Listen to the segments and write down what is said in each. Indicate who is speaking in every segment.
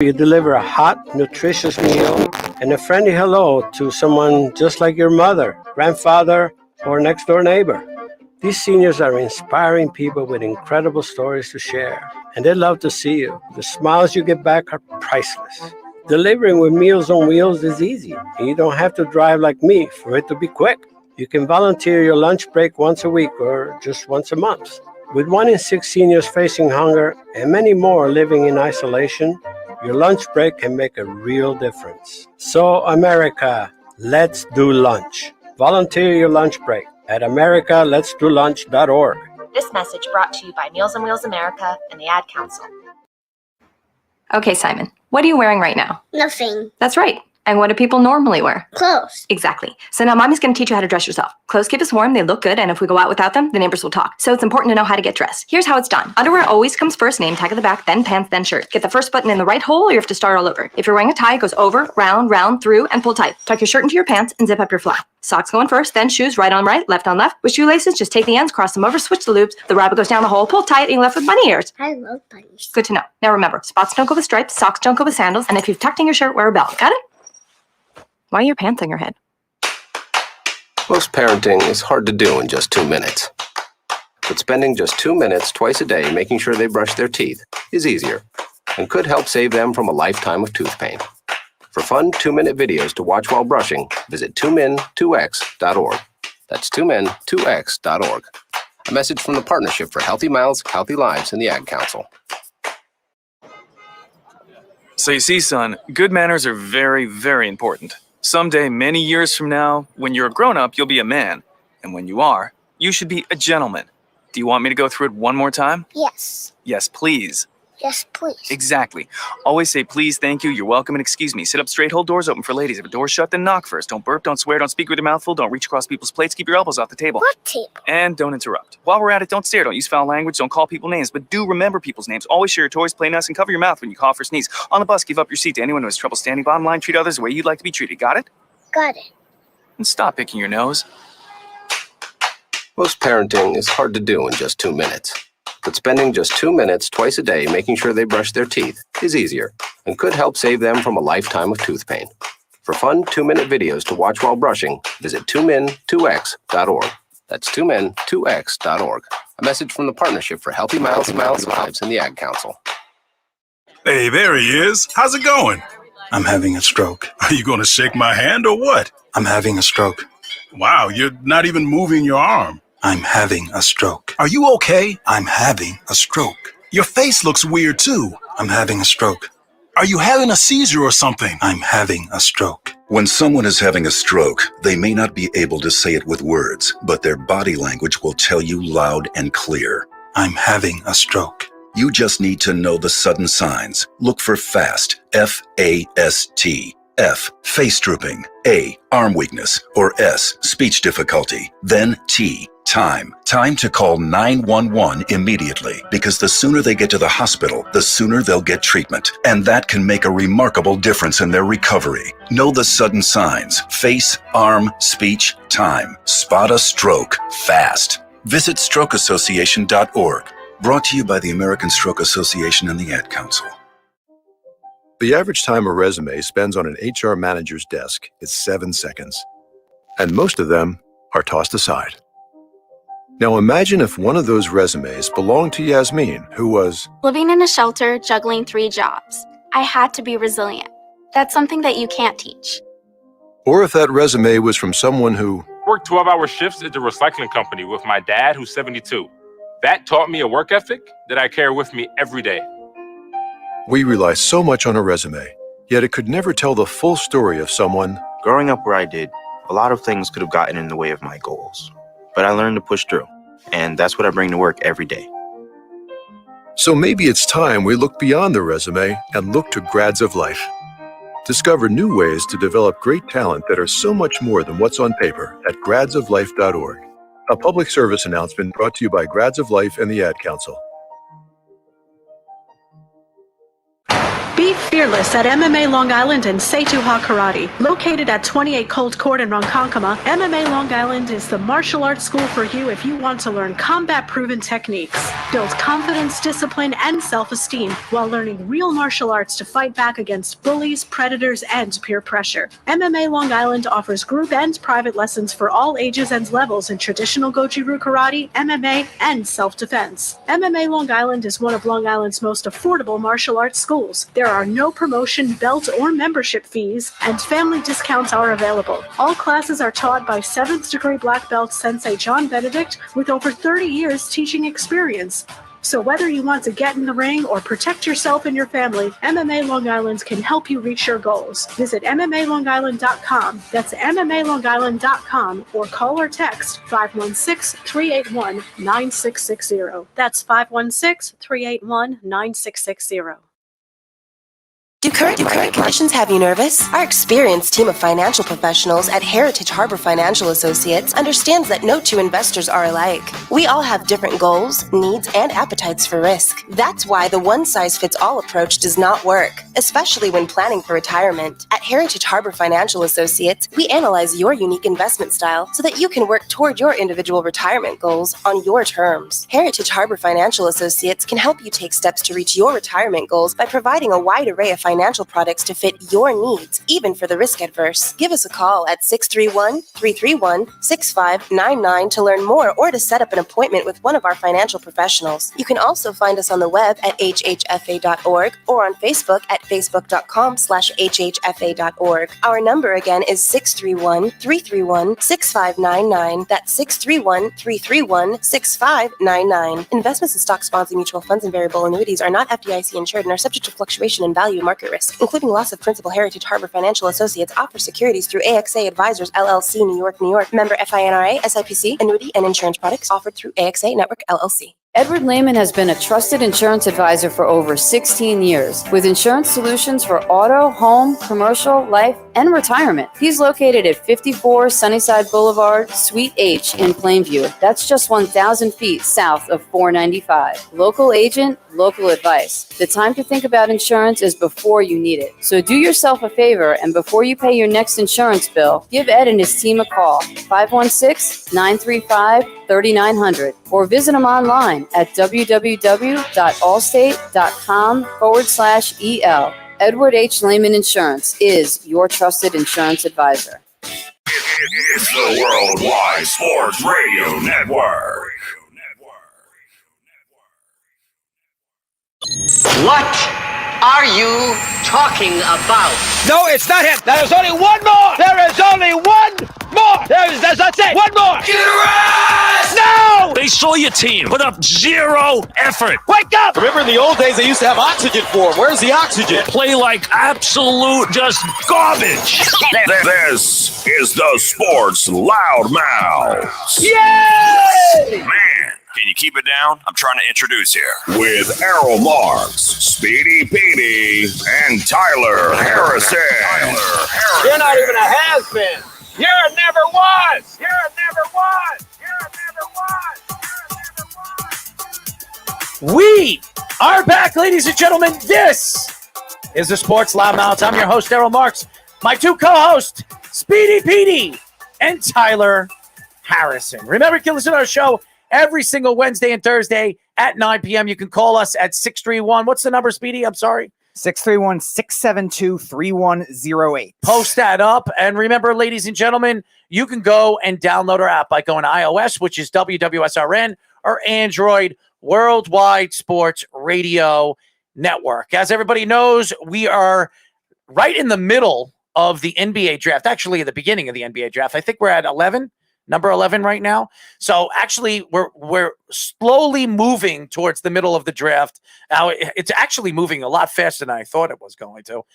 Speaker 1: You deliver a hot, nutritious meal and a friendly hello to someone just like your mother, grandfather, or next door neighbor. These seniors are inspiring people with incredible stories to share, and they love to see you. The smiles you get back are priceless. Delivering with Meals on Wheels is easy, and you don't have to drive like me for it to be quick. You can volunteer your lunch break once a week or just once a month. With 1 in 6 seniors facing hunger and many more living in isolation, your lunch break can make a real difference. So, America, let's do lunch. Volunteer your lunch break at americaletsdolunch.org.
Speaker 2: This message brought to you by Meals on Wheels America and the Ad Council.
Speaker 3: Okay, Simon, what are you wearing right now?
Speaker 4: Nothing.
Speaker 3: That's right. And what do people normally wear?
Speaker 4: Clothes.
Speaker 3: Exactly. So now Mommy's going to teach you how to dress yourself. Clothes keep us warm, they look good, and if we go out without them, the neighbors will talk. So it's important to know how to get dressed. Here's how it's done. Underwear always comes first, name tag at the back, then pants, then shirt. Get the first button in the right hole or you have to start all over. If you're wearing a tie, it goes over, round, through, and pull tight. Tuck your shirt into your pants and zip up your fly. Socks going first, then shoes right on right, left on left. With shoelaces, just take the ends, cross them over, switch the loops. The rabbit goes down the hole, pull tight, and you're left with bunny ears.
Speaker 4: I love bunnies.
Speaker 3: Good to know. Now remember, spots don't go with stripes, socks don't go with sandals, and if you've tucked in your shirt, wear a belt. Got it? Why are your pants on your head?
Speaker 5: Most parenting is hard to do in just 2 minutes. But spending just 2 minutes twice a day making sure they brush their teeth is easier and could help save them from a lifetime of tooth pain. For fun 2-minute videos to watch while brushing, visit 2min2x.org. That's 2min2x.org. A message from the Partnership for Healthy Mouths, Healthy Lives and the Ad Council.
Speaker 6: So you see, son, good manners are very, very important. Someday, many years from now, when you're a grown-up, you'll be a man. And when you are, you should be a gentleman. Do you want me to go through it one more time?
Speaker 4: Yes.
Speaker 6: Yes, please.
Speaker 4: Yes, please.
Speaker 6: Exactly. Always say please, thank you, you're welcome, and excuse me. Sit up straight, hold doors open for ladies. If a door's shut, then knock first. Don't burp, don't swear, don't speak with your mouth full, don't reach across people's plates, keep your elbows off the table.
Speaker 4: What table?
Speaker 6: And don't interrupt. While we're at it, don't stare, don't use foul language, don't call people names, but do remember people's names. Always share your toys, play nice, and cover your mouth when you cough or sneeze. On the bus, give up your seat to anyone who has trouble standing. Bottom line, treat others the way you'd like to be treated. Got it?
Speaker 4: Got it.
Speaker 6: And stop picking your nose.
Speaker 5: Most parenting is hard to do in just 2 minutes. But spending just 2 minutes twice a day making sure they brush their teeth is easier and could help save them from a lifetime of tooth pain. For fun 2-minute videos to watch while brushing, visit 2min2x.org. That's 2min2x.org. A message from the Partnership for Healthy Mouths, Lives and the Ad Council.
Speaker 7: Hey, there he is. How's it going?
Speaker 8: I'm having a stroke.
Speaker 7: Are you going to shake my hand or what?
Speaker 8: I'm having a stroke.
Speaker 7: Wow, you're not even moving your arm.
Speaker 8: I'm having a stroke.
Speaker 7: Are you okay?
Speaker 8: I'm having a stroke.
Speaker 7: Your face looks weird too.
Speaker 8: I'm having a stroke.
Speaker 7: Are you having a seizure or something?
Speaker 8: I'm having a stroke.
Speaker 9: When someone is having a stroke, they may not be able to say it with words, but their body language will tell you loud and clear.
Speaker 8: I'm having a stroke.
Speaker 9: You just need to know the sudden signs. Look for FAST, F-A-S-T. F, face drooping. A, arm weakness. Or S, speech difficulty. Then T, time. Time to call 911 immediately, because the sooner they get to the hospital, the sooner they'll get treatment. And that can make a remarkable difference in their recovery. Know the sudden signs. Face, arm, speech, time. Spot a stroke fast. Visit strokeassociation.org. Brought to you by the American Stroke Association and the Ad Council.
Speaker 10: The average time a resume spends on an HR manager's desk is 7 seconds, and most of them are tossed aside. Now imagine if one of those resumes belonged to Yasmin, who was
Speaker 11: living in a shelter, juggling 3 jobs. I had to be resilient. That's something that you can't teach.
Speaker 10: Or if that resume was from someone who
Speaker 12: worked 12-hour shifts at the recycling company with my dad, who's 72. That taught me a work ethic that I carry with me every day.
Speaker 10: We rely so much on a resume, yet it could never tell the full story of someone.
Speaker 13: Growing up where I did, a lot of things could have gotten in the way of my goals. But I learned to push through, and that's what I bring to work every day.
Speaker 10: So maybe it's time we look beyond the resume and look to Grads of Life. Discover new ways to develop great talent that are so much more than what's on paper at gradsoflife.org. A public service announcement brought to you by Grads of Life and the Ad Council.
Speaker 4: Be fearless at MMA Long Island and Seituha Karate. Located at 28 Cold Court in Ronkonkoma, MMA Long Island is the martial arts school for you if you want to learn combat-proven techniques, build confidence, discipline, and self-esteem while learning real martial arts to fight back against bullies, predators, and peer pressure. MMA Long Island offers group and private lessons for all ages and levels in traditional Goju-Ryu Karate, MMA, and self-defense. MMA Long Island is one of Long Island's most affordable martial arts schools. There are no promotion, belt, or membership fees, and family discounts are available. All classes are taught by 7th degree black belt Sensei John Benedict with over 30 years teaching experience. So whether you want to get in the ring or protect yourself and your family, MMA Long Island can help you reach your goals. Visit MMALongIsland.com. That's MMALongIsland.com or call or text 516-381-9660. That's 516-381-9660.
Speaker 14: Do current conditions have you nervous? Our experienced team of financial professionals at Heritage Harbor Financial Associates understands that no two investors are alike. We all have different goals, needs, and appetites for risk. That's why the one-size-fits-all approach does not work, especially when planning for retirement. At Heritage Harbor Financial Associates, we analyze your unique investment style so that you can work toward your individual retirement goals on your terms. Heritage Harbor Financial Associates can help you take steps to reach your retirement goals by providing a wide array of financial products to fit your needs, even for the risk adverse. Give us a call at 631-331-6599 to learn more or to set up an appointment with one of our financial professionals. You can also find us on the web at hhfa.org or on Facebook at facebook.com/hhfa.org. Our number again is 631-331-6599. That's 631-331-6599. Investments in stock, bonds, and mutual funds and variable annuities are not FDIC insured and are subject to fluctuation in value and market risk, including loss of principal. Heritage Harbor Financial Associates offers securities through AXA Advisors LLC, New York, New York. Member FINRA, SIPC, annuity and insurance products offered through AXA Network LLC.
Speaker 15: Edward Lehman has been a trusted insurance advisor for over 16 years with insurance solutions for auto, home, commercial, life, and retirement. He's located at 54 Sunnyside Boulevard, Suite H in Plainview. That's just 1,000 feet south of 495. Local agent, local advice. The time to think about insurance is before you need it. So do yourself a favor and before you pay your next insurance bill, give Ed and his team a call, 516-935-3900, or visit him online at www.allstate.com/EL. Edward H. Lehman Insurance is your trusted insurance advisor.
Speaker 7: It's the Worldwide Sports Radio Network.
Speaker 16: What are you talking about?
Speaker 17: No, it's not him. There's only one more. There is only one more. That's it. One more.
Speaker 7: Get a rest!
Speaker 17: No!
Speaker 18: They saw your team put up zero effort.
Speaker 17: Wake up!
Speaker 19: Remember in the old days they used to have oxygen for them. Where's the oxygen?
Speaker 18: Play like absolute just garbage.
Speaker 7: This is the Sports Loudmouths.
Speaker 17: Yay!
Speaker 7: Man, can you keep it down? I'm trying to introduce here. With Errol Marks, Speedy Petey, and Tyler Harrison.
Speaker 17: You're not even a has-been. You're a never was. You're a never was. You're a never was. We are back, ladies and gentlemen. This is the Sports Loudmouths. I'm your host, Errol Marks. My two co-hosts, Speedy Petey and Tyler Harrison. Remember, you can listen to our show every single Wednesday and Thursday at 9 p.m. You can call us at 631. What's the number, Speedy? I'm sorry.
Speaker 20: 631-672-3108.
Speaker 17: Post that up. And remember, ladies and gentlemen, you can go and download our app by going to iOS, which is WWSRN, or Android, Worldwide Sports Radio Network. As everybody knows, we are right in the middle of the NBA draft, actually at the beginning of the NBA draft. I think we're at number 11 right now. So actually we're slowly moving towards the middle of the draft. Now it's actually moving a lot faster than I thought it was going to.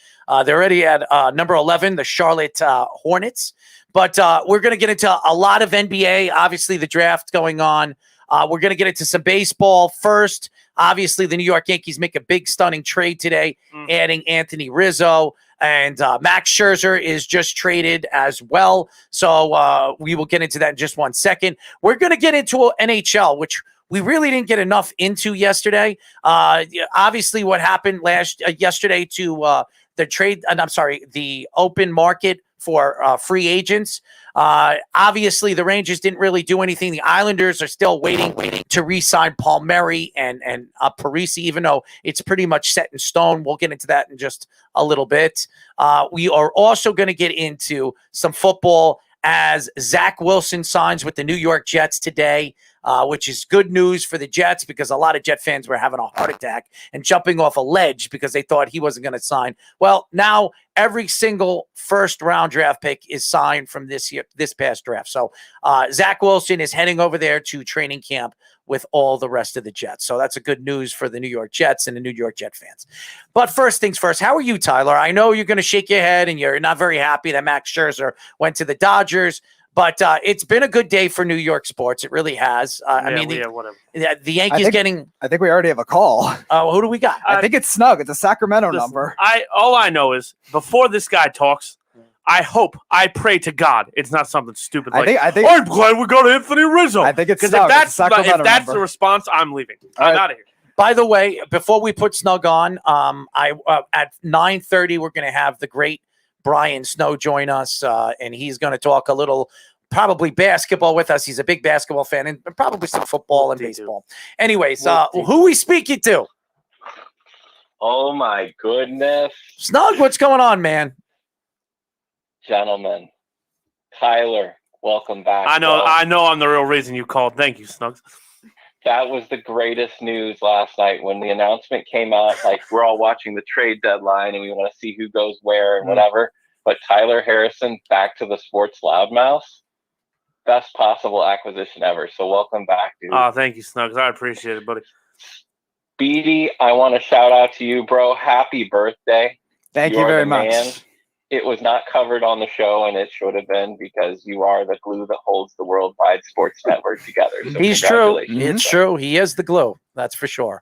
Speaker 17: They're already at number 11, the Charlotte Hornets. But we're going to get into a lot of NBA, obviously the draft going on. We're going to get into some baseball first. Obviously, the New York Yankees make a big, stunning trade today, adding Anthony Rizzo. And Max Scherzer is just traded as well. So we will get into that in just 1 second. We're going to get into NHL, which we really didn't get enough into yesterday. Obviously, what happened yesterday to the open market for free agents. Obviously, the Rangers didn't really do anything. The Islanders are still waiting to re-sign Palmieri and Parisi, even though it's pretty much set in stone. We'll get into that in just a little bit. We are also going to get into some football as Zach Wilson signs with the New York Jets today, which is good news for the Jets because a lot of Jet fans were having a heart attack and jumping off a ledge because they thought he wasn't going to sign. Well, now every single first-round draft pick is signed from this past draft. So Zach Wilson is heading over there to training camp with all the rest of the Jets. So that's a good news for the New York Jets and the New York Jet fans. But first things first, how are you, Tyler? I know you're going to shake your head and you're not very happy that Max Scherzer went to the Dodgers, but it's been a good day for New York sports. It really has.
Speaker 20: Whatever.
Speaker 17: The Yankees
Speaker 19: I think we already have a call.
Speaker 17: Who do we got?
Speaker 19: I think it's Snug. It's a Sacramento number.
Speaker 20: All I know is before this guy talks, I pray to God it's not something stupid like,
Speaker 19: I think
Speaker 20: I'm glad we got Anthony Rizzo.
Speaker 19: I think it's
Speaker 20: because
Speaker 19: Snug.
Speaker 20: if that's the response, I'm leaving. I'm out of here.
Speaker 17: By the way, before we put Snug on, at 9:30 we're going to have the great Brian Snow join us, and he's going to talk a little, probably basketball with us. He's a big basketball fan and probably some football and baseball. Anyways, who are we speaking to?
Speaker 21: Oh my goodness.
Speaker 17: Snug, what's going on, man?
Speaker 21: Gentlemen, Tyler, welcome back.
Speaker 20: I know I'm the real reason you called. Thank you, Snugs.
Speaker 21: That was the greatest news last night when the announcement came out. Like, we're all watching the trade deadline and we want to see who goes where and whatever. But Tyler Harrison back to the sports loudmouth. Best possible acquisition ever. So welcome back, dude.
Speaker 20: Oh, thank you, Snugs. I appreciate it, buddy.
Speaker 21: Speedy, I want to shout out to you, bro. Happy birthday.
Speaker 19: Thank you very much.
Speaker 21: Man. It was not covered on the show, and it should have been because you are the glue that holds the worldwide sports network together. So
Speaker 17: he's true. It's true. He is the glue. That's for sure.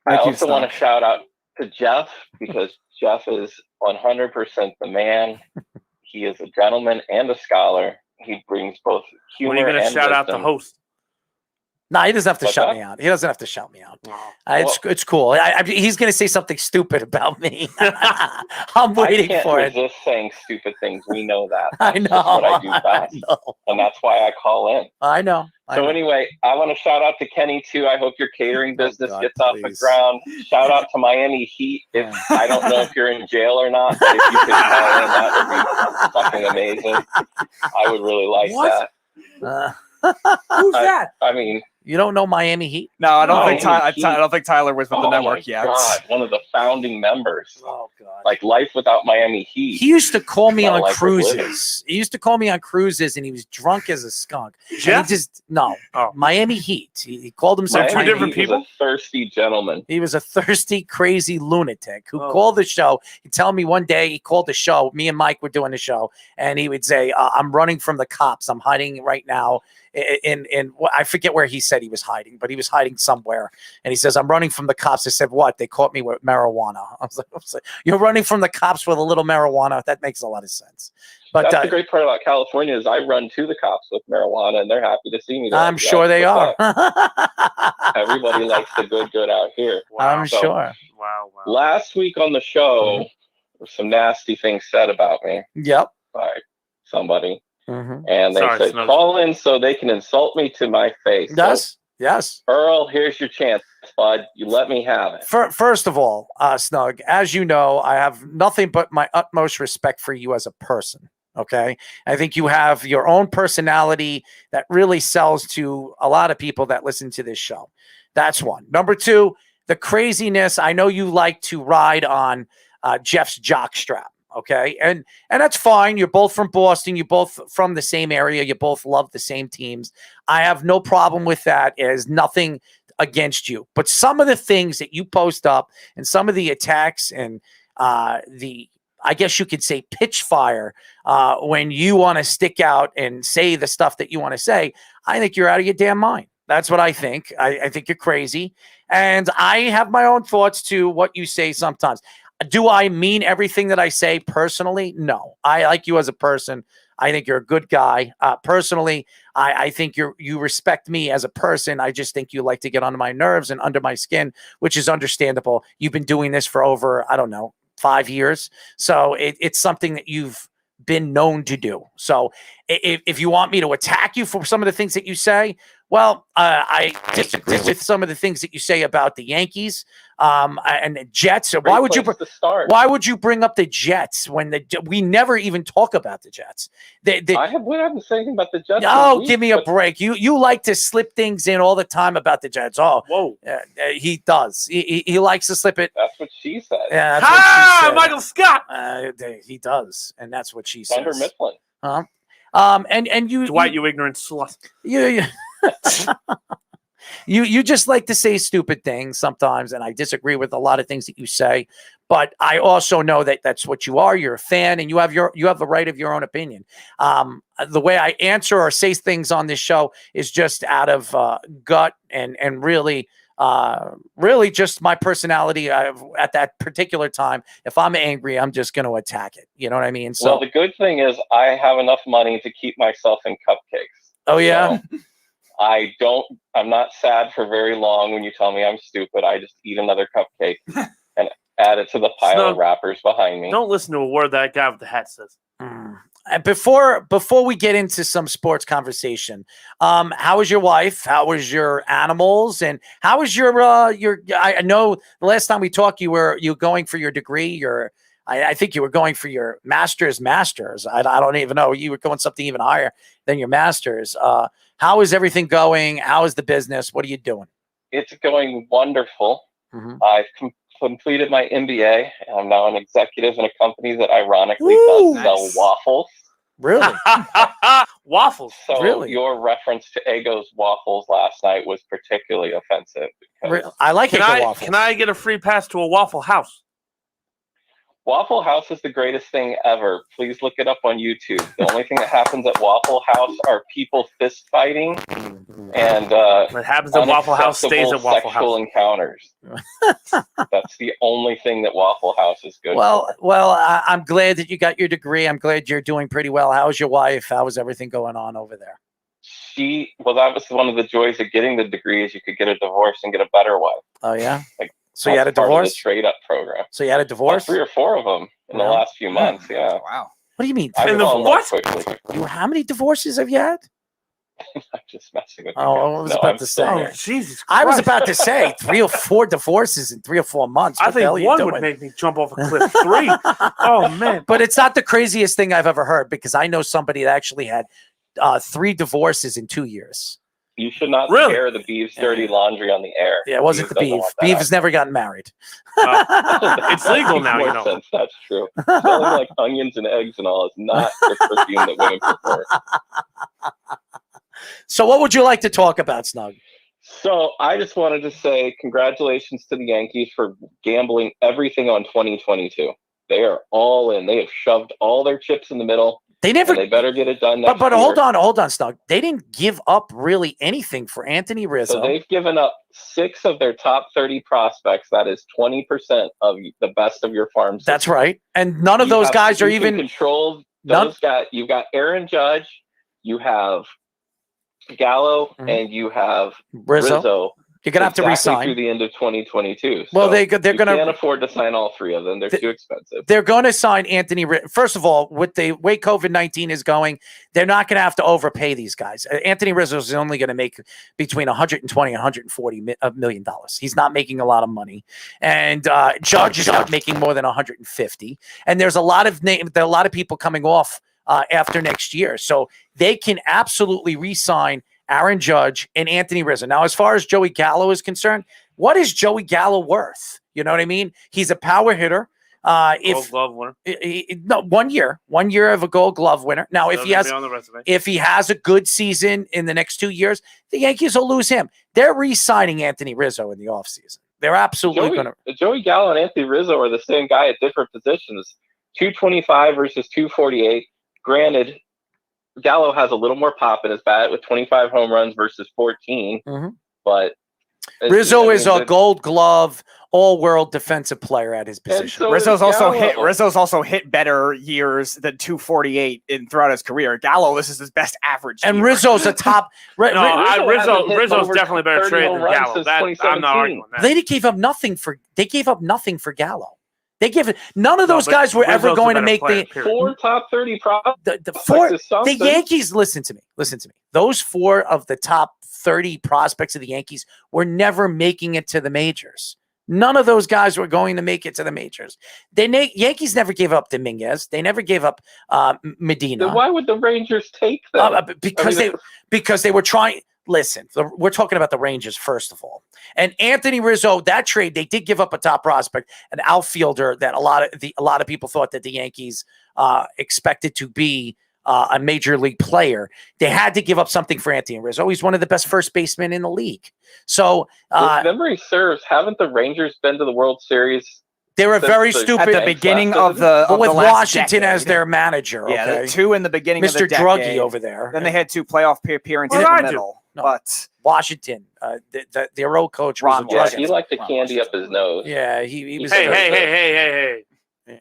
Speaker 21: I also want to shout out to Jeff because Jeff is 100% the man. He is a gentleman and a scholar. He brings both humor and
Speaker 20: when are you going to shout out the host?
Speaker 17: No, he doesn't have to shout me out. He doesn't have to shout me out. It's cool. He's going to say something stupid about me. I'm waiting for it.
Speaker 21: I can't resist saying stupid things. We know that.
Speaker 17: I know.
Speaker 21: That's what I do best. And that's why I call in.
Speaker 17: I know.
Speaker 21: Anyway, I want to shout out to Kenny, too. I hope your catering business gets off the ground. Shout out to Miami Heat. I don't know if you're in jail or not, but if you could call in, that would be fucking amazing. I would really like that.
Speaker 17: Who's that?
Speaker 21: I mean,
Speaker 17: you don't know Miami Heat?
Speaker 19: No, I don't think Tyler was with the network yet.
Speaker 21: God, one of the founding members.
Speaker 17: Oh God!
Speaker 21: Like life without Miami Heat.
Speaker 17: He used to call me on cruises. He used to call me on cruises, and he was drunk as a skunk.
Speaker 20: Jeff?
Speaker 17: Miami Heat. He called himself
Speaker 21: Miami
Speaker 17: different
Speaker 21: Heat
Speaker 17: people.
Speaker 21: Was a thirsty gentleman.
Speaker 17: He was a thirsty, crazy lunatic who called the show. He'd tell me one day he called the show. Me and Mike were doing the show, and he would say, "I'm running from the cops. I'm hiding right now." In I forget where he said he was hiding, but he was hiding somewhere. And he says, "I'm running from the cops." I said, "What?" "They caught me with marijuana." I was like, "You're running from the cops with a little marijuana?" That makes a lot of sense. But
Speaker 21: that's the great part about California is I run to the cops with marijuana, and they're happy to see me.
Speaker 17: I'm sure they are.
Speaker 21: Everybody likes the good out here.
Speaker 17: Wow. I'm sure.
Speaker 20: Wow.
Speaker 21: Last week on the show, there were some nasty things said about me.
Speaker 17: Yep.
Speaker 21: By somebody.
Speaker 17: Mm-hmm.
Speaker 21: And they said, call in so they can insult me to my face.
Speaker 17: Yes. Yes.
Speaker 21: Earl, here's your chance, bud. You let me have it.
Speaker 17: First of all, Snug, as you know, I have nothing but my utmost respect for you as a person. Okay. I think you have your own personality that really sells to a lot of people that listen to this show. That's one. Number two, the craziness. I know you like to ride on Jeff's jockstrap. Okay. And that's fine. You're both from Boston. You're both from the same area. You both love the same teams. I have no problem with that. It has nothing against you. But some of the things that you post up and some of the attacks and I guess you could say pitch fire when you want to stick out and say the stuff that you want to say, I think you're out of your damn mind. That's what I think. I think you're crazy. And I have my own thoughts to what you say sometimes. Do I mean everything that I say personally? No. I like you as a person. I think you're a good guy. Personally, I think you respect me as a person. I just think you like to get under my nerves and under my skin, which is understandable. You've been doing this for over, I don't know, 5 years. So it's something that you've been known to do. So if you want me to attack you for some of the things that you say, well, I disagree with some of the things that you say about the Yankees and the Jets. Why would you bring up the Jets when we never even talk about the Jets?
Speaker 21: I haven't said anything about the Jets.
Speaker 17: Oh, give me a break. You like to slip things in all the time about the Jets. Oh,
Speaker 20: whoa,
Speaker 17: he does. He likes to slip it.
Speaker 21: That's what she said.
Speaker 17: Yeah, that's what she said.
Speaker 20: Michael Scott.
Speaker 17: He does, and that's what she
Speaker 21: Thunder
Speaker 17: says.
Speaker 21: Mifflin.
Speaker 17: And you,
Speaker 20: Dwight, you ignorant slut.
Speaker 17: You just like to say stupid things sometimes, and I disagree with a lot of things that you say. But I also know that that's what you are. You're a fan, and you have the right of your own opinion. The way I answer or say things on this show is just out of gut and really just my personality at that particular time. If I'm angry, I'm just going to attack it. You know what I mean? So,
Speaker 21: well, the good thing is I have enough money to keep myself in cupcakes.
Speaker 17: Oh yeah.
Speaker 21: So I'm not sad for very long when you tell me I'm stupid. I just eat another cupcake and add it to the pile of wrappers behind me.
Speaker 20: Don't listen to a word that guy with the hat says.
Speaker 17: And before we get into some sports conversation, how was your wife? How was your animals? And how was your I know the last time we talked, you were going for your degree. I think you were going for your master's. I don't even know. You were going something even higher than your master's. How is everything going? How is the business? What are you doing?
Speaker 21: It's going wonderful.
Speaker 17: Mm-hmm.
Speaker 21: I've completed my MBA, and I'm now an executive in a company that ironically does sell waffles.
Speaker 17: Really?
Speaker 20: Waffles?
Speaker 21: So
Speaker 17: really?
Speaker 21: Your reference to Eggo's waffles last night was particularly offensive.
Speaker 17: I like Eggo waffles.
Speaker 20: Can I get a free pass to a Waffle House?
Speaker 21: Waffle House is the greatest thing ever. Please look it up on YouTube. The only thing that happens at Waffle House are people fist fighting and
Speaker 20: what happens at Waffle House stays at Waffle
Speaker 21: sexual
Speaker 20: House.
Speaker 21: encounters. That's the only thing that Waffle House is good for.
Speaker 17: Well, I'm glad that you got your degree. I'm glad you're doing pretty well. How's your wife? How is everything going on over there?
Speaker 21: That was one of the joys of getting the degree is you could get a divorce and get a better wife.
Speaker 17: Oh yeah.
Speaker 21: So
Speaker 17: you had a divorce?
Speaker 21: The Trade Up program.
Speaker 17: So you had a divorce?
Speaker 21: 3 or 4 of them in the last few months. Yeah.
Speaker 19: Wow.
Speaker 17: What do you mean? How many divorces have you had?
Speaker 21: I'm just messing with you.
Speaker 17: I was about to say.
Speaker 20: Oh, Jesus Christ.
Speaker 17: I was about to say 3 or 4 divorces in 3 or 4 months.
Speaker 20: I think one would make me jump off a cliff. 3. Oh man!
Speaker 17: But it's not the craziest thing I've ever heard because I know somebody that actually had 3 divorces in 2 years.
Speaker 21: You should not air the Beeves' dirty laundry on the air.
Speaker 17: Yeah, it wasn't the Beeve. Beeve has never gotten married.
Speaker 20: It's legal now, you know.
Speaker 21: Sense. That's true. Smelling like onions and eggs and all is not the perfume that women prefer.
Speaker 17: So what would you like to talk about, Snug?
Speaker 21: So I just wanted to say congratulations to the Yankees for gambling everything on 2022. They are all in. They have shoved all their chips in the middle. They better get it done next
Speaker 17: But
Speaker 21: year.
Speaker 17: hold on, Snug. They didn't give up really anything for Anthony Rizzo.
Speaker 21: So they've given up 6 of their top 30 prospects. That is 20% of the best of your farm system.
Speaker 17: That's right. And none of those guys are even
Speaker 21: control. Those guys. You've got Aaron Judge. You have Gallo, and you have Rizzo.
Speaker 17: You're gonna have to resign
Speaker 21: through the end of 2022.
Speaker 17: Well,
Speaker 21: so
Speaker 17: they're gonna
Speaker 21: can't afford to sign all 3 of them. They're too expensive.
Speaker 17: They're going to sign Anthony. First of all, with the way COVID-19 is going, they're not going to have to overpay these guys. Anthony Rizzo is only going to make between 120 and 140 $1 million. He's not making a lot of money, and Judge is not making more than 150. And there's a lot of people coming off after next year, so they can absolutely re-sign Aaron Judge and Anthony Rizzo. Now, as far as Joey Gallo is concerned, what is Joey Gallo worth? You know what I mean? He's a power hitter.
Speaker 20: Gold Glove winner.
Speaker 17: No, 1 year of a Gold Glove winner. Now, if he has a good season in the next 2 years, the Yankees will lose him. They're re-signing Anthony Rizzo in the offseason. They're absolutely going to.
Speaker 21: Joey Gallo and Anthony Rizzo are the same guy at different positions. 225 versus 248. Granted, Gallo has a little more pop in his bat with 25 home runs versus 14, but
Speaker 17: Rizzo is a Gold Glove, all-world defensive player at his position.
Speaker 19: So Rizzo's also hit better years than 248 throughout his career. Gallo, this is his best average.
Speaker 17: And Rizzo's a top.
Speaker 20: Rizzo's definitely better trade than Gallo. I'm not arguing that.
Speaker 17: They gave up nothing for Gallo. They give it. None of those guys were ever going to make the
Speaker 21: 4 top 30 prospects.
Speaker 17: The Yankees. Listen to me. Those 4 of the top 30 prospects of the Yankees were never making it to the majors. None of those guys were going to make it to the majors. Yankees never gave up Dominguez. They never gave up Medina.
Speaker 21: Then why would the Rangers take them?
Speaker 17: Because they were trying. Listen, we're talking about the Rangers first of all. And Anthony Rizzo, that trade, they did give up a top prospect, an outfielder that a lot of people thought that the Yankees expected to be a major league player. They had to give up something for Anthony Rizzo. He's one of the best first basemen in the league. So,
Speaker 21: if memory serves, haven't the Rangers been to the World Series?
Speaker 17: They were very stupid
Speaker 19: at the beginning of the
Speaker 17: with
Speaker 19: last
Speaker 17: Washington
Speaker 19: decade.
Speaker 17: as their manager.
Speaker 19: Yeah,
Speaker 17: okay?
Speaker 19: the 2 in the beginning of the
Speaker 17: Mr.
Speaker 19: decade.
Speaker 17: Druggy over there.
Speaker 19: Then they had 2 playoff appearances in the middle.
Speaker 17: No,
Speaker 19: but
Speaker 17: Washington, their old coach
Speaker 21: Ron,
Speaker 17: was
Speaker 21: he liked to candy up his nose.
Speaker 17: Yeah, he was.
Speaker 20: Hey.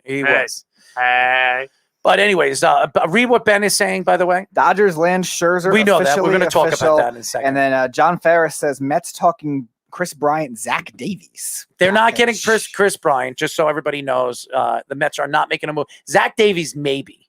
Speaker 17: He was. Hey. But anyways, read what Ben is saying, by the way.
Speaker 19: Dodgers land Scherzer.
Speaker 17: We know that. We're going to talk about that in a second.
Speaker 19: And then John Ferris says Mets talking Chris Bryant, Zach Davies.
Speaker 17: They're not getting Chris Bryant, just so everybody knows. The Mets are not making a move. Zach Davies, maybe.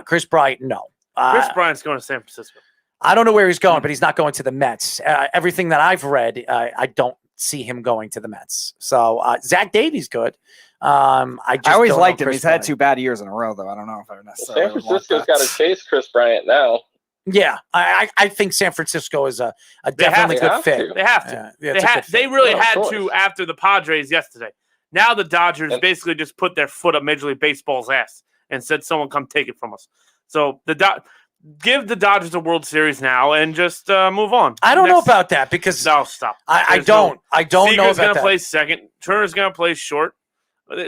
Speaker 17: Chris Bryant, no.
Speaker 20: Chris Bryant's going to San Francisco.
Speaker 17: I don't know where he's going, but he's not going to the Mets. Everything that I've read, I don't see him going to the Mets. So Zach Davies good. I
Speaker 19: always liked him. He's had 2 bad years in a row, though. I don't know if I necessarily.
Speaker 21: San Francisco's got to chase Chris Bryant now.
Speaker 17: Yeah, I think San Francisco is a definitely good fit.
Speaker 20: They have to. They really had to after the Padres yesterday. Now the Dodgers basically just put their foot up Major League Baseball's ass and said, "Someone come take it from us." So give the Dodgers a World Series now and just move on.
Speaker 17: I don't know about that because
Speaker 20: no, stop.
Speaker 17: I don't know about
Speaker 20: Seager's going to
Speaker 17: that.
Speaker 20: play second. Turner's going to play short.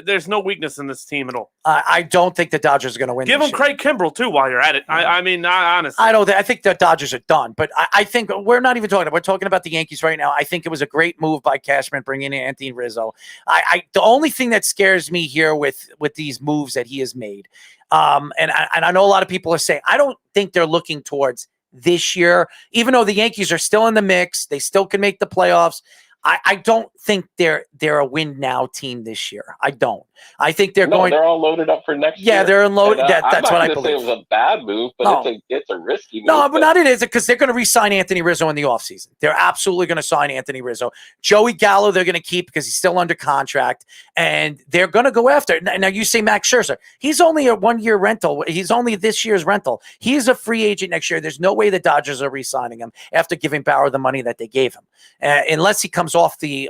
Speaker 20: There's no weakness in this team at all.
Speaker 17: I don't think the Dodgers are going to win.
Speaker 20: Give them Craig Kimbrell too while you're at it. I mean, honestly,
Speaker 17: I think the Dodgers are done. But I think we're not even talking. We're talking about the Yankees right now. I think it was a great move by Cashman bringing in Anthony Rizzo. The only thing that scares me here with these moves that he has made, and I know a lot of people are saying, I don't think they're looking towards this year, even though the Yankees are still in the mix. They still can make the playoffs. I don't think they're a win now team this year. I don't. I think they're going.
Speaker 21: They're all loaded up for next year.
Speaker 17: Yeah, they're unloaded. That's what I believe.
Speaker 21: I'm not going to say it was a bad move, but it's a risky move.
Speaker 17: No, but not it is because they're going to re-sign Anthony Rizzo in the offseason. They're absolutely going to sign Anthony Rizzo. Joey Gallo, they're going to keep because he's still under contract, and they're going to go after. Now you say Max Scherzer. He's only a 1-year rental. He's only this year's rental. He's a free agent next year. There's no way the Dodgers are re-signing him after giving Bauer the money that they gave him, unless he comes off the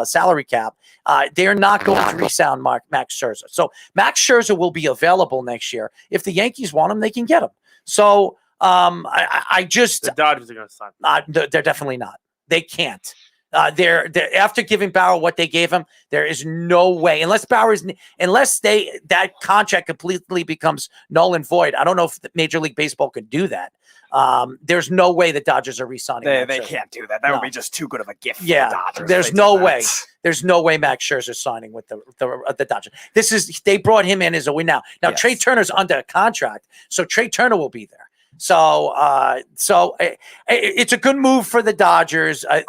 Speaker 17: salary cap. They're not going to re-sign Max Scherzer. So Max Scherzer will be available next year. If the Yankees want him, they can get him. So I just
Speaker 20: the Dodgers are going to sign.
Speaker 17: They're definitely not. They can't. They're after giving Bauer what they gave him, there is no way unless that contract completely becomes null and void. I don't know if Major League Baseball could do that. There's no way the Dodgers are re-signing.
Speaker 19: They can't do that. That would be just too good of a gift. For the Dodgers.
Speaker 17: There's no way. There's no way Max Scherzer signing with the Dodgers. They brought him in as a win now. Now yes. Trey Turner's under contract, so Trey Turner will be there. So it's a good move for the Dodgers. It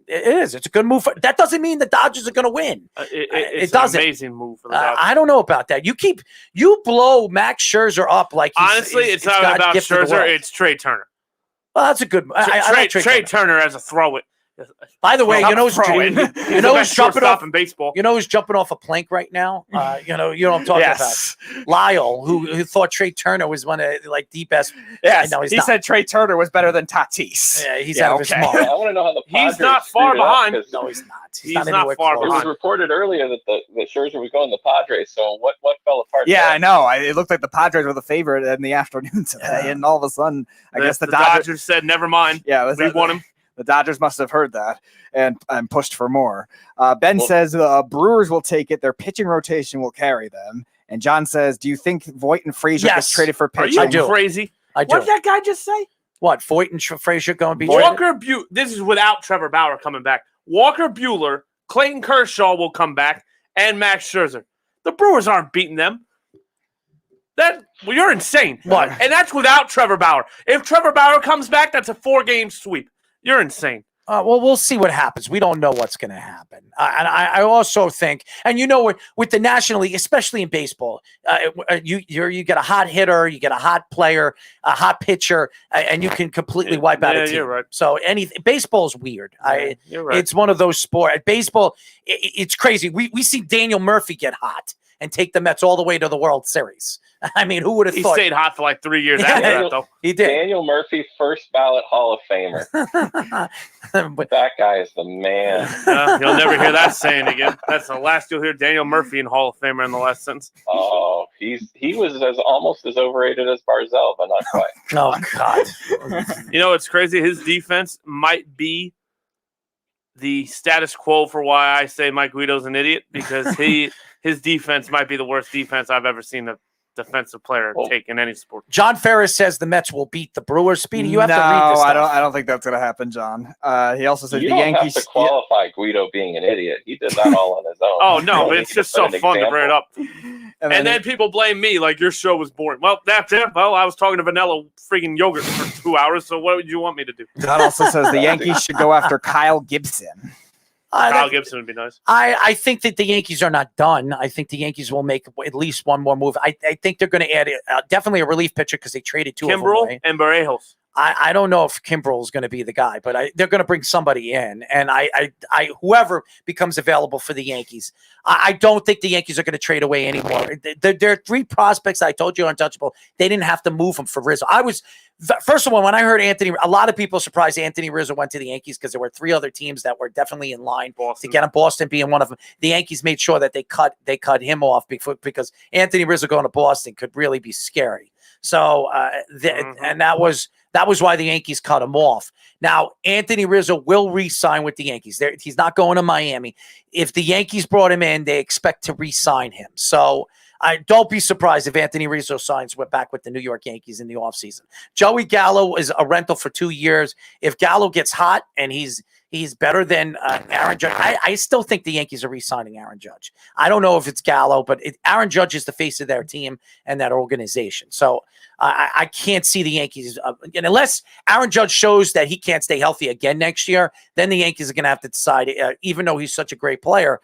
Speaker 17: is. It's a good move. That doesn't mean the Dodgers are going to win.
Speaker 20: It's an amazing move for the Dodgers.
Speaker 17: I don't know about that. You blow Max Scherzer up like
Speaker 20: honestly, it's not about Scherzer. It's Trey Turner.
Speaker 17: Well, that's a good.
Speaker 20: Trey Turner as a throw it.
Speaker 17: By the way, you know who's jumping off
Speaker 20: in baseball.
Speaker 17: You know who's jumping off a plank right now. You know what I'm talking about. Lyle, who thought Trey Turner was one of the best.
Speaker 19: Yes, he said Trey Turner was better than Tatis.
Speaker 17: Yeah, he's out of his mind.
Speaker 21: I want to know how the Padres
Speaker 20: he's not far behind.
Speaker 17: No, he's not.
Speaker 20: He's not far behind.
Speaker 21: It was reported earlier that Scherzer was going to the Padres. So what fell apart?
Speaker 19: Yeah, I know. It looked like the Padres were the favorite in the afternoon today, and all of a sudden, I guess the
Speaker 20: Dodgers said, "Never mind."
Speaker 19: Yeah,
Speaker 20: we won him.
Speaker 19: The Dodgers must have heard that and pushed for more. Ben says Brewers will take it. Their pitching rotation will carry them. And John says, do you think Voit and Frazier gets traded for pitching?
Speaker 20: Are you crazy?
Speaker 17: I do.
Speaker 20: What did that guy just say?
Speaker 17: What, Voit and Frazier going to be
Speaker 20: Walker Buehler. This is without Trevor Bauer coming back. Walker Buehler, Clayton Kershaw will come back, and Max Scherzer. The Brewers aren't beating them. You're insane.
Speaker 17: What?
Speaker 20: And that's without Trevor Bauer. If Trevor Bauer comes back, that's a 4-game sweep. You're insane.
Speaker 17: Well, we'll see what happens. We don't know what's going to happen. And I also think, and with the National League, especially in baseball, you get a hot hitter, you get a hot player, a hot pitcher, and you can completely wipe out a team.
Speaker 20: You're right.
Speaker 17: So baseball is weird.
Speaker 20: You're right.
Speaker 17: It's one of those sports. Baseball, it's crazy. We see Daniel Murphy get hot and take the Mets all the way to the World Series. I mean, who would have thought?
Speaker 20: He stayed hot for like 3 years after that, though.
Speaker 17: He did.
Speaker 21: Daniel Murphy, first ballot Hall of Famer. That guy is the man.
Speaker 20: You'll never hear that saying again. That's the last you'll hear Daniel Murphy in Hall of Famer in the last sentence.
Speaker 21: Oh, he was almost as overrated as Barzell, but not quite.
Speaker 17: Oh, God.
Speaker 20: You know, it's crazy. His defense might be the status quo for why I say Mike Guido's an idiot, because his defense might be the worst defense I've ever seen a defensive player take in any sport.
Speaker 17: John Ferris says the Mets will beat the Brewers. Speedy, you have to read this stuff.
Speaker 19: I don't think that's going to happen, John. He also said
Speaker 21: You
Speaker 19: the
Speaker 21: don't
Speaker 19: Yankees
Speaker 21: have to qualify Guido being an idiot. He did that all on his own.
Speaker 20: Oh, no, but it's just so fun to bring it up.
Speaker 19: And
Speaker 20: then people blame me like your show was boring. Well, that's it. Well, I was talking to vanilla freaking yogurt for 2 hours, so what would you want me to do?
Speaker 19: John also says the Yankees should go after Kyle Gibson.
Speaker 20: Kyle Gibson would be nice.
Speaker 17: I think that the Yankees are not done. I think the Yankees will make at least one more move. I think they're going to add definitely a relief pitcher because they traded two of them away.
Speaker 20: and Barrejos.
Speaker 17: I don't know if Kimbrel is going to be the guy, but they're going to bring somebody in, and whoever becomes available for the Yankees. I don't think the Yankees are going to trade away anymore. There are three prospects I told you are untouchable. They didn't have to move them for Rizzo. First of all, when I heard a lot of people surprised Anthony Rizzo went to the Yankees because there were three other teams that were definitely in line to get him, Boston being one of them. The Yankees made sure that they cut him off because Anthony Rizzo going to Boston could really be scary. So, and that was why the Yankees cut him off. Now, Anthony Rizzo will re-sign with the Yankees. He's not going to Miami. If the Yankees brought him in, they expect to re-sign him. So, don't be surprised if Anthony Rizzo signs back with the New York Yankees in the offseason. Joey Gallo is a rental for 2 years. If Gallo gets hot and he's better than Aaron Judge, I still think the Yankees are re-signing Aaron Judge. I don't know if it's Gallo, but Aaron Judge is the face of their team and that organization. So I can't see the Yankees. And unless Aaron Judge shows that he can't stay healthy again next year, then the Yankees are going to have to decide, even though he's such a great player,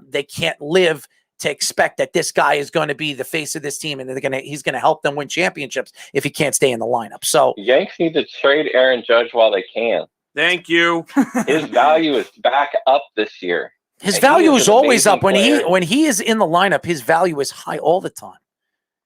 Speaker 17: they can't live to expect that this guy is going to be the face of this team and he's going to help them win championships if he can't stay in the lineup. So
Speaker 21: Yanks need to trade Aaron Judge while they can.
Speaker 20: Thank you.
Speaker 21: His value is back up this year.
Speaker 17: His value is always up when he is in the lineup. His value is high all the time.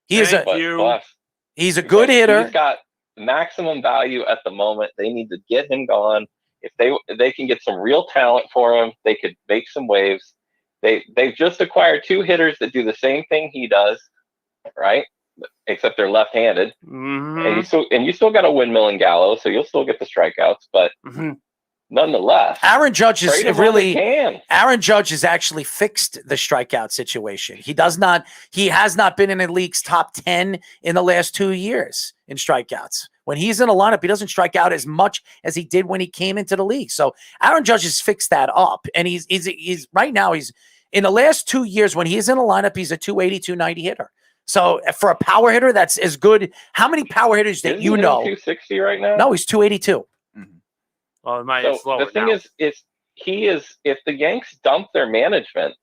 Speaker 17: He's a good hitter.
Speaker 21: He's got maximum value at the moment. They need to get him gone. If they can get some real talent for him, they could make some waves. They've just acquired two hitters that do the same thing he does, right? Except they're left-handed, and you still got a windmill in Gallo, so you'll still get the strikeouts. But nonetheless,
Speaker 17: Aaron Judge has actually fixed the strikeout situation. He has not been in the league's top 10 in the last 2 years in strikeouts. When he's in a lineup, he doesn't strike out as much as he did when he came into the league. So Aaron Judge has fixed that up, and he's right now he's in the last 2 years when he's in a lineup, he's a 280, 290 hitter. So for a power hitter, that's as good. How many power hitters that you know?
Speaker 21: 260 right now?
Speaker 17: No, he's 282.
Speaker 20: Well,
Speaker 21: the thing is if the Yanks dump their management,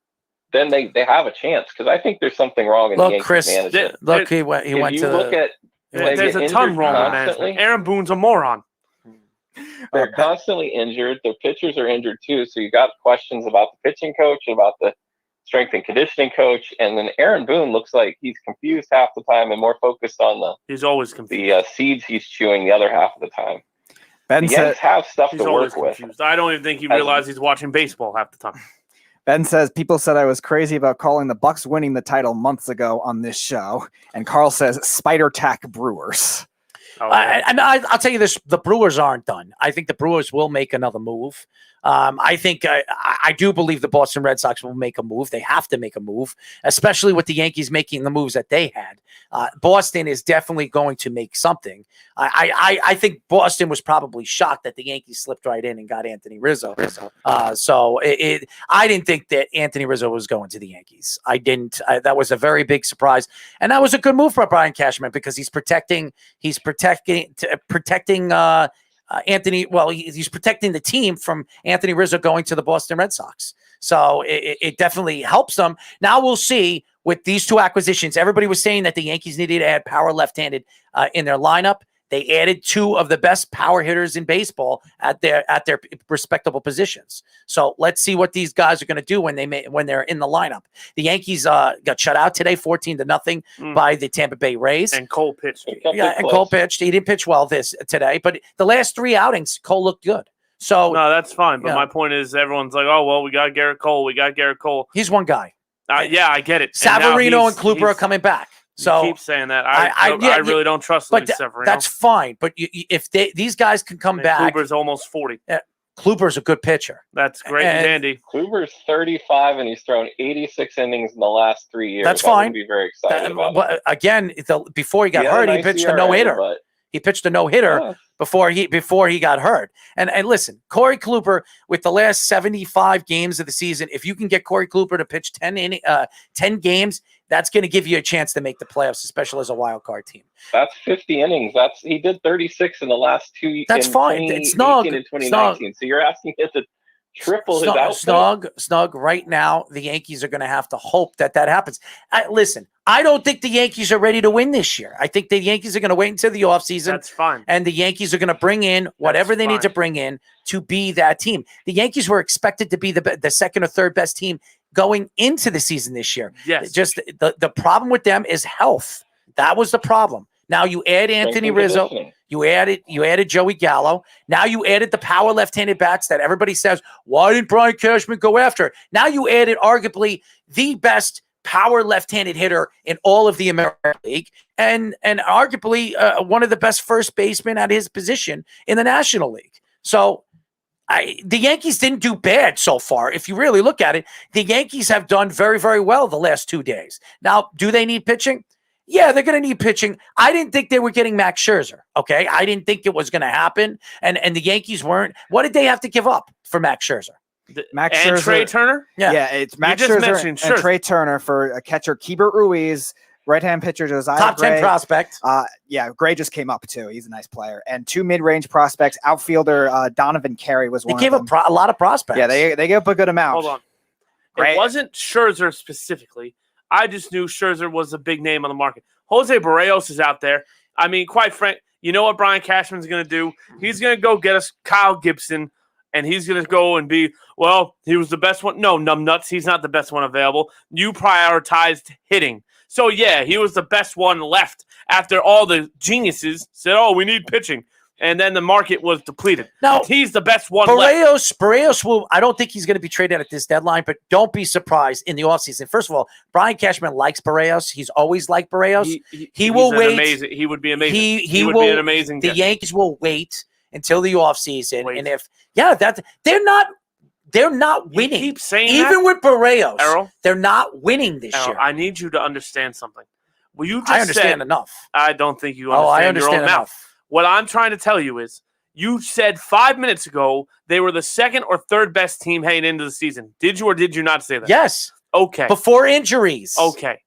Speaker 21: then they have a chance, because I think there's something wrong in the Yankees management.
Speaker 17: Look, he went to.
Speaker 20: There's a ton wrong with management. Aaron Boone's a moron.
Speaker 21: They're constantly injured. Their pitchers are injured too. So you got questions about the pitching coach, about the strength and conditioning coach, and then Aaron Boone looks like he's confused half the time and more focused on
Speaker 20: he's always confused.
Speaker 21: The seeds he's chewing the other half of the time.
Speaker 19: Ben
Speaker 21: the Yanks have stuff to work with.
Speaker 20: I don't even think he realized he's watching baseball half the time.
Speaker 19: Ben says, people said I was crazy about calling the Bucks winning the title months ago on this show. And Carl says, Spider Tack Brewers.
Speaker 17: And I'll tell you this, the Brewers aren't done. I think the Brewers will make another move. I think I do believe the Boston Red Sox will make a move. They have to make a move, especially with the Yankees making the moves that they had. Boston is definitely going to make something. I think Boston was probably shocked that the Yankees slipped right in and got Anthony Rizzo. So I didn't think that Anthony Rizzo was going to the Yankees. I didn't. That was a very big surprise, and that was a good move for Brian Cashman because he's protecting Anthony. Well, he's protecting the team from Anthony Rizzo going to the Boston Red Sox. So it definitely helps them. Now we'll see with these two acquisitions. Everybody was saying that the Yankees needed to add power left-handed in their lineup. They added two of the best power hitters in baseball at their respectable positions. So let's see what these guys are going to do when they're in the lineup. The Yankees got shut out today, 14-0 by the Tampa Bay Rays.
Speaker 20: And Cole pitched.
Speaker 17: Cole pitched. He didn't pitch well today, but the last three outings, Cole looked good. So
Speaker 20: no, that's fine. But my point is, everyone's like, "Oh well, we got Garrett Cole. He's
Speaker 17: one guy.
Speaker 20: Yeah, I get it.
Speaker 17: Savarino and Kluber are coming back. So
Speaker 20: you keep saying that. I really don't trust Luis Severino.
Speaker 17: That's fine. But if these guys can come back,
Speaker 20: Kluber's almost 40.
Speaker 17: Kluber's a good pitcher.
Speaker 20: That's great and dandy.
Speaker 21: Kluber's 35 and he's thrown 86 innings in the last 3 years.
Speaker 17: That's fine.
Speaker 21: I would be very excited about
Speaker 17: it. Again, before he got hurt, he pitched a no-hitter. He pitched a no-hitter before he got hurt. And listen, Corey Kluber, with the last 75 games of the season, if you can get Corey Kluber to pitch 10 games, that's going to give you a chance to make the playoffs, especially as a wild card team.
Speaker 21: That's 50 innings. He did 36 in the last 2 years.
Speaker 17: That's fine. It's snug.
Speaker 21: And 2019. So you're asking him to triple his output?
Speaker 17: Snug. Right now, the Yankees are going to have to hope that happens. Listen, I don't think the Yankees are ready to win this year. I think the Yankees are going to wait until the offseason.
Speaker 20: That's fine.
Speaker 17: And the Yankees are going to bring in whatever they need to bring in to be that team. The Yankees were expected to be the second or third best team going into the season this year.
Speaker 20: Yes.
Speaker 17: Just the problem with them is health. That was the problem. Now you add Anthony Rizzo. You added Joey Gallo. Now you added the power left-handed bats that everybody says, why didn't Brian Cashman go after? Now you added arguably the best power left-handed hitter in all of the American League and arguably one of the best first basemen at his position in the National League. So the Yankees didn't do bad so far. If you really look at it, the Yankees have done very, very well the last 2 days. Now, do they need pitching? Yeah, they're going to need pitching. I didn't think they were getting Max Scherzer, okay? I didn't think it was going to happen, and the Yankees weren't. What did they have to give up for Max Scherzer?
Speaker 19: Max
Speaker 20: and
Speaker 19: Scherzer,
Speaker 20: Trey Turner?
Speaker 19: Yeah, it's Max Scherzer and Trey Turner for a catcher, Keibert Ruiz, right-hand pitcher, Josiah
Speaker 17: Top
Speaker 19: Gray.
Speaker 17: 10 prospect.
Speaker 19: Gray just came up, too. He's a nice player. And two mid-range prospects. Outfielder Donovan Carey was one of them.
Speaker 17: They gave a lot of prospects.
Speaker 19: Yeah, they gave up a good amount.
Speaker 20: Hold on. It wasn't Scherzer specifically. I just knew Scherzer was a big name on the market. Jose Barrios is out there. I mean, quite frank, you know what Brian Cashman's going to do? He's going to go get us Kyle Gibson, and he's going to go and be, well, he was the best one. No, numbnuts, he's not the best one available. You prioritized hitting. So, yeah, he was the best one left after all the geniuses said, oh, we need pitching. And then the market was depleted.
Speaker 17: Now,
Speaker 20: he's the best one
Speaker 17: left. Barrios will, I don't think he's going to be traded at this deadline, but don't be surprised in the offseason. First of all, Brian Cashman likes Barrios. He's always liked Barrios. He will wait.
Speaker 20: He would be amazing.
Speaker 17: He
Speaker 20: would
Speaker 17: will
Speaker 20: be an amazing
Speaker 17: The
Speaker 20: guest.
Speaker 17: Yankees will wait until the offseason. And if, they're not winning.
Speaker 20: You keep saying
Speaker 17: even
Speaker 20: that?
Speaker 17: with Barrios,
Speaker 20: Errol,
Speaker 17: they're not winning this
Speaker 20: Errol,
Speaker 17: year.
Speaker 20: I need you to understand something. Well, you just
Speaker 17: I understand
Speaker 20: said,
Speaker 17: enough.
Speaker 20: I don't think you understand,
Speaker 17: I understand
Speaker 20: your own
Speaker 17: enough.
Speaker 20: mouth. What I'm trying to tell you is, you said 5 minutes ago they were the second or third best team heading into the season. Did you or did you not say that?
Speaker 17: Yes.
Speaker 20: Okay.
Speaker 17: Before injuries.
Speaker 20: Okay.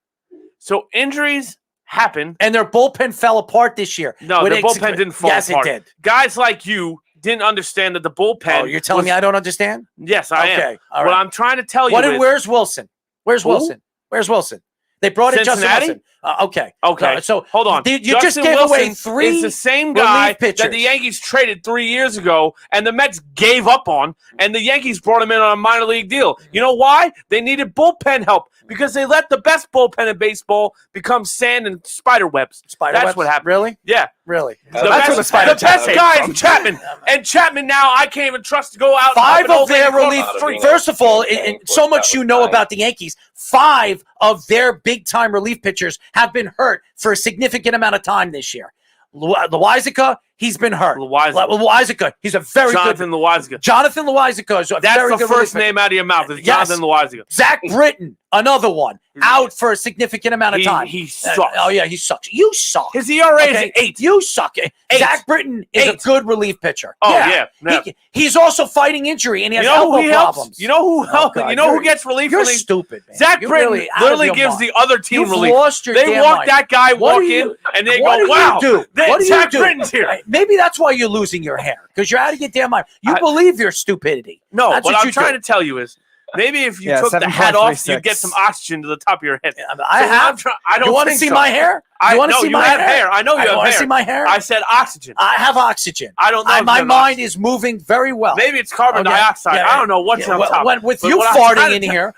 Speaker 20: So injuries happen.
Speaker 17: And their bullpen fell apart this year.
Speaker 20: No, their bullpen didn't fall apart.
Speaker 17: Yes, it did.
Speaker 20: Guys like you didn't understand that the bullpen.
Speaker 17: Oh, you're telling me I don't understand?
Speaker 20: Yes, I am.
Speaker 17: All
Speaker 20: what
Speaker 17: right.
Speaker 20: I'm trying to tell you is.
Speaker 17: Where's Wilson? Where's Wilson? They brought in Justin Wilson. Okay.
Speaker 20: So hold on.
Speaker 17: You
Speaker 20: Justin
Speaker 17: just gave
Speaker 20: Wilson
Speaker 17: away three.
Speaker 20: Is the same guy
Speaker 17: pitchers
Speaker 20: that the Yankees traded 3 years ago, and the Mets gave up on, and the Yankees brought him in on a minor league deal. You know why? They needed bullpen help because they let the best bullpen in baseball become sand and spider webs. That's what happened.
Speaker 17: Really?
Speaker 20: Yeah.
Speaker 17: Really?
Speaker 20: The best guy is Chapman, and Chapman now I can't even trust to go out.
Speaker 17: Five of their relief. First of all, and so much you know about the Yankees. 5 of their big-time relief pitchers have been hurt for a significant amount of time this year. Loizica, He's been hurt.
Speaker 20: Loizaga.
Speaker 17: He's a very
Speaker 20: Jonathan
Speaker 17: good.
Speaker 20: Loizaga.
Speaker 17: Jonathan Loizaga.
Speaker 20: That's the first name out of your mouth. Is Jonathan Loizaga.
Speaker 17: Zach Britton, another one, out for a significant amount of time.
Speaker 20: He sucks.
Speaker 17: Oh, yeah, he sucks. You suck.
Speaker 20: His ERA is 8.
Speaker 17: You suck. Zach Britton is a good relief pitcher.
Speaker 20: Oh, yeah.
Speaker 17: He's also fighting injury, and he has elbow problems.
Speaker 20: You know who gets relief?
Speaker 17: You're stupid, man.
Speaker 20: Zach Britton literally gives the other team relief.
Speaker 17: Lost your
Speaker 20: they walk that guy in, and they go, wow, Zach Britton's here.
Speaker 17: Maybe that's why you're losing your hair, because you're out of your damn mind. You believe your stupidity.
Speaker 20: No, what I'm trying to tell you is, maybe if you took the hat off, you'd get some oxygen to the top of your head.
Speaker 17: I don't. You want to see my hair? You want to see my hair?
Speaker 20: I know you have hair.
Speaker 17: Want to see my hair?
Speaker 20: I said oxygen.
Speaker 17: I have oxygen.
Speaker 20: I don't know.
Speaker 17: My mind is moving very well.
Speaker 20: Maybe it's carbon dioxide. I don't know what's on top.
Speaker 17: With you farting in here,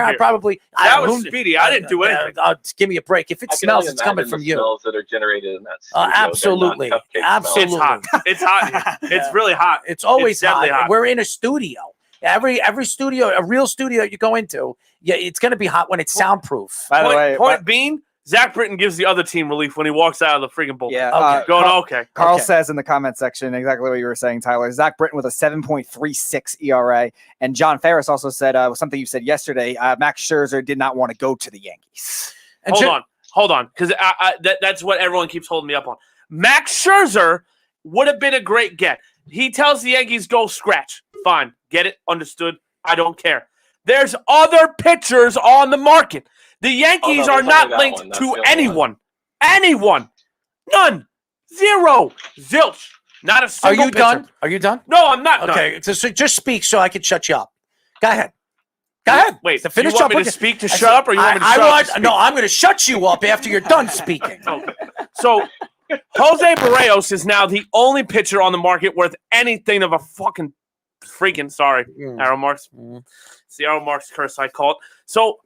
Speaker 17: I probably.
Speaker 20: That was Speedy. I didn't do anything.
Speaker 17: Give me a break. If it smells, it's coming from you.
Speaker 21: Smells that are generated in that studio.
Speaker 17: Absolutely.
Speaker 20: It's hot. It's hot. It's really hot.
Speaker 17: It's always hot. We're in a studio. Every studio, a real studio you go into, it's going to be hot when it's soundproof.
Speaker 19: By the way,
Speaker 20: point being, Zach Britton gives the other team relief when he walks out of the freaking bullpen.
Speaker 19: Yeah,
Speaker 20: okay.
Speaker 19: Carl says in the comment section exactly what you were saying, Tyler. Zach Britton with a 7.36 ERA, and John Ferris also said something you said yesterday. Max Scherzer did not want to go to the Yankees.
Speaker 20: And hold on, because that's what everyone keeps holding me up on. Max Scherzer would have been a great get. He tells the Yankees go scratch. Fine, get it, understood. I don't care. There's other pitchers on the market. The Yankees are not linked to anyone. Anyone. None. Zero. Zilch. Not a single pitcher.
Speaker 17: Done? Are you done?
Speaker 20: No, I'm not done.
Speaker 17: Okay, so just speak so I can shut you up. Go ahead. Go ahead.
Speaker 20: Wait,
Speaker 17: to finish
Speaker 20: you want me to speak to shut up, or you want me to shut up?
Speaker 17: No, I'm going to shut you up after you're done speaking.
Speaker 20: Okay. So, Jose Barrios is now the only pitcher on the market worth anything of a freaking sorry. Arrow marks. It's the arrow marks curse, I call it. So,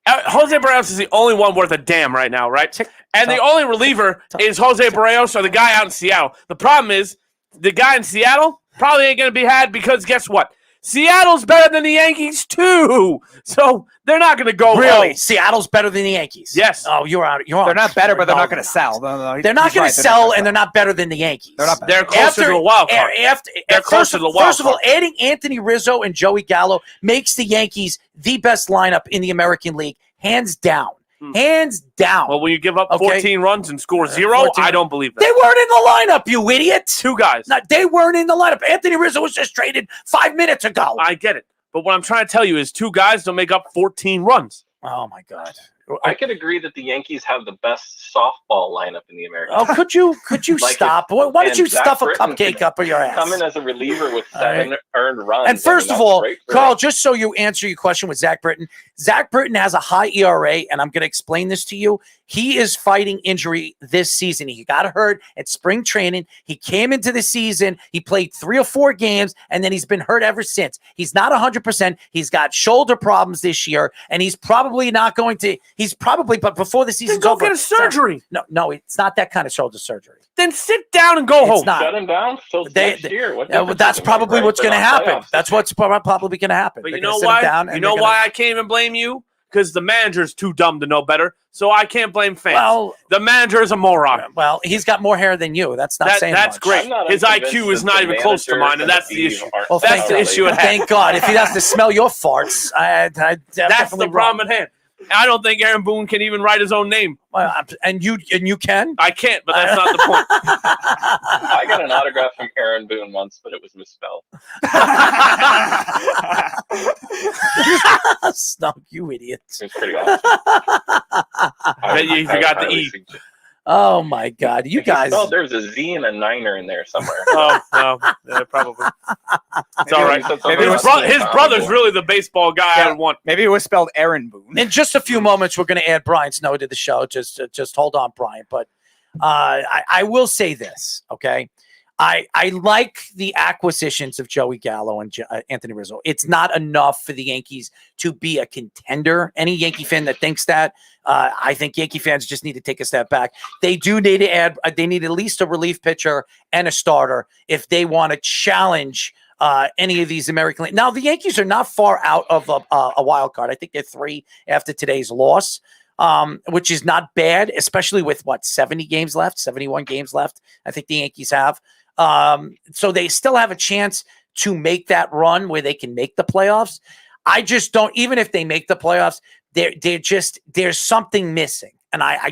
Speaker 20: Jose Barrios is the only one worth a damn right now, right? And the only reliever is Jose Barrios or the guy out in Seattle. The problem is the guy in Seattle probably ain't going to be had because guess what? Seattle's better than the Yankees too. So they're not going to go.
Speaker 17: Really? Seattle's better than the Yankees?
Speaker 20: Yes.
Speaker 17: Oh, you're out.
Speaker 19: They're not better, but they're not going to sell.
Speaker 17: They're not going to sell, and they're not better than the Yankees.
Speaker 19: They're not better.
Speaker 20: They're closer to a wild card. They're closer to the wild card.
Speaker 17: First of all, adding Anthony Rizzo and Joey Gallo makes the Yankees the best lineup in the American League, hands down. Hands down.
Speaker 20: Well, when you give up 14 runs and score 0,
Speaker 17: 14.
Speaker 20: I don't believe that.
Speaker 17: They weren't in the lineup, you idiot.
Speaker 20: 2 guys.
Speaker 17: No, they weren't in the lineup. Anthony Rizzo was just traded 5 minutes ago.
Speaker 20: I get it. But what I'm trying to tell you is 2 guys don't make up 14 runs.
Speaker 17: Oh, my God.
Speaker 21: I could agree that the Yankees have the best softball lineup in the American
Speaker 17: League. Could you
Speaker 21: like
Speaker 17: stop? Why don't you stuff a cupcake up your ass?
Speaker 21: Come in as a reliever with 7 earned runs.
Speaker 17: And first of all, Carl, just so you answer your question with Zach Britton has a high ERA, and I'm going to explain this to you. He is fighting injury this season. He got hurt at spring training. He came into the season. He played 3 or 4 games, and then he's been hurt ever since. He's not 100%. He's got shoulder problems this year, and he's probably not going to. But before the season's over,
Speaker 20: get a surgery.
Speaker 17: No, it's not that kind of shoulder surgery.
Speaker 20: Then sit down and go home.
Speaker 21: Shut him down till next year.
Speaker 17: That's probably what's going to happen. That's what's probably going to happen.
Speaker 20: But you know why? You know why I can't even blame you? Because the manager's too dumb to know better. So I can't blame fans.
Speaker 17: Well,
Speaker 20: the manager is a moron.
Speaker 17: Well, he's got more hair than you. That's not saying
Speaker 20: that's
Speaker 17: much.
Speaker 20: great. His IQ is not even close to mine, and that's the issue.
Speaker 17: Well,
Speaker 20: that's the issue at hand.
Speaker 17: Thank God. If he has to smell your farts,
Speaker 20: that's the problem at hand. I don't think Aaron Boone can even write his own name.
Speaker 17: Well, and you can?
Speaker 20: I can't, but that's not the point.
Speaker 21: I got an autograph from Aaron Boone once, but it was misspelled.
Speaker 17: Snug, you idiot.
Speaker 21: It was pretty awesome.
Speaker 20: You forgot the E.
Speaker 17: Oh my God, you guys!
Speaker 21: There's a Z and a niner in there somewhere.
Speaker 20: Oh no, yeah, probably. It's all right. His brother's really the baseball guy I would want.
Speaker 19: Maybe it was spelled Aaron Boone.
Speaker 17: In just a few moments, we're going to add Brian Snow to the show. Just hold on, Brian. But I will say this, okay? I like the acquisitions of Joey Gallo and Anthony Rizzo. It's not enough for the Yankees to be a contender. Any Yankee fan that thinks that, I think Yankee fans just need to take a step back. They do need to add. They need at least a relief pitcher and a starter if they want to challenge any of these American League. Now, the Yankees are not far out of a wild card. I think they're 3 after today's loss. which is not bad, especially with 70 games left, 71 games left. I think the Yankees have. So they still have a chance to make that run where they can make the playoffs. I just don't, even if they make the playoffs, there's something missing. And I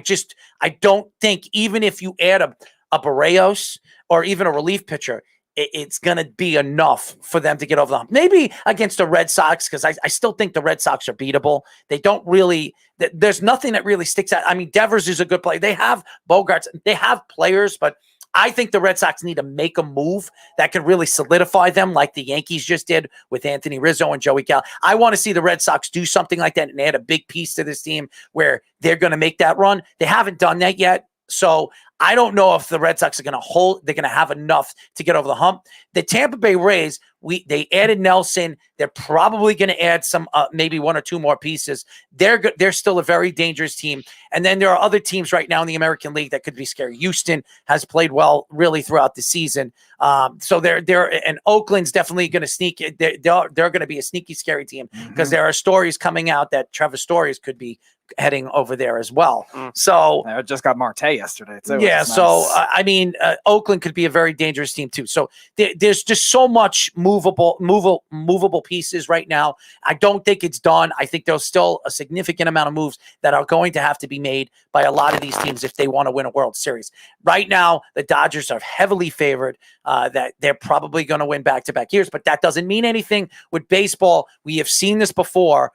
Speaker 17: don't think, even if you add a Barrios or even a relief pitcher, it's going to be enough for them to get over the hump. Maybe against the Red Sox, because I still think the Red Sox are beatable. They don't really, there's nothing that really sticks out. I mean, Devers is a good player. They have Bogarts. They have players, but I think the Red Sox need to make a move that could really solidify them like the Yankees just did with Anthony Rizzo and Joey Cal. I want to see the Red Sox do something like that and add a big piece to this team where they're going to make that run. They haven't done that yet. So I don't know if the Red Sox are going to they're going to have enough to get over the hump. The Tampa Bay Rays, they added Nelson. They're probably going to add some, maybe one or two more pieces. They're still a very dangerous team. And then there are other teams right now in the American League that could be scary. Houston has played well really throughout the season. So and Oakland's definitely going to sneak. They're going to be a sneaky, scary team because there are stories coming out that Trevor Stories could be heading over there as well. So
Speaker 19: I just got Marte yesterday too.
Speaker 17: Yeah,
Speaker 19: Nice.
Speaker 17: so I mean, Oakland could be a very dangerous team too. So there's just so much movable pieces right now. I don't think it's done. I think there's still a significant amount of moves that are going to have to be made by a lot of these teams if they want to win a World Series. Right now, the Dodgers are heavily favored. That they're probably going to win back-to-back years, but that doesn't mean anything with baseball. We have seen this before.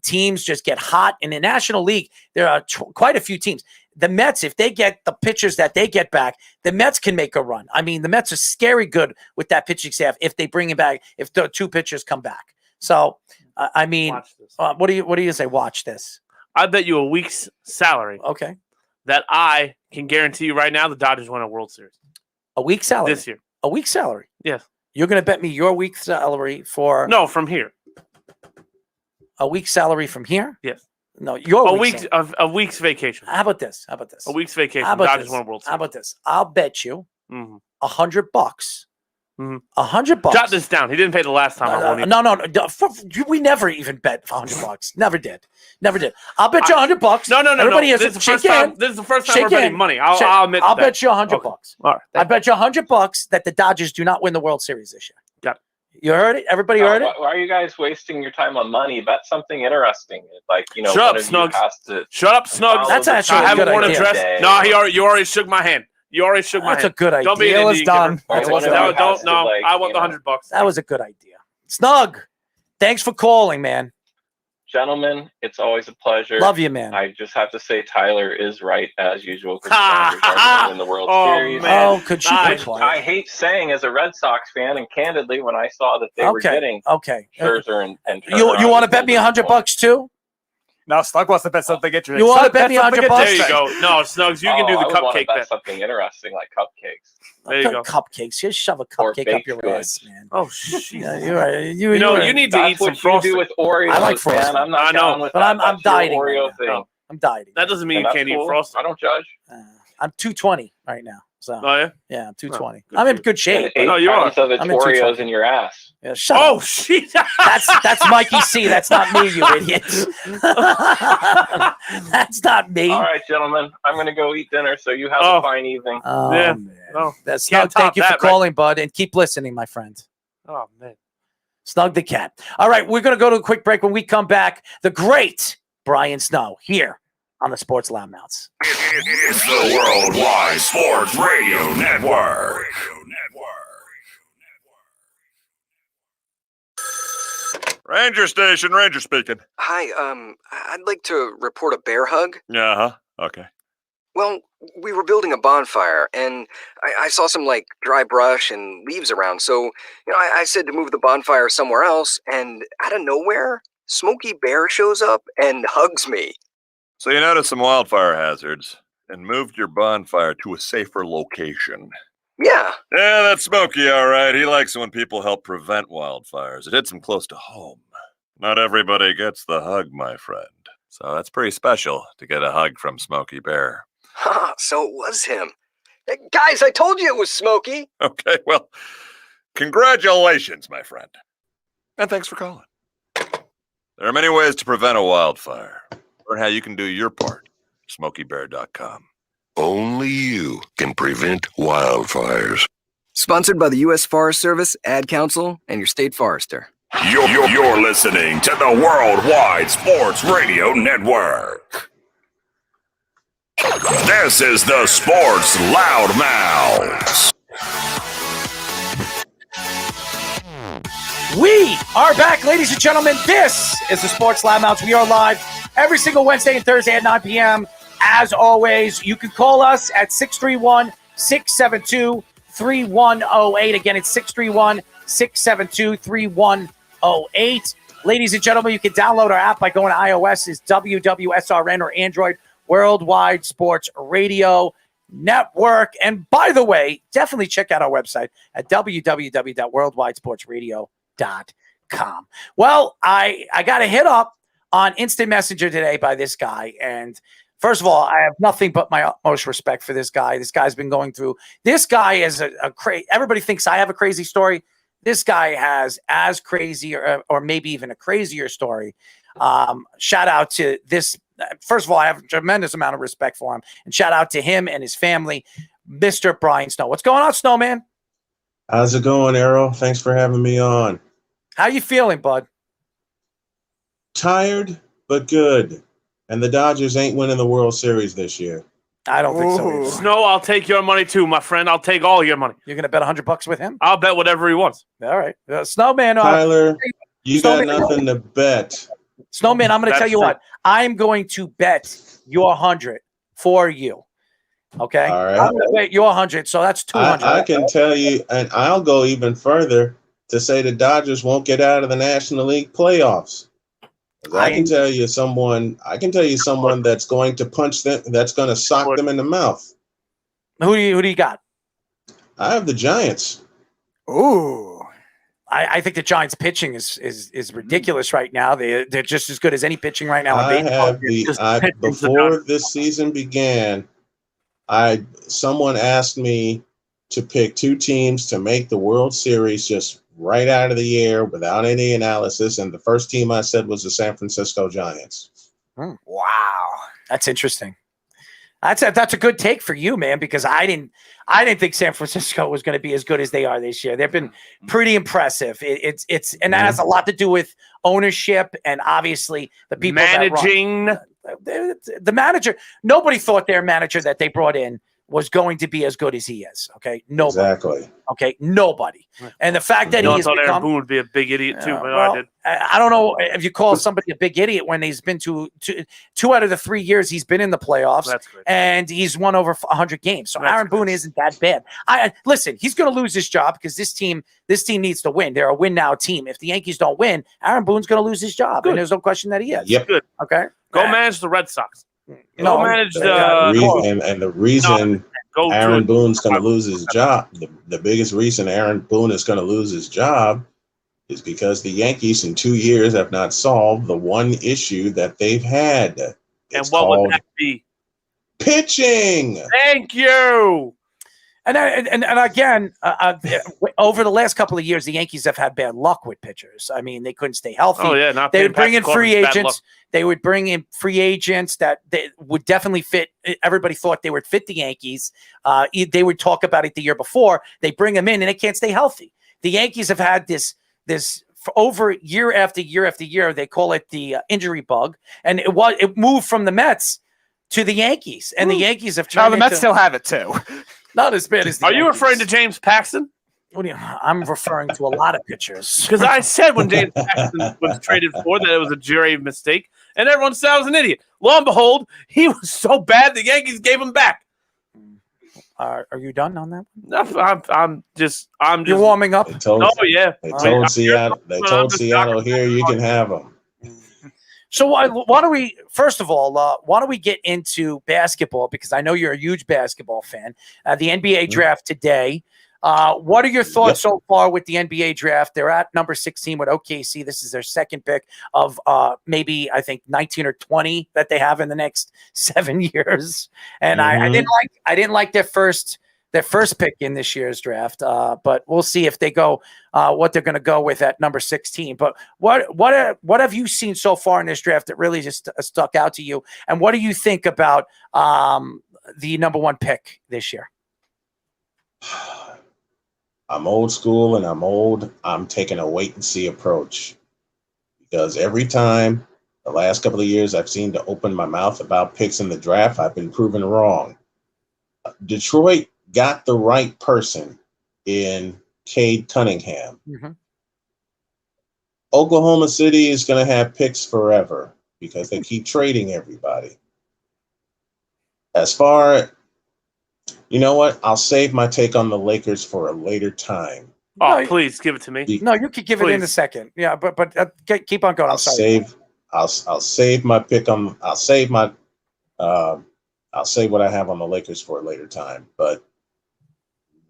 Speaker 17: Teams just get hot in the National League. There are quite a few teams. The Mets, if they get the pitchers that they get back, the Mets can make a run. I mean, the Mets are scary good with that pitching staff if they bring it back, if the two pitchers come back. So, I mean, what do you say? Watch this.
Speaker 20: I bet you a week's salary.
Speaker 17: Okay.
Speaker 20: That I can guarantee you right now the Dodgers win a World Series.
Speaker 17: A week's salary?
Speaker 20: This year.
Speaker 17: A week's salary?
Speaker 20: Yes.
Speaker 17: You're going to bet me your week's salary for...
Speaker 20: No, from here.
Speaker 17: A week's salary from here?
Speaker 20: Yes.
Speaker 17: No, your
Speaker 20: a week's vacation.
Speaker 17: How about this?
Speaker 20: A week's vacation.
Speaker 17: How about
Speaker 20: Dodgers
Speaker 17: this?
Speaker 20: won a World Series.
Speaker 17: How about this? I'll bet you $100. $100.
Speaker 20: Jot this down. He didn't pay the last time.
Speaker 17: No. We never even bet $100. Never did. I'll bet you $100.
Speaker 20: No.
Speaker 17: Everybody has
Speaker 20: this is the first time we're betting money. I'll admit.
Speaker 17: I'll bet you $100.
Speaker 20: All right.
Speaker 17: I bet you $100 that the Dodgers do not win the World Series this year.
Speaker 20: Got it.
Speaker 17: You heard it? Everybody heard it?
Speaker 21: Why are you guys wasting your time on money? Bet something interesting. Like,
Speaker 20: Shut up, Snugs. Shut up, Snugs.
Speaker 17: That's actually
Speaker 20: I
Speaker 17: a good
Speaker 20: haven't
Speaker 17: idea.
Speaker 20: Address. No, you already shook my hand.
Speaker 17: That's a good idea.
Speaker 20: Don't be an Indian
Speaker 19: done.
Speaker 20: giver. No. I want the $100.
Speaker 17: That was a good idea. Snug. Thanks for calling, man.
Speaker 21: Gentlemen, it's always a pleasure.
Speaker 17: Love you, man.
Speaker 21: I just have to say Tyler is right as usual because the Dodgers are going to win the World Series.
Speaker 17: Man. Oh, could you
Speaker 21: I hate saying as a Red Sox fan, and candidly, when I saw that they were getting Scherzer and
Speaker 17: you want to bet me $100 too?
Speaker 19: No, Snug wants to bet something interesting.
Speaker 17: You want to bet me $100?
Speaker 20: There you go. No, Snugs, you can do the cupcake
Speaker 21: bet.
Speaker 20: bet.
Speaker 21: Something interesting like cupcakes.
Speaker 20: There you go.
Speaker 17: Cupcakes. Just shove a cupcake up your ass, man.
Speaker 20: Oh, shit.
Speaker 17: Yeah, you're right.
Speaker 20: You need to eat some frosting.
Speaker 21: You do with Oreos.
Speaker 17: I like frosting.
Speaker 21: I'm not down with
Speaker 17: but
Speaker 21: that.
Speaker 17: I'm dieting.
Speaker 21: Oreo
Speaker 17: Right
Speaker 21: thing.
Speaker 17: now. I'm dieting.
Speaker 20: That doesn't mean you can't eat frosting.
Speaker 21: I don't judge.
Speaker 17: I'm 220 right now. So.
Speaker 20: Oh yeah.
Speaker 17: Yeah, I'm 220. I'm in good shape.
Speaker 21: No, you are. So it's Oreos in your ass.
Speaker 17: Yeah, shut up.
Speaker 20: Shit.
Speaker 17: That's Mikey C. That's not me, you idiots. That's not me.
Speaker 21: All right, gentlemen. I'm going to go eat dinner, so you have a fine evening.
Speaker 17: Oh,
Speaker 20: yeah.
Speaker 17: man.
Speaker 20: Oh,
Speaker 17: that's Snug. Thank you for calling, bud, and keep listening, my friend.
Speaker 20: Oh, man.
Speaker 17: Snug the cat. All right, we're going to go to a quick break. When we come back, the great Brian Snow here on the Sports Loudmouths.
Speaker 7: It's the Worldwide Sports Radio Network.
Speaker 1: Ranger Station, Ranger speaking.
Speaker 22: Hi, I'd like to report a bear hug.
Speaker 1: Uh-huh, okay.
Speaker 22: Well, we were building a bonfire, and I saw some, dry brush and leaves around, so, I said to move the bonfire somewhere else, and out of nowhere, Smokey Bear shows up and hugs me.
Speaker 1: So you noticed some wildfire hazards and moved your bonfire to a safer location.
Speaker 22: Yeah.
Speaker 1: Yeah, that's Smokey, all right. He likes it when people help prevent wildfires. It hits him close to home. Not everybody gets the hug, my friend. So that's pretty special to get a hug from Smokey Bear.
Speaker 22: So it was him. Hey, guys, I told you it was Smokey.
Speaker 1: Okay, well, congratulations, my friend. And thanks for calling. There are many ways to prevent a wildfire. Learn how you can do your part. SmokeyBear.com.
Speaker 2: Only you can prevent wildfires.
Speaker 22: Sponsored by the U.S. Forest Service, Ad Council, and your state forester.
Speaker 7: You're listening to the Worldwide Sports Radio Network. This is the Sports Loudmouths.
Speaker 17: We are back, ladies and gentlemen. This is the Sports Loudmouths. We are live every single Wednesday and Thursday at 9 p.m. As always, you can call us at 631-672-3108. Again, it's 631-672-3108. Ladies and gentlemen, you can download our app by going to iOS, is WWSRN, or Android, Worldwide Sports Radio Network. And by the way, definitely check out our website at www.worldwidesportsradio.com. Well, I got a hit up on Instant Messenger today by this guy. And first of all, I have nothing but my utmost respect for this guy. This guy's been going through. This guy is a crazy. Everybody thinks I have a crazy story. This guy has as crazy or maybe even a crazier story. Shout out to this. First of all, I have a tremendous amount of respect for him. And shout out to him and his family, Mr. Brian Snow. What's going on, Snowman?
Speaker 3: How's it going, Arrow? Thanks for having me on.
Speaker 17: How you feeling, bud?
Speaker 3: Tired, but good. And the Dodgers ain't winning the World Series this year.
Speaker 17: I don't think so either.
Speaker 20: Snow, I'll take your money too, my friend. I'll take all your money.
Speaker 17: You're going to bet $100 with him?
Speaker 20: I'll bet whatever he wants.
Speaker 17: All right. Snowman.
Speaker 3: Tyler, you
Speaker 17: Snowman,
Speaker 3: got nothing to bet.
Speaker 17: Snowman, I'm going to tell you what. I'm going to bet your 100 for you. Okay?
Speaker 3: All right.
Speaker 17: I'm going to bet your 100, so that's 200.
Speaker 3: I can tell you, and I'll go even further to say the Dodgers won't get out of the National League playoffs. I can tell you someone that's going to punch them, that's going to sock them in the mouth.
Speaker 17: Who do you got?
Speaker 3: I have the Giants.
Speaker 17: Ooh. I think the Giants pitching is ridiculous right now. They're just as good as any pitching right now.
Speaker 3: Before this season began, someone asked me to pick two teams to make the World Series just right out of the air without any analysis, and the first team I said was the San Francisco Giants.
Speaker 17: Wow, that's interesting. That's a good take for you, man, because I didn't think San Francisco was going to be as good as they are this year. They've been pretty impressive. And that has a lot to do with ownership and obviously the people
Speaker 20: managing.
Speaker 17: The manager. Nobody thought their manager that they brought in was going to be as good as he is. Okay, nobody.
Speaker 3: Exactly.
Speaker 17: Okay, nobody. And the fact that
Speaker 20: I thought Aaron Boone would be a big idiot too, but I did.
Speaker 17: I don't know if you call somebody a big idiot when he's been to two out of the 3 years he's been in the playoffs. That's great. And he's won over 100 games. So Aaron Boone isn't that bad. Listen, he's going to lose his job because this team needs to win. They're a win now team. If the Yankees don't win, Aaron Boone's going to lose his job, and there's no question that he is.
Speaker 3: Yep.
Speaker 20: Good.
Speaker 17: Okay.
Speaker 20: Go manage the Red Sox.
Speaker 17: No,
Speaker 20: manage
Speaker 3: the reason Aaron Boone's going to lose his job, the biggest reason Aaron Boone is going to lose his job is because the Yankees in 2 years have not solved the one issue that they've had.
Speaker 20: And what would that be?
Speaker 3: Pitching.
Speaker 20: Thank you.
Speaker 17: And again, over the last couple of years, the Yankees have had bad luck with pitchers. I mean, they couldn't stay healthy.
Speaker 20: Oh yeah,
Speaker 17: they would bring in free agents. They would bring in free agents that they would definitely fit. Everybody thought they would fit the Yankees. They would talk about it the year before. They bring them in, and they can't stay healthy. The Yankees have had this for over year after year after year. They call it the injury bug, and it moved from the Mets to the Yankees, and the Yankees have turned.
Speaker 19: No, the Mets still have it too.
Speaker 17: Not as bad as the
Speaker 20: Are you
Speaker 17: Yankees.
Speaker 20: referring to James Paxton?
Speaker 17: What do you? I'm referring to a lot of pitchers.
Speaker 20: Because I said when James Paxton was traded for that it was a grave mistake, and everyone said I was an idiot. Lo and behold, he was so bad the Yankees gave him back.
Speaker 17: Are you done on that?
Speaker 20: No, I'm just.
Speaker 17: You're warming up.
Speaker 3: They told Seattle here you can have them.
Speaker 17: So why don't we, first of all, why don't we get into basketball? Because I know you're a huge basketball fan. The NBA draft today. What are your thoughts so far with the NBA draft? They're at number 16 with OKC. This is their second pick of maybe, I think, 19 or 20 that they have in the next 7 years. And I didn't like their first their first pick in this year's draft. But we'll see if they go what they're going to go with at number 16. But what have you seen so far in this draft that really just stuck out to you? And what do you think about the number 1 pick this year?
Speaker 3: I'm old school and I'm taking a wait and see approach, because every time the last couple of years I've seen to open my mouth about picks in the draft, I've been proven wrong. Detroit got the right person in Cade Cunningham.
Speaker 17: Mm-hmm.
Speaker 3: Oklahoma City is going to have picks forever because they keep trading everybody. As far, you know what? I'll save my take on the Lakers for a later time.
Speaker 20: Oh, please give it to me.
Speaker 17: No, you could give it in a second. Yeah, but keep on going.
Speaker 3: I'll save my pick on. I'll save my. I'll say what I have on the Lakers for a later time, but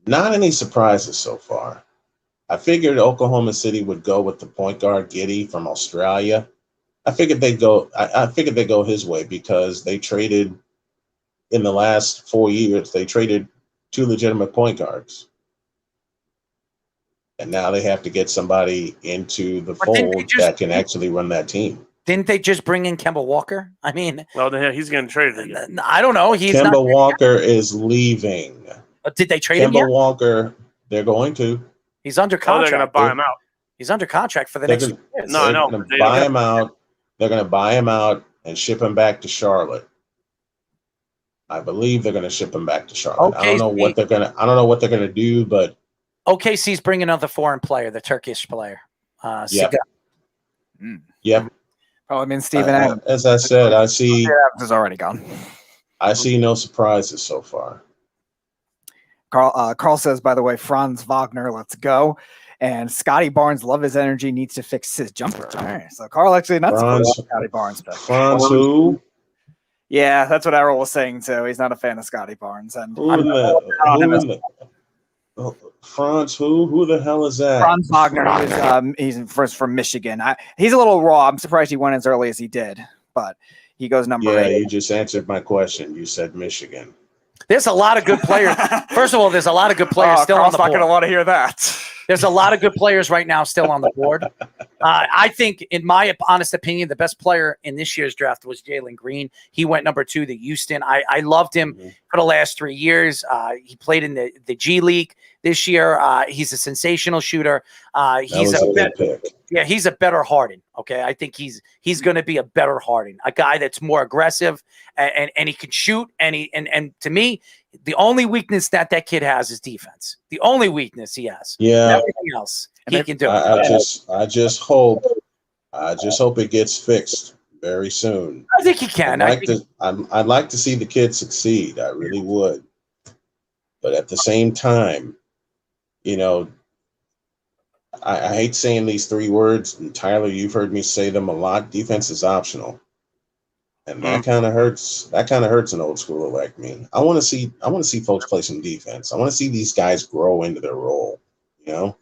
Speaker 3: not any surprises so far. I figured Oklahoma City would go with the point guard Giddey from Australia. I figured they'd go. I figured they'd go his way because they traded in the last 4 years. They traded 2 legitimate point guards, and now they have to get somebody into the fold that can actually run that team.
Speaker 17: Didn't they just bring in Kemba Walker? I mean,
Speaker 20: well, then he's getting traded again.
Speaker 17: I don't know.
Speaker 3: Kemba Walker is leaving.
Speaker 17: Did they trade him yet?
Speaker 3: Kemba Walker, they're going to.
Speaker 17: He's under contract.
Speaker 20: They're going to buy him out.
Speaker 17: He's under contract for the next 2 years.
Speaker 20: No, I know.
Speaker 3: They're going to buy him out. They're going to buy him out and ship him back to Charlotte. I believe they're going to ship him back to Charlotte. I don't know what they're going to do, but
Speaker 17: OKC's bringing another foreign player, the Turkish player.
Speaker 3: Yep. Yep.
Speaker 19: Oh, I mean, Steven Adams.
Speaker 3: As I said, I see.
Speaker 19: Adams is already gone.
Speaker 3: I see no surprises so far.
Speaker 19: Carl says, by the way, Franz Wagner, let's go. And Scotty Barnes, love his energy, needs to fix his jumper. All right. So Carl actually not Scotty Barnes.
Speaker 3: Franz who?
Speaker 19: Yeah, that's what Errol was saying too. He's not a fan of Scotty Barnes. And
Speaker 3: Franz who? Who the hell is that?
Speaker 19: Franz Wagner. He's first from Michigan. He's a little raw. I'm surprised he went as early as he did, but he goes number 8.
Speaker 3: Yeah, you just answered my question. You said Michigan.
Speaker 17: There's a lot of good players. First of all, there's a lot of good players still on the board.
Speaker 19: Carl's not going to want to hear that.
Speaker 17: There's a lot of good players right now still on the board. I think, in my honest opinion, the best player in this year's draft was Jalen Green. He went number 2 to Houston. I loved him for the last 3 years. He played in the G League this year. He's a sensational shooter. He's a better Harden. Okay, I think he's going to be a better Harden, a guy that's more aggressive and he can shoot. And to me, the only weakness that kid has is defense. The only weakness he has.
Speaker 3: Yeah.
Speaker 17: Everything else he can do.
Speaker 3: I just hope it gets fixed very soon.
Speaker 17: I think he can.
Speaker 3: I'd like to see the kid succeed. I really would. But at the same time, you know, I hate saying these 3 words, and Tyler, you've heard me say them a lot. Defense is optional. And that kind of hurts. That kind of hurts an old schooler like me. I want to see folks play some defense. I want to see these guys grow into their role. You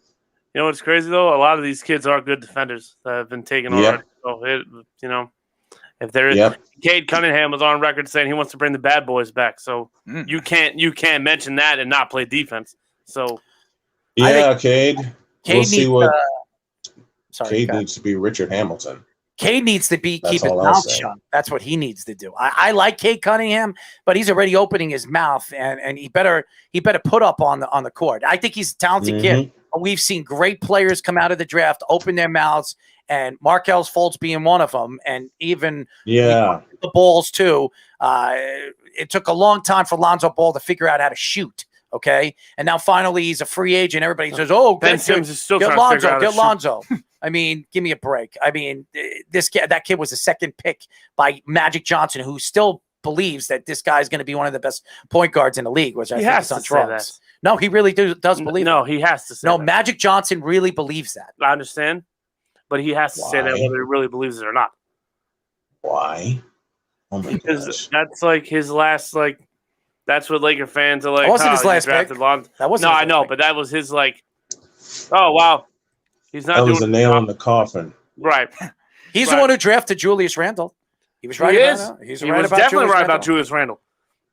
Speaker 3: know
Speaker 20: what's crazy though? A lot of these kids are good defenders that have been taken already. So if there is, Cade Cunningham was on record saying he wants to bring the bad boys back. So you can't mention that and not play defense. So
Speaker 3: Cade. We'll see what.
Speaker 17: Cade
Speaker 3: needs to be Richard Hamilton.
Speaker 17: Cade needs to keep his mouth shut. That's what he needs to do. I like Cade Cunningham, but he's already opening his mouth, and he better put up on the court. I think he's a talented kid. We've seen great players come out of the draft, open their mouths, and Markelle Fultz being one of them, and even the Balls too. It took a long time for Lonzo Ball to figure out how to shoot. Okay, and now finally he's a free agent. Everybody says, "Oh,
Speaker 20: Ben Simmons is still
Speaker 17: get
Speaker 20: trying
Speaker 17: Lonzo,
Speaker 20: to figure out
Speaker 17: get Lonzo." I mean, give me a break. I mean, that kid was a second pick by Magic Johnson, who still believes that this guy's going to be one of the best point guards in the league, which I think is on drugs. No, he really does believe.
Speaker 20: No, he has to say.
Speaker 17: No,
Speaker 20: that.
Speaker 17: Magic Johnson really believes that.
Speaker 20: I understand, but he has to say that whether he really believes it or not.
Speaker 3: Why? Oh my
Speaker 20: because that's like his last like. That's what Laker fans are like.
Speaker 17: That wasn't his last pick.
Speaker 20: That
Speaker 17: wasn't.
Speaker 20: No, I know, but that was his like. Oh wow, he's not.
Speaker 3: That was a nail in the coffin.
Speaker 20: Right.
Speaker 17: He's the one who drafted Julius Randle. He was right.
Speaker 20: He was definitely right about Julius Randle.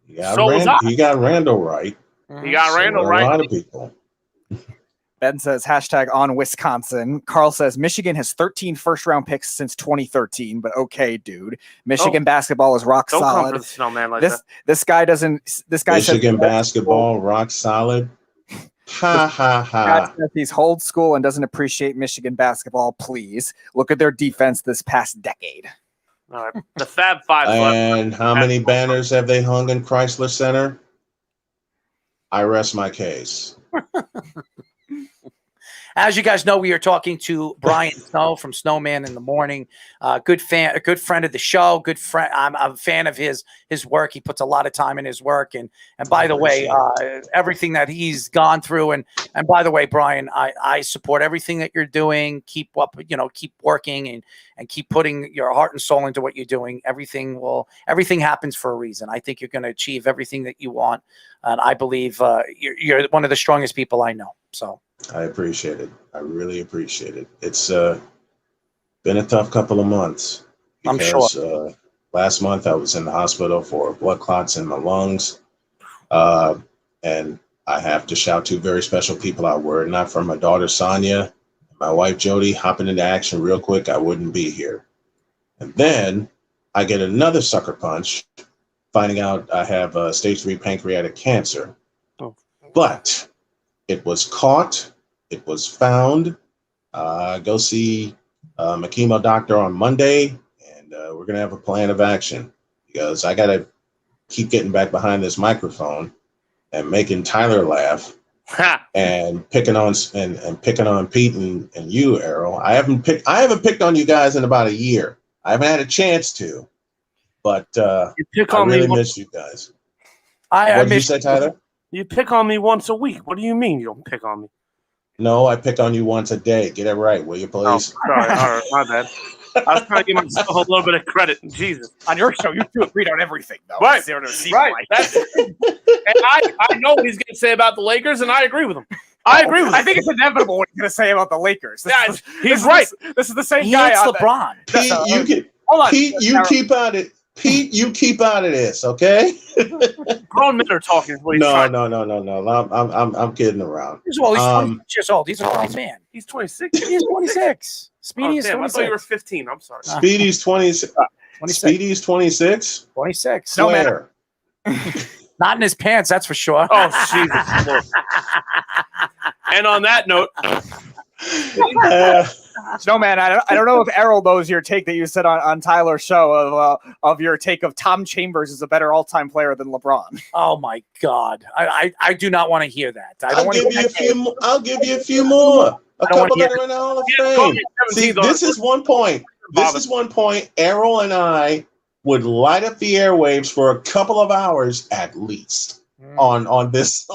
Speaker 3: He got Randle right.
Speaker 20: You got Randall
Speaker 3: A
Speaker 20: right.
Speaker 3: lot of people.
Speaker 19: Ben says hashtag on Wisconsin. Carl says Michigan has 13 first-round picks since 2013, but okay, dude. Michigan basketball is rock
Speaker 20: Don't
Speaker 19: solid.
Speaker 20: come for the snowman like
Speaker 19: this
Speaker 20: that.
Speaker 19: this guy doesn't. This guy
Speaker 3: Michigan
Speaker 19: says
Speaker 3: basketball rock solid. Ha ha
Speaker 19: guy
Speaker 3: ha.
Speaker 19: says he's old school and doesn't appreciate Michigan basketball. Please look at their defense this past decade.
Speaker 20: All right. The Fab Five.
Speaker 3: And how many banners have they hung in Chrysler Center? I rest my case.
Speaker 17: As you guys know, we are talking to Brian Snow from Snowman in the Morning. A good friend of the show. Good friend. I'm a fan of his work. He puts a lot of time in his work. And by the way, everything that he's gone through. And by the way, Brian, I support everything that you're doing. Keep up, keep working and keep putting your heart and soul into what you're doing. Everything happens for a reason. I think you're going to achieve everything that you want. And I believe you're one of the strongest people I know. So.
Speaker 3: I appreciate it. I really appreciate it. It's been a tough couple of months. Because,
Speaker 17: I'm sure.
Speaker 3: Last month I was in the hospital for blood clots in my lungs. And I have to shout two very special people out. Were it not for my daughter Sonia, my wife Jody hopping into action real quick, I wouldn't be here. And then I get another sucker punch, finding out I have stage 3 pancreatic cancer.
Speaker 20: Oh.
Speaker 3: But it was caught. It was found. Go see my chemo doctor on Monday, and we're going to have a plan of action because I got to keep getting back behind this microphone and making Tyler laugh and picking on Pete and you, Errol. I haven't picked on you guys in about a year. I haven't had a chance to, but I really miss you guys. What did you say, Tyler?
Speaker 20: You pick on me once a week. What do you mean you don't pick on me?
Speaker 3: No, I pick on you once a day. Get it right, will you, please?
Speaker 20: Oh, sorry. All right, my bad. I was trying to give myself a little bit of credit. Jesus.
Speaker 19: On your show, you two agreed on everything, though.
Speaker 20: Right. That's and I know what he's going to say about the Lakers, and I agree with him. I agree with him.
Speaker 19: I think it's inevitable what he's going to say about the Lakers.
Speaker 20: He's right.
Speaker 19: This is the same
Speaker 17: He
Speaker 19: guy.
Speaker 17: hates LeBron.
Speaker 3: Pete, you keep out of Pete, you keep out of this, okay?
Speaker 20: Grown men are talking.
Speaker 3: No. I'm kidding around.
Speaker 17: He's 26 years old. He's a grown man.
Speaker 20: He's 26.
Speaker 17: He's 26. Speedy is 26.
Speaker 20: I thought you were 15. I'm sorry.
Speaker 3: Speedy's 26.
Speaker 17: 26.
Speaker 3: Speedy's 26.
Speaker 17: 26.
Speaker 3: No matter.
Speaker 17: Not in his pants, that's for sure.
Speaker 20: Oh, Jesus. And on that note,
Speaker 19: Snowman, I don't know if Errol knows your take that you said on Tyler's show of your take of Tom Chambers is a better all-time player than LeBron.
Speaker 17: Oh my God, I do not want to hear that.
Speaker 3: I'll give you a few more. A couple that are in the Hall of Fame. See, this is one point. Errol and I would light up the airwaves for a couple of hours at least on this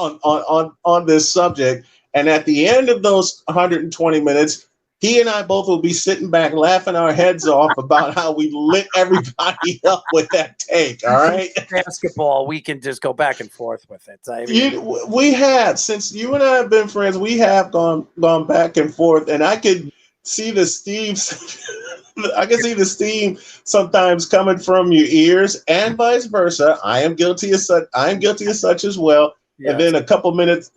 Speaker 3: subject. And at the end of those 120 minutes, he and I both will be sitting back laughing our heads off about how we lit everybody up with that take. All right.
Speaker 17: Basketball, we can just go back and forth with it.
Speaker 3: We have, since you and I have been friends, we have gone back and forth, and I could see the steam. I can see the steam sometimes coming from your ears, and vice versa. I am guilty of such as well. Yes. And then a couple minutes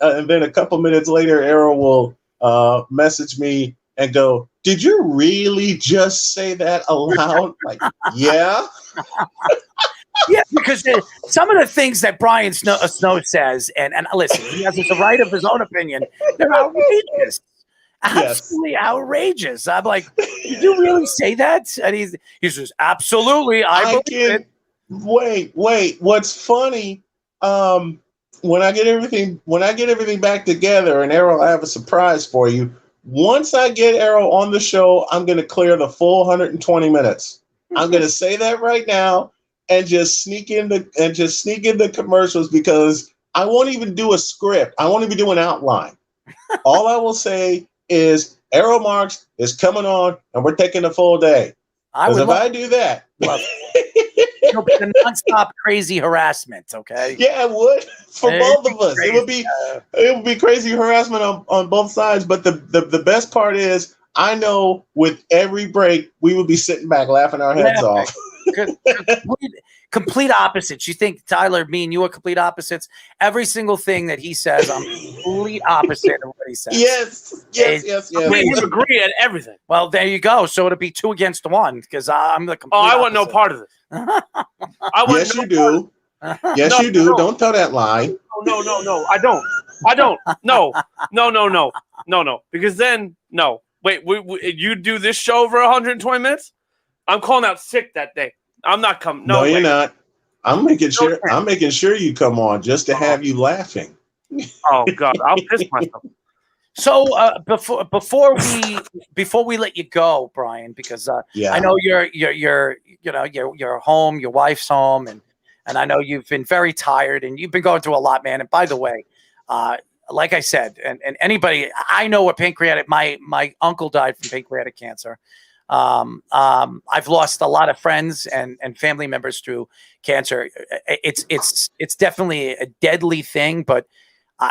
Speaker 3: later, Errol will message me and go, "Did you really just say that aloud?" Like, yeah.
Speaker 17: Yeah, because some of the things that Brian Snow says, and listen, he has the right of his own opinion. They're outrageous, absolutely outrageous. I'm like, "Did you really say that?" And he says, "Absolutely, I believe it."
Speaker 3: Wait. What's funny? When I get everything back together, and Errol, I have a surprise for you. Once I get Errol on the show, I'm going to clear the full 120 minutes. I'm going to say that right now, and just sneak in the commercials, because I won't even do a script. I won't even do an outline. All I will say is Errol Marks is coming on, and we're taking the full day. Because if I do that.
Speaker 17: It'll be the nonstop crazy harassment, okay?
Speaker 3: Yeah, it would for both of us. Crazy. It would be crazy harassment on both sides. But the best part is, I know with every break we would be sitting back laughing our heads off.
Speaker 17: complete opposites. You think Tyler, me and you are complete opposites? Every single thing that he says, I'm complete opposite of what he says.
Speaker 3: Yes.
Speaker 20: We agree at everything.
Speaker 17: Well, there you go. So it'll be 2 against 1 because I'm the complete
Speaker 20: I want no
Speaker 17: opposite.
Speaker 20: part of this.
Speaker 3: Yes, you do. Yes, you do. Don't tell that lie.
Speaker 20: No, I don't. No. Because then, no. Wait, you do this show over 120 minutes? I'm calling out sick that day. I'm not coming.
Speaker 3: No, you're
Speaker 20: way.
Speaker 3: not. I'm making sure. I'm making sure you come on just to have you laughing.
Speaker 20: Oh God, I'll piss myself.
Speaker 17: So before we let you go, Brian, because I know you're home, your wife's home, and I know you've been very tired and you've been going through a lot, man. And by the way, like I said, and anybody I know what pancreatic, my uncle died from pancreatic cancer. I've lost a lot of friends and family members through cancer. It's definitely a deadly thing, but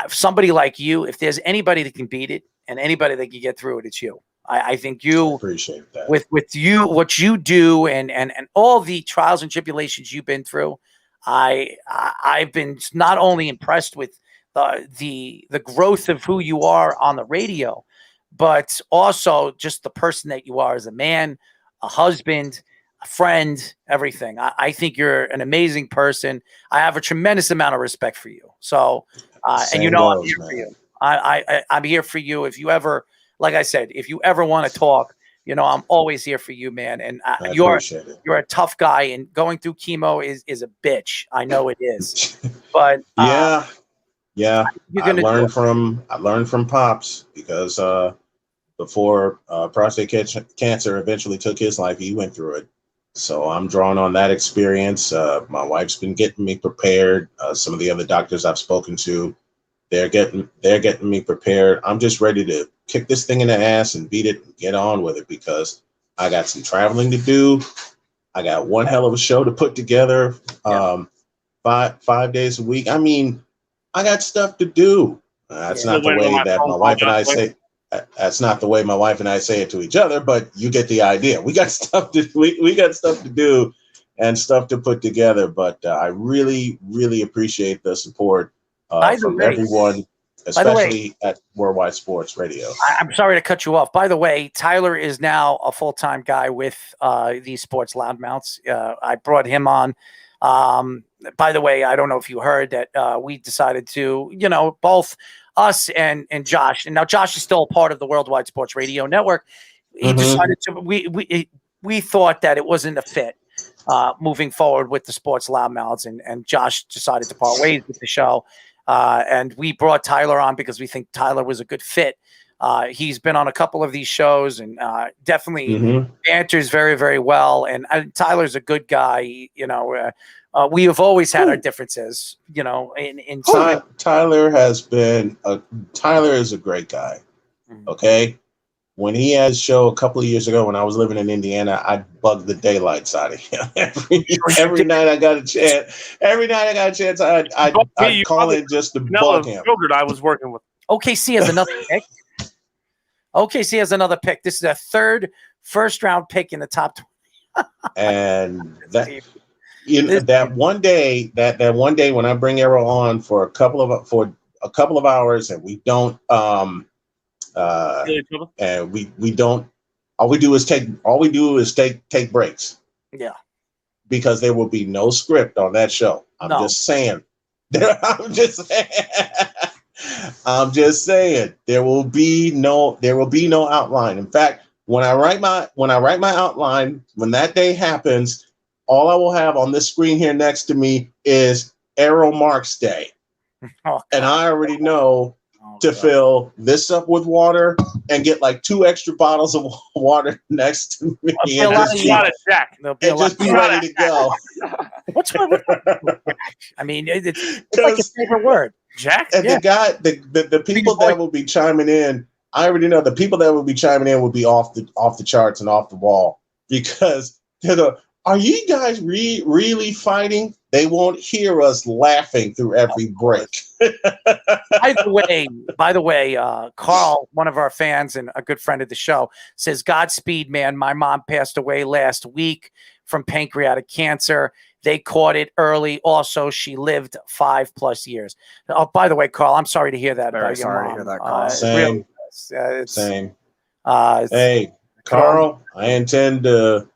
Speaker 17: somebody like you, if there's anybody that can beat it and anybody that can get through it, it's you. I think you
Speaker 3: appreciate that
Speaker 17: with you, what you do and all the trials and tribulations you've been through. I've been not only impressed with the growth of who you are on the radio, but also just the person that you are as a man, a husband, a friend, everything. I think you're an amazing person. I have a tremendous amount of respect for you. So, and you know, I'm here for you. I'm here for you. If you ever, like I said, if you ever want to talk, you know, I'm always here for you, man. And you're a tough guy, and going through chemo is a bitch. I know it is, but
Speaker 3: yeah. I learned from Pops because before prostate cancer eventually took his life, he went through it. So I'm drawing on that experience. My wife's been getting me prepared. Some of the other doctors I've spoken to, they're getting me prepared. I'm just ready to kick this thing in the ass and beat it and get on with it because I got some traveling to do. I got one hell of a show to put together. 5 days a week. I mean, I got stuff to do. That's not the way that my wife and I say. That's not the way my wife and I say it to each other, but you get the idea. We got stuff to we got stuff to do and stuff to put together. But I really, really appreciate the support from everyone, especially at Worldwide Sports Radio.
Speaker 17: I'm sorry to cut you off. By the way, Tyler is now a full-time guy with these Sports Loudmouths. I brought him on. By the way, I don't know if you heard that we decided to, both us and Josh, and now Josh is still a part of the Worldwide Sports Radio Network. He decided to, we thought that it wasn't a fit moving forward with the Sports Loudmouths, and Josh decided to part ways with the show. And we brought Tyler on because we think Tyler was a good fit. He's been on a couple of these shows and definitely banters very, very well. And Tyler's a good guy. We have always had our differences, in
Speaker 3: Tyler is a great guy. Okay. When he had a show a couple of years ago when I was living in Indiana, I bugged the daylights out of him. Every night I got a chance. I'd call in just to bug him.
Speaker 20: I was working with.
Speaker 17: OKC has another pick. OKC has another pick. This is a third first-round pick in the top 20.
Speaker 3: And that one day when I bring Arrow on for a couple of hours and we don't and we don't all we do is take breaks.
Speaker 17: Yeah.
Speaker 3: Because there will be no script on that show. I'm just saying. I'm just saying there will be no outline. In fact, when I write my outline, when that day happens, all I will have on this screen here next to me is Arrow Marks Day. And I already know to fill this up with water and get like 2 extra bottles of water next to me and just be ready to go.
Speaker 17: What's my I mean, it's like a favorite word. Jack?
Speaker 3: And the people that will be chiming in, I already know the people that will be chiming in will be off the charts and off the wall because they're are you guys really fighting? They won't hear us laughing through every break.
Speaker 17: By the way, Carl, one of our fans and a good friend of the show, says, "Godspeed, man. My mom passed away last week from pancreatic cancer. They caught it early. Also, she lived 5+ years. Oh, by the way, Carl, I'm sorry to hear that
Speaker 19: Very
Speaker 17: about your
Speaker 19: sorry
Speaker 17: mom.
Speaker 19: to hear that, Carl.
Speaker 3: Same. Same. Hey,
Speaker 17: could only-
Speaker 3: Carl, I intend to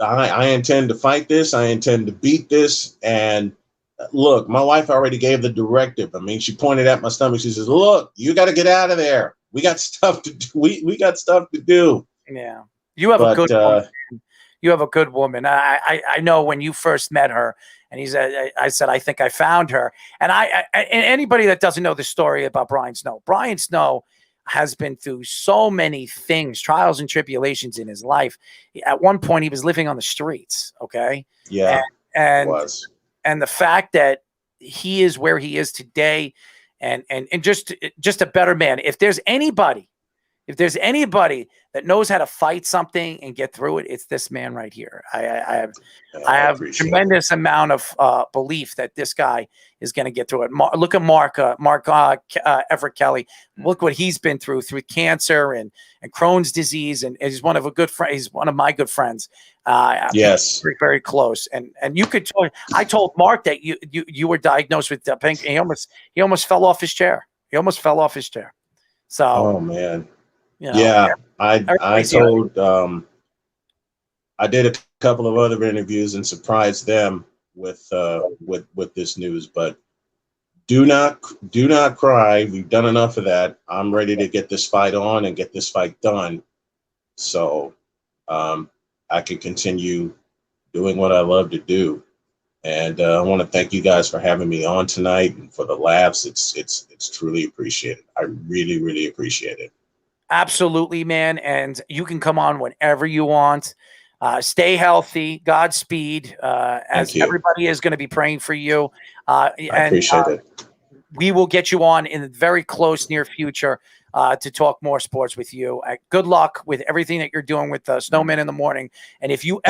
Speaker 3: I intend to fight this. I intend to beat this. And look, my wife already gave the directive. I mean, she pointed at my stomach. She says, "Look, you got to get out of there. We got stuff to do. We got stuff to do."
Speaker 17: Yeah, you have a good woman. You have a good woman. I know when you first met her, and I said, I think I found her. And and anybody that doesn't know the story about Brian Snow has been through so many things, trials and tribulations in his life. At one point, he was living on the streets. Okay.
Speaker 3: Yeah.
Speaker 17: And
Speaker 3: was.
Speaker 17: And the fact that he is where he is today, and just a better man. If there's anybody that knows how to fight something and get through it, it's this man right here. I have tremendous amount of belief that this guy is going to get through it. Look at Mark Everett Kelly. Look what he's been through cancer and Crohn's disease, and he's one of He's one of my good friends.
Speaker 3: Yes,
Speaker 17: very, very close. And you could. I told Mark that you were diagnosed with pink. He almost fell off his chair. So.
Speaker 3: Oh man.
Speaker 17: You know,
Speaker 3: yeah, I told I did a couple of other interviews and surprised them with this news, but do not cry. We've done enough of that. I'm ready to get this fight on and get this fight done, so I can continue doing what I love to do. And I want to thank you guys for having me on tonight and for the laughs. It's truly appreciated. I really, really appreciate it.
Speaker 17: Absolutely, man. And you can come on whenever you want. Stay healthy. Godspeed. As everybody is going to be praying for you.
Speaker 3: I appreciate it.
Speaker 17: We will get you on in the very close near future to talk more sports with you. Good luck with everything that you're doing with Snowman in the Morning. And if you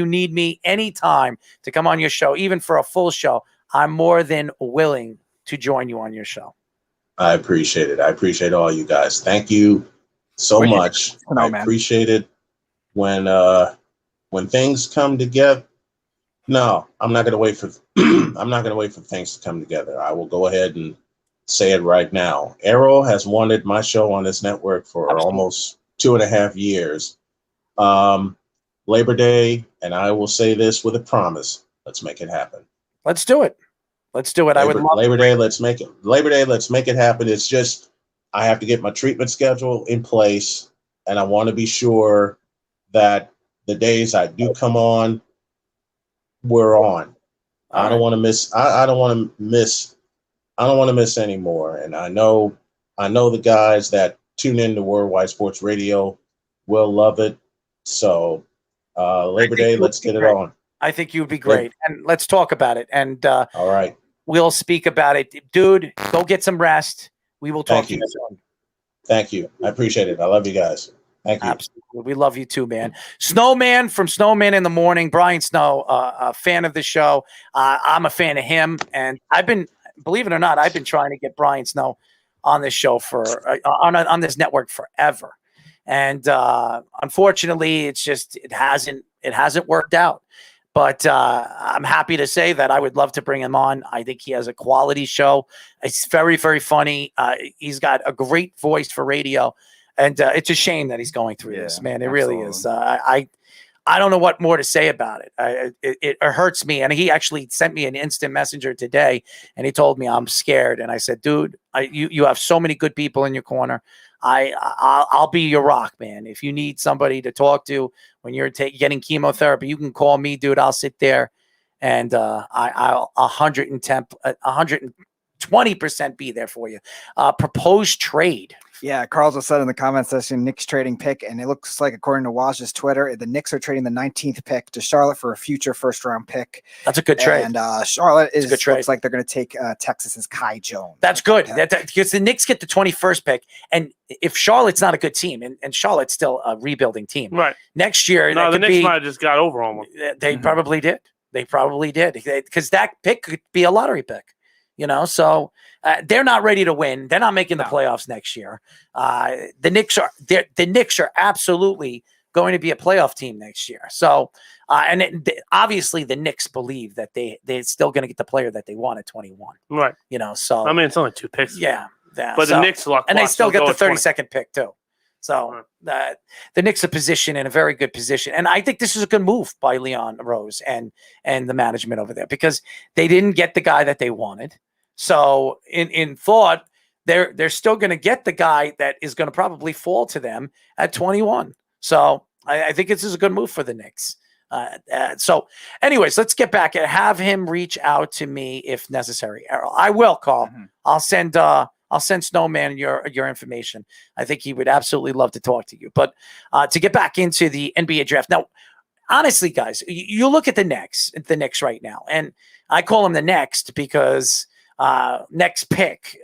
Speaker 17: need me anytime to come on your show, even for a full show, I'm more than willing to join you on your show.
Speaker 3: I appreciate it. I appreciate all you guys. Thank you so much. I appreciate it when things come together. No, I'm not going to wait for I'm not going to wait for things to come together. I will go ahead and say it right now. Arrow has wanted my show on this network for almost 2.5 years. Labor Day, and I will say this with a promise. Let's make it happen.
Speaker 17: Let's do it. Let's do it. I would love
Speaker 3: Labor Day. Let's make it. Labor Day. Let's make it happen. It's just I have to get my treatment schedule in place, and I want to be sure that the days I do come on, we're on. I don't want to miss. I don't want to miss. I don't want to miss any more. And I know the guys that tune into Worldwide Sports Radio will love it. So Labor Day. Let's get it on.
Speaker 17: I think you would be great. And let's talk about it. And
Speaker 3: all right.
Speaker 17: We'll speak about it. Dude, go get some rest. We will talk to you soon.
Speaker 3: Thank you. I appreciate it. I love you guys. Thank you.
Speaker 17: Absolutely. We love you too, man. Snowman from Snowman in the Morning. Brian Snow, a fan of the show. I'm a fan of him. And believe it or not, I've been trying to get Brian Snow on this show on this network forever. And unfortunately, it hasn't worked out. But I'm happy to say that I would love to bring him on. I think he has a quality show. It's very, very funny. He's got a great voice for radio. And it's a shame that he's going through this, man. It really is. I don't know what more to say about it. It hurts me. And he actually sent me an instant messenger today, and he told me I'm scared. And I said, dude, you have so many good people in your corner. I'll be your rock, man. If you need somebody to talk to when you're getting chemotherapy, you can call me, dude. I'll sit there, and I'll 120% be there for you. Proposed trade.
Speaker 19: Yeah, Carl's just said in the comment section, Knicks trading pick, and it looks like, according to Wash's Twitter, the Knicks are trading the 19th pick to Charlotte for a future first-round pick.
Speaker 17: That's a good trade.
Speaker 19: And Charlotte looks like they're going to take Texas's Kai Jones.
Speaker 17: That's good. Because the Knicks get the 21st pick, and if Charlotte's not a good team, and Charlotte's still a rebuilding team,
Speaker 20: right?
Speaker 17: Next year,
Speaker 20: the Knicks might have just got over on them.
Speaker 17: They probably did. They probably did, because that pick could be a lottery pick. So they're not ready to win. They're not making the playoffs next year. The Knicks are absolutely going to be a playoff team next year. So, obviously the Knicks believe that they're still going to get the player that they want at 21.
Speaker 20: Right.
Speaker 17: So
Speaker 20: I mean, it's only 2 picks.
Speaker 17: Yeah.
Speaker 20: But the Knicks luck,
Speaker 17: and they still get the
Speaker 20: 20.
Speaker 17: 32nd pick too. So the Knicks are positioned in a very good position, and I think this is a good move by Leon Rose and the management over there because they didn't get the guy that they wanted. So in thought, they're still going to get the guy that is going to probably fall to them at 21. So I think this is a good move for the Knicks. So anyways, let's get back and have him reach out to me if necessary. Errol, I will call. I'll send Snowman your information. I think he would absolutely love to talk to you. But to get back into the NBA draft. Now, honestly, guys, you look at the Knicks right now, and I call them the next because next pick.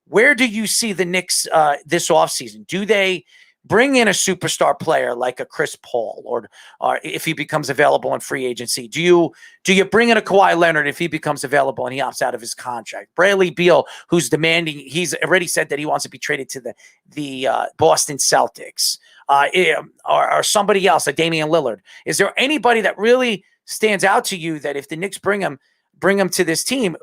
Speaker 17: Where do you see the Knicks this offseason? Do they bring in a superstar player like a Chris Paul, or if he becomes available in free agency? Do you bring in a Kawhi Leonard if he becomes available and he opts out of his contract? Bradley Beal, who's demanding, he's already said that he wants to be traded to the Boston Celtics, or somebody else, like Damian Lillard. Is there anybody that really stands out to you that if the Knicks bring him to this team,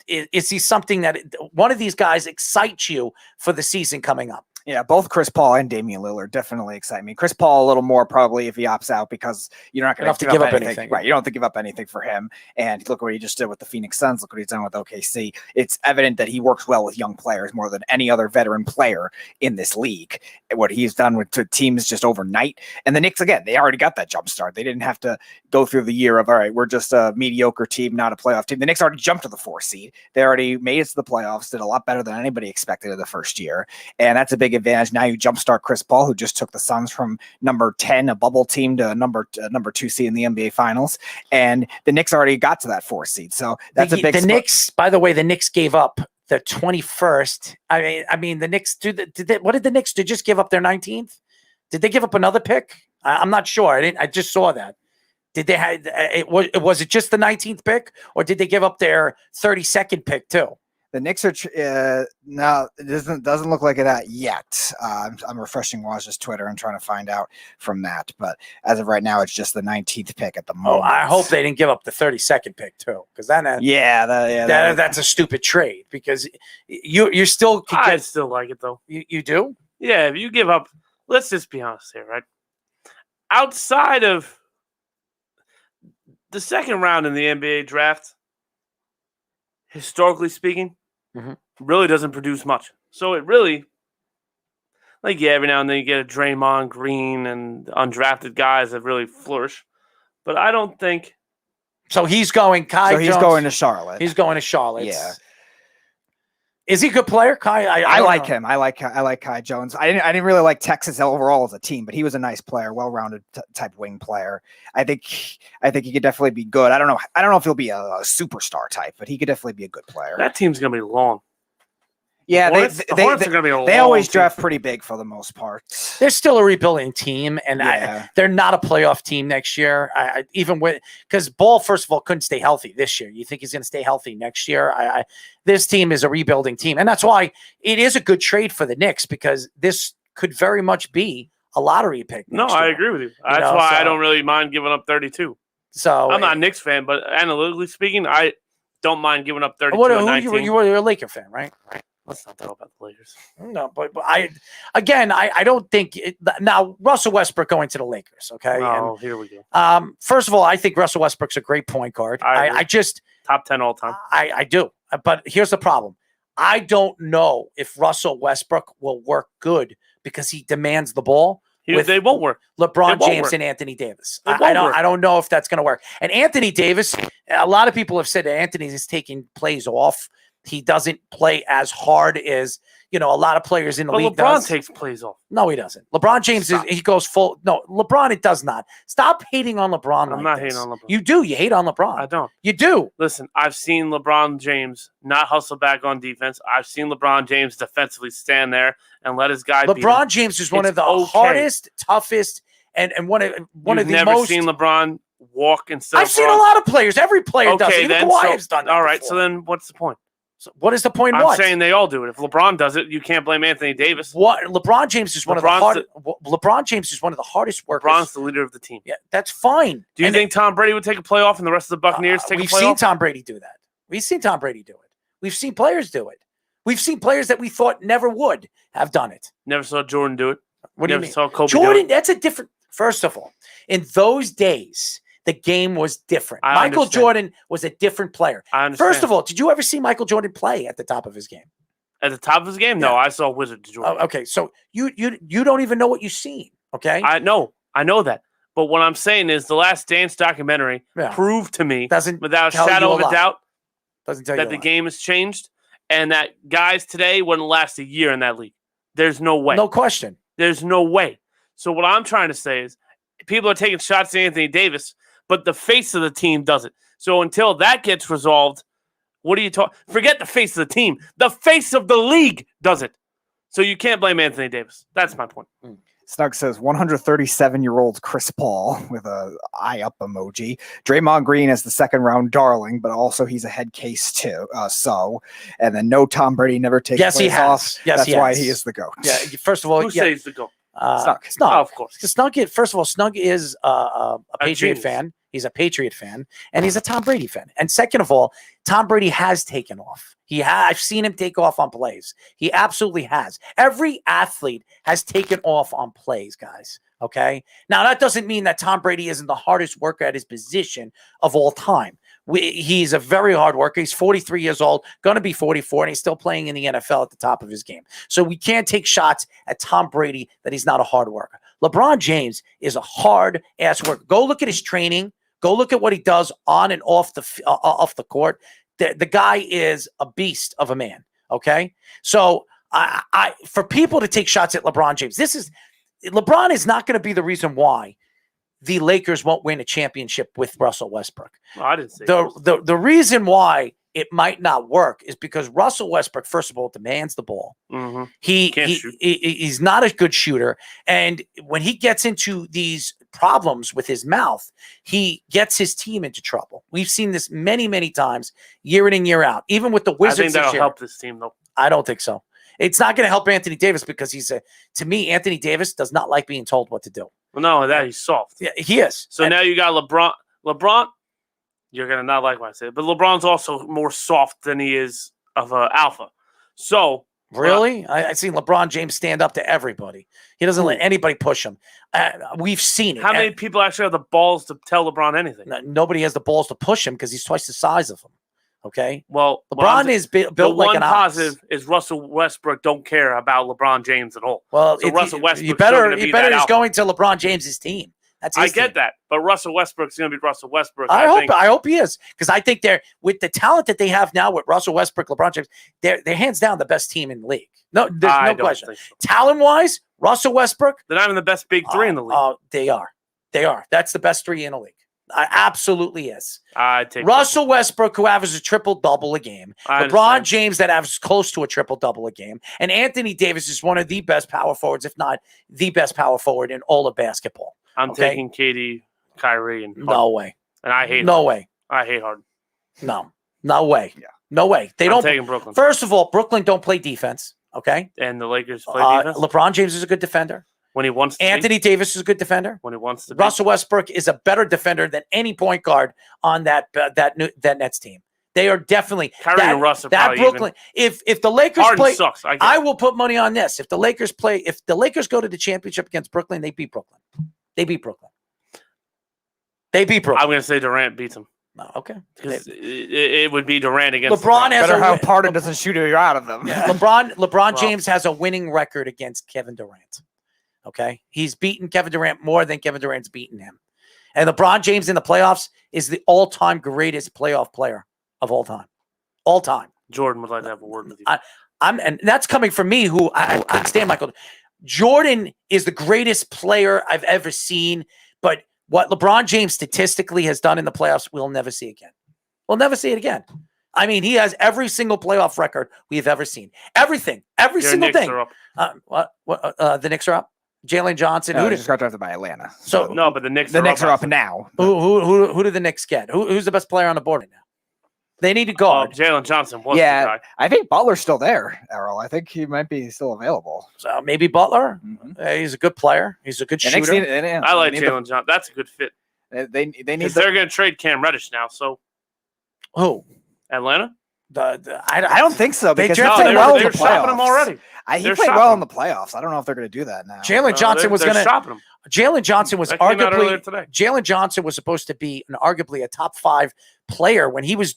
Speaker 17: is he something that one of these guys excites you for the season coming up?
Speaker 19: Yeah, both Chris Paul and Damian Lillard definitely excite me. Chris Paul a little more probably if he opts out because you're not going to give up anything. Right, you don't have to give up anything for him. And look what he just did with the Phoenix Suns. Look what he's done with OKC. It's evident that he works well with young players more than any other veteran player in this league. What he's done with the teams just overnight. And the Knicks, again, they already got that jump start. They didn't have to go through the year of, all right, we're just a mediocre team, not a playoff team. The Knicks already jumped to the 4th seed. They already made it to the playoffs, did a lot better than anybody expected in the first year. And that's a big advantage. Now you jumpstart Chris Paul, who just took the Suns from number 10, a bubble team, to number 2 seed in the NBA Finals, and the Knicks already got to that 4th seed. So that's a big.
Speaker 17: The Knicks, by the way, the Knicks gave up the 21st. I mean, the Knicks what did the Knicks do? Just give up their 19th? Did they give up another pick? I'm not sure. I just saw that. Did they have was it just the 19th pick, or did they give up their 32nd pick too?
Speaker 19: The Knicks are no, it doesn't look like that yet. I'm refreshing Waj's Twitter and trying to find out from that. But as of right now, it's just the 19th pick at the moment.
Speaker 17: Oh, I hope they didn't give up the 32nd pick too, because that's a stupid trade. Because you're still.
Speaker 20: I still like it though.
Speaker 17: You do?
Speaker 20: Yeah, if you give up, let's just be honest here, right? Outside of the second round in the NBA draft, historically speaking, really doesn't produce much. So it really, every now and then you get a Draymond Green and undrafted guys that really flourish. But I don't think.
Speaker 17: So he's going, Kai Jones.
Speaker 19: He's going to Charlotte.
Speaker 17: He's going to Charlotte.
Speaker 19: Yeah.
Speaker 17: Is he a good player, Kai?
Speaker 19: I like him. I like Kai Jones. I didn't really like Texas overall as a team, but he was a nice player, well-rounded type wing player. I think he could definitely be good. I don't know if he'll be a superstar type, but he could definitely be a good player.
Speaker 20: That team's gonna be long.
Speaker 19: Yeah,
Speaker 20: Hornets are gonna be a
Speaker 19: they always
Speaker 20: long
Speaker 19: draft
Speaker 20: team.
Speaker 19: pretty big for the most part.
Speaker 17: They're still a rebuilding team, and they're not a playoff team next year. Even because Ball, first of all, couldn't stay healthy this year. You think he's going to stay healthy next year? This team is a rebuilding team, and that's why it is a good trade for the Knicks, because this could very much be a lottery pick.
Speaker 20: I agree with you. That's why I don't really mind giving up 32.
Speaker 17: So
Speaker 20: I'm not a Knicks fan, but analytically speaking, I don't mind giving up 32.
Speaker 17: You're a Laker fan, right?
Speaker 20: Let's not talk about the Lakers.
Speaker 17: No, but I don't think now Russell Westbrook going to the Lakers. Okay.
Speaker 20: Oh, here we go.
Speaker 17: First of all, I think Russell Westbrook's a great point guard. I just
Speaker 20: top 10 all time.
Speaker 17: I do. But here's the problem. I don't know if Russell Westbrook will work good because he demands the ball.
Speaker 20: They won't work.
Speaker 17: LeBron James and Anthony Davis. I don't know if that's going to work. And Anthony Davis, a lot of people have said that Anthony is taking plays off. He doesn't play as hard as, a lot of players in the league.
Speaker 20: LeBron takes plays off.
Speaker 17: No, he doesn't. LeBron James, he goes full. No, LeBron, it does not. Stop hating on LeBron.
Speaker 20: I'm not hating on LeBron.
Speaker 17: You do. You hate on LeBron.
Speaker 20: I don't.
Speaker 17: You do.
Speaker 20: Listen, I've seen LeBron James not hustle back on defense. I've seen LeBron James defensively stand there and let his guy beat him.
Speaker 17: LeBron James is one of the hardest, toughest, and one of the most.
Speaker 20: You've never seen LeBron walk instead
Speaker 17: I've seen a lot of players. Every player does it. Even Kawhi has done that
Speaker 20: all right,
Speaker 17: before.
Speaker 20: so then what's the point?
Speaker 17: So what is the point?
Speaker 20: I'm saying they all do it. If LeBron does it, you can't blame Anthony Davis.
Speaker 17: What LeBron James is one of the hardest workers.
Speaker 20: LeBron's the leader of the team.
Speaker 17: Yeah, that's fine.
Speaker 20: Do you think Tom Brady would take a playoff and the rest of the Buccaneers take a playoff?
Speaker 17: We've seen Tom Brady do that. We've seen Tom Brady do it. We've seen players do it. We've seen players that we thought never would have done it.
Speaker 20: Never saw Jordan do it.
Speaker 17: What do you
Speaker 20: Never
Speaker 17: mean?
Speaker 20: saw Kobe
Speaker 17: Jordan,
Speaker 20: do it.
Speaker 17: that's a different. First of all, in those days, the game was different. Michael Jordan was a different player.
Speaker 20: I understand.
Speaker 17: First of all, did you ever see Michael Jordan play at the top of his game?
Speaker 20: At the top of his game? No, I saw Wizard Jordan.
Speaker 17: Oh, okay, so you don't even know what you've seen, okay?
Speaker 20: I know that. But what I'm saying is the Last Dance documentary proved to me without a shadow of a doubt that the game has changed and that guys today wouldn't last a year in that league. There's no way.
Speaker 17: No question.
Speaker 20: There's no way. So what I'm trying to say is people are taking shots at Anthony Davis, but the face of the team doesn't. So until that gets resolved, what are you talking? Forget the face of the team. The face of the league does it. So you can't blame Anthony Davis. That's my point.
Speaker 19: Snug says 137-year-old Chris Paul with a eye up emoji. Draymond Green is the second round darling, but also he's a head case too. And then no, Tom Brady never takes place off.
Speaker 17: Yes,
Speaker 19: that's why he is the GOAT.
Speaker 17: Yeah. First of all,
Speaker 20: who says the GOAT?
Speaker 17: Snug.
Speaker 20: Oh, of course.
Speaker 17: Snug. First of all, Snug is a Patriot fan. He's a Patriot fan, and he's a Tom Brady fan. And second of all, Tom Brady has taken off. I've seen him take off on plays. He absolutely has. Every athlete has taken off on plays, guys. Okay. Now that doesn't mean that Tom Brady isn't the hardest worker at his position of all time. He's a very hard worker. He's 43 years old, going to be 44, and he's still playing in the NFL at the top of his game. So we can't take shots at Tom Brady that he's not a hard worker. LeBron James is a hard-ass worker. Go look at his training. Go look at what he does on and off the court. The guy is a beast of a man, okay? So for people to take shots at LeBron James, LeBron is not going to be the reason why the Lakers won't win a championship with Russell Westbrook.
Speaker 20: Well, I didn't say
Speaker 17: the reason why it might not work is because Russell Westbrook, first of all, demands the ball.
Speaker 20: Mm-hmm.
Speaker 17: He's not a good shooter. And when he gets into these problems with his mouth, he gets his team into trouble. We've seen this many, many times, year in and year out, even with the Wizards.
Speaker 20: I think that'll help this team, though.
Speaker 17: I don't think so. It's not going to help Anthony Davis because to me, Anthony Davis does not like being told what to do.
Speaker 20: Well, no, that he's soft.
Speaker 17: Yeah, he is.
Speaker 20: So now you got LeBron. LeBron, you're going to not like what I say, but LeBron's also more soft than he is of an alpha. So
Speaker 17: really, I've seen LeBron James stand up to everybody. He doesn't let anybody push him. We've seen it.
Speaker 20: How many people actually have the balls to tell LeBron anything?
Speaker 17: Nobody has the balls to push him because he's twice the size of him. Okay.
Speaker 20: Well,
Speaker 17: LeBron is built like an ox.
Speaker 20: The one positive is Russell Westbrook don't care about LeBron James at all.
Speaker 17: Well,
Speaker 20: so Russell Westbrook,
Speaker 17: you better he's going to LeBron James's team. That's his
Speaker 20: I get
Speaker 17: team.
Speaker 20: that, but Russell Westbrook's going to be Russell Westbrook.
Speaker 17: I hope he is, because I think they're with the talent that they have now with Russell Westbrook, LeBron James. They're hands down the best team in the league. No, there's no question. So. Talent wise, Russell Westbrook.
Speaker 20: They're not even the best big three in the league.
Speaker 17: They are. That's the best three in the league. Absolutely is.
Speaker 20: I take
Speaker 17: Russell Westbrook, who averages a triple-double a game. LeBron James, that averages close to a triple-double a game. And Anthony Davis is one of the best power forwards, if not the best power forward in all of basketball.
Speaker 20: I'm taking KD, Kyrie, and Harden.
Speaker 17: No way.
Speaker 20: And I hate
Speaker 17: No way.
Speaker 20: I hate Harden.
Speaker 17: No way. Yeah. No way.
Speaker 20: I'm taking Brooklyn.
Speaker 17: First of all, Brooklyn don't play defense, okay?
Speaker 20: And the Lakers play defense?
Speaker 17: LeBron James is a good defender.
Speaker 20: When he wants to
Speaker 17: Anthony Davis is a good defender.
Speaker 20: When he wants to
Speaker 17: Russell Westbrook is a better defender than any point guard on that Nets team. They are definitely
Speaker 20: Kyrie and Russ are
Speaker 17: that Brooklyn. If the Lakers
Speaker 20: Harden
Speaker 17: play,
Speaker 20: sucks.
Speaker 17: I will put money on this. If the Lakers go to the championship against Brooklyn, they beat Brooklyn. They beat Brooklyn.
Speaker 20: I'm going to say Durant beats him.
Speaker 17: No, okay.
Speaker 20: Because it would be Durant against
Speaker 17: LeBron.
Speaker 19: Harden doesn't shoot you out of them.
Speaker 17: Yeah. LeBron James has a winning record against Kevin Durant. Okay, he's beaten Kevin Durant more than Kevin Durant's beaten him, and LeBron James in the playoffs is the all-time greatest playoff player of all time. All time.
Speaker 20: Jordan would like to have a word with you.
Speaker 17: And that's coming from me, who I understand, Michael. Jordan is the greatest player I've ever seen, but what LeBron James statistically has done in the playoffs, we'll never see again. We'll never see it again. I mean, he has every single playoff record we've ever seen. Everything, every single thing. The Knicks are up. Jalen Johnson.
Speaker 19: Who just got drafted by Atlanta?
Speaker 20: So no, but the Knicks.
Speaker 19: The Knicks are up now.
Speaker 17: Who do the Knicks get? Who's the best player on the board right now? They need a guard.
Speaker 20: Jalen Johnson was the guy.
Speaker 19: I think Butler's still there, Errol. I think he might be still available.
Speaker 17: So maybe Butler. He's a good player. He's a good shooter.
Speaker 20: I like Jalen Johnson. That's a good fit.
Speaker 19: They need.
Speaker 20: They're going to trade Cam Reddish now. So
Speaker 17: who?
Speaker 20: Atlanta.
Speaker 19: I don't think so because
Speaker 20: they were shopping him already.
Speaker 19: He played well in the playoffs. I don't know if they're going to do that now.
Speaker 17: Jalen Johnson was going to. Jalen Johnson was arguably. Jalen Johnson was supposed to be arguably a top 5 player when he was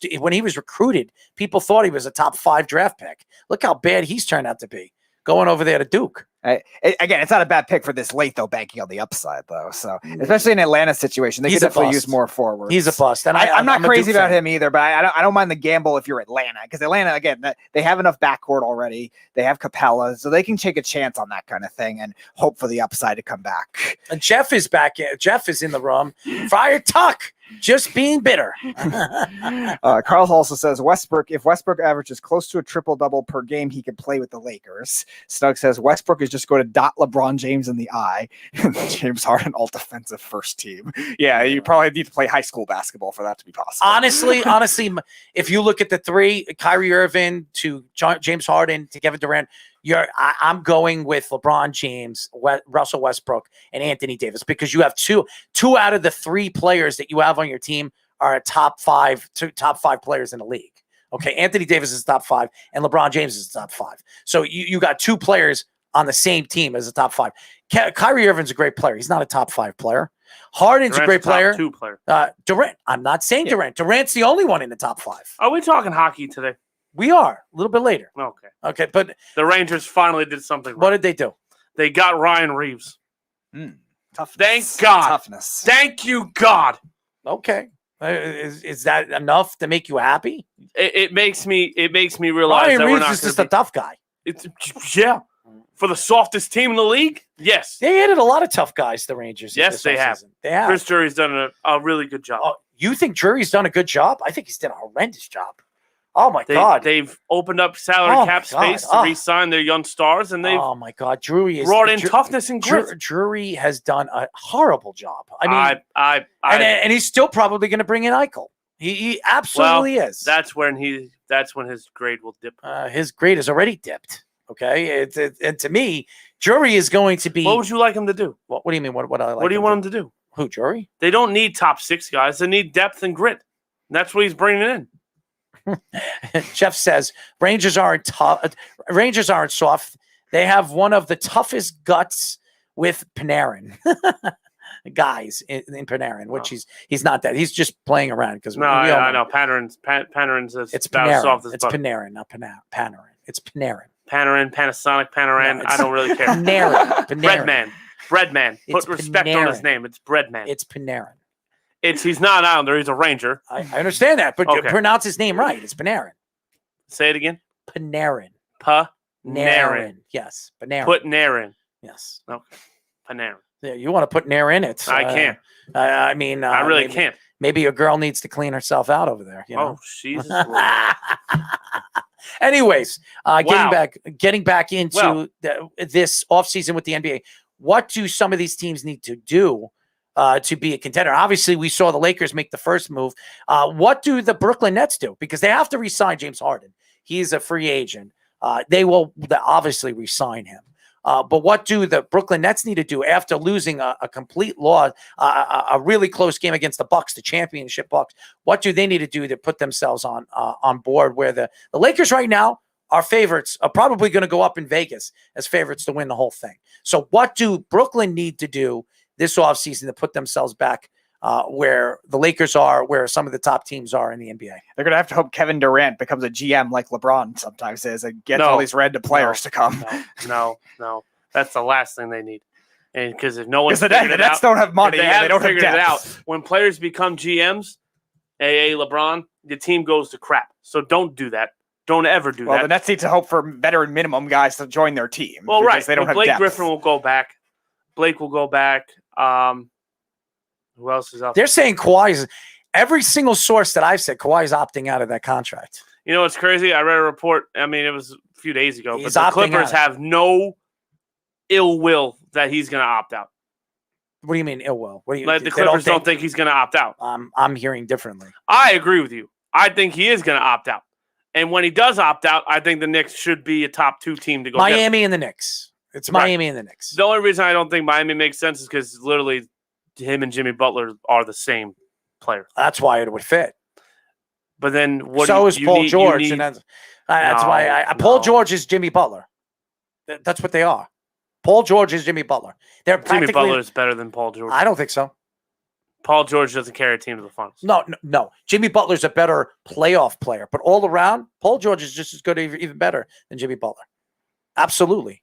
Speaker 17: recruited. People thought he was a top 5 draft pick. Look how bad he's turned out to be going over there to Duke.
Speaker 19: Again, it's not a bad pick for this late, though, banking on the upside, though. So, especially in Atlanta's situation, they could definitely use more forwards.
Speaker 17: He's a bust. And
Speaker 19: I'm not crazy about him either, but I don't mind the gamble if you're Atlanta. Because Atlanta, again, they have enough backcourt already. They have Capella, so they can take a chance on that kind of thing and hope for the upside to come back.
Speaker 17: And Jeff is back. Jeff is in the room. Fire Tuck. Just being bitter.
Speaker 19: Carl also says if Westbrook averages close to a triple-double per game, he can play with the Lakers. Snug says Westbrook is just going to dot LeBron James in the eye. James Harden all-defensive first team. Yeah, you probably need to play high school basketball for that to be possible.
Speaker 17: Honestly, if you look at the 3, Kyrie Irving to James Harden to Kevin Durant, I'm going with LeBron James, Russell Westbrook, and Anthony Davis because you have two out of the 3 players that you have on your team are top 5 players in the league. Okay, Anthony Davis is top 5, and LeBron James is top 5. So you got 2 players on the same team as a top 5. Kyrie Irving's a great player. He's not a top 5 player. Harden's a great player.
Speaker 20: Top 2 player.
Speaker 17: Durant. I'm not saying Durant. Durant's the only one in the top 5.
Speaker 20: Are we talking hockey today?
Speaker 17: We are a little bit later.
Speaker 20: Okay,
Speaker 17: but
Speaker 20: the Rangers finally did something right.
Speaker 17: What did they do?
Speaker 20: They got Ryan Reeves.
Speaker 19: Toughness.
Speaker 20: Thank God.
Speaker 19: Toughness.
Speaker 20: Thank you, God.
Speaker 17: Okay. Is that enough to make you happy?
Speaker 20: It makes me realize
Speaker 17: Ryan
Speaker 20: that
Speaker 17: Reeves
Speaker 20: we're not
Speaker 17: is just a tough guy.
Speaker 20: For the softest team in the league, yes.
Speaker 17: They added a lot of tough guys, the Rangers.
Speaker 20: Yes, they have. Chris Drury's done a really good job.
Speaker 17: You think Drury's done a good job? I think he's done a horrendous job. Oh my God!
Speaker 20: They've opened up salary cap space to re-sign their young stars, and they've
Speaker 17: my God, Drury
Speaker 20: brought in toughness and grit.
Speaker 17: Drury has done a horrible job. I mean, and he's still probably going to bring in Eichel. He absolutely is.
Speaker 20: That's when his grade will dip.
Speaker 17: His grade has already dipped. Okay, and to me, Drury is going to be.
Speaker 20: What would you like him to do?
Speaker 17: What do you mean? What I like?
Speaker 20: What do you want him to do?
Speaker 17: Who, Drury?
Speaker 20: They don't need top 6 guys. They need depth and grit. And that's what he's bringing in.
Speaker 17: Jeff says Rangers aren't tough. Rangers aren't soft. They have one of the toughest guts with Panarin guys in Panarin, which he's not that. He's just playing around because
Speaker 20: I know Panarin's
Speaker 17: it's
Speaker 20: about
Speaker 17: Panarin.
Speaker 20: soft as
Speaker 17: it's
Speaker 20: butter.
Speaker 17: Panarin, not Panarin. It's Panarin.
Speaker 20: Panarin, Panasonic, Panarin.
Speaker 17: No,
Speaker 20: I don't really care.
Speaker 17: Panarin.
Speaker 20: Breadman. Put respect on his
Speaker 17: Panarin.
Speaker 20: name. It's Breadman.
Speaker 17: It's Panarin.
Speaker 20: He's not an Islander. He's a Ranger.
Speaker 17: I understand that, but pronounce his name right. It's Panarin.
Speaker 20: Say it again.
Speaker 17: Panarin.
Speaker 20: Panarin.
Speaker 17: Yes, Panarin.
Speaker 20: Put Narin.
Speaker 17: Yes.
Speaker 20: Okay. Panarin.
Speaker 17: Yeah, you want to put Nair in it?
Speaker 20: I can't.
Speaker 17: I mean,
Speaker 20: I really can't.
Speaker 17: Maybe a girl needs to clean herself out over there. You know?
Speaker 20: Oh, Jesus.
Speaker 17: Anyways, getting back into this offseason with the NBA, what do some of these teams need to do to be a contender? Obviously, we saw the Lakers make the first move. What do the Brooklyn Nets do? Because they have to re-sign James Harden. He's a free agent. They will obviously re-sign him. But what do the Brooklyn Nets need to do after losing a complete loss, a really close game against the Bucks, the championship Bucks? What do they need to do to put themselves on board where the Lakers right now are favorites, are probably going to go up in Vegas as favorites to win the whole thing. So what do Brooklyn need to do this offseason to put themselves back where the Lakers are, where some of the top teams are in the NBA?
Speaker 19: They're going to have to hope Kevin Durant becomes a GM like LeBron sometimes is and gets all these random players to come.
Speaker 20: No. That's the last thing they need. And because if no one's
Speaker 19: the Nets don't have money,
Speaker 20: they
Speaker 19: don't
Speaker 20: figured
Speaker 19: have
Speaker 20: it
Speaker 19: depth.
Speaker 20: out. When players become GMs, LeBron, the team goes to crap. So don't do that. Don't ever do that.
Speaker 19: Well, the Nets need to hope for veteran minimum guys to join their team.
Speaker 20: Well, right.
Speaker 19: They don't have
Speaker 20: Blake
Speaker 19: depth.
Speaker 20: Griffin will go back. Blake will go back. Who else is out?
Speaker 17: They're saying Kawhi is – every single source that I've said, Kawhi is opting out of that contract.
Speaker 20: You know what's crazy? I read a report. I mean, it was a few days ago.
Speaker 17: He's
Speaker 20: but the
Speaker 17: opting
Speaker 20: Clippers
Speaker 17: out.
Speaker 20: have no ill will that he's going to opt out.
Speaker 17: What do you mean ill will? What do you?
Speaker 20: Like the Clippers don't think he's going to opt out.
Speaker 17: I'm hearing differently.
Speaker 20: I agree with you. I think he is going to opt out. And when he does opt out, I think the Knicks should be a top 2 team to go get him.
Speaker 17: Miami and the Knicks. It's Miami and the Knicks.
Speaker 20: The only reason I don't think Miami makes sense is because literally him and Jimmy Butler are the same player.
Speaker 17: That's why it would fit.
Speaker 20: But then what?
Speaker 17: So is Paul George, and that's why Paul George is Jimmy Butler. That's what they are. Paul George is Jimmy Butler.
Speaker 20: Jimmy Butler is better than Paul George.
Speaker 17: I don't think so.
Speaker 20: Paul George doesn't carry a team to the finals.
Speaker 17: No. Jimmy Butler's a better playoff player, but all around, Paul George is just as good, even better than Jimmy Butler. Absolutely.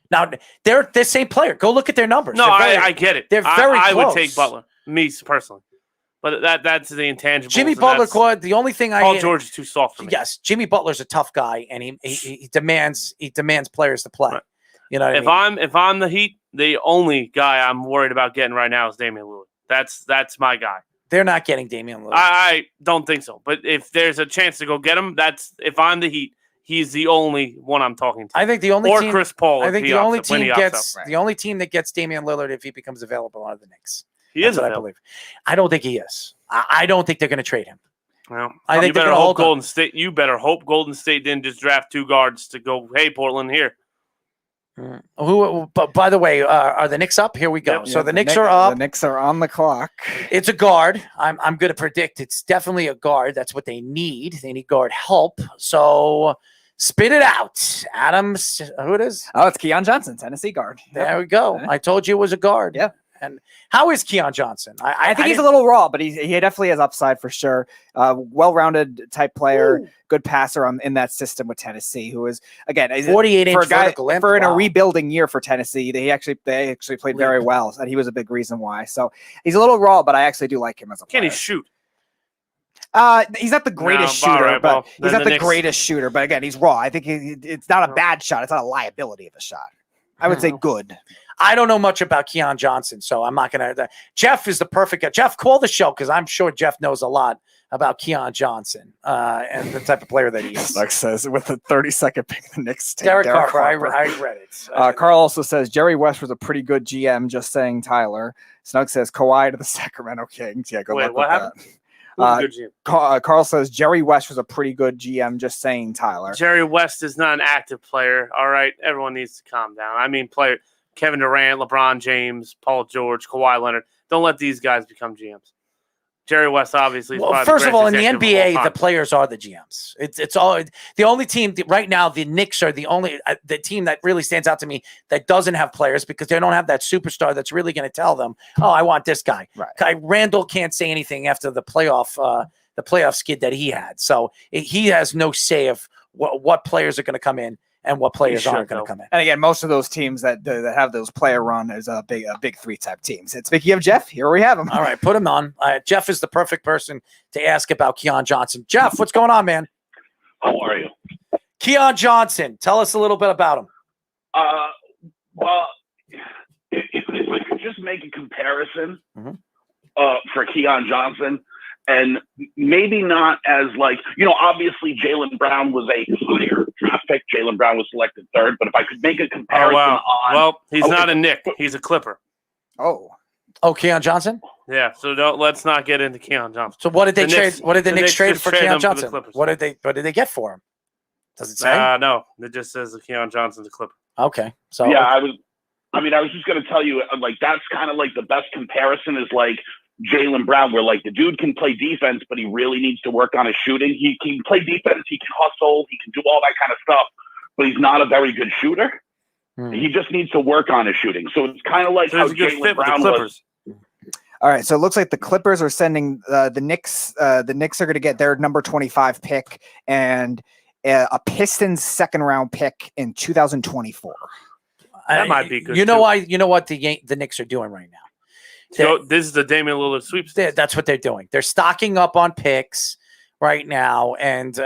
Speaker 17: Now, they're the same player. Go look at their numbers.
Speaker 20: No, I get it.
Speaker 17: They're very
Speaker 20: I
Speaker 17: close.
Speaker 20: would take Butler, me personally. But that's the intangible.
Speaker 17: Jimmy Butler, the only thing
Speaker 20: Paul George is too soft for me.
Speaker 17: Yes, Jimmy Butler's a tough guy, and he demands players to play. Right. You know what
Speaker 20: if I'm the Heat, the only guy I'm worried about getting right now is Damian Lillard. That's my guy.
Speaker 17: They're not getting Damian Lillard.
Speaker 20: I don't think so. But if there's a chance to go get him, if I'm the Heat, he's the only one I'm talking to.
Speaker 17: I think the only team,
Speaker 20: Chris Paul.
Speaker 17: I think the only team that gets Damian Lillard if he becomes available are the Knicks.
Speaker 20: He is, I
Speaker 17: believe. I don't think he is. I don't think they're going to trade him.
Speaker 20: Well,
Speaker 17: I think
Speaker 20: you better hope Golden State. You better hope Golden State didn't just draft 2 guards to go. Hey, Portland, here.
Speaker 17: But by the way, are the Knicks up? Here we go. Yep. So the Knicks are up.
Speaker 19: The Knicks are on the clock.
Speaker 17: It's a guard. I'm going to predict it's definitely a guard. That's what they need. They need guard help. So spit it out, Adams. Who it is?
Speaker 19: Oh, it's Keon Johnson, Tennessee guard.
Speaker 17: There we go. I told you it was a guard.
Speaker 19: Yeah.
Speaker 17: And how is Keon Johnson?
Speaker 19: I think he's a little raw, but he definitely has upside for sure. Well-rounded type player, good passer in that system with Tennessee. Who is again
Speaker 17: 48-inch vertical
Speaker 19: in a rebuilding year for Tennessee. They actually played very well, and he was a big reason why. So he's a little raw, but I actually do like him as a player.
Speaker 20: Can he shoot?
Speaker 19: He's not the greatest shooter, but he's not the greatest shooter. But again, he's raw. I think it's not a bad shot. It's not a liability of a shot. I would say good.
Speaker 17: I don't know much about Keon Johnson, so I'm not going to. Jeff is the perfect guy. Jeff, call the show because I'm sure Jeff knows a lot about Keon Johnson and the type of player that he is.
Speaker 19: Like says, with the 32nd pick, the Knicks take
Speaker 17: Derek Harper. I read it.
Speaker 19: Carl also says, Jerry West was a pretty good GM, just saying, Tyler. Snug says, Kawhi to the Sacramento Kings. Yeah, good luck with that. Carl says, Jerry West was a pretty good GM, just saying, Tyler.
Speaker 20: Jerry West is not an active player. All right, everyone needs to calm down. I mean, Kevin Durant, LeBron James, Paul George, Kawhi Leonard. Don't let these guys become GMs. Jerry West, obviously.
Speaker 17: Well, first of all, in the NBA, the players are the GMs. It's all the only team right now. The Knicks are the only the team that really stands out to me that doesn't have players because they don't have that superstar that's really going to tell them, "Oh, I want this guy."
Speaker 19: Right.
Speaker 17: Randall can't say anything after the playoff skid that he had, so he has no say of what players are going to come in and what players aren't going to come in.
Speaker 19: And again, most of those teams that have those player run is a big 3 type teams. And speaking of Jeff, here we have him.
Speaker 17: All right, put him on. Jeff is the perfect person to ask about Keon Johnson. Jeff, what's going on, man?
Speaker 5: How are you?
Speaker 17: Keon Johnson, tell us a little bit about him.
Speaker 5: Well, if I could just make a comparison for Keon Johnson, and maybe not as obviously Jaylen Brown was a higher draft pick. Jaylen Brown was selected 3rd, but if I could make a comparison
Speaker 20: he's not a Knick. He's a Clipper.
Speaker 19: Oh,
Speaker 17: Keon Johnson?
Speaker 20: Yeah, so let's not get into Keon Johnson.
Speaker 17: So what did they trade? What did the Knicks trade for Keon Johnson? What did they get for him? Does it say?
Speaker 20: No, it just says that Keon Johnson's a Clipper.
Speaker 17: Okay, so
Speaker 5: yeah, I was just going to tell you, that's kind of the best comparison is Jaylen Brown, where the dude can play defense, but he really needs to work on his shooting. He can play defense, he can hustle, he can do all that kind of stuff, but he's not a very good shooter. He just needs to work on his shooting. So it's kind of how Jaylen Brown was.
Speaker 19: All right, so it looks like the Clippers are sending the Knicks. The Knicks are going to get their number 25 pick and a Pistons 2nd round pick in 2024.
Speaker 20: That might be good.
Speaker 17: You know what the Knicks are doing right now.
Speaker 20: So this is the Damian Lillard sweepstakes.
Speaker 17: That's what they're doing. They're stocking up on picks right now, and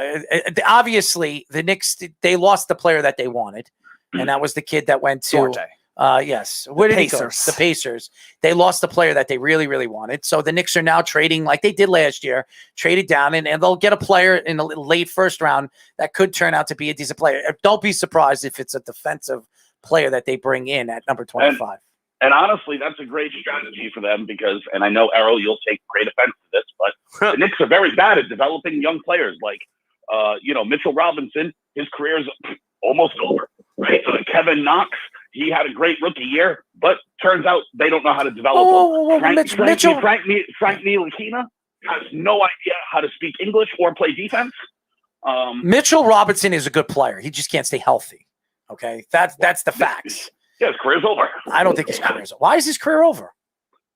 Speaker 17: obviously the Knicks they lost the player that they wanted, and that was the kid that went to yes. Where did he go? The Pacers. They lost the player that they really, really wanted. So the Knicks are now trading like they did last year, traded down, and they'll get a player in the late 1st round that could turn out to be a decent player. Don't be surprised if it's a defensive player that they bring in at number 25.
Speaker 5: And honestly, that's a great strategy for them because, and I know, Errol, you'll take great offense to this, but the Knicks are very bad at developing young players. Like, Mitchell Robinson, his career is almost over, right? Kevin Knox, he had a great rookie year, but turns out they don't know how to develop him. Frank Ntilikina has no idea how to speak English or play defense.
Speaker 17: Mitchell Robinson is a good player. He just can't stay healthy. Okay, that's the facts.
Speaker 5: Yeah, his career's over.
Speaker 17: I don't think his career's over. Why is his career over?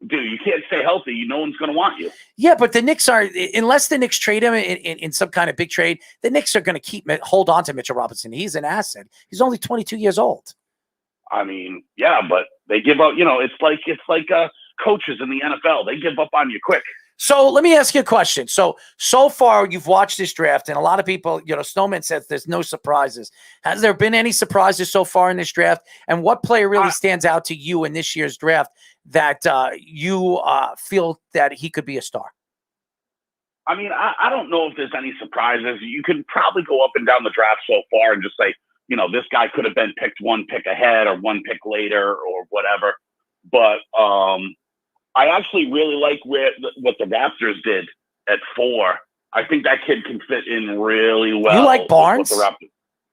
Speaker 5: Dude, you can't stay healthy. No one's going to want you.
Speaker 17: Yeah, but the Knicks are, unless the Knicks trade him in some kind of big trade, the Knicks are going to hold on to Mitchell Robinson. He's an asset. He's only 22 years old.
Speaker 5: I mean, yeah, but they give up. It's like coaches in the NFL. They give up on you quick.
Speaker 17: So let me ask you a question. So far you've watched this draft, and a lot of people, Snowman says there's no surprises. Has there been any surprises so far in this draft? And what player really stands out to you in this year's draft that you feel that he could be a star?
Speaker 5: I mean, I don't know if there's any surprises. You could probably go up and down the draft so far and just say, this guy could have been picked one pick ahead or one pick later or whatever. But I actually really like what the Raptors did at 4. I think that kid can fit in really well.
Speaker 17: You like Barnes?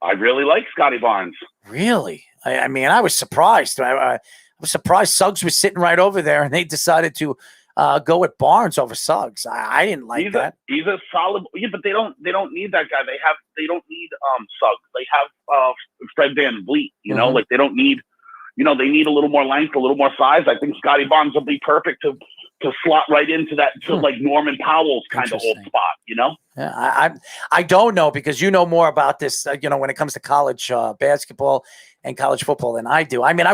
Speaker 5: I really like Scotty Barnes.
Speaker 17: Really? I mean, I was surprised. I was surprised Suggs was sitting right over there, and they decided to go with Barnes over Suggs. I didn't like that.
Speaker 5: He's a solid. Yeah, but they don't need that guy. They don't need Suggs. They have Fred VanVleet. Like they don't need. They need a little more length, a little more size. I think Scotty Barnes will be perfect to slot right into that, to like Norman Powell's kind of old spot,
Speaker 17: Yeah, I don't know because you know more about this, when it comes to college basketball and college football than I do. I mean,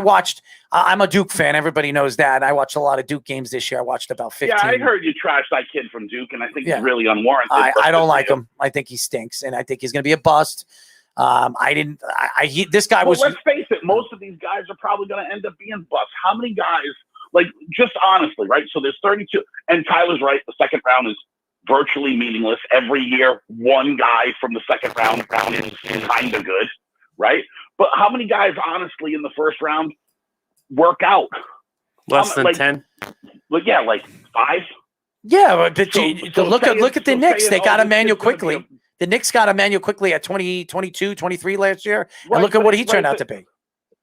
Speaker 17: I'm a Duke fan. Everybody knows that. I watched a lot of Duke games this year. I watched about 15.
Speaker 5: Yeah, I heard you trash that kid from Duke, and I think he's really unwarranted.
Speaker 17: I don't like him. I think he stinks, and I think he's going to be a bust. This guy was.
Speaker 5: Let's face it. Most of these guys are probably going to end up being busts. How many guys? Like, just honestly, right? So there's 32, and Tyler's right. The second round is virtually meaningless. Every year, one guy from the second round is kind of good, right? But how many guys, honestly, in the first round work out?
Speaker 20: Less than 10.
Speaker 5: But yeah, like 5.
Speaker 17: Yeah, but look at the Knicks. They got Emmanuel quickly. The Knicks got Emmanuel quickly at 22, 23 last year. And look at what he turned out to be.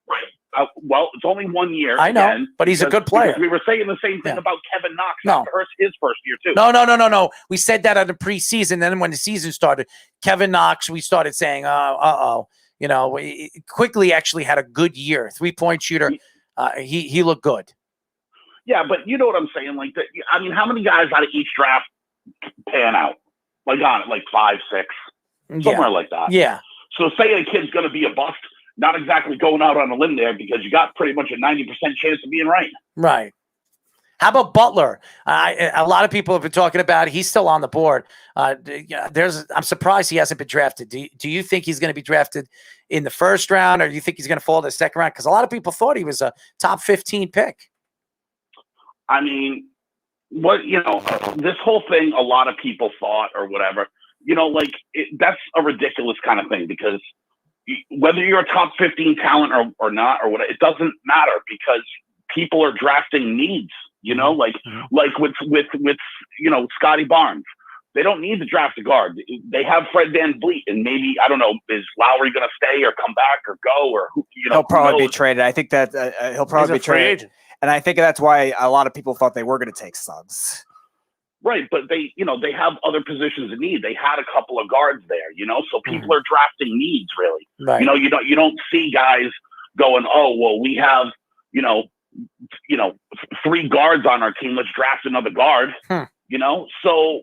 Speaker 5: Right. Well, it's only 1 year.
Speaker 17: I know, but he's a good player.
Speaker 5: We were saying the same thing about Kevin Knox. His first year, too.
Speaker 17: No. We said that at the preseason. Then when the season started, Kevin Knox, we started saying, quickly actually had a good year. 3-point shooter. He looked good.
Speaker 5: Yeah, but you know what I'm saying? Like, I mean, how many guys out of each draft pan out? Like 5, 6, somewhere like that.
Speaker 17: Yeah.
Speaker 5: So say a kid's going to be a bust, not exactly going out on a limb there because you got pretty much a 90% chance of being right.
Speaker 17: Right. How about Butler? A lot of people have been talking about it. He's still on the board. I'm surprised he hasn't been drafted. Do you think he's going to be drafted in the first round, or do you think he's going to fall to the second round? Because a lot of people thought he was a top 15 pick.
Speaker 5: I mean, this whole thing, a lot of people thought or whatever, that's a ridiculous kind of thing because whether you're a top 15 talent or not, or what, it doesn't matter because people are drafting needs, like with Scotty Barnes. They don't need to draft a guard. They have Fred VanVleet, and maybe, I don't know, is Lowry going to stay or come back or go or who?
Speaker 19: He'll probably be traded. I think that he'll probably be traded. Agent. And I think that's why a lot of people thought they were going to take Suggs.
Speaker 5: Right, but they have other positions in need. They had a couple of guards there, so people are drafting needs really.
Speaker 17: Right.
Speaker 5: You don't see guys going, oh, well, we have, 3 guards on our team. Let's draft another guard. So,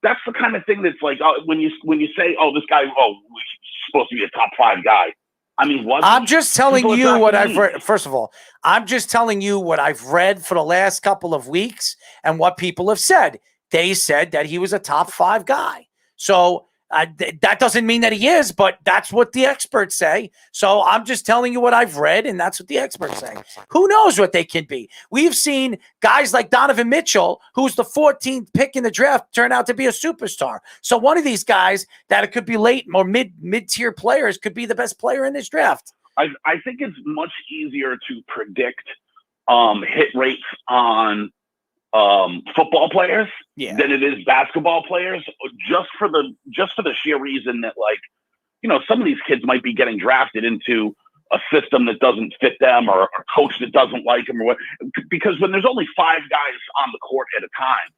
Speaker 5: that's the kind of thing that's like, when you say, oh, this guy, he's supposed to be a top 5 guy. I mean, what?
Speaker 17: I'm just telling you what I've read. First of all, I'm just telling you what I've read for the last couple of weeks and what people have said. They said that he was a top 5 guy. So that doesn't mean that he is, but that's what the experts say. So I'm just telling you what I've read, and that's what the experts say. Who knows what they can be? We've seen guys like Donovan Mitchell, who's the 14th pick in the draft, turn out to be a superstar. So one of these guys that it could be late or mid-tier players could be the best player in this draft.
Speaker 5: I think it's much easier to predict hit rates on football players than it is basketball players, just for the sheer reason that, like, you know, some of these kids might be getting drafted into a system that doesn't fit them, or a coach that doesn't like them, or what. Because when there's only 5 guys on the court at a time,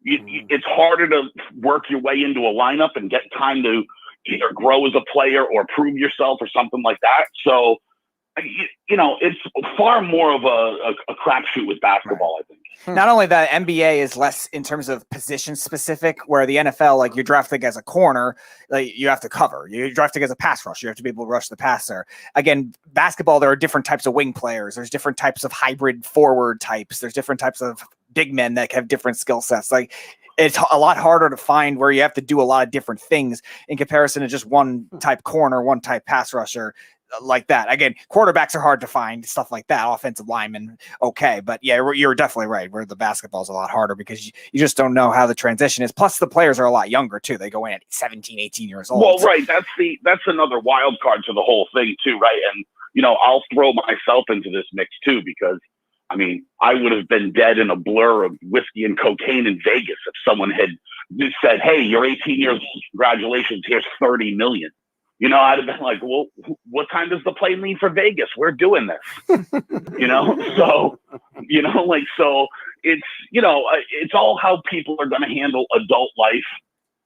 Speaker 5: it's harder to work your way into a lineup and get time to either grow as a player or prove yourself or something like that. So, you know, it's far more of a crapshoot with basketball, I think.
Speaker 19: Not only that, NBA is less in terms of position specific, where the NFL, like, you're drafted as a corner, like, you have to cover. You're drafted as a pass rush. You have to be able to rush the passer. Again, basketball, there are different types of wing players. There's different types of hybrid forward types. There's different types of big men that have different skill sets. Like, it's a lot harder to find where you have to do a lot of different things in comparison to just one type corner, one type pass rusher. Like that. Again, quarterbacks are hard to find, stuff like that. Offensive linemen, okay. But yeah, you're definitely right. Where the basketball is a lot harder because you just don't know how the transition is. Plus, the players are a lot younger too. They go in at 17, 18 years old.
Speaker 5: Well, right. That's another wild card to the whole thing too, right? And, you know, I'll throw myself into this mix too, because, I mean, I would have been dead in a blur of whiskey and cocaine in Vegas if someone had said, "Hey, you're 18 years old. Congratulations. Here's $30 million." You know, I'd have been like, well, what time does the plane leave for Vegas? We're doing this, you know? So, you know, like, so it's, you know, it's all how people are going to handle adult life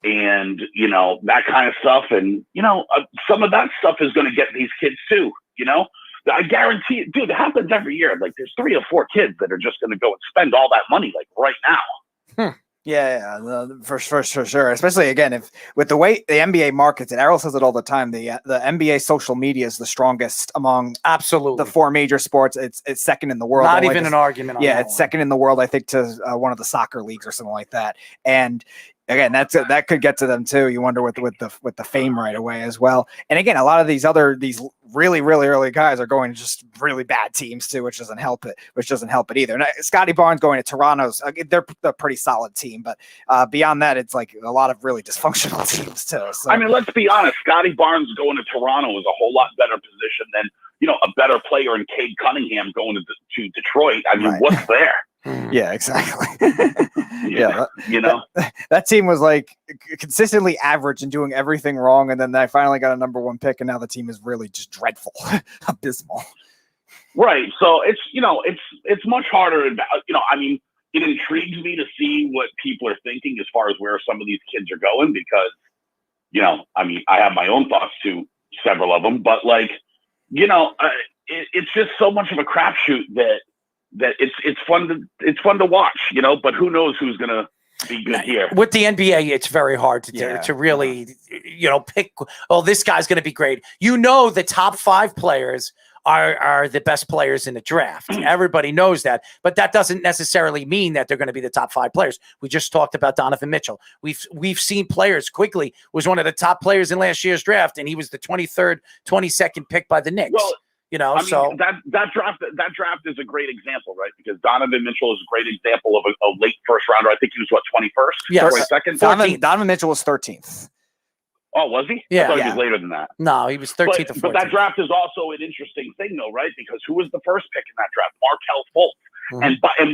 Speaker 5: and, you know, that kind of stuff. And, you know, some of that stuff is going to get these kids too, you know? I guarantee it, dude, it happens every year. Like, there's 3 or 4 kids that are just going to go and spend all that money, like, right now.
Speaker 19: Yeah, for sure. Especially, again, if with the way the NBA markets it, Errol says it all the time. The NBA social media is the strongest among
Speaker 17: absolutely
Speaker 19: the 4 major sports. It's second in the world.
Speaker 17: Not even an argument.
Speaker 19: Yeah, it's second in the world, I think, to one of the soccer leagues or something like that. And again, that could get to them too. You wonder with the fame right away as well. And again, a lot of these really early guys are going to just really bad teams too, which doesn't help it. Either. And Scotty Barnes going to Toronto's, they're a pretty solid team, but beyond that, it's like a lot of really dysfunctional teams too. So.
Speaker 5: I mean, let's be honest. Scotty Barnes going to Toronto is a whole lot better position than, you know, a better player in Cade Cunningham going to Detroit. I mean, what's there?
Speaker 19: Yeah, exactly.
Speaker 5: You know,
Speaker 19: that team was like consistently average and doing everything wrong, and then they finally got a number 1 pick, and now the team is really just dreadful, abysmal.
Speaker 5: Right. So it's, you know, it's much harder. You know, I mean, it intrigues me to see what people are thinking as far as where some of these kids are going, because, you know, I mean, I have my own thoughts to several of them, but, like, you know, it's just so much of a crapshoot that it's fun to watch, you know, but who knows who's going to be good here.
Speaker 17: With the NBA, it's very hard to really, you know, pick, oh, this guy's going to be great. You know, the top 5 players are the best players in the draft. Everybody knows that, but that doesn't necessarily mean that they're going to be the top 5 players. We just talked about Donovan Mitchell. We've seen players. Quickly was one of the top players in last year's draft, and he was the 23rd, 22nd pick by the Knicks. Well, you know,
Speaker 5: I mean,
Speaker 17: so
Speaker 5: that draft is a great example, right? Because Donovan Mitchell is a great example of a late first rounder. I think he was 21st,
Speaker 19: yes.
Speaker 5: 22nd.
Speaker 19: Donovan Mitchell was 13th.
Speaker 5: Oh, was he?
Speaker 17: Yeah,
Speaker 5: I thought he was later than that.
Speaker 17: No, he was 13th or 14th.
Speaker 5: But that draft is also an interesting thing, though, right? Because who was the first pick in that draft? Markelle Fultz.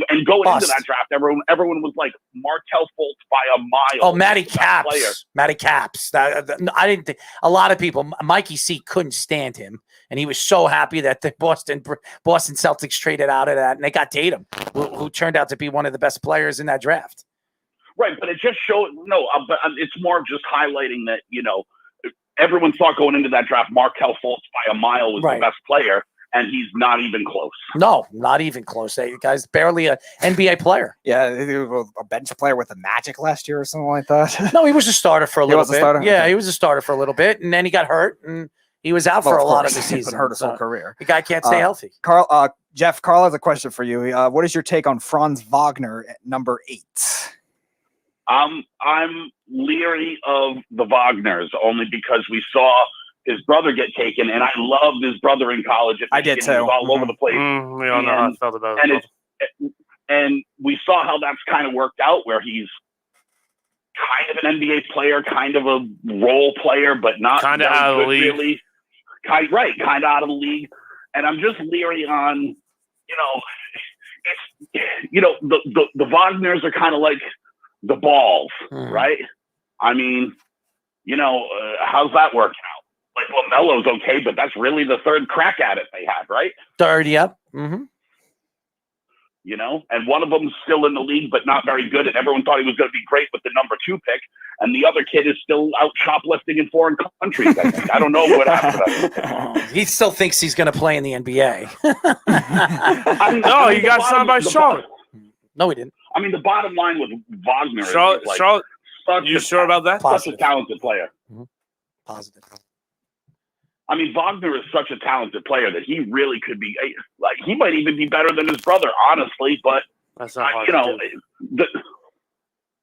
Speaker 5: And going into that draft, everyone was like Markelle Fultz by a mile.
Speaker 17: Oh, Matty Caps. I didn't think a lot of people. Mikey C couldn't stand him, and he was so happy that the Boston Celtics traded out of that, and they got Tatum, who turned out to be one of the best players in that draft.
Speaker 5: Right, but it just showed but it's more of just highlighting that, you know, everyone thought going into that draft Markelle Fultz by a mile was the best player, and he's not even close.
Speaker 17: No, not even close. That guy's barely an NBA player.
Speaker 19: Yeah, he was a bench player with the Magic last year or something like that.
Speaker 17: No, he was a starter for a little bit.
Speaker 19: Yeah,
Speaker 17: he was a starter for a little bit, and then he got hurt, and he was out for a lot of the season.
Speaker 19: Hurt his whole career.
Speaker 17: The guy can't stay healthy.
Speaker 19: Carl has a question for you. What is your take on Franz Wagner at number 8?
Speaker 5: I'm leery of the Wagners only because we saw his brother get taken, and I loved his brother in college.
Speaker 19: I did too.
Speaker 5: He was all over the place.
Speaker 20: We all know how I felt about it.
Speaker 5: And we saw how that's kind of worked out, where he's kind of an NBA player, kind of a role player, but not
Speaker 20: kind of out of the league.
Speaker 5: Really. Kind of out of the league. And I'm just leery on the Wagners are kind of like the balls, right? I mean, how's that working out? Like, Lamelo's okay, but that's really the third crack at it they had, right?
Speaker 17: Third, yep. Mm-hmm.
Speaker 5: And one of them's still in the league, but not very good. And everyone thought he was going to be great with the number 2 pick. And the other kid is still out shoplifting in foreign countries. I don't know what happened to him.
Speaker 17: He still thinks he's going to play in the NBA.
Speaker 20: No, he got signed by Charlotte.
Speaker 17: No, he didn't.
Speaker 5: I mean, the bottom line with Wagner
Speaker 20: Charlotte,
Speaker 5: is
Speaker 20: Charlotte, you sure about that?
Speaker 5: Such a talented player.
Speaker 17: Mm-hmm. Positive.
Speaker 5: I mean, Wagner is such a talented player that he really could be like, he might even be better than his brother, honestly. But
Speaker 20: that's not hard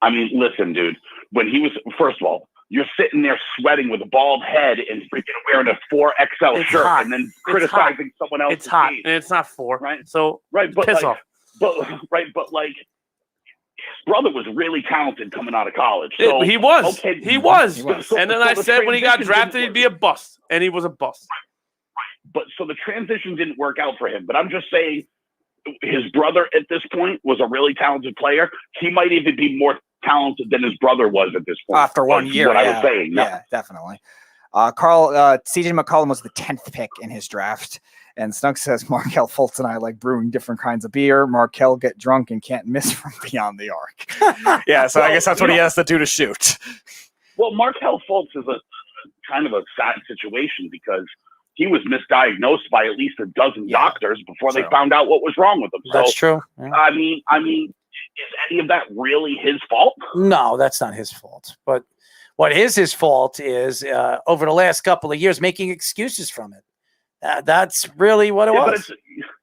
Speaker 5: I mean, listen, dude. When he was, first of all, you're sitting there sweating with a bald head and freaking wearing a 4XL shirt,
Speaker 20: hot.
Speaker 5: and then criticizing someone else's
Speaker 20: It's hot,
Speaker 5: team.
Speaker 20: and it's not 4,
Speaker 5: right?
Speaker 20: So
Speaker 5: right, but
Speaker 20: piss
Speaker 5: like,
Speaker 20: off.
Speaker 5: But his brother was really talented coming out of college. So
Speaker 20: He was.
Speaker 5: okay,
Speaker 20: He was.
Speaker 5: So,
Speaker 20: and then I said when he got drafted, he'd be a bust, and he was a bust.
Speaker 5: Right. But so the transition didn't work out for him. But I'm just saying, his brother at this point was a really talented player. He might even be more talented than his brother was at this point.
Speaker 19: After 1 year,
Speaker 5: what I was saying. No.
Speaker 19: Yeah, definitely. CJ McCollum was the 10th pick in his draft. And Snug says, Markelle Fultz and I like brewing different kinds of beer. Markelle get drunk and can't miss from beyond the arc. Yeah, so I guess that's what he has to do to shoot.
Speaker 5: Well, Markelle Fultz is a kind of a sad situation because he was misdiagnosed by at least a dozen doctors before they found out what was wrong with him.
Speaker 17: That's true. Yeah.
Speaker 5: I mean, is any of that really his fault?
Speaker 17: No, that's not his fault. But what is his fault is over the last couple of years making excuses from it. That's really what it was.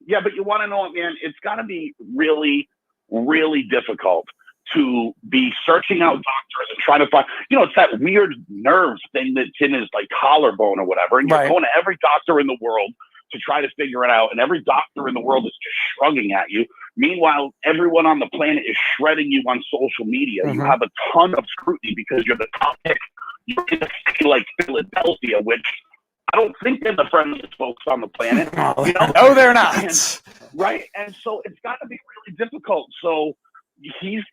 Speaker 5: But you want to know, man, it's got to be really, really difficult to be searching out doctors and trying to find, it's that weird nerve thing that's in his like collarbone or whatever. And you're going to every doctor in the world to try to figure it out. And every doctor in the world is just shrugging at you. Meanwhile, everyone on the planet is shredding you on social media.
Speaker 17: Mm-hmm.
Speaker 5: You have a ton of scrutiny because you're the top pick. You're in a city like Philadelphia, which I don't think they're the friendliest folks on the planet.
Speaker 19: No, they're not.
Speaker 5: Right? And so it's got to be really difficult. So he's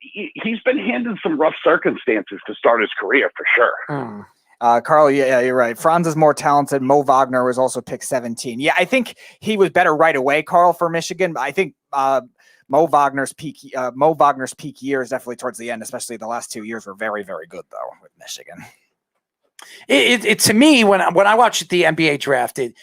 Speaker 5: been handed some rough circumstances to start his career for sure.
Speaker 19: Carl, yeah, you're right. Franz is more talented. Mo Wagner was also picked 17. Yeah, I think he was better right away, Carl, for Michigan. But I think Mo Wagner's peak years definitely towards the end, especially the last 2 years, were very, very good though with Michigan.
Speaker 17: It to me when I watch the NBA draft, it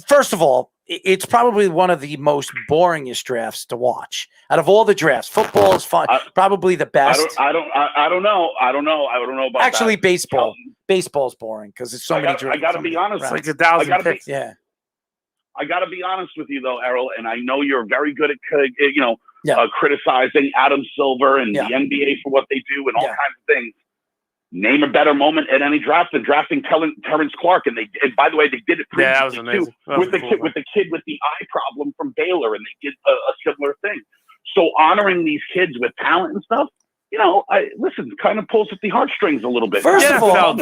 Speaker 17: first of all, it's probably one of the most boringest drafts to watch out of all the drafts. Football is fun, probably the best.
Speaker 5: I don't know about
Speaker 17: actually
Speaker 5: that.
Speaker 17: baseball. Baseball's boring because it's so many drafts.
Speaker 5: I got to be honest.
Speaker 20: It's like 1,000 picks.
Speaker 17: Yeah.
Speaker 5: I got to be honest with you though, Errol, and I know you're very good at criticizing Adam Silver and the NBA for what they do and all kinds of things. Name a better moment at any draft than drafting Terrence Clark, and by the way, they did it previously too with the kid with the eye problem from Baylor, and they did a similar thing. So honoring these kids with talent and stuff, kind of pulls at the heartstrings a little bit.
Speaker 17: First of all,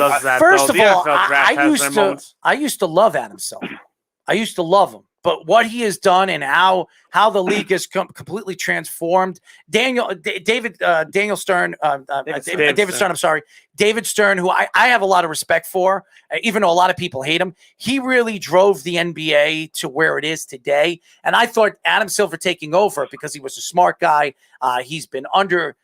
Speaker 17: I used to love Adam Silver. I used to love him. But what he has done and how the league has completely transformed. David Stern, David Stern, who I have a lot of respect for, even though a lot of people hate him. He really drove the NBA to where it is today. And I thought Adam Silver taking over because he was a smart guy. He's been under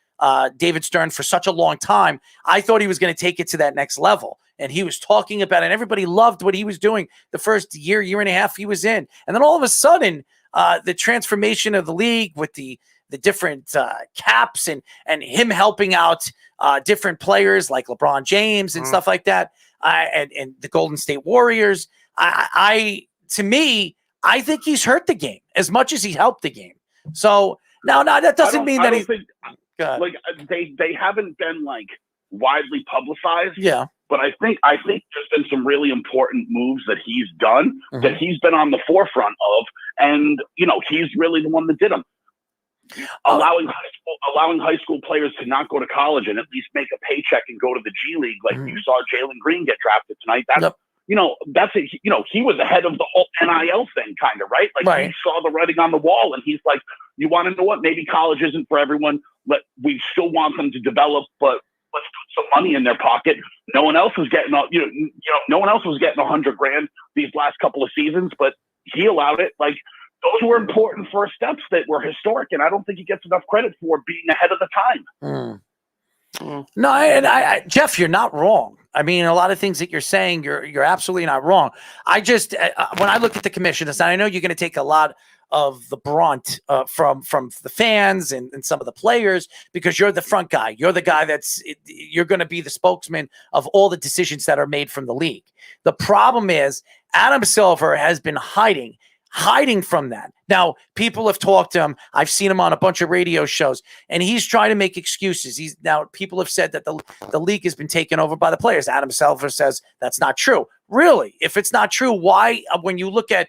Speaker 17: David Stern for such a long time. I thought he was going to take it to that next level. And he was talking about it, and everybody loved what he was doing the first year and a half he was in. And then all of a sudden, the transformation of the league with the different caps and him helping out different players like LeBron James and stuff like that, and the Golden State Warriors. I think he's hurt the game as much as he helped the game. So no, that doesn't mean that he's
Speaker 5: like they haven't been like widely publicized.
Speaker 17: Yeah.
Speaker 5: But I think there's been some really important moves that he's done that he's been on the forefront of, and he's really the one that did them. Allowing high school players to not go to college and at least make a paycheck and go to the G League, like you saw Jalen Green get drafted tonight. that's it. He was ahead of the whole NIL thing, kind of, right? Like he saw the writing on the wall, and he's like, "You want to know what? Maybe college isn't for everyone. We still want them to develop, but let's put some money in their pocket." No one else was getting, no one else was getting $100,000 these last couple of seasons, but he allowed it. Like those were important first steps that were historic, and I don't think he gets enough credit for being ahead of the time.
Speaker 17: No, and Jeff, you're not wrong. I mean, a lot of things that you're saying, you're absolutely not wrong. I just when I look at the commissioners, and I know you're going to take a lot of the brunt from the fans and some of the players because you're the front guy. You're the guy you're going to be the spokesman of all the decisions that are made from the league. The problem is Adam Silver has been hiding from that. Now, people have talked to him. I've seen him on a bunch of radio shows, and he's trying to make excuses. Now, people have said that the league has been taken over by the players. Adam Silver says that's not true. Really? If it's not true, why, when you look at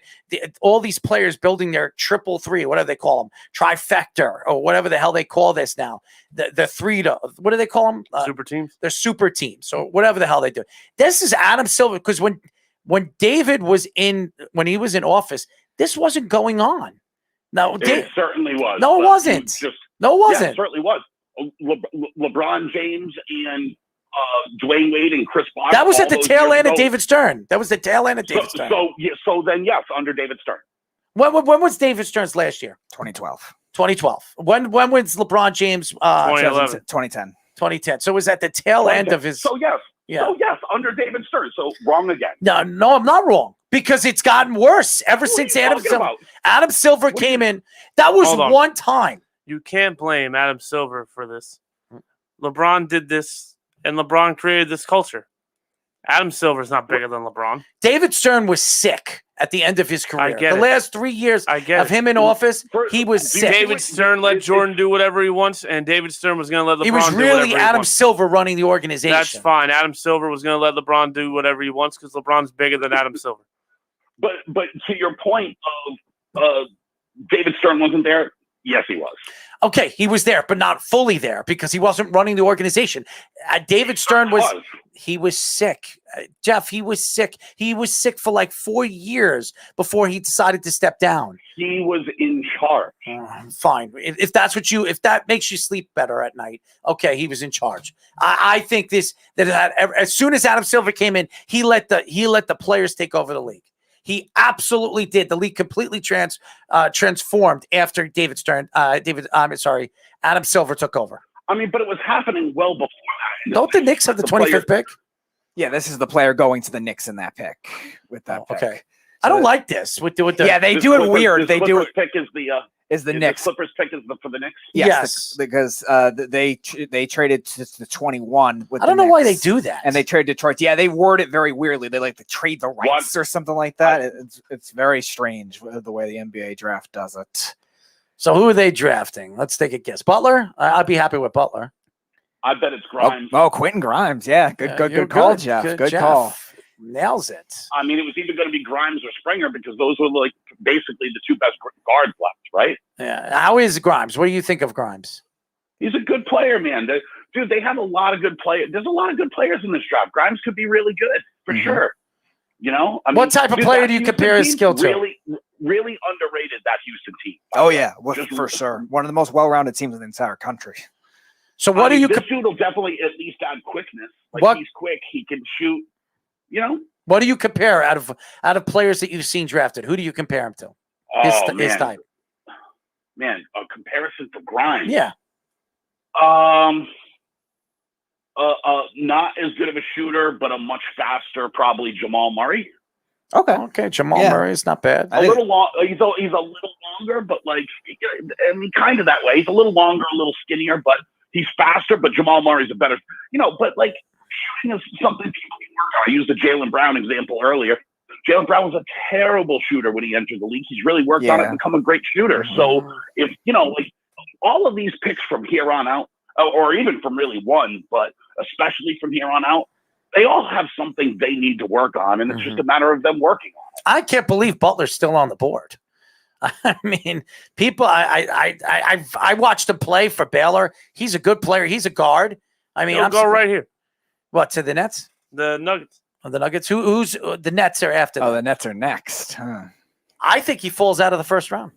Speaker 17: all these players building their 3-3, whatever they call them, trifecta, or whatever the hell they call this now, the three to, what do they call them?
Speaker 20: Super teams?
Speaker 17: They're super teams, or whatever the hell they do. This is Adam Silver, because when David was when he was in office, this wasn't going on. No,
Speaker 5: it certainly was.
Speaker 17: No, it wasn't. No, it wasn't.
Speaker 5: Yeah, it certainly was. LeBron James and Dwayne Wade and Chris Bosh.
Speaker 17: That was at the tail end of David Stern. That was the tail end of David Stern.
Speaker 5: So then, yes, under David Stern.
Speaker 17: When was David Stern's last year?
Speaker 19: 2012.
Speaker 17: 2012. When was LeBron James?
Speaker 19: 2011. 2010.
Speaker 17: 2010. So it was at the tail end of his.
Speaker 5: So yes.
Speaker 17: Yeah.
Speaker 5: So yes, under David Stern. So wrong again.
Speaker 17: No, I'm not wrong. Because it's gotten worse ever since Adam Silver came in. That was one time.
Speaker 20: You can't blame Adam Silver for this. LeBron did this, and LeBron created this culture. Adam Silver's not bigger than LeBron.
Speaker 17: David Stern was sick at the end of his career. The last 3 years of him in office, he was sick.
Speaker 20: David Stern let Jordan do whatever he wants, and David Stern was going to let LeBron do whatever he wants.
Speaker 17: He was really Adam Silver running the organization.
Speaker 20: That's fine. Adam Silver was going to let LeBron do whatever he wants because LeBron's bigger than Adam Silver.
Speaker 5: But to your point of David Stern wasn't there, yes, he was.
Speaker 17: Okay, he was there, but not fully there because he wasn't running the organization. David Stern he was sick. Jeff, he was sick. He was sick for like 4 years before he decided to step down.
Speaker 5: He was in charge.
Speaker 17: Fine. If that makes you sleep better at night, okay, he was in charge. I think that as soon as Adam Silver came in, he let the players take over the league. He absolutely did. The league completely transformed after Adam Silver took over.
Speaker 5: I mean, but it was happening well before that.
Speaker 17: Don't the Knicks have the 25th pick?
Speaker 19: Yeah, this is the player going to the Knicks in that pick with that pick.
Speaker 17: Okay. I don't like this.
Speaker 19: Yeah, they do it weird. They do it.
Speaker 5: Pick is the Knicks. The Clippers pick is for the Knicks?
Speaker 19: Yes. Because they traded to 21 with
Speaker 17: I don't know why they do that.
Speaker 19: And they traded Detroit. Yeah, they word it very weirdly. They like to trade the rights or something like that. It's very strange the way the NBA draft does it.
Speaker 17: So who are they drafting? Let's take a guess. Butler? I'd be happy with Butler.
Speaker 5: I bet it's Grimes.
Speaker 19: Oh, Quentin Grimes. Yeah, good call, Jeff. Good call.
Speaker 17: Nails it.
Speaker 5: I mean, it was either going to be Grimes or Springer because those were like basically the two best guards left, right?
Speaker 17: Yeah. How is Grimes? What do you think of Grimes?
Speaker 5: He's a good player, man. Dude, they have a lot of good players. There's a lot of good players in this draft. Grimes could be really good for sure. You know,
Speaker 17: what type of player do you compare his skill to?
Speaker 5: Really, really underrated that Houston team.
Speaker 19: Oh yeah, for sure. One of the most well-rounded teams in the entire country.
Speaker 17: So what do you?
Speaker 5: This dude will definitely at least add quickness. Like he's quick. He can shoot. You know.
Speaker 17: What do you compare out of players that you've seen drafted? Who do you compare him to? His type.
Speaker 5: Man, a comparison to Grimes.
Speaker 17: Yeah.
Speaker 5: Not as good of a shooter, but a much faster, probably Jamal Murray.
Speaker 17: Okay. Jamal Murray is not bad.
Speaker 5: A little long. He's a little longer, but like, I mean, kind of that way. He's a little longer, a little skinnier, but he's faster. But Jamal Murray's a better, but like shooting is something people can work on. I used the Jaylen Brown example earlier. Jaylen Brown was a terrible shooter when he entered the league. He's really worked on it to become a great shooter. So if, like all of these picks from here on out, or even from really one, but especially from here on out, they all have something they need to work on, and it's just a matter of them working on it.
Speaker 17: I can't believe Butler's still on the board. I mean, people, I watched him play for Baylor. He's a good player. He's a guard. I mean,
Speaker 20: He'll go right here.
Speaker 17: What, to the Nets?
Speaker 20: The Nuggets.
Speaker 17: The Nuggets. Who's the Nets are after?
Speaker 19: Oh, the Nets are next. Huh.
Speaker 17: I think he falls out of the first round.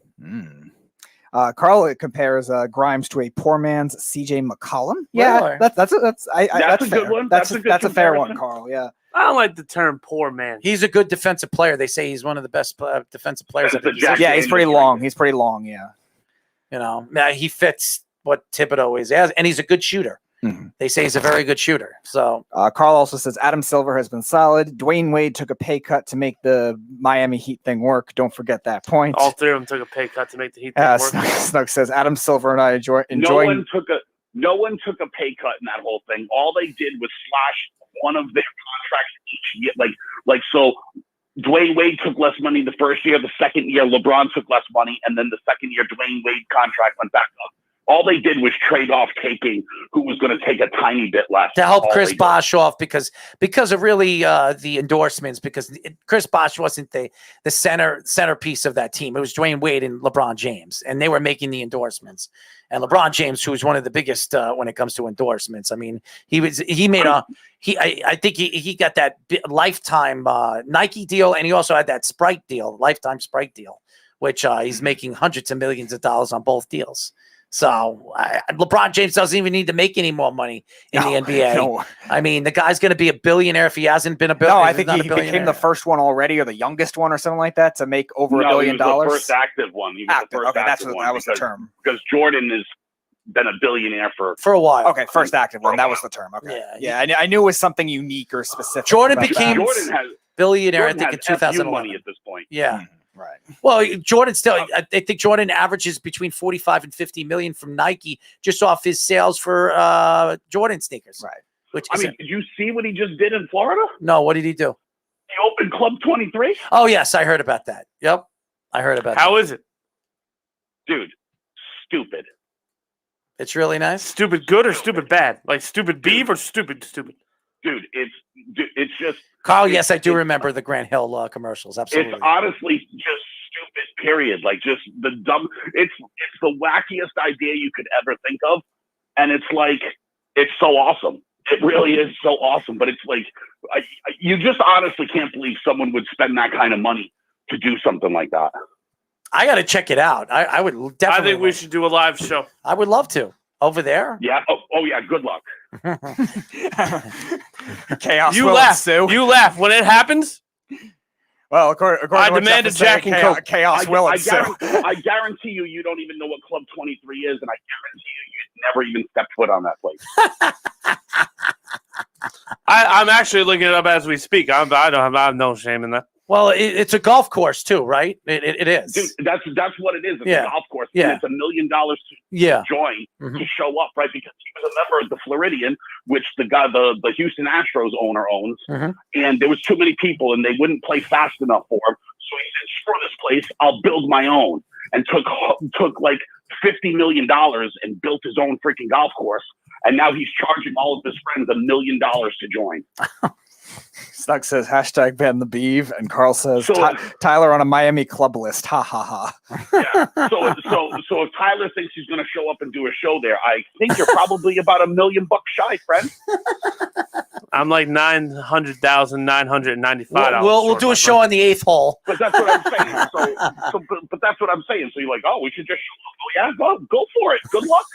Speaker 19: Carl compares Grimes to a poor man's CJ McCollum.
Speaker 17: Really?
Speaker 19: That's
Speaker 5: a
Speaker 19: fair.
Speaker 5: good one.
Speaker 19: That's a fair
Speaker 5: comparison.
Speaker 19: one, Carl. Yeah.
Speaker 20: I don't like the term "poor man."
Speaker 17: He's a good defensive player. They say he's one of the best defensive players.
Speaker 19: Yeah, he's pretty long. He's pretty long. Yeah.
Speaker 17: You know, he fits what Thibodeau is, and he's a good shooter.
Speaker 19: Mm-hmm.
Speaker 17: They say he's a very good shooter. So
Speaker 19: Carl also says Adam Silver has been solid. Dwayne Wade took a pay cut to make the Miami Heat thing work. Don't forget that point.
Speaker 20: All three of them took a pay cut to make the Heat thing work.
Speaker 19: Snug says Adam Silver and I enjoy.
Speaker 5: No one took a pay cut in that whole thing. All they did was slash one of their contracts each year. Like so. Dwayne Wade took less money the first year. The second year, LeBron took less money, and then the second year, Dwayne Wade contract went back up. All they did was trade off taking who was going to take a tiny bit less
Speaker 17: to help Chris Bosh off because of really the endorsements, because Chris Bosh wasn't the centerpiece of that team. It was Dwayne Wade and LeBron James, and they were making the endorsements. And LeBron James, who is one of the biggest when it comes to endorsements. I mean, he think he got that lifetime Nike deal, and he also had that Sprite deal, lifetime Sprite deal, which he's making hundreds of millions of dollars on both deals. So LeBron James doesn't even need to make any more money in the NBA.
Speaker 19: No.
Speaker 17: I mean, the guy's going to be a billionaire if he hasn't been a billionaire.
Speaker 19: No, I think he became the first one already, or the youngest one, or something like that, to make over $1 billion.
Speaker 5: He was the first active one. He was the first active one.
Speaker 19: That was the term.
Speaker 5: Because Jordan has been a billionaire for
Speaker 17: a while.
Speaker 19: Okay, first active one. That was the term. Okay, yeah. I knew it was something unique or specific.
Speaker 17: Jordan became billionaire.
Speaker 5: Jordan
Speaker 17: I think in 2001.
Speaker 5: money at this point.
Speaker 17: Yeah.
Speaker 19: Right.
Speaker 17: Well, Jordan still, I think Jordan averages between 45 and 50 million from Nike just off his sales for Jordan sneakers.
Speaker 19: Right.
Speaker 5: Which did you see what he just did in Florida?
Speaker 17: No, what did he do?
Speaker 5: He opened Club 23.
Speaker 17: Oh, yes, I heard about that. Yep. I heard about that.
Speaker 20: How is it?
Speaker 5: Dude, stupid.
Speaker 17: It's really nice.
Speaker 20: Stupid good or stupid bad? Like stupid beef or stupid?
Speaker 5: Dude, it's just
Speaker 17: Carl. Yes, I do remember the Grant Hill commercials. Absolutely,
Speaker 5: it's honestly just stupid. Period. Like just the dumb. It's the wackiest idea you could ever think of, and it's like it's so awesome. It really is so awesome. But it's like you just honestly can't believe someone would spend that kind of money to do something like that. I
Speaker 17: got to check it out. I would definitely.
Speaker 20: I think we should do a live show.
Speaker 17: I would love to. Over there?
Speaker 5: Yeah. Oh yeah. Good luck.
Speaker 19: Chaos.
Speaker 20: You laugh. You laugh when it happens.
Speaker 19: Well, according
Speaker 20: I
Speaker 19: to
Speaker 20: demand a Jack and Coke.
Speaker 19: Chaos will ensue.
Speaker 5: I guarantee you don't even know what Club 23 is, and I guarantee you'd never even stepped foot on that place.
Speaker 20: I'm actually looking it up as we speak. I have no shame in that.
Speaker 17: Well, it's a golf course too, right? It is.
Speaker 5: Dude, that's what it is. It's a golf course.
Speaker 17: Yeah.
Speaker 5: And it's $1 million to join, to show up, right? Because he was a member of the Floridian, which the guy, the Houston Astros owner owns. And there was too many people, and they wouldn't play fast enough for him. So he said, "Screw this place. I'll build my own." And took like $50 million and built his own freaking golf course. And now he's charging all of his friends $1 million to join.
Speaker 19: Snug says hashtag ban the beeve, and Carl says Tyler on a Miami club list. Ha ha ha.
Speaker 5: Yeah. So if Tyler thinks he's going to show up and do a show there, I think you're probably about $1 million shy, friend.
Speaker 20: I'm like $900,995.
Speaker 17: We'll do a show on the 8th hole.
Speaker 5: But that's what I'm saying. But that's what I'm saying. So you're like, oh, we should just show up. Oh yeah, go for it. Good luck.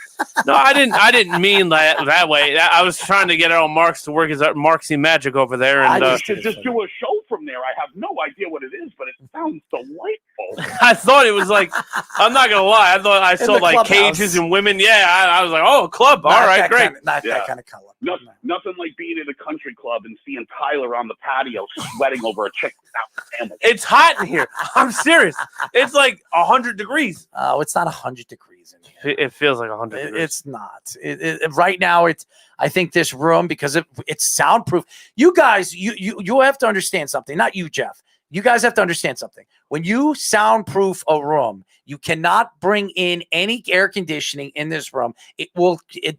Speaker 20: No, I didn't mean that way. I was trying to get Errol Marks to work his Marksy magic over there, and
Speaker 5: just do a show from there. I have no idea what it is, but it sounds delightful.
Speaker 20: I thought it was like, I'm not gonna lie, I thought I saw like cages and women. Yeah, I was like, oh, club. All right, great.
Speaker 17: That kind of color.
Speaker 5: Nothing like being in a country club and seeing Tyler on the patio sweating over a chick without a sandwich.
Speaker 20: It's hot in here. I'm serious. It's like 100 degrees.
Speaker 17: Oh, it's not 100 degrees in here.
Speaker 20: It feels like 100 degrees.
Speaker 17: It's not. Right now, I think this room, because it's soundproof. You guys, you have to understand something. Not you, Jeff. You guys have to understand something. When you soundproof a room, you cannot bring in any air conditioning in this room.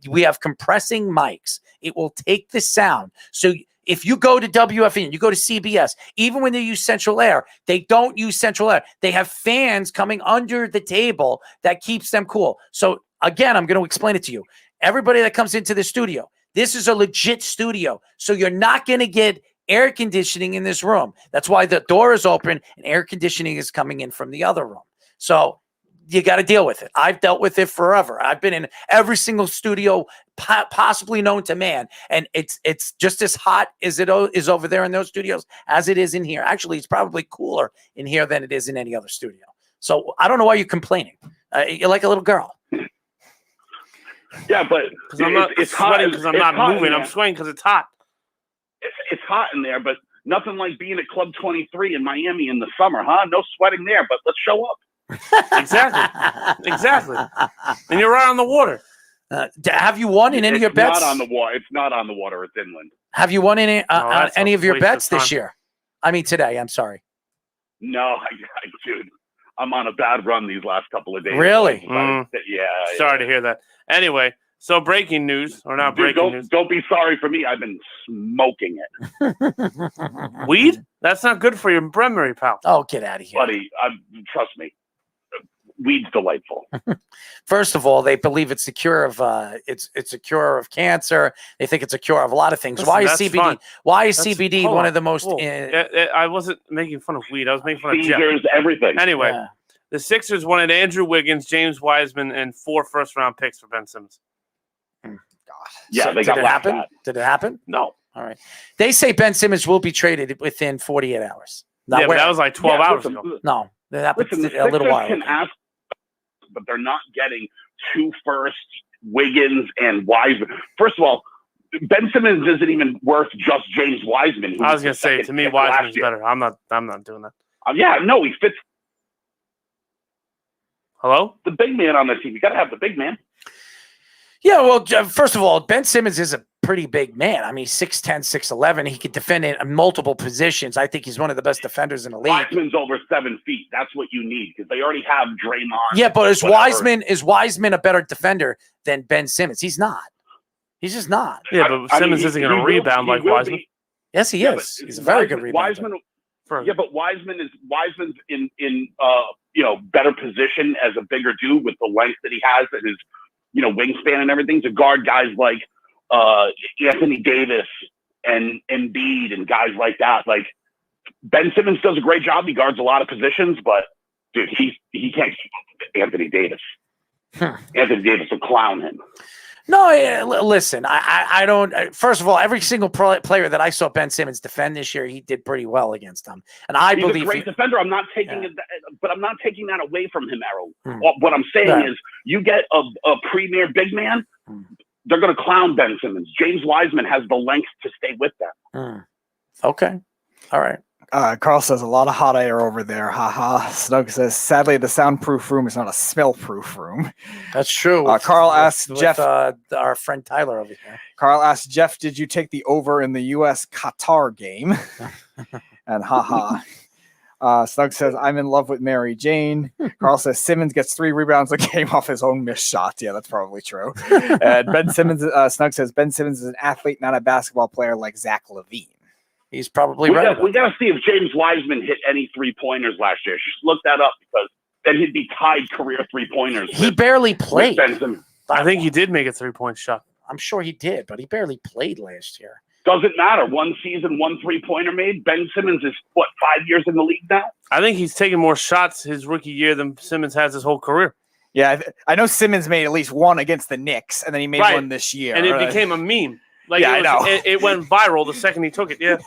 Speaker 17: We have compressing mics. It will take the sound. So if you go to WFN, you go to CBS, even when they use central air, they don't use central air. They have fans coming under the table that keeps them cool. So again, I'm going to explain it to you. Everybody that comes into the studio, this is a legit studio. So you're not going to get air conditioning in this room. That's why the door is open and air conditioning is coming in from the other room. So you got to deal with it. I've dealt with it forever. I've been in every single studio possibly known to man, and it's just as hot as it is over there in those studios as it is in here. Actually, it's probably cooler in here than it is in any other studio. So I don't know why you're complaining. You're like a little girl.
Speaker 5: Yeah, but
Speaker 20: because I'm not sweating because I'm not moving. I'm sweating because it's hot.
Speaker 5: It's hot in there, but nothing like being at Club 23 in Miami in the summer, huh? No sweating there, but let's show up.
Speaker 20: Exactly. And you're right on the water.
Speaker 17: Have you won in any of your bets?
Speaker 5: It's not on the water. It's not on the water. It's inland.
Speaker 17: Have you won any of your bets this year? I mean, today. I'm sorry.
Speaker 5: No, dude. I'm on a bad run these last couple of days.
Speaker 17: Really?
Speaker 5: Yeah.
Speaker 20: Sorry to hear that. Anyway, so breaking news, or not breaking news.
Speaker 5: Don't be sorry for me. I've been smoking it.
Speaker 20: Weed? That's not good for your memory, pal.
Speaker 17: Oh, get out of here.
Speaker 5: Buddy, trust me. Weed's delightful.
Speaker 17: First of all, they believe it's a cure of it's a cure of cancer. They think it's a cure of a lot of things.
Speaker 20: Listen,
Speaker 17: why is
Speaker 20: that's
Speaker 17: CBD?
Speaker 20: fun.
Speaker 17: Why is CBD one of the most?
Speaker 20: I wasn't making fun of weed. I was making fun of
Speaker 5: Seizures,
Speaker 20: Jeff.
Speaker 5: everything.
Speaker 20: Anyway, the Sixers wanted Andrew Wiggins, James Wiseman, and 4 first-round picks for Ben Simmons.
Speaker 5: Yeah,
Speaker 17: So
Speaker 5: they
Speaker 17: did
Speaker 5: got
Speaker 17: it
Speaker 5: laughed
Speaker 17: happen?
Speaker 5: at.
Speaker 17: Did it happen?
Speaker 20: No.
Speaker 17: All right. They say Ben Simmons will be traded within 48 hours. Not
Speaker 20: Yeah, but
Speaker 17: where?
Speaker 20: that was like 12 hours
Speaker 5: listen,
Speaker 20: ago.
Speaker 17: No, that happened
Speaker 5: Listen, the
Speaker 17: a little
Speaker 5: Sixers
Speaker 17: while
Speaker 5: can
Speaker 17: ago.
Speaker 5: ask, but they're not getting 2 firsts, Wiggins and Wiseman. First of all, Ben Simmons isn't even worth just James Wiseman.
Speaker 20: I was going to say, to me, Wiseman's better. I'm not doing that.
Speaker 5: Yeah, no, he fits
Speaker 20: Hello?
Speaker 5: the big man on the team. You got to have the big man.
Speaker 17: Yeah, well, first of all, Ben Simmons is a pretty big man. I mean, 6'10", 6'11". He can defend in multiple positions. I think he's one of the best defenders in the league.
Speaker 5: Wiseman's over 7 feet. That's what you need because they already have Draymond.
Speaker 17: Yeah, but is
Speaker 5: whatever.
Speaker 17: Wiseman a better defender than Ben Simmons? He's not. He's just not.
Speaker 20: Yeah, but Simmons isn't going to rebound like Wiseman.
Speaker 17: Yes, he is. He's a very good rebounder.
Speaker 5: Wiseman's in better position as a bigger dude with the length that he has and his wingspan and everything to guard guys like Anthony Davis and Embiid and guys like that. Like Ben Simmons does a great job. He guards a lot of positions, but dude, he can't keep up with Anthony Davis. Anthony Davis will clown him.
Speaker 17: No, listen, I don't. First of all, every single player that I saw Ben Simmons defend this year, he did pretty well against them. And I
Speaker 5: He's
Speaker 17: believe
Speaker 5: a great defender. I'm not taking it, but I'm not taking that away from him, Errol. What I'm saying is, you get a premier big man, they're going to clown Ben Simmons. James Wiseman has the length to stay with them.
Speaker 17: Okay, all right.
Speaker 19: Carl says a lot of hot air over there. Ha. Snug says, sadly, the soundproof room is not a smell-proof room.
Speaker 17: That's true.
Speaker 19: Carl asks Jeff,
Speaker 17: our friend Tyler over here.
Speaker 19: Carl asks Jeff, did you take the over in the U.S. Qatar game? And Snug says, I'm in love with Mary Jane. Carl says Simmons gets 3 rebounds a game off his own missed shots. Yeah, that's probably true. And Ben Simmons, Snug says, Ben Simmons is an athlete, not a basketball player like Zach LaVine.
Speaker 17: He's probably right.
Speaker 5: We got to see if James Wiseman hit any 3-pointers last year. Just look that up because then he'd be tied career 3-pointers.
Speaker 17: He barely played.
Speaker 20: I think he did make a 3-point shot.
Speaker 17: I'm sure he did, but he barely played last year.
Speaker 5: Doesn't matter. 1 season, 1 3-pointer made. Ben Simmons is, 5 years in the league now?
Speaker 20: I think he's taken more shots his rookie year than Simmons has his whole career.
Speaker 19: Yeah, I know Simmons made at least 1 against the Knicks, and then he made 1 this year.
Speaker 20: And it became a meme. Like
Speaker 19: I know.
Speaker 20: It went viral the second he took it. Yeah.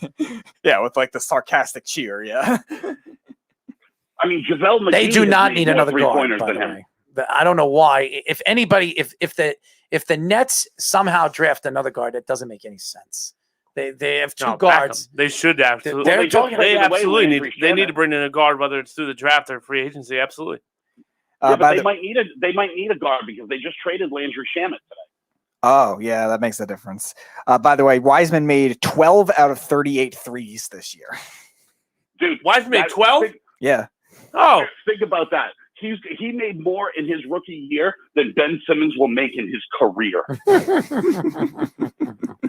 Speaker 19: Yeah, with like the sarcastic cheer. Yeah.
Speaker 5: I mean, JaVale McGee.
Speaker 17: They do not need another guard.
Speaker 5: By the way.
Speaker 17: I don't know why. If anybody, if the Nets somehow draft another guard, it doesn't make any sense. They have 2 guards.
Speaker 20: They should absolutely. They absolutely need. They need to bring in a guard, whether it's through the draft or free agency. Absolutely.
Speaker 5: Yeah, but they might need a guard because they just traded Landry Shamet today.
Speaker 19: Oh, yeah, that makes a difference. By the way, Wiseman made 12 out of 38 threes this year.
Speaker 5: Dude,
Speaker 20: Wiseman made 12?
Speaker 19: Yeah.
Speaker 20: Oh.
Speaker 5: Think about that. He made more in his rookie year than Ben Simmons will make in his career.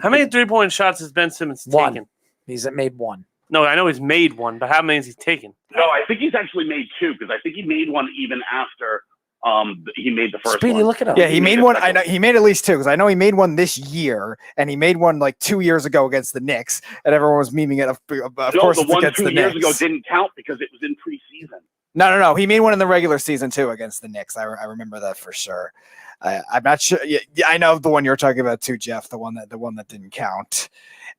Speaker 20: How many 3-point shots has Ben Simmons taken?
Speaker 17: He's made 1.
Speaker 20: No, I know he's made 1, but how many has he taken?
Speaker 5: No, I think he's actually made 2 because I think he made 1 even after He made the first
Speaker 17: Speedy,
Speaker 5: one.
Speaker 17: look it up.
Speaker 19: Yeah, he made one. I know he made at least two because I know he made one this year, and he made one like 2 years ago against the Knicks, and everyone was memeing it. Of course,
Speaker 5: the
Speaker 19: it's
Speaker 5: one
Speaker 19: against
Speaker 5: 2
Speaker 19: the
Speaker 5: years
Speaker 19: Knicks.
Speaker 5: ago didn't count because it was in preseason.
Speaker 19: No. He made one in the regular season too against the Knicks. I remember that for sure. I'm not sure. Yeah, I know the one you're talking about too, Jeff. The one that didn't count,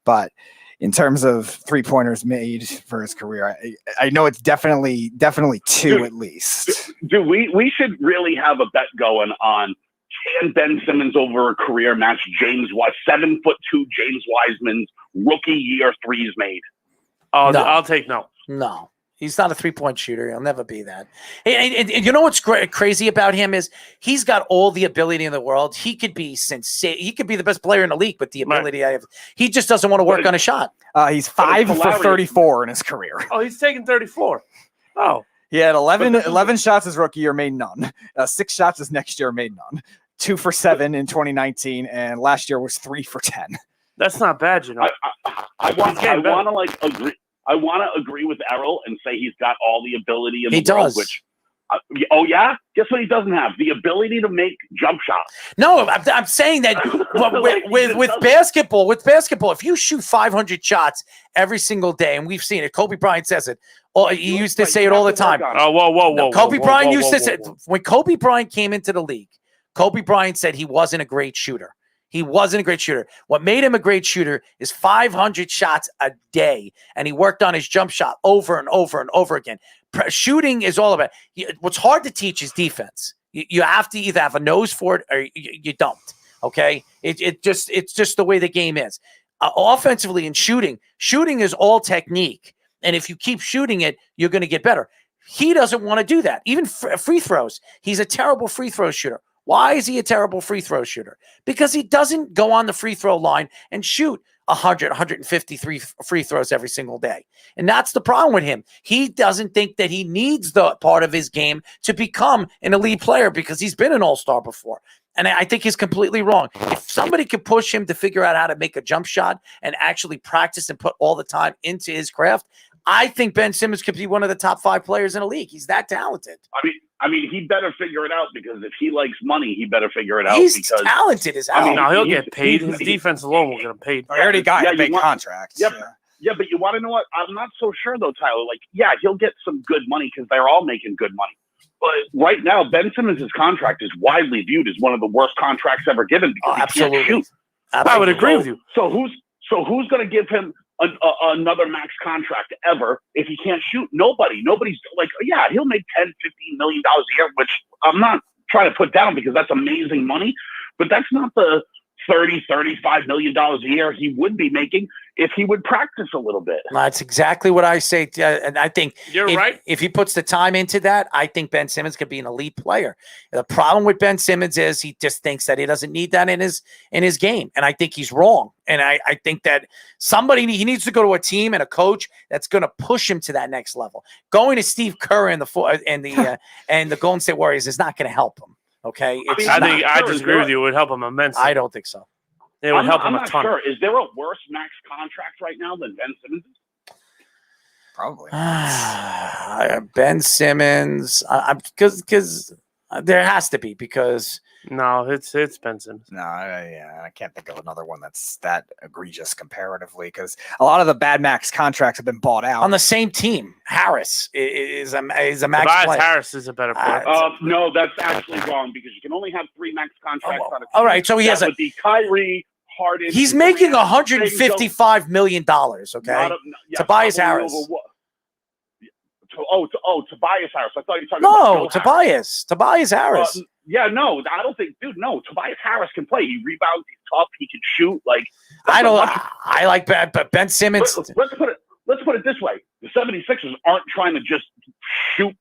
Speaker 19: but. In terms of 3-pointers made for his career, I know it's definitely two at least.
Speaker 5: Dude, we should really have a bet going on can Ben Simmons over a career match 7'2" James Wiseman's rookie year threes made.
Speaker 20: Oh, no. I'll take no.
Speaker 17: No. He's not a 3-point shooter. He'll never be that. And you know what's crazy about him is he's got all the ability in the world. He could be he could be the best player in the league with the ability I have. He just doesn't want to work on a shot.
Speaker 19: He's 5 for 34 in his career.
Speaker 20: Oh, he's taking 34. Oh.
Speaker 19: He had 11 shots his rookie year, made none. 6 shots his next year, made none. 2 for 7 in 2019, and last year was 3 for 10.
Speaker 20: That's not bad, you know.
Speaker 5: I want to I want to agree with Errol and say he's got all the ability in the world. Which, oh yeah, guess what he doesn't have? The ability to make jump shots.
Speaker 17: No, I'm saying that with basketball. With basketball, if you shoot 500 shots every single day, and we've seen it, Kobe Bryant says it. Oh, he used to say it all the time.
Speaker 20: Oh, whoa!
Speaker 17: Kobe Bryant used to say when Kobe Bryant came into the league, Kobe Bryant said he wasn't a great shooter. He wasn't a great shooter. What made him a great shooter is 500 shots a day, and he worked on his jump shot over and over and over again. Shooting is all about what's hard to teach is defense. You have to either have a nose for it or you don't. Okay, it's just the way the game is. Offensively and shooting is all technique, and if you keep shooting it, you're going to get better. He doesn't want to do that. Even free throws, he's a terrible free throw shooter. Why is he a terrible free throw shooter? Because he doesn't go on the free throw line and shoot 100, 153 free throws every single day. And that's the problem with him. He doesn't think that he needs the part of his game to become an elite player because he's been an all-star before. And I think he's completely wrong. If somebody could push him to figure out how to make a jump shot and actually practice and put all the time into his craft, I think Ben Simmons could be one of the top 5 players in the league. He's that talented.
Speaker 5: I mean, he better figure it out because if he likes money, he better figure it out.
Speaker 17: He's talented as hell.
Speaker 20: I mean, he'll get paid. His defense alone will get him paid.
Speaker 19: I already got a big contract.
Speaker 5: Yeah, but you want to know what? I'm not so sure though, Tyler. Like, yeah, he'll get some good money because they're all making good money. But right now, Ben Simmons' contract is widely viewed as one of the worst contracts ever given because he can't shoot.
Speaker 20: I would agree with you.
Speaker 5: So who's going to give him another max contract ever if he can't shoot? Nobody's like, yeah, he'll make $10-15 million a year, which I'm not trying to put down because that's amazing money, but that's not the $30-35 million a year he would be making if he would practice a little bit.
Speaker 17: That's exactly what I say. And I think
Speaker 20: you're right.
Speaker 17: If he puts the time into that, I think Ben Simmons could be an elite player. The problem with Ben Simmons is he just thinks that he doesn't need that in his game. And I think he's wrong. And I think that he needs to go to a team and a coach that's going to push him to that next level. Going to Steve Kerr and the Golden State Warriors is not going to help him. Okay,
Speaker 20: I disagree with you. It would help him immensely.
Speaker 17: I don't think so.
Speaker 20: It would help him
Speaker 5: I'm
Speaker 20: a
Speaker 5: not
Speaker 20: ton.
Speaker 5: sure. Is there a worse max contract right now than Ben Simmons?
Speaker 19: Probably.
Speaker 17: Ben Simmons, because there has to be because.
Speaker 20: No, it's Ben Simmons.
Speaker 19: No, I can't think of another one that's that egregious comparatively because a lot of the bad max contracts have been bought out.
Speaker 17: On the same team, Harris is a max
Speaker 20: Tobias
Speaker 17: player.
Speaker 20: Harris is a better player.
Speaker 5: No, that's actually wrong because you can only have 3 max contracts on a team.
Speaker 17: All right, so he has
Speaker 5: would be Kyrie, Harden.
Speaker 17: He's making $155 million. Okay, Tobias Harris.
Speaker 5: Tobias Harris. I thought you were talking about
Speaker 17: Tobias Harris.
Speaker 5: Yeah, no, I don't think, dude. No, Tobias Harris can play. He rebounds. He's tough. He can shoot. Like
Speaker 17: I like Ben Simmons.
Speaker 5: Let's put it this way: the 76ers aren't trying to just shoot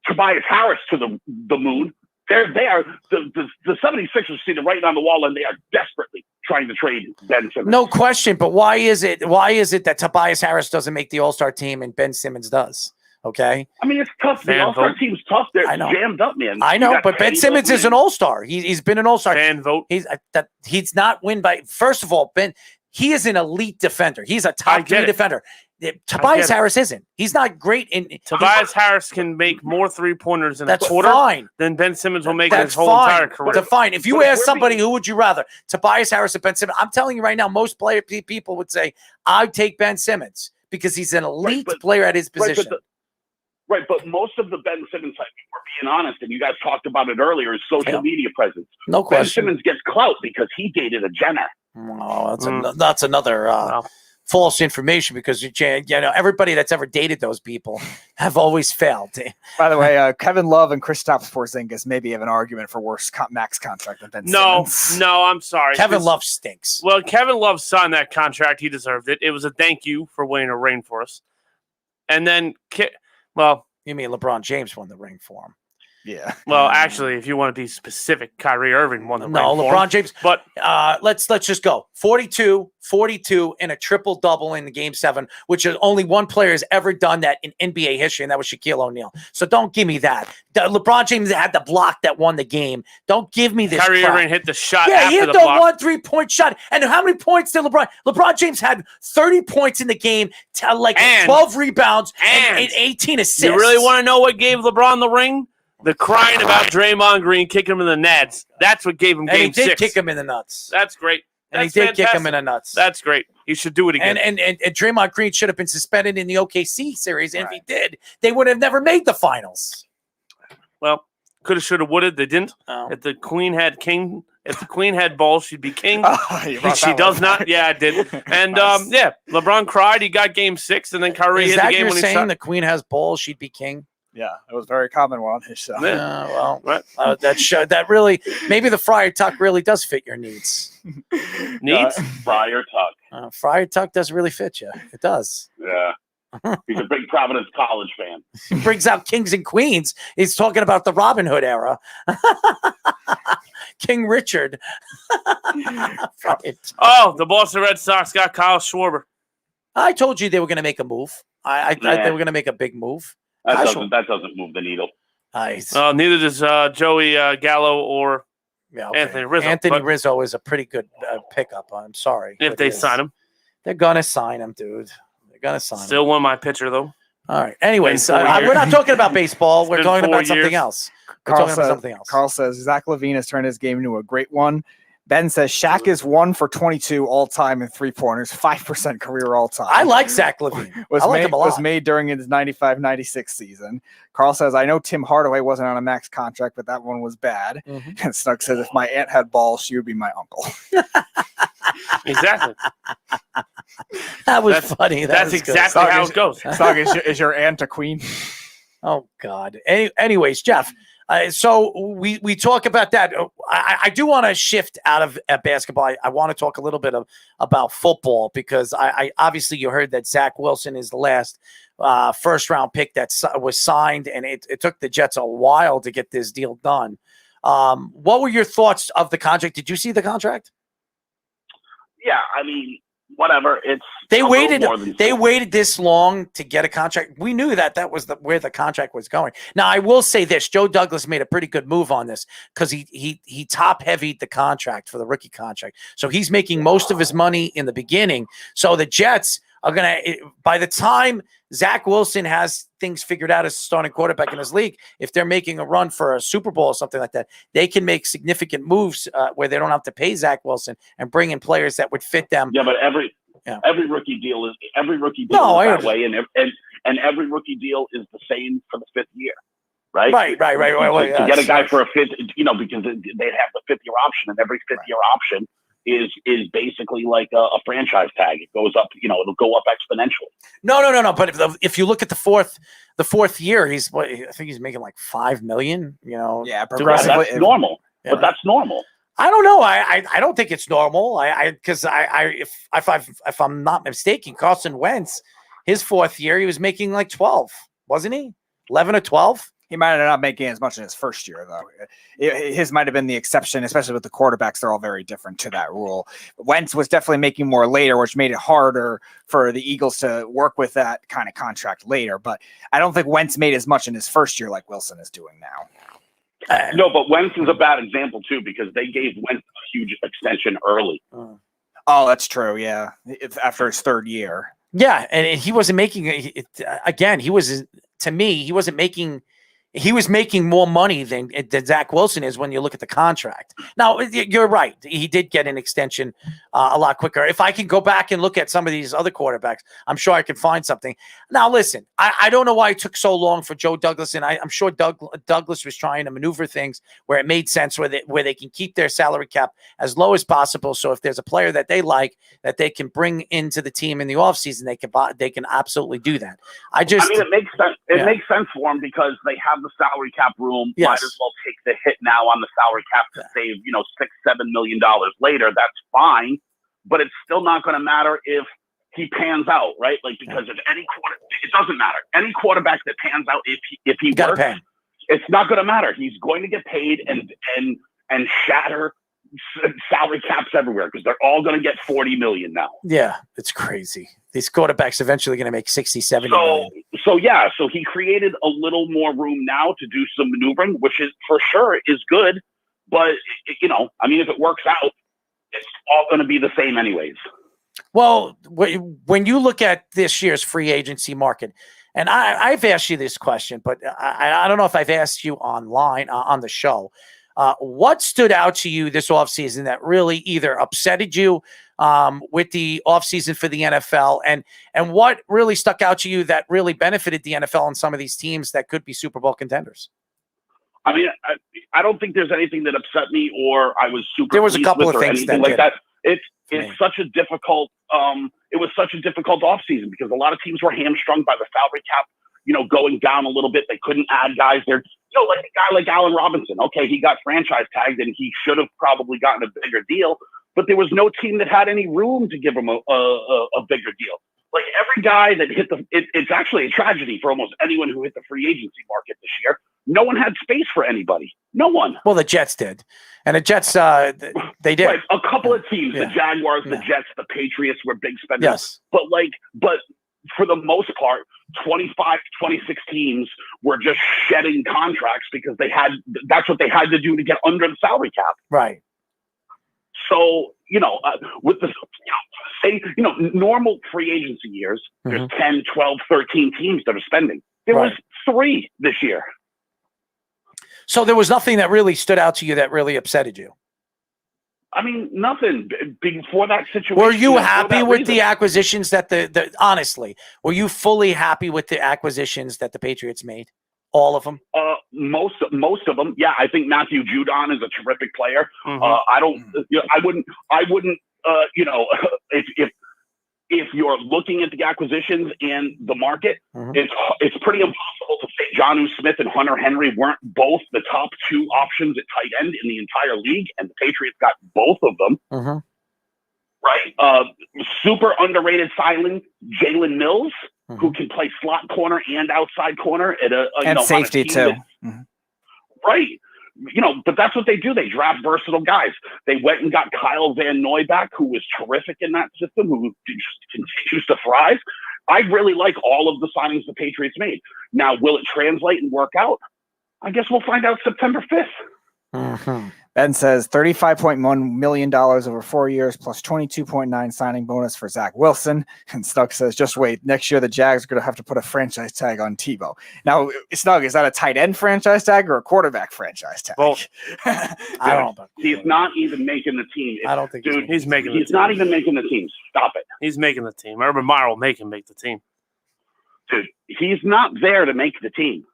Speaker 5: Tobias Harris to the moon. They are the 76ers see the writing on the wall, and they are desperately trying to trade Ben Simmons.
Speaker 17: No question, but why is it that Tobias Harris doesn't make the All-Star team and Ben Simmons does? Okay.
Speaker 5: I mean, it's tough. The All-Star team's tough. They're jammed up, man.
Speaker 17: I know, but Ben Simmons is an All-Star. He's been an All-Star.
Speaker 20: Fan vote.
Speaker 17: He's not win by. First of all, he is an elite defender. He's a top 3 defender. Tobias Harris isn't. He's not great in.
Speaker 20: Tobias Harris can make more 3-pointers in a
Speaker 17: That's
Speaker 20: quarter
Speaker 17: fine.
Speaker 20: than Ben Simmons will make in
Speaker 17: That's
Speaker 20: his whole entire career.
Speaker 17: That's fine. If you ask somebody who would you rather, Tobias Harris or Ben Simmons, I'm telling you right now, most people would say I'd take Ben Simmons because he's an elite player at his position.
Speaker 5: Right, but most of the Ben Simmons, we're being honest, and you guys talked about it earlier, is social media presence.
Speaker 17: No question.
Speaker 5: Ben Simmons gets clout because he dated a Jenner.
Speaker 17: Oh, that's another false information because everybody that's ever dated those people have always failed.
Speaker 19: By the way, Kevin Love and Kristaps Porzingis maybe have an argument for worse max contract than Ben Simmons.
Speaker 20: No, I'm sorry.
Speaker 17: Kevin Love stinks.
Speaker 20: Well, Kevin Love signed that contract. He deserved it. It was a thank you for winning a ring for us. And then,
Speaker 17: you mean LeBron James won the ring for him?
Speaker 19: Yeah.
Speaker 20: Well, actually, if you want to be specific, Kyrie Irving won the ring.
Speaker 17: No, LeBron James.
Speaker 20: But
Speaker 17: let's just go 42, and a triple double in the Game 7, which is only one player has ever done that in NBA history, and that was Shaquille O'Neal. So don't give me that. LeBron James had the block that won the game. Don't give me this.
Speaker 20: Kyrie Irving hit the shot.
Speaker 17: Yeah,
Speaker 20: after
Speaker 17: he hit
Speaker 20: the
Speaker 17: the
Speaker 20: block.
Speaker 17: 1 3-point shot. And how many points did LeBron James had 30 points in the game, 12 rebounds, and 18 assists.
Speaker 20: You really want to know what gave LeBron the ring? The crying about Draymond Green kicking him in the nuts. That's what gave him game 6.
Speaker 17: And he did kick him in the nuts.
Speaker 20: That's great.
Speaker 17: And he did kick him in the nuts.
Speaker 20: That's great. He should do it again.
Speaker 17: And Draymond Green should have been suspended in the OKC series. And if he did, they would have never made the finals.
Speaker 20: Well, coulda, shoulda, woulda. They didn't. If the queen had balls, she'd be king. She does not. Yeah, I did. And LeBron cried. He got game 6, and then Kyrie hit the game when he shot.
Speaker 17: The queen has balls, she'd be king?
Speaker 19: Yeah, it was a very common one on his show.
Speaker 17: That really, maybe the Friar Tuck really does fit your needs.
Speaker 20: Needs?
Speaker 5: Friar Tuck.
Speaker 17: Friar Tuck does really fit you. It does.
Speaker 5: Yeah. He's a big Providence College fan.
Speaker 17: He brings out kings and queens. He's talking about the Robin Hood era. King Richard.
Speaker 20: The Boston Red Sox got Kyle Schwarber.
Speaker 17: I told you they were going to make a move. I they were going to make a big move.
Speaker 5: That doesn't move the needle.
Speaker 17: Nice.
Speaker 20: Neither does Joey Gallo or Anthony Rizzo.
Speaker 17: Anthony Rizzo is a pretty good pickup. I'm sorry.
Speaker 20: If they sign him.
Speaker 17: They're going to sign him, dude. They're going to sign him.
Speaker 20: Still won my pitcher, though.
Speaker 17: All right. Anyways, we're not talking about baseball. We're talking about something else.
Speaker 19: Carl says Zach LaVine has turned his game into a great one. Ben says Shaq is 1 for 22 all time in 3-pointers, 5% career all time.
Speaker 17: I like Zach LaVine. I like him a lot.
Speaker 19: Was made during his 95-96 season. Carl says, I know Tim Hardaway wasn't on a max contract, but that one was bad. And Snug says, if my aunt had balls, she would be my uncle.
Speaker 20: Exactly.
Speaker 17: That's funny.
Speaker 20: That's exactly how it goes.
Speaker 19: Snug, is your aunt a queen?
Speaker 17: Oh, God. Anyways, Jeff. So we talk about that. I do want to shift out of basketball. I want to talk a little bit about football because I obviously you heard that Zach Wilson is the last first round pick that was signed, and it took the Jets a while to get this deal done. What were your thoughts of the contract? Did you see the contract?
Speaker 5: Yeah, I mean, whatever.
Speaker 17: They waited this long to get a contract. We knew that was where the contract was going. Now I will say this: Joe Douglas made a pretty good move on this because he top heavied the contract for the rookie contract. So he's making most of his money in the beginning. So the Jets are gonna, by the time Zach Wilson has things figured out as a starting quarterback in his league, if they're making a run for a Super Bowl or something like that, they can make significant moves where they don't have to pay Zach Wilson and bring in players that would fit them.
Speaker 5: Yeah, but every rookie deal is that way, and every rookie deal is the same for the 5th year, right?
Speaker 17: Right.
Speaker 5: To get a guy for a 5th, because they have the 5th-year option, and every 5th-year option is basically like a franchise tag. It goes up, it'll go up exponentially.
Speaker 17: No. But if you look at the fourth year, I think he's making like $5 million.
Speaker 19: Yeah,
Speaker 5: progressively. That's normal. Yeah. But that's normal.
Speaker 17: I don't know. I don't think it's normal. Because if I'm not mistaken, Carson Wentz, his 4th year, he was making like 12, wasn't he? 11 or 12.
Speaker 19: He might have not making as much in his first year, though. His might have been the exception, especially with the quarterbacks. They're all very different to that rule. Wentz was definitely making more later, which made it harder for the Eagles to work with that kind of contract later. But I don't think Wentz made as much in his first year like Wilson is doing now.
Speaker 5: No, but Wentz is a bad example, too, because they gave Wentz a huge extension early.
Speaker 19: Oh, that's true, yeah. After his 3rd year.
Speaker 17: Yeah, and he wasn't making again. He was to me. He wasn't making. He was making more money than Zach Wilson is when you look at the contract. Now, you're right. He did get an extension a lot quicker. If I can go back and look at some of these other quarterbacks, I'm sure I can find something. Now, listen, I don't know why it took so long for Joe Douglas, and I'm sure Douglas was trying to maneuver things where it made sense, where they can keep their salary cap as low as possible. So if there's a player that they like that they can bring into the team in the offseason, they can absolutely do that. I mean,
Speaker 5: it makes sense. It makes sense for them because they have the salary cap room.
Speaker 17: Yes.
Speaker 5: Might as well take the hit now on the salary cap to save, $6-7 million later. That's fine, but it's still not going to matter if he pans out, right? Like, because if it doesn't matter. Any quarterback that pans out, if he works, it's not going to matter. He's going to get paid and shatter salary caps everywhere because they're all going to get $40 million now.
Speaker 17: Yeah, it's crazy. These quarterbacks eventually going to make 60, 70 million.
Speaker 5: So he created a little more room now to do some maneuvering, which is for sure is good. But, if it works out, it's all going to be the same anyways.
Speaker 17: Well, when you look at this year's free agency market, and I've asked you this question, but I don't know if I've asked you online on the show. What stood out to you this offseason that really either upsetted you with the offseason for the NFL and what really stuck out to you that really benefited the NFL and some of these teams that could be Super Bowl contenders?
Speaker 5: I mean, I don't think there's anything that upset me or I was super.
Speaker 17: There was a couple of things that
Speaker 5: like that. It's such a difficult. It was such a difficult offseason because a lot of teams were hamstrung by the salary cap. Going down a little bit. They couldn't add guys there. Like a guy like Allen Robinson. Okay, he got franchise tagged and he should have probably gotten a bigger deal, but there was no team that had any room to give him a bigger deal. Like every guy that hit it's actually a tragedy for almost anyone who hit the free agency market this year. No one had space for anybody. No one.
Speaker 17: Well, the Jets did. And the Jets, they did.
Speaker 5: Right. A couple of teams, the Jaguars, the Jets, the Patriots were big spenders.
Speaker 17: Yes.
Speaker 5: But for the most part, 25, 26 teams were just shedding contracts because that's what they had to do to get under the salary cap.
Speaker 17: Right.
Speaker 5: So, with the, normal free agency years, there's 10, 12, 13 teams that are spending. There was 3 this year.
Speaker 17: So there was nothing that really stood out to you that really upsetted you?
Speaker 5: I mean, nothing before that situation.
Speaker 17: Were you happy with the acquisitions that honestly, were you fully happy with the acquisitions that the Patriots made? All of them?
Speaker 5: Most of them. Yeah, I think Matthew Judon is a terrific player. I wouldn't, if you're looking at the acquisitions and the market, it's pretty impossible to say Jonnu Smith and Hunter Henry weren't both the top 2 options at tight end in the entire league, and the Patriots got both of them. Right? Super underrated signing, Jalen Mills, who can play slot corner and outside corner at
Speaker 19: safety too.
Speaker 5: Right. But that's what they do. They draft versatile guys. They went and got Kyle Van Noy back, who was terrific in that system, who just continues to thrive. I really like all of the signings the Patriots made. Now, will it translate and work out? I guess we'll find out September 5th.
Speaker 19: Ben says $35.1 million over 4 years plus 22.9 signing bonus for Zach Wilson. And Snug says, just wait. Next year, the Jags are going to have to put a franchise tag on Tebow. Now, Snug, is that a tight end franchise tag or a quarterback franchise tag?
Speaker 20: Well,
Speaker 17: I don't know.
Speaker 5: He's not even making the team.
Speaker 17: I don't think
Speaker 20: he's making
Speaker 5: He's not even making the team. Stop it.
Speaker 20: He's making the team. Urban Meyer will make him make the team.
Speaker 5: Dude, he's not there to make the team.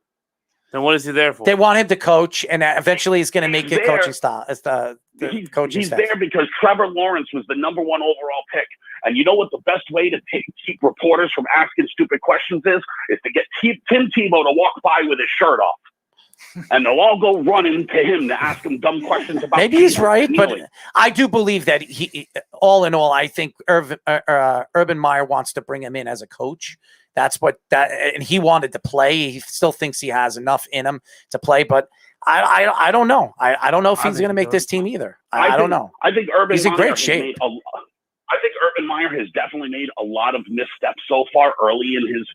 Speaker 20: Then what is he there for?
Speaker 17: They want him to coach, and eventually he's going to make it coaching style. As coaching
Speaker 5: he's
Speaker 17: staff.
Speaker 5: there because Trevor Lawrence was the number 1 overall pick. And you know what the best way to keep reporters from asking stupid questions is to get Tim Tebow to walk by with his shirt off. And they'll all go running to him to ask him dumb questions about.
Speaker 17: Maybe he's right, but I do believe that all in all, I think Urban Meyer wants to bring him in as a coach. And he wanted to play. He still thinks he has enough in him to play, but I don't know. I don't know if he's going to make this team either. I don't know.
Speaker 5: I think Urban
Speaker 17: He's in great shape.
Speaker 5: I think Urban Meyer has definitely made a lot of missteps so far early in his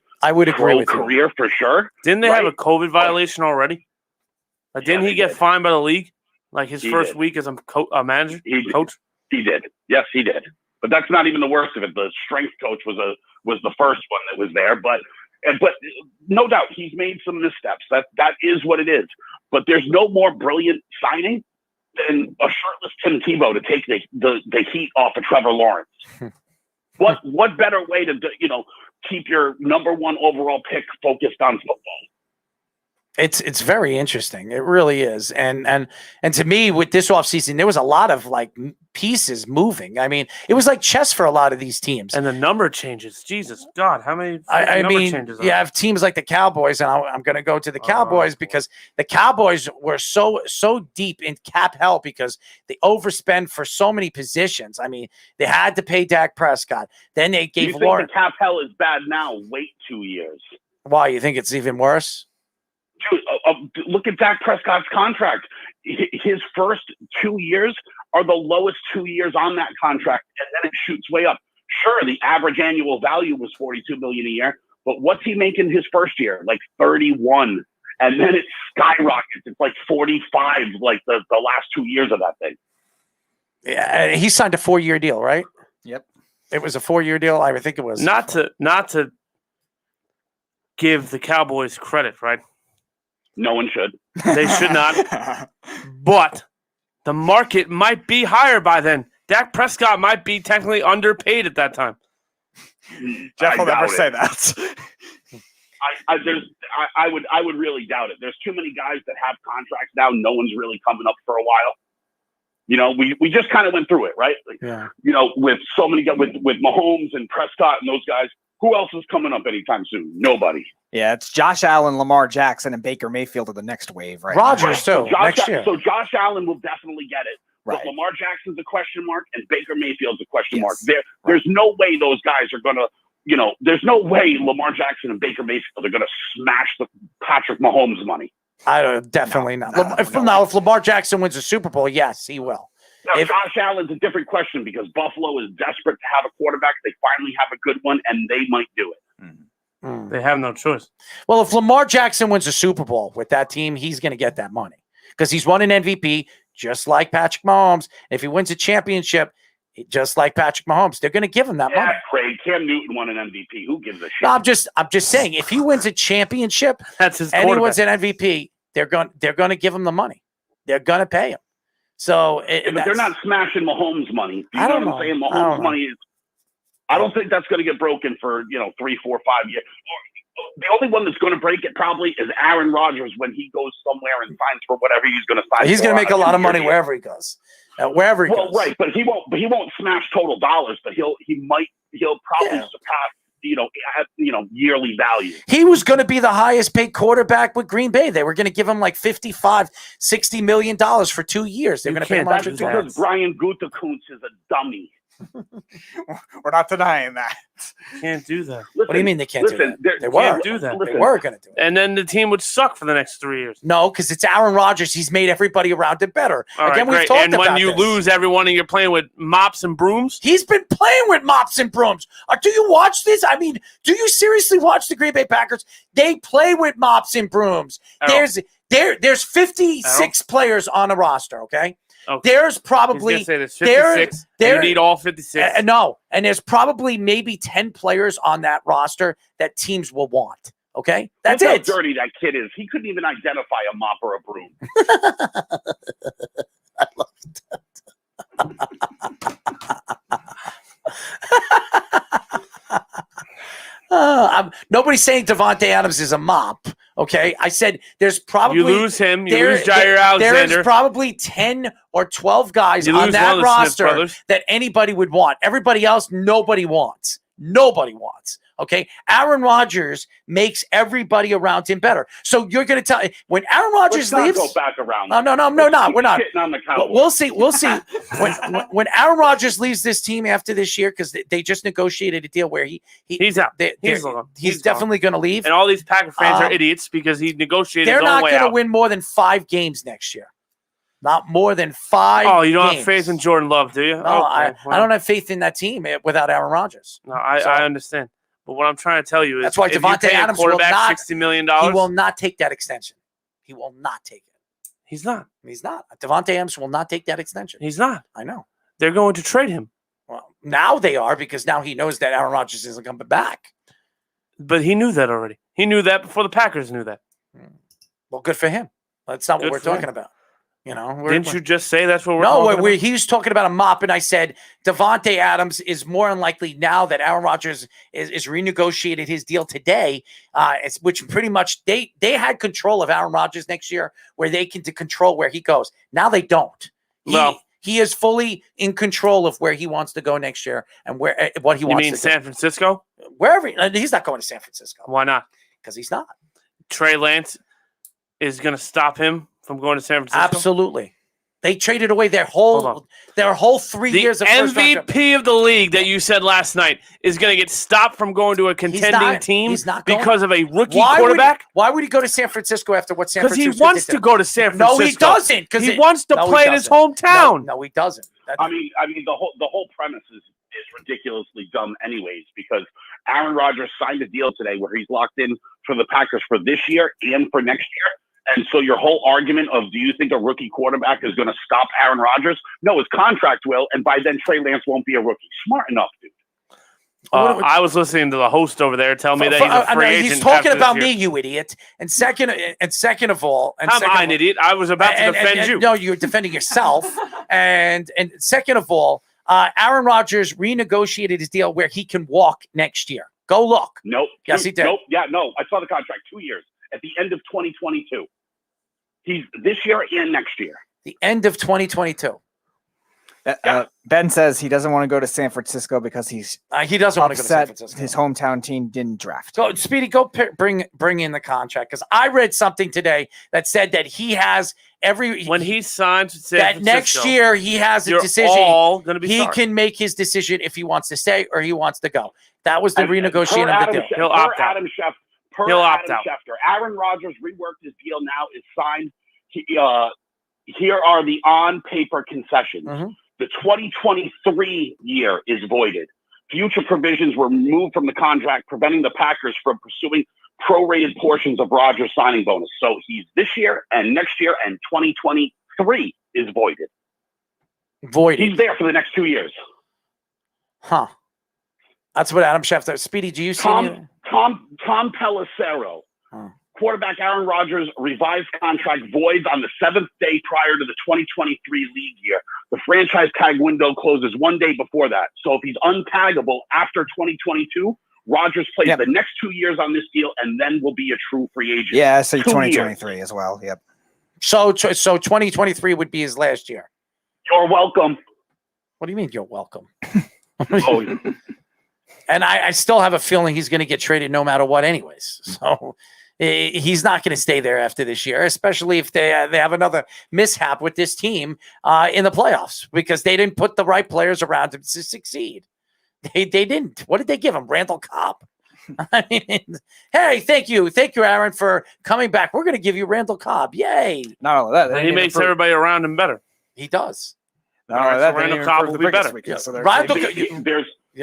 Speaker 5: career for sure.
Speaker 20: Didn't they have a COVID violation already? Didn't he get fined by the league? Like his first week as a manager, coach?
Speaker 5: He did. Yes, he did. But that's not even the worst of it. The strength coach was the first one that was there. But no doubt he's made some missteps. That is what it is. But there's no more brilliant signing than a shirtless Tim Tebow to take the heat off of Trevor Lawrence. What better way to keep your number one overall pick focused on football?
Speaker 17: It's very interesting. It really is. And to me, with this offseason, there was a lot of like pieces moving. I mean, it was like chess for a lot of these teams.
Speaker 20: And the number changes. Jesus God, how many changes?
Speaker 17: You have teams like the Cowboys, and I'm going to go to the Cowboys because the Cowboys were so deep in cap hell because they overspend for so many positions. I mean, they had to pay Dak Prescott. Then they gave
Speaker 5: You think the cap hell is bad now? Wait 2 years.
Speaker 17: Why? You think it's even worse?
Speaker 5: Dude, look at Dak Prescott's contract. His first 2 years are the lowest 2 years on that contract, and then it shoots way up. Sure, the average annual value was $42 million a year, but what's he making his first year? Like 31, and then it skyrockets. It's like 45, like the last 2 years of that thing.
Speaker 17: Yeah, he signed a 4-year deal, right?
Speaker 19: Yep,
Speaker 17: it was a 4-year deal. I think it was.
Speaker 20: Not to give the Cowboys credit, right?
Speaker 5: No one should.
Speaker 20: They should not. But the market might be higher by then. Dak Prescott might be technically underpaid at that time.
Speaker 19: Jeff will never say that.
Speaker 5: I would really doubt it. There's too many guys that have contracts now. No one's really coming up for a while. We just kind of went through it, right?
Speaker 17: Yeah.
Speaker 5: With so many guys, with Mahomes and Prescott and those guys. Who else is coming up anytime soon? Nobody.
Speaker 19: Yeah, it's Josh Allen, Lamar Jackson, and Baker Mayfield are the next wave, right?
Speaker 17: Rodgers, too, next year.
Speaker 5: So Josh Allen will definitely get it.
Speaker 19: Right.
Speaker 5: But Lamar Jackson's a question mark, and Baker Mayfield's a question mark. There's no way those guys are going to, there's no way Lamar Jackson and Baker Mayfield are going to smash the Patrick Mahomes money.
Speaker 17: Definitely not. If Lamar Jackson wins a Super Bowl, yes, he will.
Speaker 5: Now, Josh Allen's a different question because Buffalo is desperate to have a quarterback. They finally have a good one, and they might do it.
Speaker 20: They have no choice.
Speaker 17: Well, if Lamar Jackson wins a Super Bowl with that team, he's going to get that money because he's won an MVP just like Patrick Mahomes. If he wins a championship, just like Patrick Mahomes, they're going to give him that money.
Speaker 5: Craig, Cam Newton won an MVP. Who gives a shit?
Speaker 17: No, I'm just saying, if he wins a championship
Speaker 20: that's his
Speaker 17: and he wins an MVP, they're going to give him the money. They're going to pay him. So,
Speaker 5: but they're not smashing Mahomes' money.
Speaker 17: I don't know
Speaker 5: what I'm saying? Mahomes' money is. I don't think that's going to get broken for 3, 4, 5 years. The only one that's going to break it probably is Aaron Rodgers when he goes somewhere and signs for whatever he's going to sign.
Speaker 17: He's going to make a lot of money wherever he goes. Wherever he goes.
Speaker 5: Right, but he won't smash total dollars. But he'll probably surpass yearly value.
Speaker 17: He was going to be the highest paid quarterback with Green Bay. They were going to give him like $55-60 million for 2 years. They're going to pay him
Speaker 5: $100 because Brian Gutekunst is a dummy.
Speaker 19: We're not denying that.
Speaker 20: Can't do that.
Speaker 17: What do you mean they can't do that? They
Speaker 20: can't do that.
Speaker 17: They were going to do it.
Speaker 20: And then the team would suck for the next 3 years.
Speaker 17: No, because it's Aaron Rodgers. He's made everybody around it better.
Speaker 20: All
Speaker 17: Again,
Speaker 20: right,
Speaker 17: we've talked about
Speaker 20: when you lose everyone and you're playing with mops and brooms?
Speaker 17: He's been playing with mops and brooms. Do you watch this? I mean, do you seriously watch the Green Bay Packers? They play with mops and brooms. There's 56 players on a roster, okay? There's probably
Speaker 20: there's 56. You need all 56.
Speaker 17: No, and there's probably maybe 10 players on that roster that teams will want. Okay, that's
Speaker 5: Look
Speaker 17: it.
Speaker 5: How dirty that kid is. He couldn't even identify a mop or a broom.
Speaker 17: I love that. Nobody's saying Devontae Adams is a mop. Okay, I said there's probably
Speaker 20: you lose him. You lose Jair Alexander.
Speaker 17: There's probably 10 or 12 guys on that roster that anybody would want. Everybody else, nobody wants. Nobody wants. Okay, Aaron Rodgers makes everybody around him better. So you're going to tell when Aaron Rodgers leaves,
Speaker 5: go back around.
Speaker 17: No, we're not.
Speaker 5: On the Cowboys.
Speaker 17: We'll see. when Aaron Rodgers leaves this team after this year, because they just negotiated a deal where
Speaker 20: he's out.
Speaker 17: He's definitely going to leave.
Speaker 20: And all these Packer fans are idiots because he negotiated.
Speaker 17: They're
Speaker 20: his own
Speaker 17: not going to win more than 5 games next year. Not more than 5.
Speaker 20: Oh, you don't
Speaker 17: games.
Speaker 20: have faith in Jordan Love, do you?
Speaker 17: No, I don't have faith in that team without Aaron Rodgers.
Speaker 20: No, I understand. But what I'm trying to tell you is
Speaker 17: that's why Devontae Adams will not
Speaker 20: $60 million.
Speaker 17: He will not take that extension. He will not take it.
Speaker 20: He's not.
Speaker 17: He's not. Devontae Adams will not take that extension.
Speaker 20: He's not.
Speaker 17: I know.
Speaker 20: They're going to trade him.
Speaker 17: Well, now they are because now he knows that Aaron Rodgers isn't coming back.
Speaker 20: But he knew that already. He knew that before the Packers knew that.
Speaker 17: Well, good for him. That's not what we're talking about.
Speaker 20: Didn't you just say that's what we're
Speaker 17: talking
Speaker 20: about?
Speaker 17: No, he was talking about a mop, and I said Devontae Adams is more unlikely now that Aaron Rodgers is renegotiated his deal today, which pretty much they had control of Aaron Rodgers next year, where they can control where he goes. Now they don't. He is fully in control of where he wants to go next year and what he wants to do.
Speaker 20: You mean San Francisco?
Speaker 17: Wherever. He's not going to San Francisco.
Speaker 20: Why not?
Speaker 17: Because he's not.
Speaker 20: Trey Lance is going to stop him from going to San Francisco?
Speaker 17: Absolutely. They traded away their whole 3 years of first round.
Speaker 20: The MVP of the league that you said last night is going to get stopped from going to a contending team because of a rookie quarterback?
Speaker 17: Why would he go to San Francisco after what San Francisco did?
Speaker 20: Because he wants to go to San Francisco.
Speaker 17: No, he doesn't. Because
Speaker 20: he wants to play in his hometown.
Speaker 17: No, he doesn't.
Speaker 5: I mean, the whole premise is ridiculously dumb, anyways. Because Aaron Rodgers signed a deal today where he's locked in for the Packers for this year and for next year. And so your whole argument of, do you think a rookie quarterback is going to stop Aaron Rodgers? No, his contract will, and by then Trey Lance won't be a rookie. Smart enough, dude.
Speaker 20: I was listening to the host over there tell me that he's a free agent.
Speaker 17: He's talking about me, you idiot. And second of all,
Speaker 20: I'm an idiot. I was about to defend you.
Speaker 17: No, you're defending yourself. and second of all, Aaron Rodgers renegotiated his deal where he can walk next year. Go look.
Speaker 5: Nope.
Speaker 17: Yes, he did.
Speaker 5: Nope. Yeah, no. I saw the contract 2 years at the end of 2022. He's this year and next year.
Speaker 17: The end of 2022.
Speaker 19: Ben says he doesn't want to go to San Francisco because he doesn't
Speaker 17: want to go to San Francisco.
Speaker 19: His hometown team didn't draft.
Speaker 17: Go, Speedy, go bring in the contract, because I read something today that said that he has
Speaker 20: when he signs with San Francisco,
Speaker 17: next year he has a decision.
Speaker 20: All gonna be
Speaker 17: he
Speaker 20: sorry.
Speaker 17: can make his decision if he wants to stay or he wants to go. That was the renegotiating of the deal.
Speaker 5: He'll opt out. He'll opt out. Aaron Rodgers reworked his deal. Now is signed. Here are the on-paper concessions.
Speaker 17: Mm-hmm.
Speaker 5: The 2023 year is voided. Future provisions were removed from the contract, preventing the Packers from pursuing prorated portions of Rodgers' signing bonus. So he's this year and next year, and 2023 is voided.
Speaker 17: Voided.
Speaker 5: He's there for the next 2 years.
Speaker 17: Huh. That's what Adam Schefter. Speedy, do you see
Speaker 5: Tom Pelissero, quarterback Aaron Rodgers' revised contract voids on the 7th day prior to the 2023 league year. The franchise tag window closes 1 day before that. So if he's untaggable after 2022, Rodgers plays the next 2 years on this deal and then will be a true free agent.
Speaker 19: Yeah, so 2023 as well. Yep.
Speaker 17: So 2023 would be his last year.
Speaker 5: You're welcome.
Speaker 17: What do you mean you're welcome?
Speaker 5: Oh,
Speaker 17: and I still have a feeling he's going to get traded no matter what anyways. So he's not going to stay there after this year, especially if they have another mishap with this team in the playoffs, because they didn't put the right players around him to succeed. They didn't. What did they give him? Randall Cobb. I mean, hey, thank you, Aaron, for coming back. We're going to give you Randall Cobb. Yay!
Speaker 19: Not only that,
Speaker 20: he makes everybody around him better.
Speaker 17: He does.
Speaker 19: Not only that,
Speaker 20: Randall Cobb will be better.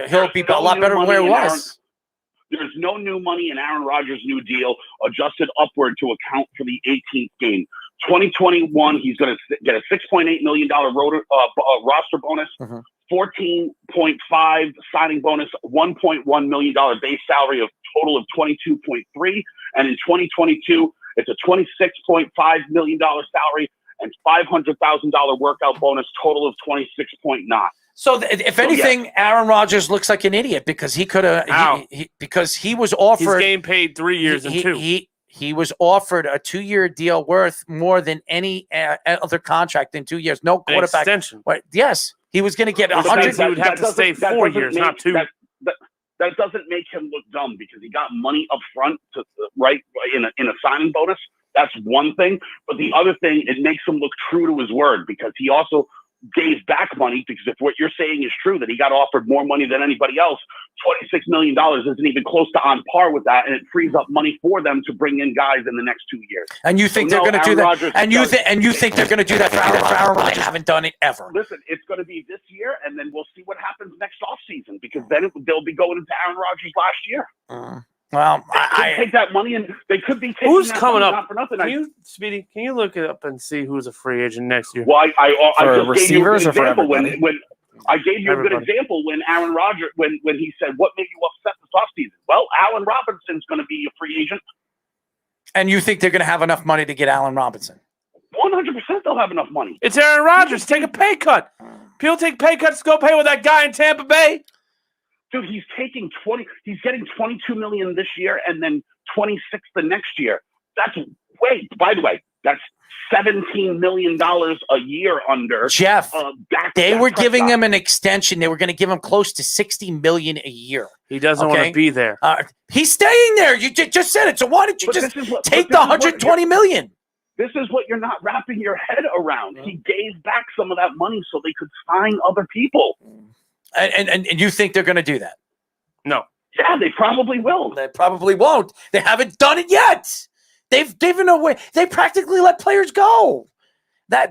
Speaker 17: He'll be a lot better than where he was.
Speaker 5: There's no new money in Aaron Rodgers' new deal, adjusted upward to account for the 18th game. 2021, he's going to get a $6.8 million roster bonus, 14.5 signing bonus, $1.1 million base salary, of total of 22.3. And in 2022, it's a $26.5 million salary and $500,000 workout bonus, total of 26.9.
Speaker 17: So if anything, Aaron Rodgers looks like an idiot because he could have, because he was offered.
Speaker 20: He's getting paid 3 years and 2.
Speaker 17: He was offered a 2-year deal worth more than any other contract in 2 years. No quarterback.
Speaker 20: Extension.
Speaker 17: Yes, he was going to get 100.
Speaker 20: He would have to stay 4 years, not 2.
Speaker 5: That doesn't make him look dumb because he got money up front to in a signing bonus. That's one thing. But the other thing, it makes him look true to his word because he also gave back money, because if what you're saying is true, that he got offered more money than anybody else, $26 million isn't even close to on par with that, and it frees up money for them to bring in guys in the next 2 years.
Speaker 17: And you think they're going to do that? And you think they're going to do that for Aaron Rodgers? They haven't done it ever.
Speaker 5: Listen, it's going to be this year, and then we'll see what happens next offseason, because then they'll be going into Aaron Rodgers last year.
Speaker 17: Well,
Speaker 5: I take that money, and they could be taking
Speaker 20: who's
Speaker 5: that
Speaker 20: coming
Speaker 5: money,
Speaker 20: up?
Speaker 5: not for nothing.
Speaker 20: Speedy, can you look it up and see who's a free agent next year?
Speaker 5: Well, I
Speaker 19: for
Speaker 5: just
Speaker 19: receivers
Speaker 5: gave you
Speaker 19: or for
Speaker 5: an example
Speaker 19: everybody?
Speaker 5: I gave you a good example when Aaron Rodgers, when he said, what made you upset this offseason? Well, Allen Robinson's going to be a free agent.
Speaker 17: And you think they're going to have enough money to get Allen Robinson?
Speaker 5: 100% they'll have enough money.
Speaker 20: It's Aaron Rodgers. Take a pay cut. People take pay cuts to go pay with that guy in Tampa Bay.
Speaker 5: Dude, he's getting $22 million this year and then 26 the next year. By the way, that's $17 million a year under
Speaker 17: Jeff. They were giving him an extension. They were going to give him close to $60 million a year.
Speaker 20: He doesn't want to be there.
Speaker 17: He's staying there. You just said it. So why don't you take the $120 million?
Speaker 5: This is what you're not wrapping your head around. He gave back some of that money so they could sign other people.
Speaker 17: And you think they're going to do that?
Speaker 20: No.
Speaker 5: Yeah, they probably will.
Speaker 17: They probably won't. They haven't done it yet. They've given away. They practically let players go.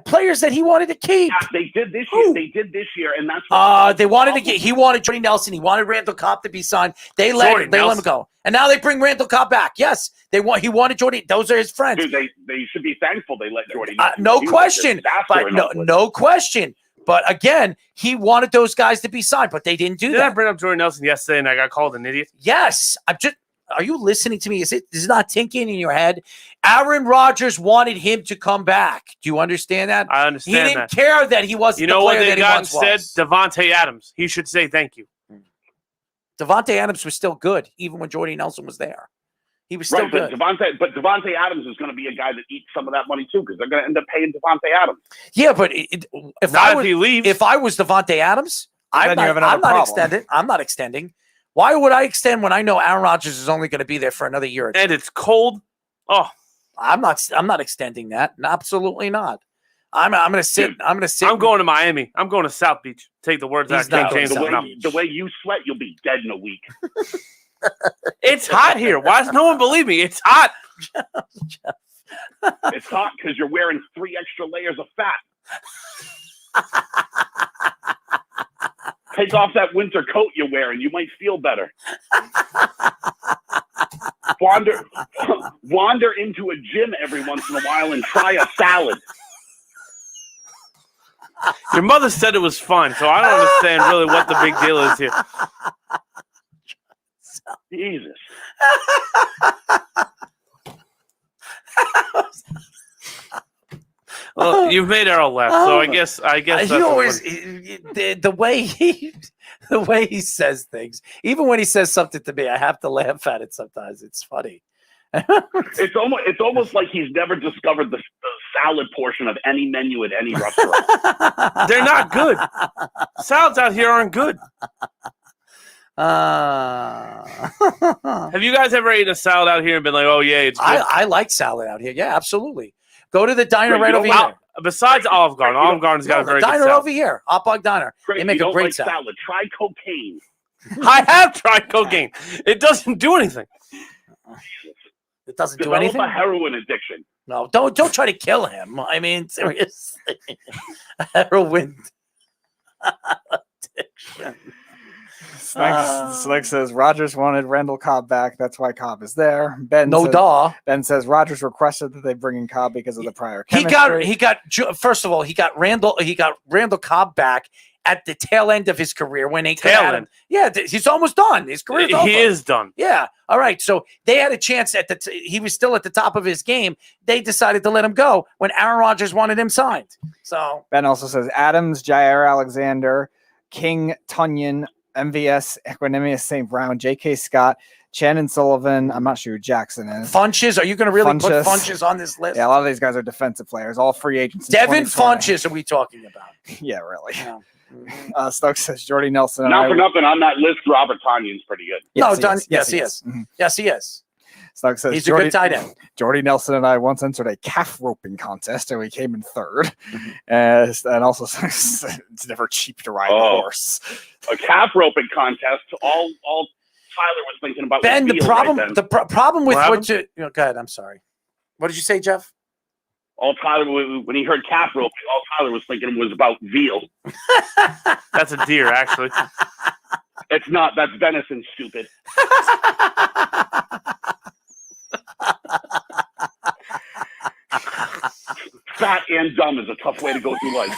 Speaker 17: Players that he wanted to keep.
Speaker 5: Yeah, they did this year. They did this year, and that's what
Speaker 17: they wanted to get. He wanted Jordy Nelson. He wanted Randall Cobb to be signed. They let him go, and now they bring Randall Cobb back. Yes, he wanted Jordy. Those are his friends.
Speaker 5: Dude, they should be thankful they let Jordy.
Speaker 17: No question. But no question. But again, he wanted those guys to be signed, but they didn't do that.
Speaker 20: Did I bring up Jordy Nelson yesterday and I got called an idiot?
Speaker 17: Yes. Are you listening to me? Is it not tinking in your head? Aaron Rodgers wanted him to come back. Do you understand that?
Speaker 20: I understand that.
Speaker 17: He didn't care that he wasn't the player that he once was.
Speaker 20: You know what they got instead? Devontae Adams. He should say thank you.
Speaker 17: Devontae Adams was still good, even when Jordy Nelson was there. He was still good.
Speaker 5: But Devontae Adams is going to be a guy that eats some of that money too, because they're going to end up paying Devontae Adams.
Speaker 17: Yeah, but if I was Devontae Adams, I'm not extending. Why would I extend when I know Aaron Rodgers is only going to be there for another year or two?
Speaker 20: And it's cold. Oh,
Speaker 17: I'm not extending that. Absolutely not. I'm going to sit. I'm going to sit.
Speaker 20: I'm going to Miami. I'm going to South Beach. Take the words out of King James.
Speaker 5: The way you sweat, you'll be dead in a week.
Speaker 20: It's hot here. Why does no one believe me? It's hot.
Speaker 5: It's hot because you're wearing 3 extra layers of fat. Take off that winter coat you're wearing. You might feel better. Wander into a gym every once in a while and try a salad.
Speaker 20: Your mother said it was fun, so I don't understand really what the big deal is here.
Speaker 5: Jesus.
Speaker 20: Well, you've made Errol laugh, so I guess that's
Speaker 17: he always the way he says things. Even when he says something to me, I have to laugh at it sometimes. It's funny.
Speaker 5: It's almost like he's never discovered the salad portion of any menu at any restaurant.
Speaker 20: They're not good. Salads out here aren't good. Have you guys ever eaten a salad out here and been like, "Oh yeah, it's good"?
Speaker 17: I like salad out here. Yeah, absolutely. Go to the diner right over here.
Speaker 20: Besides Olive Garden, Olive Garden's got a very good salad.
Speaker 17: Diner over here, Hot Dog Diner. They make a great
Speaker 5: salad. Try cocaine.
Speaker 20: I have tried cocaine. It doesn't do anything.
Speaker 17: It doesn't do anything.
Speaker 5: A heroin addiction.
Speaker 17: No, don't try to kill him. I mean, seriously, heroin addiction.
Speaker 19: Slick says Rodgers wanted Randall Cobb back. That's why Cobb is there. Ben says Rodgers requested that they bring in Cobb because of the prior chemistry.
Speaker 17: He got first of all, he got Randall Cobb back at the tail end of his career when they got him. Yeah, he's almost done. His career's over.
Speaker 20: He is done.
Speaker 17: Yeah. All right. So they had a chance he was still at the top of his game. They decided to let him go when Aaron Rodgers wanted him signed. So
Speaker 19: Ben also says Adams, Jair Alexander, King, Tunyon, MVS, Equanimous St. Brown, J.K. Scott, Shannon Sullivan. I'm not sure who Jackson is.
Speaker 17: Funches. Are you going to really put Funches on this list?
Speaker 19: Yeah, a lot of these guys are defensive players, all free agents.
Speaker 17: Devin Funches are we talking about?
Speaker 19: Yeah, really. Yeah. Stokes says Jordy Nelson.
Speaker 5: Not for nothing on that list, Robert Tonyon's pretty good.
Speaker 17: Yes, he is. Mm-hmm. Yes, he is.
Speaker 19: Stokes says
Speaker 17: he's a good tight end.
Speaker 19: Jordy Nelson and I once entered a calf roping contest, and we came in third. Mm-hmm. And also says it's never cheap to ride a horse.
Speaker 5: A calf roping contest. All Tyler was thinking about.
Speaker 17: Ben, the problem with what you go ahead. I'm sorry. What did you say, Jeff?
Speaker 5: All Tyler, when he heard calf roping, all Tyler was thinking was about veal.
Speaker 20: That's a deer, actually.
Speaker 5: It's not. That's venison, stupid. Fat and dumb is a tough way to go through life.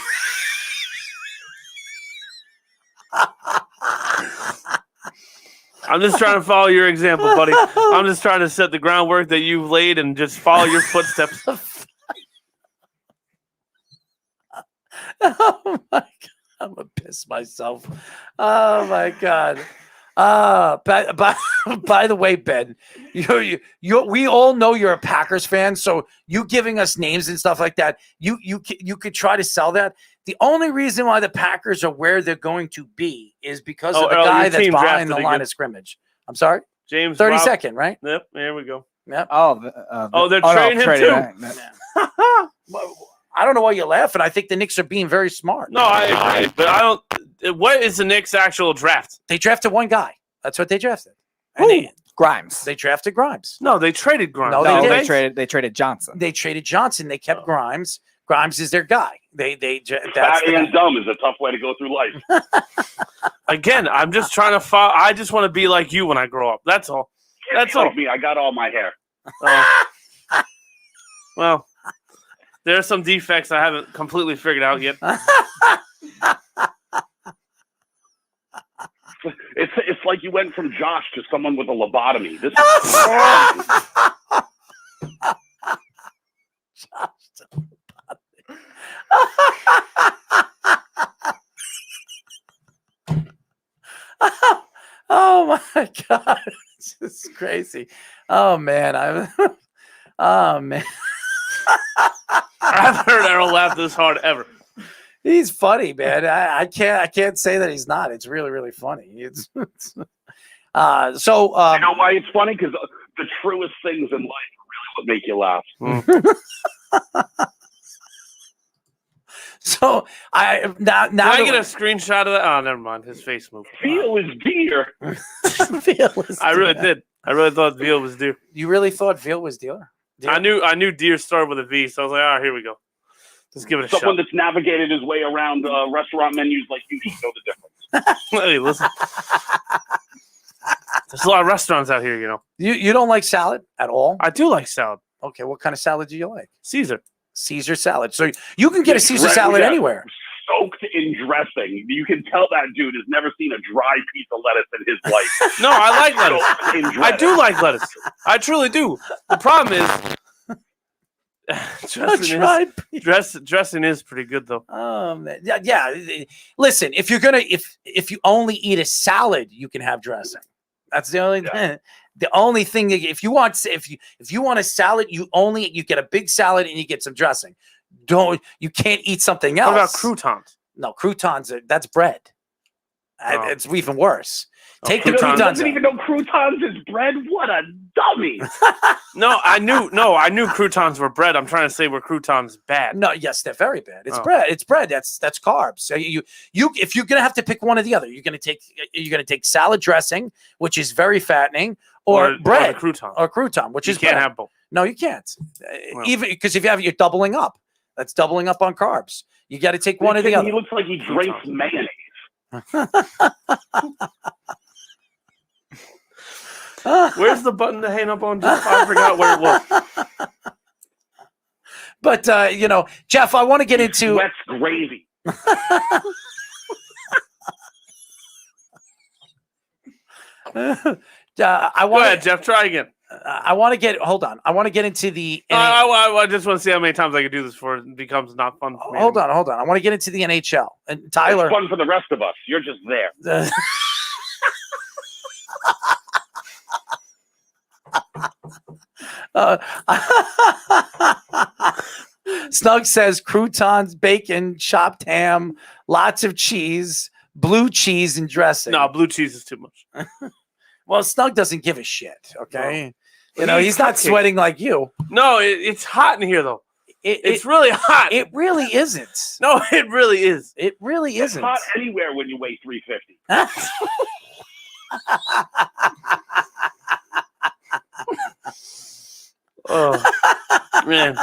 Speaker 20: I'm just trying to follow your example, buddy. I'm just trying to set the groundwork that you've laid and just follow your footsteps.
Speaker 17: Oh my God. I'm gonna piss myself. Oh my God. By the way, Ben, we all know you're a Packers fan, so you giving us names and stuff like that, you could try to sell that. The only reason why the Packers are where they're going to be is because of the guy that's behind the line of scrimmage. I'm sorry,
Speaker 20: James
Speaker 17: 32nd, right?
Speaker 20: Yep, there we go.
Speaker 17: Yep.
Speaker 20: They're trading him too.
Speaker 17: I don't know why you're laughing. I think the Knicks are being very smart.
Speaker 20: No, I agree, but I don't. What is the Knicks' actual draft?
Speaker 17: They drafted one guy. That's what they drafted.
Speaker 19: Grimes.
Speaker 17: They drafted Grimes.
Speaker 20: No, they traded Grimes.
Speaker 17: No,
Speaker 19: they traded Johnson.
Speaker 17: They traded Johnson. They kept Grimes. Grimes is their guy. That's
Speaker 5: Fat and dumb is a tough way to go through life.
Speaker 20: Again, I'm just trying to follow. I just want to be like you when I grow up. That's all. That's all.
Speaker 5: Like me. I got all my hair.
Speaker 20: Well, there are some defects I haven't completely figured out yet.
Speaker 5: It's like you went from Josh to someone with a lobotomy. This is
Speaker 17: Oh my God. This is crazy. Oh man. Oh man.
Speaker 20: I've heard Errol laugh this hard ever.
Speaker 17: He's funny, man. I can't say that he's not. It's really, really funny. It's
Speaker 5: you know why it's funny? Because the truest things in life are really what make you laugh.
Speaker 17: So I now
Speaker 20: Can I get a screenshot of that? Oh, never mind. His face moved.
Speaker 5: Veal is deer.
Speaker 20: I really did. I really thought Veal was deer.
Speaker 17: You really thought Veal was deer?
Speaker 20: I knew deer started with a V, so I was like, all right, here we go. Let's give it a
Speaker 5: Someone
Speaker 20: shot.
Speaker 5: that's navigated his way around restaurant menus like you should know the difference.
Speaker 20: Hey, listen. There's a lot of restaurants out here, you know.
Speaker 17: You don't like salad at all?
Speaker 20: I do like salad.
Speaker 17: Okay, what kind of salad do you like?
Speaker 20: Caesar
Speaker 17: salad. So you can get a Caesar salad anywhere.
Speaker 5: Soaked in dressing. You can tell that dude has never seen a dry piece of lettuce in his life.
Speaker 20: No, I like lettuce. I do like lettuce. I truly do. The problem is dressing is pretty good though.
Speaker 17: Yeah. Listen, if you're gonna if you only eat a salad, you can have dressing. That's the only the only thing that if you want a salad, you get a big salad and you get some dressing. You can't eat something else.
Speaker 20: What about croutons?
Speaker 17: No, croutons that's bread. It's even worse. Take the
Speaker 5: croutons.
Speaker 17: croutons.
Speaker 5: Doesn't even know croutons is bread. What a dummy!
Speaker 20: No, I knew croutons were bread. I'm trying to say were croutons bad?
Speaker 17: No, yes, they're very bad. It's bread. It's bread. That's carbs. So you if you're gonna have to pick one or the other, you're gonna take salad dressing, which is very fattening, or bread,
Speaker 20: or
Speaker 17: crouton, which is
Speaker 20: can't
Speaker 17: bread.
Speaker 20: have both.
Speaker 17: No, you can't. Even because if you're doubling up. That's doubling up on carbs. You got to take one or the other.
Speaker 5: He looks like he drinks mayonnaise.
Speaker 20: Where's the button to hang up on? I forgot where it was.
Speaker 17: But Jeff, I want to get into
Speaker 5: Wet's gravy.
Speaker 20: Go ahead, Jeff. Try again.
Speaker 17: I want to get. Hold on. I want to get into the.
Speaker 20: I just want to see how many times I can do this before it becomes not fun for me.
Speaker 17: Hold on. I want to get into the NHL. And Tyler,
Speaker 5: it's fun for the rest of us. You're just there.
Speaker 17: Snug says croutons, bacon, chopped ham, lots of cheese, blue cheese, and dressing.
Speaker 20: No, blue cheese is too much.
Speaker 17: Well, Snug doesn't give a shit. Okay. No. He's not sweating like you.
Speaker 20: No, it's hot in here, though. It's really hot.
Speaker 17: It really isn't.
Speaker 20: No, it really is.
Speaker 17: It really isn't.
Speaker 5: It's hot anywhere when you weigh 350.
Speaker 20: Oh, man.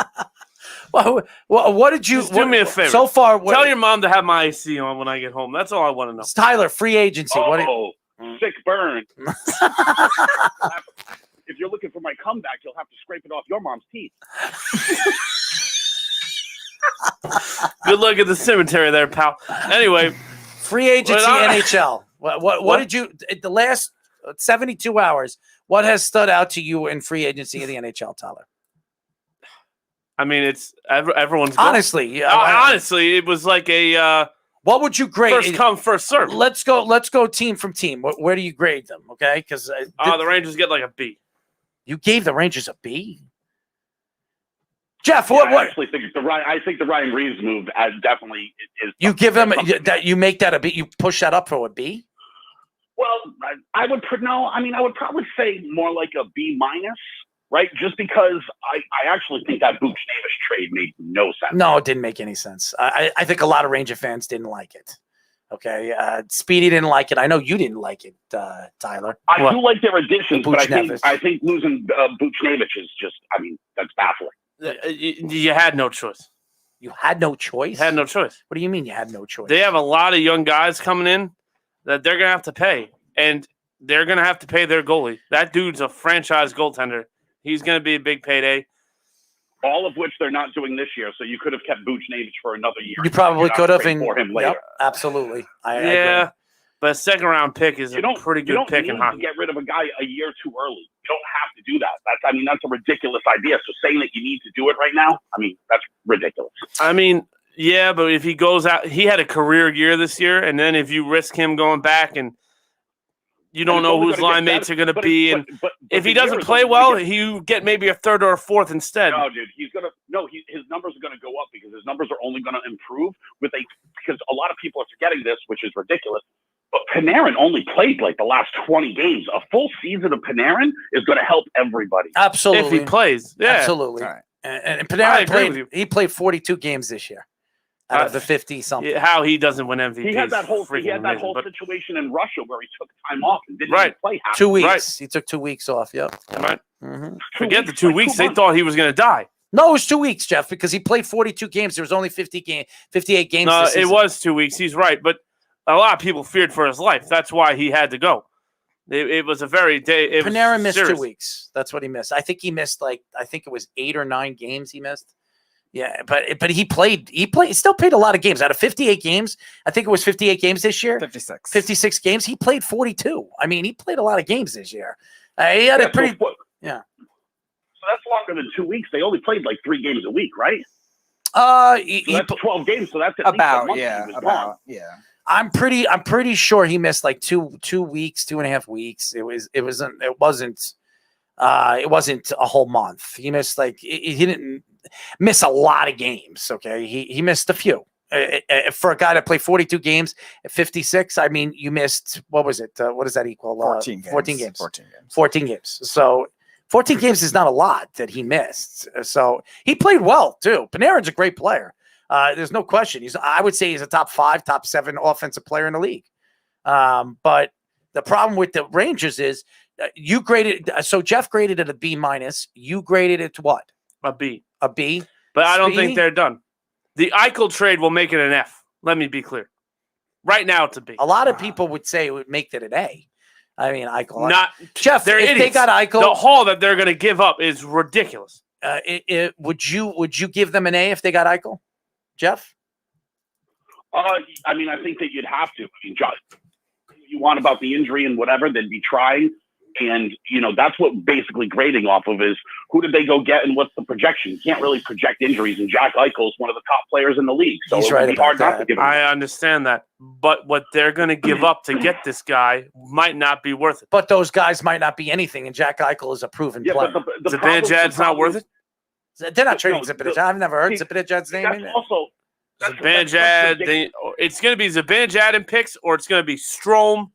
Speaker 17: Well, what did you
Speaker 20: do me a favor?
Speaker 17: So far,
Speaker 20: tell your mom to have my AC on when I get home. That's all I want to know.
Speaker 17: It's Tyler, free agency.
Speaker 5: Sick burn. If you're looking for my comeback, you'll have to scrape it off your mom's teeth.
Speaker 20: Good luck at the cemetery there, pal. Anyway,
Speaker 17: free agency NHL. What did you the last 72 hours. What has stood out to you in free agency of the NHL, Tyler?
Speaker 20: I mean, it's everyone's
Speaker 17: honestly.
Speaker 20: Honestly, it was like a.
Speaker 17: What would you grade?
Speaker 20: First come, first serve.
Speaker 17: Let's go team from team. Where do you grade them? Okay, because
Speaker 20: the Rangers get like a B.
Speaker 17: You gave the Rangers a B. Jeff,
Speaker 5: I
Speaker 17: what?
Speaker 5: actually think I think the Ryan Reeves move definitely is.
Speaker 17: You give them that. You make that a B. You push that up for a B.
Speaker 5: Well, I would probably say more like a B minus, right? Just because I actually think that Buchnevis trade made no sense.
Speaker 17: No, it didn't make any sense. I think a lot of Ranger fans didn't like it. Okay, Speedy didn't like it. I know you didn't like it, Tyler.
Speaker 5: I do like their additions, but I think losing Buchnevis is just. I mean, that's baffling.
Speaker 20: You had no choice.
Speaker 17: You had no choice?
Speaker 20: Had no choice.
Speaker 17: What do you mean you had no choice?
Speaker 20: They have a lot of young guys coming in that they're going to have to pay, and they're going to have to pay their goalie. That dude's a franchise goaltender. He's going to be a big payday.
Speaker 5: All of which they're not doing this year, so you could have kept Buchnevis for another year.
Speaker 17: You probably could have.
Speaker 5: For him later.
Speaker 17: Yep, absolutely. I agree.
Speaker 20: But a second-round pick is a pretty good pick in hockey.
Speaker 5: You don't need to get rid of a guy a year too early. You don't have to do that. That's a ridiculous idea. So saying that you need to do it right now, that's ridiculous.
Speaker 20: Yeah, but if he goes out, he had a career year this year, and then if you risk him going back and you don't know whose line mates are going to be, and if he doesn't play well, you get maybe a third or a fourth instead.
Speaker 5: No, dude, his numbers are going to go up because his numbers are only going to improve because a lot of people are forgetting this, which is ridiculous. But Panarin only played like the last 20 games. A full season of Panarin is going to help everybody.
Speaker 17: Absolutely.
Speaker 20: If he plays. Yeah.
Speaker 17: Absolutely.
Speaker 20: Right.
Speaker 17: And Panarin played 42 games this year out of the 50-something.
Speaker 20: How he doesn't win MVP.
Speaker 5: He had that whole situation in Russia where he took time off and didn't even play half.
Speaker 17: 2 weeks.
Speaker 20: Right.
Speaker 17: He took 2 weeks off. Yep.
Speaker 20: Right.
Speaker 17: Mm-hmm.
Speaker 20: Forget the 2 weeks. They thought he was going to die.
Speaker 17: No, it was 2 weeks, Jeff, because he played 42 games. There was only 58 games.
Speaker 20: No,
Speaker 17: this season.
Speaker 20: It was 2 weeks. He's right. But a lot of people feared for his life. That's why he had to go. It was a very day.
Speaker 17: Panarin missed 2 weeks. That's what he missed. I think he missed it was 8 or 9 games he missed. Yeah, but he still played a lot of games. Out of 58 games, I think it was 58 games this year. 56 games. He played 42. He played a lot of games this year. He had a pretty
Speaker 5: So that's longer than 2 weeks. They only played like 3 games a week, right? That's 12 games. So that's at least a month.
Speaker 17: I'm pretty sure he missed like 2 weeks, 2.5 weeks. It wasn't a whole month. He missed he didn't miss a lot of games. Okay, he missed a few. For a guy that played 42 games at 56, you missed, what was it? What does that equal?
Speaker 19: 14 games.
Speaker 17: 14 games. So 14 games is not a lot that he missed. So he played well too. Panarin's a great player. There's no question. I would say he's a top 5, top 7 offensive player in the league. But the problem with the Rangers is you graded. So Jeff graded it a B minus. You graded it to what?
Speaker 20: A B.
Speaker 17: A B.
Speaker 20: But I don't think they're done. The Eichel trade will make it an F. Let me be clear. Right now, it's a B.
Speaker 17: A lot of people would say it would make it an A. Eichel.
Speaker 20: Not
Speaker 17: Jeff.
Speaker 20: They're
Speaker 17: if
Speaker 20: idiots.
Speaker 17: They got Eichel.
Speaker 20: The haul that they're going to give up is ridiculous.
Speaker 17: Would you give them an A if they got Eichel, Jeff?
Speaker 5: I think that you'd have to. Josh, you want about the injury and whatever, they'd be trying. And, that's what basically grading off of is who did they go get and what's the projection? You can't really project injuries, and Jack Eichel's one of the top players in the league. So
Speaker 17: He's
Speaker 5: it would be hard not to give him.
Speaker 20: I understand that. But what they're going to give up to get this guy might not be worth it.
Speaker 17: But those guys might not be anything, and Jack Eichel is a proven player.
Speaker 20: But Zibanejad's not worth it?
Speaker 17: They're not trading Zibanejad. I've never heard Zibanejad's name in it.
Speaker 20: Zibanejad. It's going to be Zibanejad in picks, or it's going to be Strome.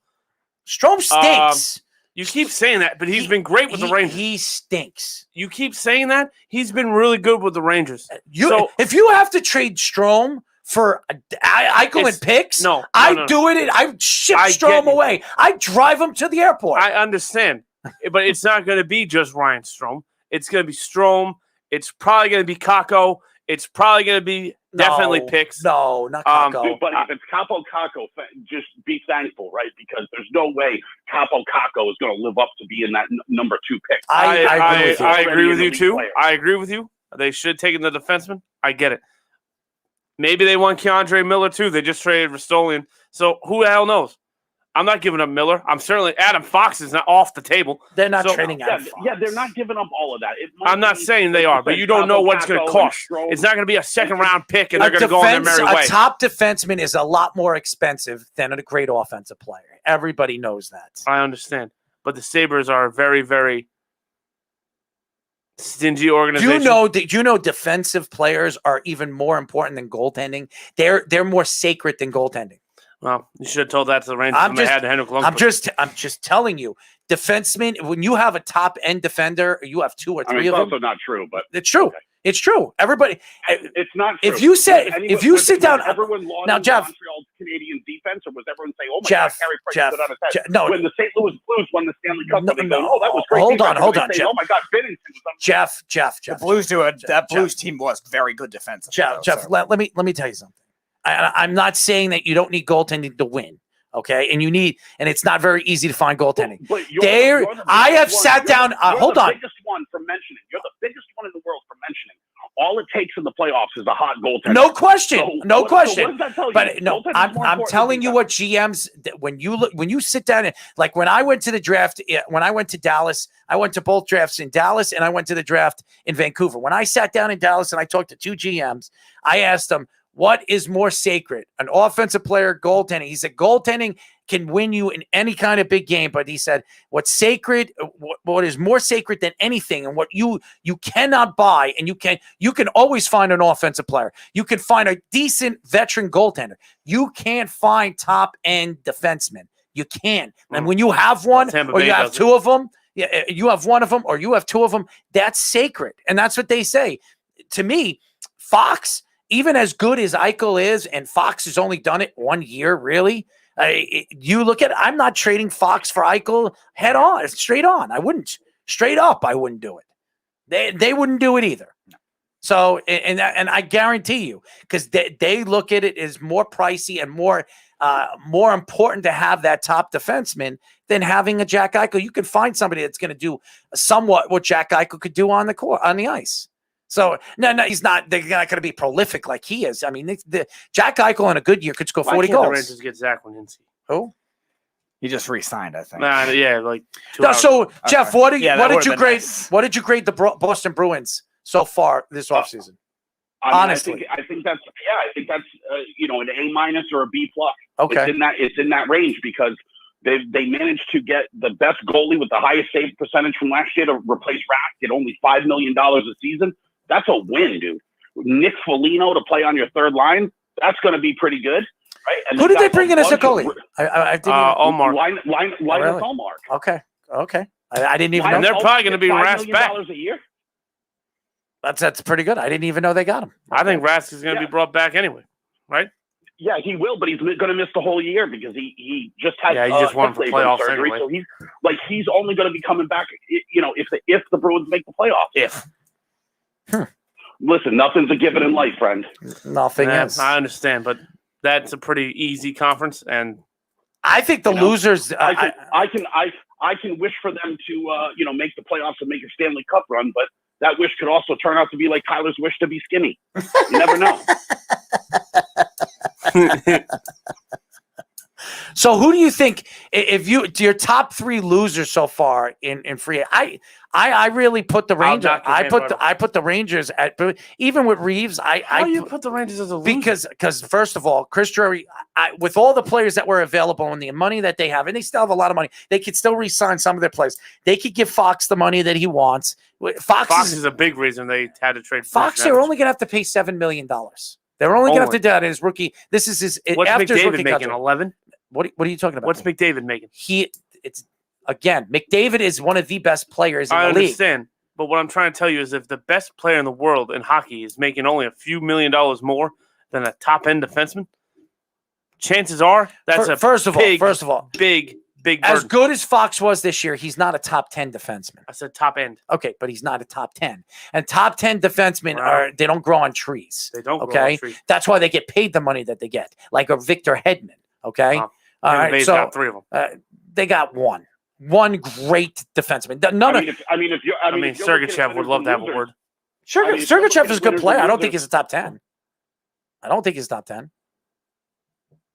Speaker 17: Strome stinks.
Speaker 20: You keep saying that, but he's been great with the Rangers.
Speaker 17: He stinks.
Speaker 20: You keep saying that. He's been really good with the Rangers.
Speaker 17: If you have to trade Strome for Eichel and picks, I'd do it. I'd ship Strome away. I'd drive him to the airport.
Speaker 20: I understand, but it's not going to be just Ryan Strome. It's going to be Strome. It's probably going to be Kakko. It's probably going to be definitely picks.
Speaker 17: No, not Kakko.
Speaker 5: But if it's Kakko, just be thankful, right? Because there's no way Kakko is going to live up to being that number 2 pick.
Speaker 20: I agree with you too. I agree with you. They should have taken the defenseman. I get it. Maybe they want Keandre Miller too. They just traded Ristolian. So who the hell knows? I'm not giving up Miller. I'm certainly Adam Fox is not off the table.
Speaker 17: They're not trading
Speaker 5: yeah,
Speaker 17: Adam Fox.
Speaker 5: Yeah, they're not giving up all of that.
Speaker 20: I'm not saying they are, but you don't know what it's going to cost. It's not going to be a second-round pick, and they're going to go on their merry way.
Speaker 17: A top defenseman is a lot more expensive than a great offensive player. Everybody knows that.
Speaker 20: I understand, but the Sabres are a very, very stingy organization.
Speaker 17: Do you know defensive players are even more important than goaltending? They're more sacred than goaltending.
Speaker 20: Well, you should have told that to the Rangers when they had Henrik Lundqvist.
Speaker 17: I'm just telling you, defensemen, when you have a top end defender, you have 2 or 3 of them.
Speaker 5: It's also not true, but
Speaker 17: it's true. Okay. It's true. Everybody,
Speaker 5: it's not true.
Speaker 17: If you sit down,
Speaker 5: everyone lost
Speaker 17: now, Jeff,
Speaker 5: Montreal's Canadian defense, or was everyone saying, "Oh my
Speaker 17: Jeff,
Speaker 5: God, Carey Price
Speaker 17: Jeff,
Speaker 5: stood on his head"?
Speaker 17: no,
Speaker 5: when the St. Louis Blues won the Stanley Cup, they go,
Speaker 17: no,
Speaker 5: "Oh, that was great."
Speaker 17: Hold on,
Speaker 5: Jeff. Oh my God, Binnington was
Speaker 17: Jeff.
Speaker 19: The Blues that Blues team was very good defensively.
Speaker 17: Jeff, let me tell you something. I'm not saying that you don't need goaltending to win. Okay, and it's not very easy to find goaltending. I have sat down. Hold on.
Speaker 5: You're the biggest one for mentioning. You're the biggest one in the world for mentioning. All it takes in the playoffs is a hot goaltender.
Speaker 17: No question.
Speaker 5: So what does that tell you?
Speaker 17: But no, I'm telling you what GMs when you sit down and like when I went to the draft, when I went to Dallas, I went to both drafts in Dallas and I went to the draft in Vancouver. When I sat down in Dallas and I talked to 2 GMs, I asked them, what is more sacred, an offensive player, goaltending? He said goaltending can win you in any kind of big game, but he said what's sacred, what is more sacred than anything, and what you cannot buy, and you can always find an offensive player. You can find a decent veteran goaltender. You can't find top end defensemen. You can, and when you have one or you have 2 of them, you have one of them or you have 2 of them. That's sacred, and that's what they say. To me, Fox. Even as good as Eichel is, and Fox has only done it 1 year, really. You look at it, I'm not trading Fox for Eichel head on, straight on. I wouldn't. Straight up, I wouldn't do it. They wouldn't do it either. So, and I guarantee you, because they look at it as more pricey and more important to have that top defenseman than having a Jack Eichel. You can find somebody that's going to do somewhat what Jack Eichel could do on the court, on the ice. So no, he's not. They're not going to be prolific like he is. I mean, the Jack Eichel in a good year could score 40 goals.
Speaker 20: The Rangers get Zach Werenski?
Speaker 17: Who?
Speaker 19: He just re-signed, I think.
Speaker 20: Yeah, like 2
Speaker 17: no.
Speaker 20: hours
Speaker 17: So
Speaker 20: ago.
Speaker 17: Jeff, what did you grade?
Speaker 19: Nice.
Speaker 17: What did you grade the Boston Bruins so far this offseason? Honestly,
Speaker 5: I think that's an A- or a B+.
Speaker 17: Okay,
Speaker 5: It's in that range because they managed to get the best goalie with the highest save percentage from last year to replace Rask at only $5 million a season. That's a win, dude. Nick Foligno to play on your third line, that's going to be pretty good, right? And
Speaker 17: who did they bring in as a goalie? I didn't
Speaker 20: Omar.
Speaker 5: Linus Ullmark.
Speaker 17: Okay. I didn't even know.
Speaker 20: And they're probably going to be Rask back.
Speaker 5: $5 million a year.
Speaker 17: That's pretty good. I didn't even know they got him.
Speaker 20: I think Rask is going to be brought back anyway, right?
Speaker 5: Yeah, he will, but he's going to miss the whole year because he just had
Speaker 20: he just won for playoffs
Speaker 5: surgery,
Speaker 20: anyway.
Speaker 5: So he's only going to be coming back, if the Bruins make the playoffs.
Speaker 20: If.
Speaker 5: Listen, nothing's a given in life, friend.
Speaker 17: Nothing is.
Speaker 20: I understand, but that's a pretty easy conference, and
Speaker 17: I think the losers.
Speaker 5: I can wish for them to make the playoffs and make a Stanley Cup run, but that wish could also turn out to be like Tyler's wish to be skinny. You never know.
Speaker 17: So who do you think, if your top 3 losers so far in free? I really put the Rangers. I put the Rangers at, even with Reeves.
Speaker 20: How do you put the Rangers as a loser?
Speaker 17: Because first of all, Chris Drury, with all the players that were available and the money that they have, and they still have a lot of money, they could still re-sign some of their players. They could give Fox the money that he wants.
Speaker 20: Fox is a big reason they had to trade.
Speaker 17: Fox, they're only going to have to pay $7 million. They're only going to have to do that in his rookie. This is his.
Speaker 20: What's
Speaker 17: after
Speaker 20: McDavid
Speaker 17: his rookie
Speaker 20: making?
Speaker 17: contract.
Speaker 20: 11.
Speaker 17: What are you talking about?
Speaker 20: What's McDavid making?
Speaker 17: McDavid is one of the best players in the league.
Speaker 20: I understand, but what I'm trying to tell you is if the best player in the world in hockey is making only a few $1 million more than a top end defenseman, chances are that's
Speaker 17: first of all,
Speaker 20: big
Speaker 17: as
Speaker 20: burden.
Speaker 17: good as Fox was this year, he's not a top 10 defenseman.
Speaker 20: I said top end.
Speaker 17: Okay, but he's not a top 10. And top 10 defensemen they don't grow on trees.
Speaker 20: They don't
Speaker 17: grow
Speaker 20: on trees.
Speaker 17: That's why they get paid the money that they get, like a Victor Hedman. Okay, all right. So
Speaker 20: got 3 of them.
Speaker 17: They got one great defenseman.
Speaker 20: Sergachev would love to have a word.
Speaker 17: Sergachev is a good player. I don't think he's a top 10. I don't think he's top 10.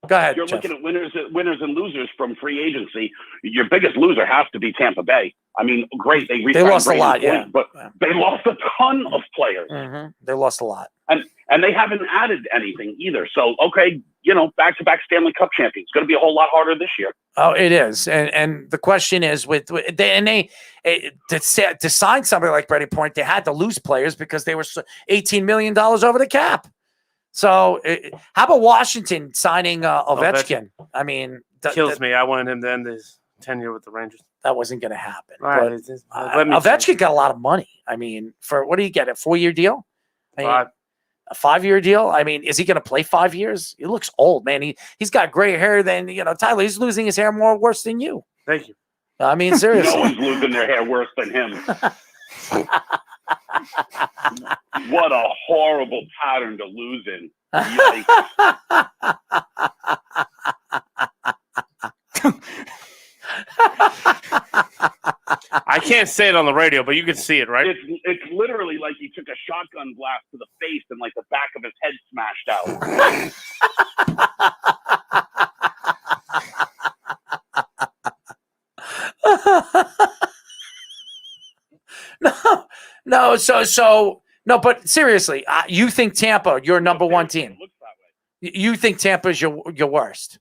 Speaker 17: Go ahead.
Speaker 5: You're
Speaker 17: Jeff.
Speaker 5: looking at winners and losers from free agency. Your biggest loser has to be Tampa Bay. I mean, great, they
Speaker 17: lost a lot,
Speaker 5: but they lost a ton of players.
Speaker 17: Mm-hmm. They lost a lot,
Speaker 5: and they haven't added anything either. So okay, back-to-back Stanley Cup champions. It's going to be a whole lot harder this year.
Speaker 17: Oh, it is, and the question is to sign somebody like Brady Point, they had to lose players because they were $18 million over the cap. So how about Washington signing Ovechkin? I mean,
Speaker 20: kills me. I wanted him to end his tenure with the Rangers.
Speaker 17: That wasn't going to happen.
Speaker 20: Right,
Speaker 17: Ovechkin got a lot of money. I mean, for what do you get? A 4-year deal? A 5-year deal? I mean, is he going to play 5 years? He looks old, man. He's got gray hair. Then Tyler. He's losing his hair worse than you.
Speaker 20: Thank you.
Speaker 17: I mean, seriously,
Speaker 5: no one's losing their hair worse than him. What a horrible pattern to lose in.
Speaker 20: I can't say it on the radio, but you can see it, right?
Speaker 5: It's literally like he took a shotgun blast to the face and like the back of his head smashed
Speaker 17: out. No, but seriously, you think Tampa, your number one team? You think Tampa is your worst?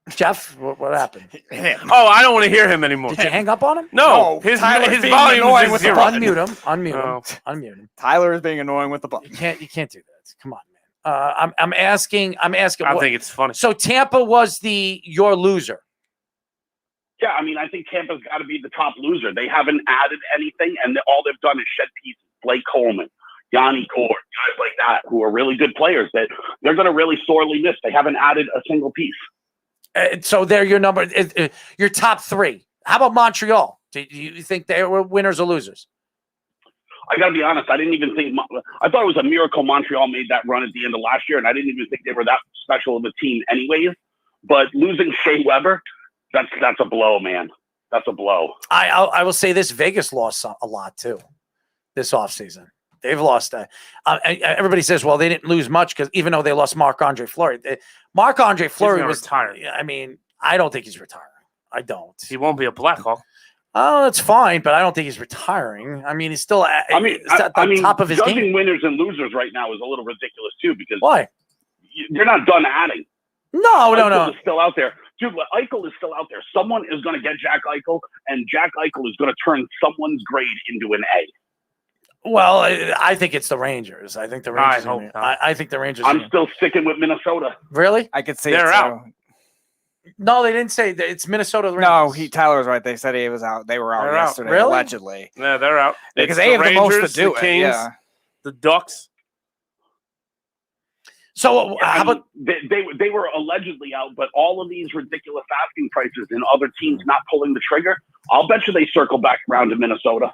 Speaker 17: Jeff, what happened?
Speaker 20: Oh, I don't want to hear him anymore.
Speaker 17: Did you hang up on him?
Speaker 20: No, his volume is
Speaker 17: with
Speaker 20: zero.
Speaker 17: Unmute him.
Speaker 19: Tyler is being annoying with the button.
Speaker 17: You can't do that. Come on, man. I'm asking.
Speaker 20: I think it's funny.
Speaker 17: So Tampa was your loser.
Speaker 5: Yeah, I mean, I think Tampa's got to be the top loser. They haven't added anything, and all they've done is shed pieces. Blake Coleman, Yanni Cord, guys like that, who are really good players that they're going to really sorely miss. They haven't added a single piece.
Speaker 17: So they're your your top three. How about Montreal? Do you think they were winners or losers?
Speaker 5: I got to be honest. I didn't even think. I thought it was a miracle Montreal made that run at the end of last year, and I didn't even think they were that special of a team, anyways. But losing Shea Weber, that's a blow, man. That's a blow.
Speaker 17: I will say this: Vegas lost a lot too this offseason. They've lost. Everybody says, well, they didn't lose much because even though they lost Marc-Andre Fleury, Marc-Andre Fleury was
Speaker 20: retired.
Speaker 17: I mean, I don't think he's retiring. I don't.
Speaker 20: He won't be a Blackhawk.
Speaker 17: Oh, that's fine, but I don't think he's retiring. I mean, he's still at the top of his
Speaker 5: judging
Speaker 17: game.
Speaker 5: Winners and losers right now is a little ridiculous too because
Speaker 17: why?
Speaker 5: They're not done adding.
Speaker 17: No.
Speaker 5: Eichel is still out there. Dude, Eichel is still out there. Someone is going to get Jack Eichel, and Jack Eichel is going to turn someone's grade into an A.
Speaker 17: Well, I think it's the Rangers. I think the Rangers.
Speaker 20: I
Speaker 17: think the Rangers.
Speaker 5: I'm still sticking with Minnesota.
Speaker 17: Really?
Speaker 19: I could say
Speaker 20: they're out.
Speaker 17: No, they didn't say that. It's Minnesota.
Speaker 19: No, Tyler was right. They said he was out. They were out yesterday,
Speaker 17: really?
Speaker 19: allegedly.
Speaker 20: Yeah, they're out
Speaker 19: Because they have
Speaker 20: Rangers,
Speaker 19: the most to do
Speaker 20: the Kings, the Ducks.
Speaker 17: So how about
Speaker 5: they were allegedly out, but all of these ridiculous asking prices and other teams not pulling the trigger, I'll bet you they circle back around to Minnesota.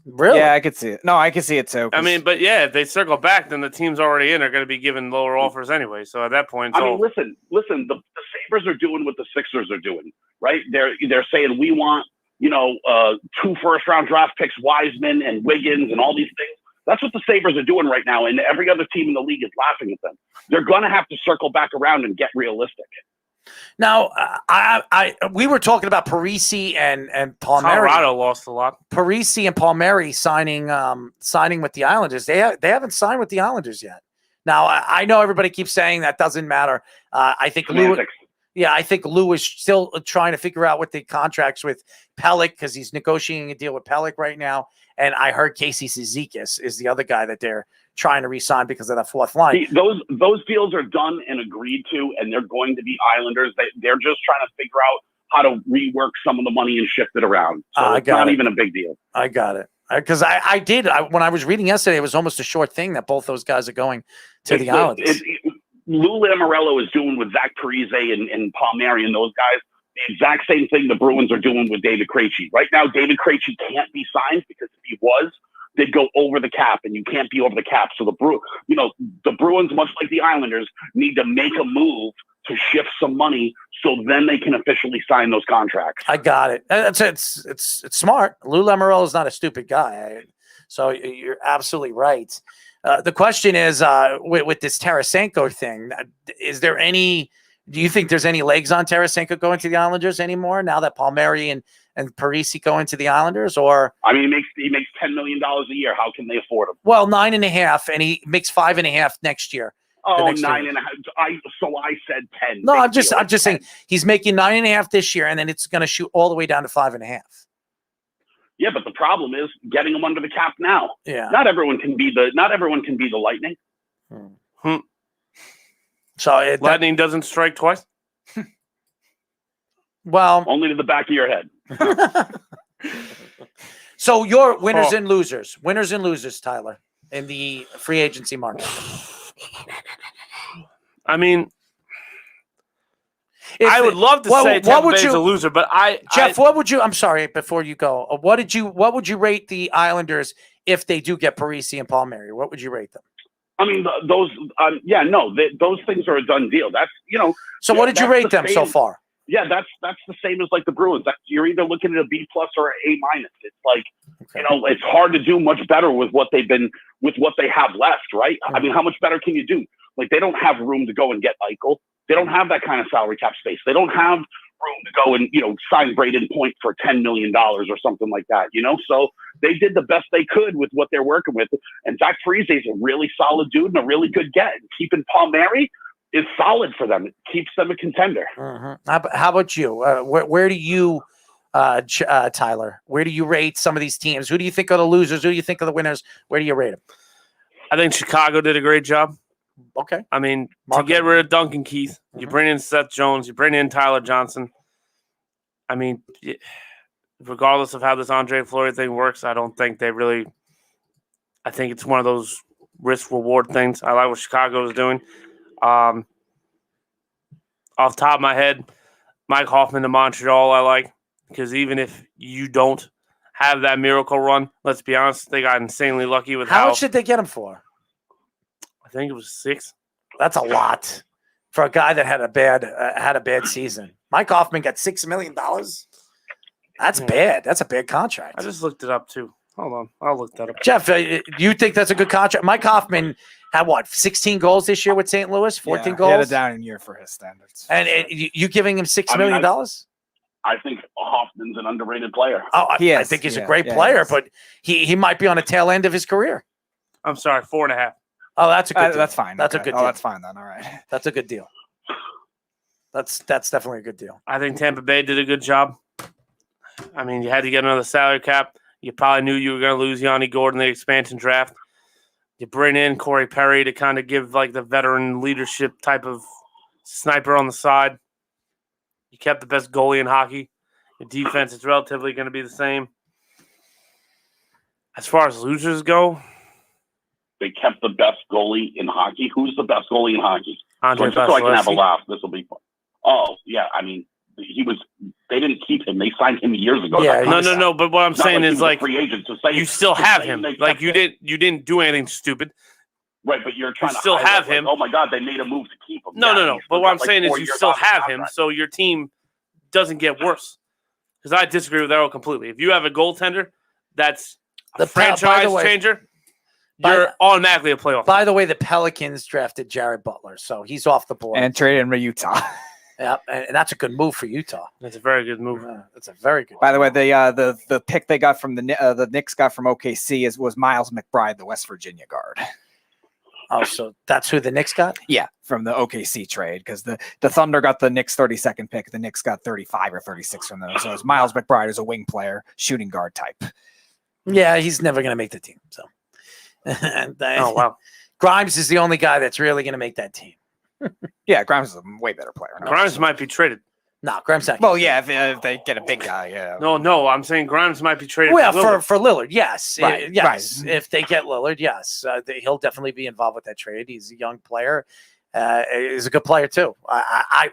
Speaker 17: Really?
Speaker 19: Yeah, I could see it. No, I could see it too.
Speaker 20: I mean, but yeah, if they circle back, then the teams already in are going to be given lower offers anyway. So at that point,
Speaker 5: listen. The Sabres are doing what the Sixers are doing, right? They're saying we want 2 first-round draft picks, Wiseman and Wiggins, and all these things. That's what the Sabres are doing right now, and every other team in the league is laughing at them. They're going to have to circle back around and get realistic.
Speaker 17: Now, we were talking about Parisi and Palmieri.
Speaker 20: Colorado lost a lot.
Speaker 17: Parisi and Palmieri signing with the Islanders. They haven't signed with the Islanders yet. Now, I know everybody keeps saying that doesn't matter. I think Lou is still trying to figure out what the contracts with Pelech because he's negotiating a deal with Pelech right now. And I heard Casey Cizikas is the other guy that they're trying to re-sign because of that fourth line.
Speaker 5: See, those deals are done and agreed to, and they're going to be Islanders. They're just trying to figure out how to rework some of the money and shift it around. So it's not even a big deal.
Speaker 17: I got it. Because I did. When I was reading yesterday, it was almost a short thing that both those guys are going to the Islanders.
Speaker 5: Lou Lamoriello is doing with Zach Parise and Palmieri and those guys. The exact same thing the Bruins are doing with David Krejci. Right now, David Krejci can't be signed because if he was, they'd go over the cap, and you can't be over the cap. So the Bruins, much like the Islanders, need to make a move to shift some money so then they can officially sign those contracts.
Speaker 17: I got it. It's smart. Lou Lamoriello is not a stupid guy. So you're absolutely right. The question is, with this Tarasenko thing, do you think there's any legs on Tarasenko going to the Islanders anymore now that Palmieri and Parisi go into the Islanders? Or
Speaker 5: I mean, he makes $10 million a year. How can they afford him?
Speaker 17: Well, 9.5, and he makes 5.5 next year.
Speaker 5: Oh, 9.5. So I said 10.
Speaker 17: No, I'm just saying he's making 9.5 this year, and then it's going to shoot all the way down to 5.5.
Speaker 5: Yeah, but the problem is getting him under the cap now.
Speaker 17: Yeah.
Speaker 5: Not everyone can be the Lightning.
Speaker 17: So
Speaker 20: Lightning doesn't strike twice.
Speaker 17: Well,
Speaker 5: only to the back of your head.
Speaker 17: So your winners and losers, Tyler, in the free agency market.
Speaker 20: I mean, I would love to say Tampa Bay's a loser, but
Speaker 17: Jeff, what would you? I'm sorry, before you go, what would you rate the Islanders if they do get Parisi and Palmieri? What would you rate them?
Speaker 5: I mean, those things are a done deal. That's
Speaker 17: So what did you rate them so far?
Speaker 5: Yeah, that's the same as like the Bruins. You're either looking at a B+ or an A-. It's like it's hard to do much better with what they have left, right? I mean, how much better can you do? Like, they don't have room to go and get Eichel. They don't have that kind of salary cap space. They don't have room to go and sign Braden Point for $10 million or something like that. So they did the best they could with what they're working with. And Zach Parise is a really solid dude and a really good get. And keeping Palmieri is solid for them. It keeps them a contender.
Speaker 17: How about you? Where do you, Tyler? Where do you rate some of these teams? Who do you think are the losers? Who do you think are the winners? Where do you rate them?
Speaker 20: I think Chicago did a great job.
Speaker 17: Okay.
Speaker 20: I mean, to get rid of Duncan Keith, you bring in Seth Jones, you bring in Tyler Johnson. I mean, regardless of how this Andre Fleury thing works, I don't think they really – I think it's one of those risk-reward things. I like what Chicago is doing. Off the top of my head, Mike Hoffman to Montreal I like, because even if you don't have that miracle run, let's be honest, they got insanely lucky with
Speaker 17: how much did they get him for?
Speaker 20: I think it was 6.
Speaker 17: That's a lot for a guy that had a bad season. Mike Hoffman got $6 million. That's bad. That's a bad contract.
Speaker 20: I just looked it up too. Hold on, I'll look that up.
Speaker 17: Jeff, you think that's a good contract? Mike Hoffman had 16 goals this year with St. Louis, 14 goals.
Speaker 19: He had a down year for his standards.
Speaker 17: And you giving him $6 million?
Speaker 5: I think Hoffman's an underrated player.
Speaker 17: Oh, I think he's a great player, but he might be on the tail end of his career.
Speaker 20: I'm sorry, 4.5.
Speaker 17: Oh, that's a good deal.
Speaker 19: That's fine.
Speaker 17: That's a good deal.
Speaker 19: That's fine then. All right.
Speaker 17: That's a good deal. That's definitely a good deal.
Speaker 20: I think Tampa Bay did a good job. I mean, you had to get another salary cap. You probably knew you were going to lose Yanni Gordon in the expansion draft. You bring in Corey Perry to kind of give like the veteran leadership type of sniper on the side. You kept the best goalie in hockey. Your defense is relatively going to be the same. As far as losers go,
Speaker 5: they kept the best goalie in hockey. Who's the best goalie in hockey?
Speaker 20: Andre
Speaker 5: so I can have a laugh. This will be fun. Oh, yeah. I mean, they didn't keep him. They signed him years ago.
Speaker 20: Yeah, no. But what I'm saying is, like,
Speaker 5: free agent, so
Speaker 20: you still have him. Like, you didn't do anything stupid.
Speaker 5: Right, but you're trying to
Speaker 20: still have him.
Speaker 5: Like, oh, my God, they made a move to keep him.
Speaker 20: No. But what I'm saying is you still have him, so your team doesn't get worse. Because I disagree with Errol completely. If you have a goaltender that's a franchise changer, you're automatically a playoff.
Speaker 17: By the way, the Pelicans drafted Jared Butler, so he's off the board.
Speaker 19: And traded him to Utah.
Speaker 17: Yeah, and that's a good move for Utah.
Speaker 20: That's a very good move.
Speaker 17: That's a very good.
Speaker 19: By the way, the pick they got from the Knicks got from OKC was Miles McBride, the West Virginia guard.
Speaker 17: Oh, so that's who the Knicks got?
Speaker 19: Yeah, from the OKC trade, because the Thunder got the Knicks 32nd pick. The Knicks got 35 or 36 from them. So it's Miles McBride is a wing player, shooting guard type.
Speaker 17: Yeah, he's never going to make the team. So,
Speaker 20: oh wow,
Speaker 17: Grimes is the only guy that's really going to make that team.
Speaker 19: Yeah, Grimes is a way better player.
Speaker 20: Grimes might be traded.
Speaker 17: No, Grimes not.
Speaker 19: Well, yeah, if they get a big guy, yeah.
Speaker 20: No, I'm saying Grimes might be traded.
Speaker 17: Well, for Lillard, yes,
Speaker 19: right,
Speaker 17: yes.
Speaker 19: Right.
Speaker 17: If they get Lillard, yes, he'll definitely be involved with that trade. He's a young player. He's a good player too.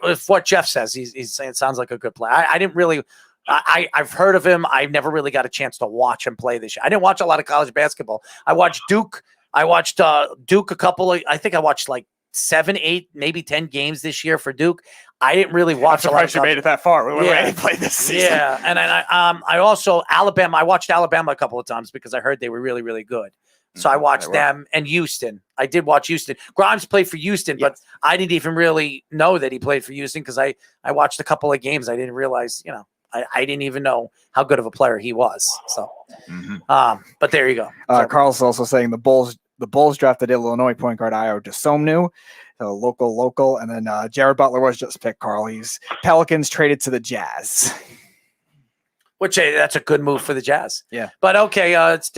Speaker 17: If what Jeff says, he's saying it sounds like a good player. I didn't really. I've heard of him. I've never really got a chance to watch him play this year. I didn't watch a lot of college basketball. I watched Duke. I watched Duke a couple of. I think I watched like 7, 8, maybe 10 games this year for Duke. I didn't really watch.
Speaker 19: I'm surprised you made it that far. We
Speaker 17: Yeah.
Speaker 19: played this season.
Speaker 17: Yeah, and I also Alabama. I watched Alabama a couple of times because I heard they were really, really good. So I watched them and Houston. I did watch Houston. Grimes played for Houston, but I didn't even really know that he played for Houston because I watched a couple of games. I didn't realize, I didn't even know how good of a player he was. So, but there you go.
Speaker 19: Carl's also saying the Bulls drafted Illinois point guard Ayo Dosunmu, so local, and then Jared Butler was just picked. Carl, he's Pelicans traded to the Jazz,
Speaker 17: which that's a good move for the Jazz.
Speaker 19: Yeah,
Speaker 17: but okay, it's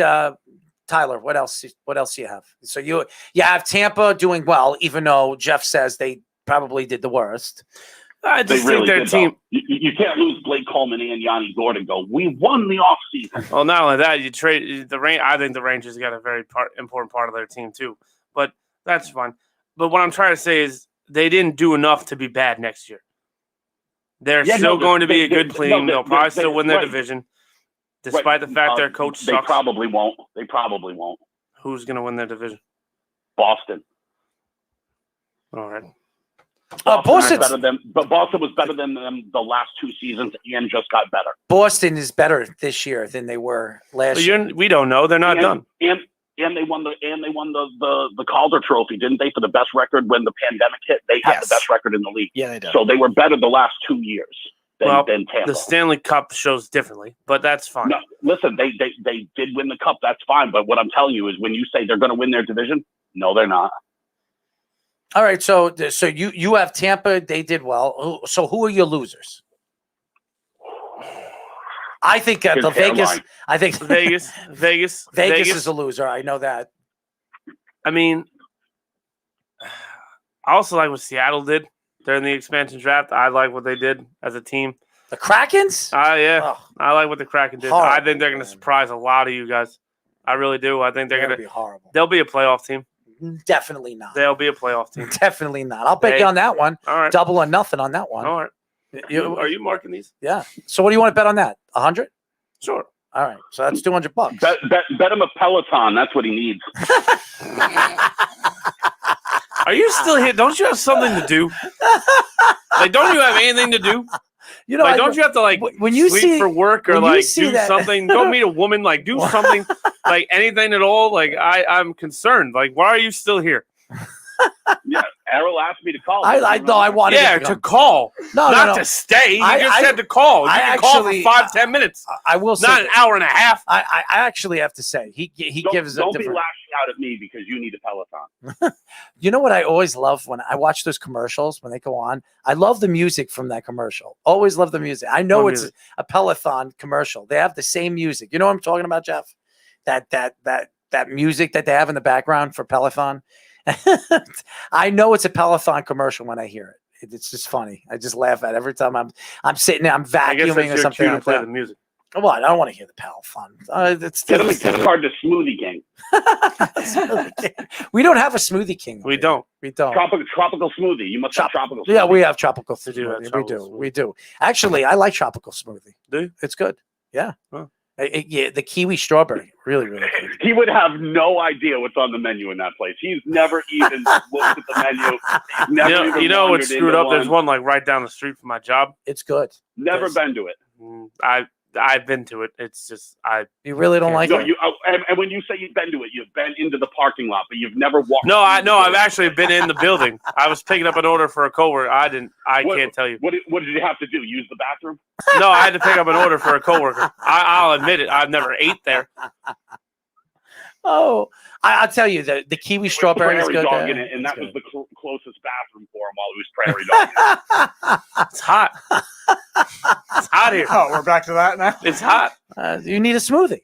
Speaker 17: Tyler. What else? What else do you have? So you have Tampa doing well, even though Jeff says they probably did the worst.
Speaker 20: I just think their team.
Speaker 5: You can't lose Blake Coleman and Yanni Gordon. We won the offseason.
Speaker 20: Well, not only that, you trade the Rangers. I think the Rangers got a very important part of their team too. But that's fine. But what I'm trying to say is they didn't do enough to be bad next year. They're still going to be a good team. They'll probably still win their division, despite the fact their coach sucks.
Speaker 5: They probably won't.
Speaker 20: Who's going to win their division?
Speaker 5: Boston.
Speaker 20: All right.
Speaker 17: Boston
Speaker 5: was better than them the last 2 seasons and just got better.
Speaker 17: Boston is better this year than they were last year.
Speaker 20: We don't know. They're not done.
Speaker 5: And they won the Calder Trophy, didn't they? For the best record when the pandemic hit, they had the best record in the league.
Speaker 19: Yeah, they did.
Speaker 5: So they were better the last 2 years than Tampa.
Speaker 20: The Stanley Cup shows differently, but that's fine.
Speaker 5: No, listen, they did win the cup. That's fine. But what I'm telling you is, when you say they're going to win their division, no, they're not.
Speaker 17: All right, so you have Tampa. They did well. So who are your losers? I think the Vegas. I think
Speaker 20: Vegas
Speaker 17: is a loser. I know that.
Speaker 20: I mean, I also like what Seattle did during the expansion draft. I like what they did as a team.
Speaker 17: The Krakens?
Speaker 20: I like what the Kraken did.
Speaker 17: Horrible,
Speaker 20: I think they're going to surprise a lot of you guys. I really do. I think they're going to
Speaker 17: be horrible.
Speaker 20: They'll be a playoff team.
Speaker 17: Definitely not.
Speaker 20: They'll be a playoff team.
Speaker 17: Definitely not. I'll bet you on that one.
Speaker 20: All right.
Speaker 17: Double or nothing on that one.
Speaker 20: All right. Are you marking these?
Speaker 17: Yeah. So what do you want to bet on that? 100?
Speaker 20: Sure.
Speaker 17: All right. So that's $200.
Speaker 5: Bet him a Peloton. That's what he needs.
Speaker 20: Are you still here? Don't you have something to do? Don't you have anything to do? Don't you have to
Speaker 17: when you
Speaker 20: sleep for work or do something? Go meet a woman, do something, anything at all. I'm concerned. Why are you still here?
Speaker 5: Yeah, Errol asked me to call.
Speaker 17: I wanted
Speaker 20: to call.
Speaker 17: Not
Speaker 20: to stay. You just said to call. You can call for 5-10 minutes.
Speaker 17: I will say
Speaker 20: not an hour and a half.
Speaker 17: I actually have to say he gives a
Speaker 5: don't
Speaker 17: different.
Speaker 5: Be lashing out at me because you need a Peloton.
Speaker 17: You know what I always love when I watch those commercials when they go on? I love the music from that commercial. Always love the music. I know it's a Peloton commercial. They have the same music. You know what I'm talking about, Jeff? That music that they have in the background for Peloton. I know it's a Peloton commercial when I hear it. It's just funny. I just laugh at it every time I'm sitting there, I'm vacuuming or something like that.
Speaker 20: The music.
Speaker 17: What? I don't want to hear the Peloton.
Speaker 5: It's hard to Smoothie King.
Speaker 17: We don't have a Smoothie King.
Speaker 20: We don't.
Speaker 5: Tropical smoothie. You must have tropical smoothie.
Speaker 17: Yeah, we have tropical smoothie. We do. Actually, I like tropical smoothie.
Speaker 20: Do you?
Speaker 17: It's good. Yeah. Huh. Yeah, the kiwi strawberry, really, really good.
Speaker 5: He would have no idea what's on the menu in that place. He's never even looked at the menu.
Speaker 20: You know what's screwed up? There's one right down the street from my job.
Speaker 17: It's good.
Speaker 5: Never been to it.
Speaker 20: I've been to it. It's just
Speaker 17: You really don't like it?
Speaker 5: And when you say you've been to it, you've been into the parking lot, but you've never walked.
Speaker 20: No, I've actually been in the building. I was picking up an order for a coworker. I can't tell you.
Speaker 5: What did you have to do? Use the bathroom?
Speaker 20: No, I had to pick up an order for a coworker. I'll admit it. I've never ate there.
Speaker 17: Oh, I'll tell you the kiwi strawberry is good.
Speaker 5: In it, and that was the closest bathroom for him while he was prairie dogging.
Speaker 20: It's hot. It's hot here.
Speaker 19: Oh, we're back to that now.
Speaker 20: It's hot.
Speaker 17: You need a smoothie.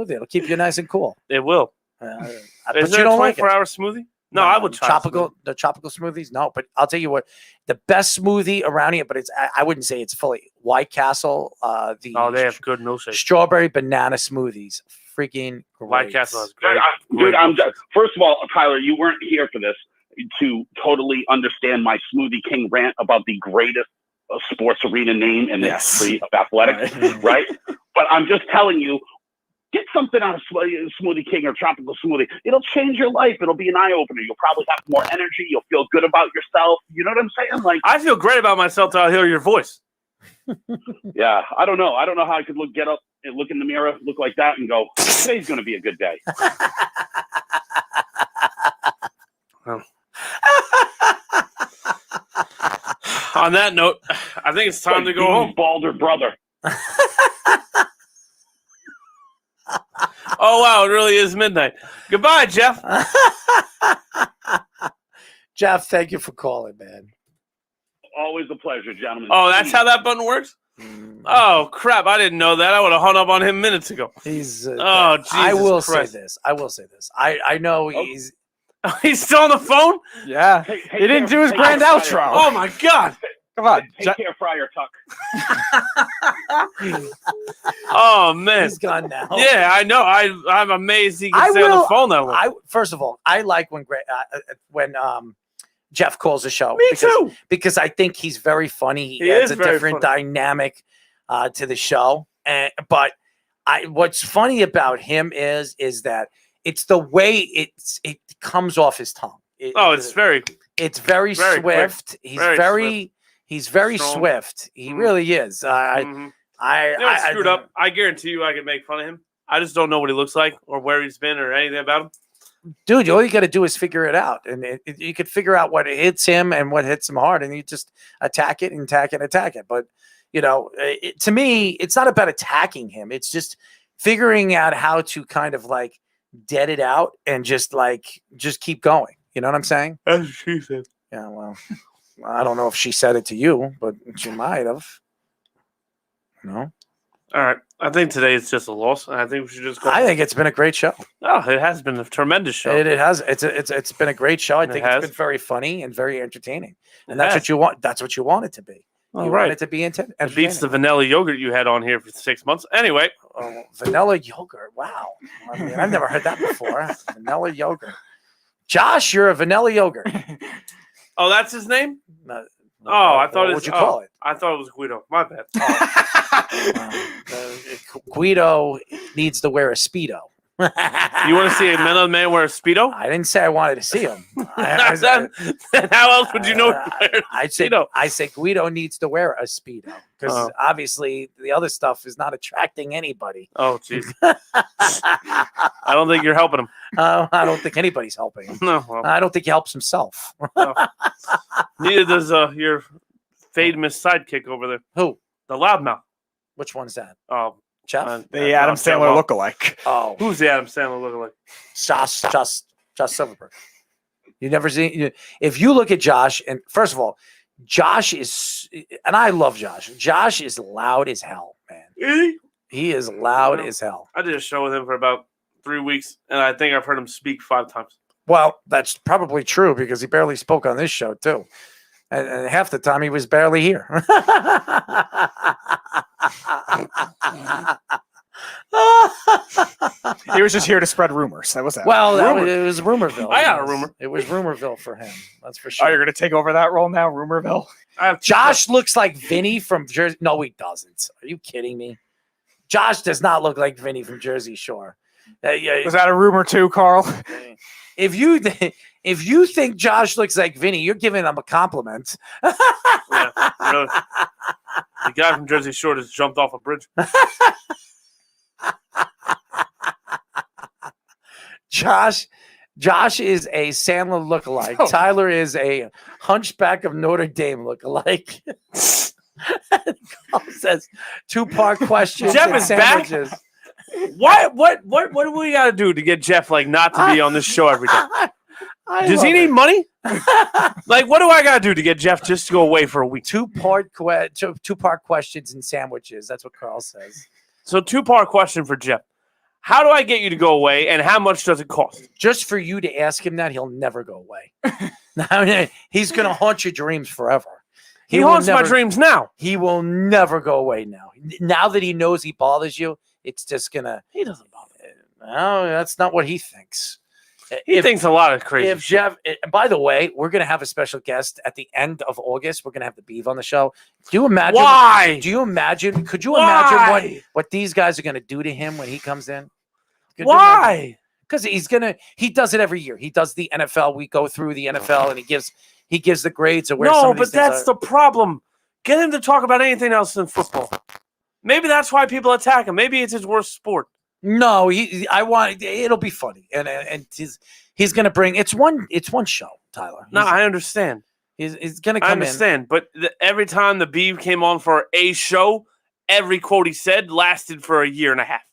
Speaker 17: It'll keep you nice and cool.
Speaker 20: It will.
Speaker 17: Is
Speaker 20: there a 24-hour smoothie? No, I would try
Speaker 17: the tropical smoothies. No, but I'll tell you what, the best smoothie around here, but I wouldn't say it's fully White Castle. They
Speaker 20: have good milkshakes.
Speaker 17: Strawberry banana smoothies. Freaking great.
Speaker 20: White Castle is great.
Speaker 5: Dude, first of all, Tyler, you weren't here for this to totally understand my Smoothie King rant about the greatest sports arena name in the history of athletics, right? But I'm just telling you, get something out of Smoothie King or Tropical Smoothie. It'll change your life. It'll be an eye opener. You'll probably have more energy. You'll feel good about yourself. You know what I'm saying? Like,
Speaker 20: I feel great about myself till I hear your voice.
Speaker 5: Yeah, I don't know. I don't know how I could get up and look in the mirror, look like that, and go, today's going to be a good day.
Speaker 20: On that note, I think it's time to go home.
Speaker 5: Balder brother.
Speaker 20: Oh, wow, it really is midnight. Goodbye, Jeff.
Speaker 17: Jeff, thank you for calling, man.
Speaker 5: Always a pleasure, gentlemen.
Speaker 20: Oh, that's how that button works? Oh, crap. I didn't know that. I would have hung up on him minutes ago.
Speaker 17: He's
Speaker 20: oh, Jesus
Speaker 17: I will
Speaker 20: Christ.
Speaker 17: say this. I know he's...
Speaker 20: He's still on the phone?
Speaker 19: Yeah. He didn't do his grand outro.
Speaker 20: Oh, my God.
Speaker 19: Come on.
Speaker 5: Take care, Friar Tuck.
Speaker 20: Oh, man.
Speaker 17: He's gone now.
Speaker 20: Yeah, I know. I'm amazed he can stay on the phone that long.
Speaker 17: First of all, I like when Jeff calls the show.
Speaker 20: Me too.
Speaker 17: Because I think he's very funny.
Speaker 20: He
Speaker 17: adds
Speaker 20: is
Speaker 17: a
Speaker 20: very
Speaker 17: different
Speaker 20: funny.
Speaker 17: dynamic to the show. But what's funny about him is that it's the way it comes off his tongue.
Speaker 20: It's very
Speaker 17: swift.
Speaker 20: Quick.
Speaker 17: He's very
Speaker 20: Strong.
Speaker 17: swift. He really is.
Speaker 20: You know what's screwed up? I guarantee you I could make fun of him. I just don't know what he looks like or where he's been or anything about him.
Speaker 17: Dude, all you got to do is figure it out. And you could figure out what hits him and what hits him hard. And you just attack it. But, to me, it's not about attacking him. It's just figuring out how to kind of like dead it out and just keep going. You know what I'm saying?
Speaker 20: As she said.
Speaker 17: Yeah, well, I don't know if she said it to you, but she might have. No.
Speaker 20: All right. I think today is just a loss. And I think we should just go.
Speaker 17: I think it's been a great show.
Speaker 20: Oh, it has been a tremendous show.
Speaker 17: It has. It's been a great show. I think
Speaker 20: has.
Speaker 17: it's been very funny and very entertaining. And
Speaker 20: It
Speaker 17: that's
Speaker 20: has.
Speaker 17: what you want. That's what you want it to be.
Speaker 20: All
Speaker 17: You
Speaker 20: right.
Speaker 17: want it to be
Speaker 20: It
Speaker 17: entertaining.
Speaker 20: beats the vanilla yogurt you had on here for 6 months. Anyway.
Speaker 17: Oh, vanilla yogurt. Wow. I mean, I've never heard that before. Vanilla yogurt. Josh, you're a vanilla yogurt.
Speaker 20: Oh, that's his name?
Speaker 17: No,
Speaker 20: I thought
Speaker 17: what would you call it?
Speaker 20: I thought it was Guido. My bad.
Speaker 17: Guido needs to wear a Speedo.
Speaker 20: You want to see another man wear a Speedo?
Speaker 17: I didn't say I wanted to see him.
Speaker 20: Then how else would you know?
Speaker 17: I say Guido needs to wear a Speedo because obviously the other stuff is not attracting anybody.
Speaker 20: Oh, jeez. I don't think you're helping him.
Speaker 17: I don't think anybody's helping him.
Speaker 20: No. Well,
Speaker 17: I don't think he helps himself.
Speaker 20: neither does your famous sidekick over there.
Speaker 17: Who?
Speaker 20: The loudmouth.
Speaker 17: Which one's that?
Speaker 20: Oh,
Speaker 17: Jeff?
Speaker 19: The Adam Sandler lookalike.
Speaker 17: Oh.
Speaker 20: Who's the Adam Sandler lookalike?
Speaker 17: Josh Silverberg. You never seen if you look at Josh, and first of all, Josh is, and I love Josh. Josh is loud as hell, man. He is loud as hell.
Speaker 20: I did a show with him for about 3 weeks, and I think I've heard him speak 5 times.
Speaker 17: Well, that's probably true because he barely spoke on this show too, and half the time he was barely here.
Speaker 19: He was just here to spread rumors. That was that.
Speaker 17: Well, it was Rumorville.
Speaker 20: I got a rumor.
Speaker 17: It was Rumorville for him. That's for sure.
Speaker 19: Oh, you're going to take over that role now, Rumorville?
Speaker 17: Josh looks like Vinny from Jersey. No, he doesn't. Are you kidding me? Josh does not look like Vinny from Jersey Shore.
Speaker 19: Was that a rumor too, Carl?
Speaker 17: If you think Josh looks like Vinny, you're giving him a compliment.
Speaker 20: Yeah, really. The guy from Jersey Shore just jumped off a bridge.
Speaker 17: Josh is a Sandler lookalike.
Speaker 19: Oh.
Speaker 17: Tyler is a Hunchback of Notre Dame lookalike. Carl says 2-part question.
Speaker 20: Jeff is back. What do we got to do to get Jeff not to be on this show every day? Does he need money? What do I got to do to get Jeff just to go away for a week?
Speaker 17: 2-part questions and sandwiches. That's what Carl says.
Speaker 20: So 2-part question for Jeff. How do I get you to go away, and how much does it cost?
Speaker 17: Just for you to ask him that, he'll never go away. He's going to haunt your dreams forever.
Speaker 20: He haunts my dreams now.
Speaker 17: He will never go away now. Now that he knows he bothers you, it's just going to...
Speaker 20: He doesn't bother me.
Speaker 17: No, that's not what he thinks.
Speaker 20: He thinks a lot of crazy shit.
Speaker 17: Jeff, by the way, we're going to have a special guest at the end of August. We're going to have the Beeve on the show. Do you imagine?
Speaker 20: Why?
Speaker 17: Do you imagine? Could you imagine what these guys are going to do to him when he comes in?
Speaker 20: Why?
Speaker 17: Because he does it every year. He does the NFL. We go through the NFL and he gives the grades of where some of these things
Speaker 20: that's the problem. Get him to talk about anything else than football. Maybe that's why people attack him. Maybe it's his worst sport.
Speaker 17: No, it'll be funny. And he's going to bring, it's one show, Tyler.
Speaker 20: I understand.
Speaker 17: He's going to come in.
Speaker 20: I understand, but every time the Beeve came on for a show, every quote he said lasted for a year and a half.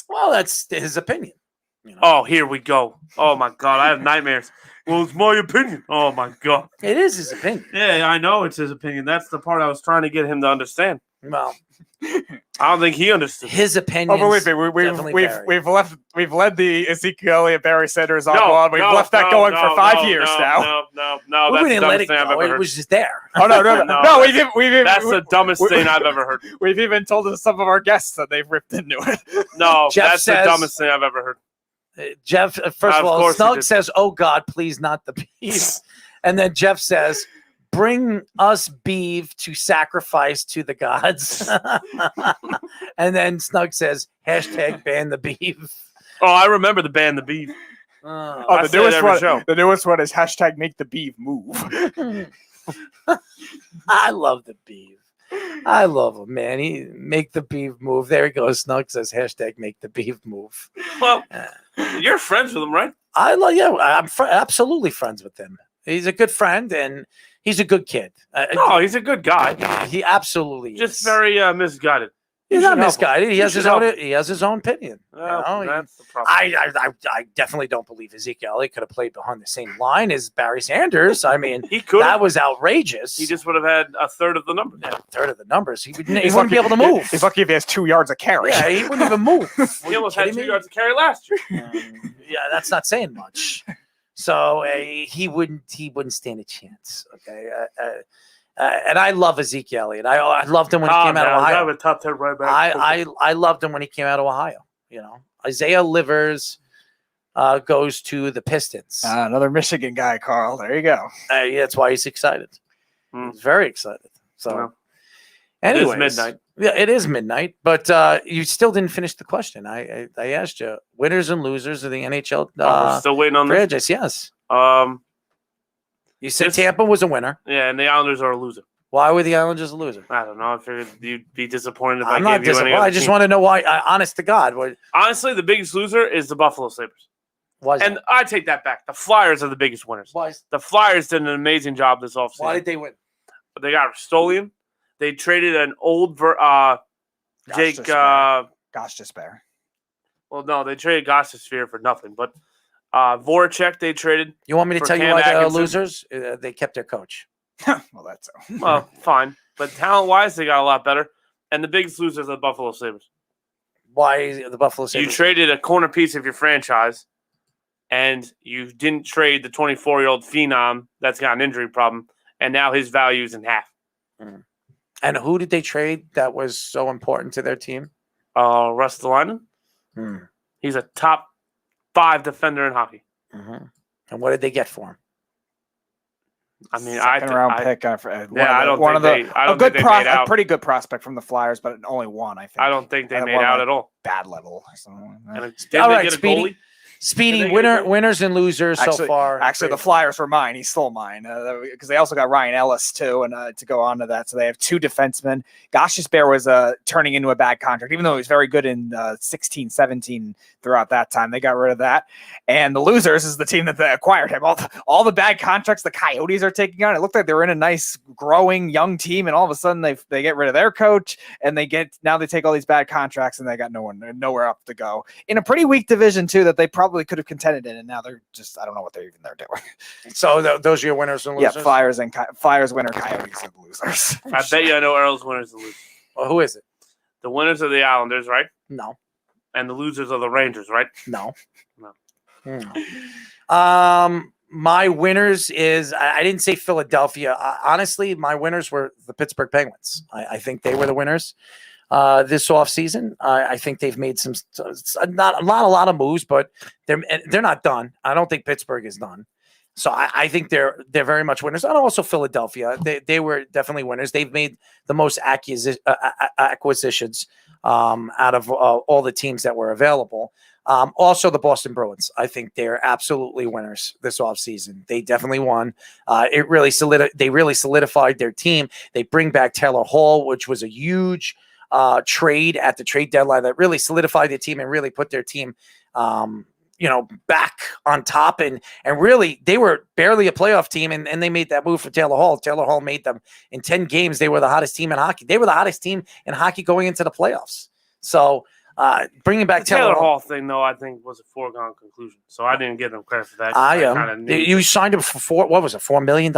Speaker 17: Well, that's his opinion.
Speaker 20: Oh, here we go. Oh, my God. I have nightmares. Well, it's my opinion. Oh, my God.
Speaker 17: It is his opinion.
Speaker 20: Yeah, I know it's his opinion. That's the part I was trying to get him to understand.
Speaker 17: Well,
Speaker 20: I don't think he understood.
Speaker 17: His opinion.
Speaker 19: Oh, believe me, we've led the Ezekiel Elliott Barry Sanders on. We've left that going for 5 years now.
Speaker 20: No, that's the dumbest thing I've ever heard.
Speaker 17: It was just there.
Speaker 19: Oh no!
Speaker 20: That's the dumbest thing I've ever heard.
Speaker 19: We've even told some of our guests that they've ripped into it.
Speaker 20: No, that's the dumbest thing I've ever heard.
Speaker 17: Jeff, first of all, Snug says, "Oh God, please not the beef," and then Jeff says, "Bring us beef to sacrifice to the gods." And then Snug says, "ban the beef."
Speaker 20: Oh, I remember the ban the beef.
Speaker 19: The newest one is #make the beef move.
Speaker 17: I love the beef. I love him, man. He make the beef move. There he goes. Snug says #make the beef move.
Speaker 20: Well, you're friends with him, right?
Speaker 17: I'm absolutely friends with him. He's a good friend and he's a good kid.
Speaker 20: No, he's a good guy.
Speaker 17: He absolutely
Speaker 20: just very misguided.
Speaker 17: He's not misguided. He has his own. He has his own opinion.
Speaker 20: Well, that's the problem.
Speaker 17: I definitely don't believe Ezekiel Elliott could have played behind the same line as Barry Sanders. I mean,
Speaker 20: he could.
Speaker 17: That was outrageous.
Speaker 20: He just would have had a third of the numbers.
Speaker 17: Yeah, a third of the numbers. He wouldn't be able to move.
Speaker 19: He's lucky if he has 2 yards of carry.
Speaker 17: Yeah, he wouldn't even move.
Speaker 20: He almost had 2 yards of carry last year.
Speaker 17: Yeah, that's not saying much. So he wouldn't stand a chance. Okay. And I love Ezekiel Elliott. I loved him when he came out of Ohio.
Speaker 20: A top 10 right back.
Speaker 17: I loved him when he came out of Ohio. Isaiah Livers goes to the Pistons.
Speaker 19: Another Michigan guy, Carl. There you go.
Speaker 17: Yeah, that's why he's excited. He's very excited. So,
Speaker 20: anyways, it is midnight.
Speaker 17: Yeah, it is midnight. But you still didn't finish the question. I asked you winners and losers of the NHL.
Speaker 20: We're still waiting on
Speaker 17: this. Yes. You said Tampa was a winner.
Speaker 20: Yeah, and the Islanders are a loser.
Speaker 17: Why were the Islanders a loser?
Speaker 20: I don't know. I figured you'd be disappointed if
Speaker 17: I'm not disappointed. I just want to know why. Honest to God.
Speaker 20: Honestly, the biggest loser is the Buffalo Sabres. And I take that back. The Flyers are the biggest winners.
Speaker 17: Why?
Speaker 20: The Flyers did an amazing job this offseason.
Speaker 17: Why did they win?
Speaker 20: They got Ristolian. They traded an old Jake
Speaker 19: Gostisbehere.
Speaker 20: Well, no, they traded Gostisbehere for nothing. But Voracek they traded.
Speaker 17: You want me to tell you why they're losers? They kept their coach.
Speaker 19: Well, that's
Speaker 20: well, fine. But talent-wise, they got a lot better. And the biggest losers are the Buffalo Sabres.
Speaker 17: Why is the Buffalo Sabres?
Speaker 20: You traded a corner piece of your franchise, and you didn't trade the 24-year-old phenom that's got an injury problem, and now his value is in half.
Speaker 17: And who did they trade that was so important to their team?
Speaker 20: Ristolainen. He's a top 5 defender in hockey.
Speaker 17: And what did they get for him?
Speaker 20: I mean,
Speaker 19: second round pick.
Speaker 20: I don't think
Speaker 19: a pretty good prospect from the Flyers, but only one. I think.
Speaker 20: I don't think they made out at all.
Speaker 19: Bad level.
Speaker 17: All right, Speedy. Speedy, winners and losers so far.
Speaker 19: Actually, the Flyers were mine. He stole mine because they also got Ryan Ellis too, and to go on to that, so they have 2 defensemen. Gostisbehere was turning into a bad contract, even though he was very good in 16, 17 throughout that time. They got rid of that, and the losers is the team that they acquired him. All the bad contracts the Coyotes are taking on. It looked like they were in a nice, growing young team, and all of a sudden they get rid of their coach, and they take all these bad contracts, and they got nowhere up to go in a pretty weak division too. That they probably could have contended in, and now they're just I don't know what they're doing.
Speaker 17: So those are your winners and losers.
Speaker 19: Yeah, Flyers winner, Coyotes are the losers.
Speaker 20: I bet you I know Earl's winners and losers.
Speaker 17: Well, who is it?
Speaker 20: The winners are the Islanders, right?
Speaker 17: No.
Speaker 20: And the losers are the Rangers, right?
Speaker 17: No. My winners is I didn't say Philadelphia. Honestly, my winners were the Pittsburgh Penguins. I think they were the winners. This offseason, I think they've made not a lot of moves, but they're not done. I don't think Pittsburgh is done. So I think they're very much winners. And also Philadelphia, they were definitely winners. They've made the most acquisitions out of all the teams that were available. Also, the Boston Bruins. I think they're absolutely winners this offseason. They definitely won. They really solidified their team. They bring back Taylor Hall, which was a huge trade at the trade deadline that really solidified the team and really put their team back on top. And really, they were barely a playoff team, and they made that move for Taylor Hall. Taylor Hall made them in 10 games. They were the hottest team in hockey. They were the hottest team in hockey going into the playoffs. So bringing back
Speaker 20: the Taylor Hall thing, though, I think was a foregone conclusion. So I didn't give them credit for that.
Speaker 17: You signed him for $4 million?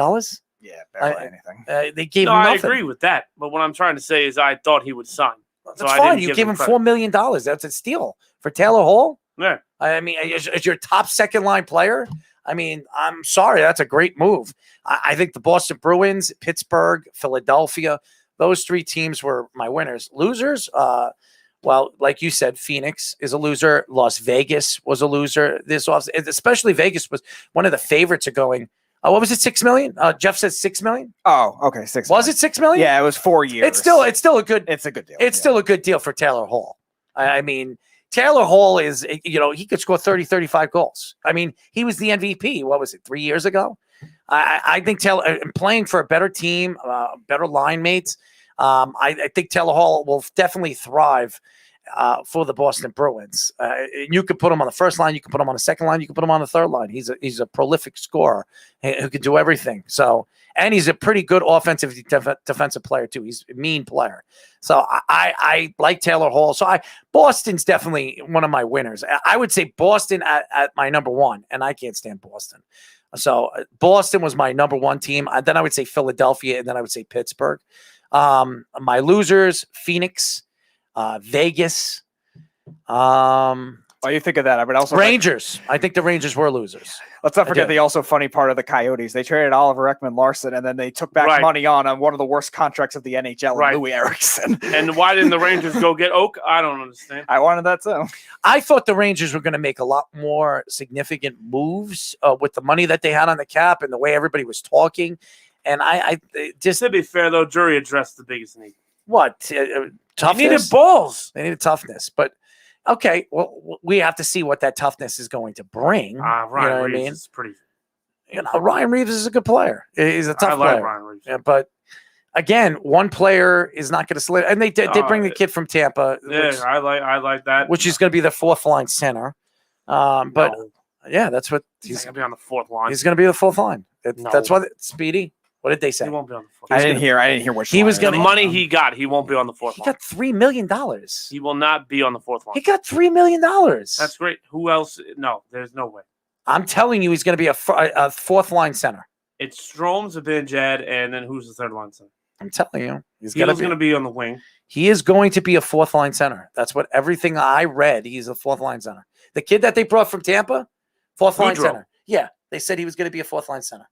Speaker 19: Yeah, barely anything.
Speaker 17: They gave him
Speaker 20: nothing. I
Speaker 17: nothing.
Speaker 20: agree with that. But what I'm trying to say is I thought he would sign.
Speaker 17: That's fine. You gave him $4 million. That's a steal for Taylor Hall.
Speaker 20: Yeah.
Speaker 17: I mean, as your top second line player, I mean, I'm sorry. That's a great move. I think the Boston Bruins, Pittsburgh, Philadelphia, those three teams were my winners. Losers, well, like you said, Phoenix is a loser. Las Vegas was a loser this offseason. Especially Vegas was one of the favorites of going. What was it? 6 million? Jeff says 6 million.
Speaker 19: Oh, okay, 6.
Speaker 17: Was it 6 million?
Speaker 19: Yeah, it was 4 years.
Speaker 17: It's still a good.
Speaker 19: It's a good deal.
Speaker 17: It's still a good deal for Taylor Hall. I mean, Taylor Hall is, he could score 30, 35 goals. I mean, he was the MVP. What was it? 3 years ago. I think Taylor playing for a better team, better line mates. I think Taylor Hall will definitely thrive for the Boston Bruins. You could put him on the first line, you can put him on the second line, you can put him on the third line. He's a prolific scorer who can do everything. So, and he's a pretty good offensive defensive player too. He's a mean player. So I like Taylor Hall. So Boston's definitely one of my winners. I would say Boston at my number one, and I can't stand Boston. So Boston was my number one team. Then I would say Philadelphia, and then I would say Pittsburgh. My losers: Phoenix, Vegas.
Speaker 19: What do you think of that? I would also
Speaker 17: Rangers. I think the Rangers were losers.
Speaker 19: Let's not forget the also funny part of the Coyotes. They traded Oliver Ekman-Larsson, and then they took back money on one of the worst contracts of the NHL, Louis Eriksson.
Speaker 20: And why didn't the Rangers go get Oak? I don't understand.
Speaker 19: I wanted that too.
Speaker 17: I thought the Rangers were going to make a lot more significant moves with the money that they had on the cap and the way everybody was talking. And I just
Speaker 20: to be fair though, Drury addressed the biggest need.
Speaker 17: What toughness?
Speaker 20: They needed balls.
Speaker 17: They needed toughness, but. Okay, well, we have to see what that toughness is going to bring.
Speaker 20: Ryan Reeves is pretty.
Speaker 17: Ryan Reeves is a good player. He's a tough player.
Speaker 20: I like Ryan Reeves.
Speaker 17: Yeah, but again, one player is not going to slip. And they did bring the kid from Tampa.
Speaker 20: Yeah, I like that.
Speaker 17: Which is going to be the fourth line center. But yeah, that's what
Speaker 20: he's going to be on the fourth line.
Speaker 17: He's going to be the fourth line. That's what Speedy. What did they say?
Speaker 20: He won't be on the fourth.
Speaker 19: I didn't hear what
Speaker 17: he was going.
Speaker 20: The money he got, he won't be on the fourth line.
Speaker 17: He got $3 million.
Speaker 20: He will not be on the fourth line.
Speaker 17: He got $3 million.
Speaker 20: That's great. Who else? No, there's no way.
Speaker 17: I'm telling you, he's going to be a fourth line center.
Speaker 20: It's Strome, Zibanejad, and then who's the third line center?
Speaker 17: I'm telling you,
Speaker 20: he's going to be on the wing.
Speaker 17: He is going to be a fourth line center. That's what everything I read. He's a fourth line center. The kid that they brought from Tampa, fourth line center. Yeah, they said he was going to be a fourth line center.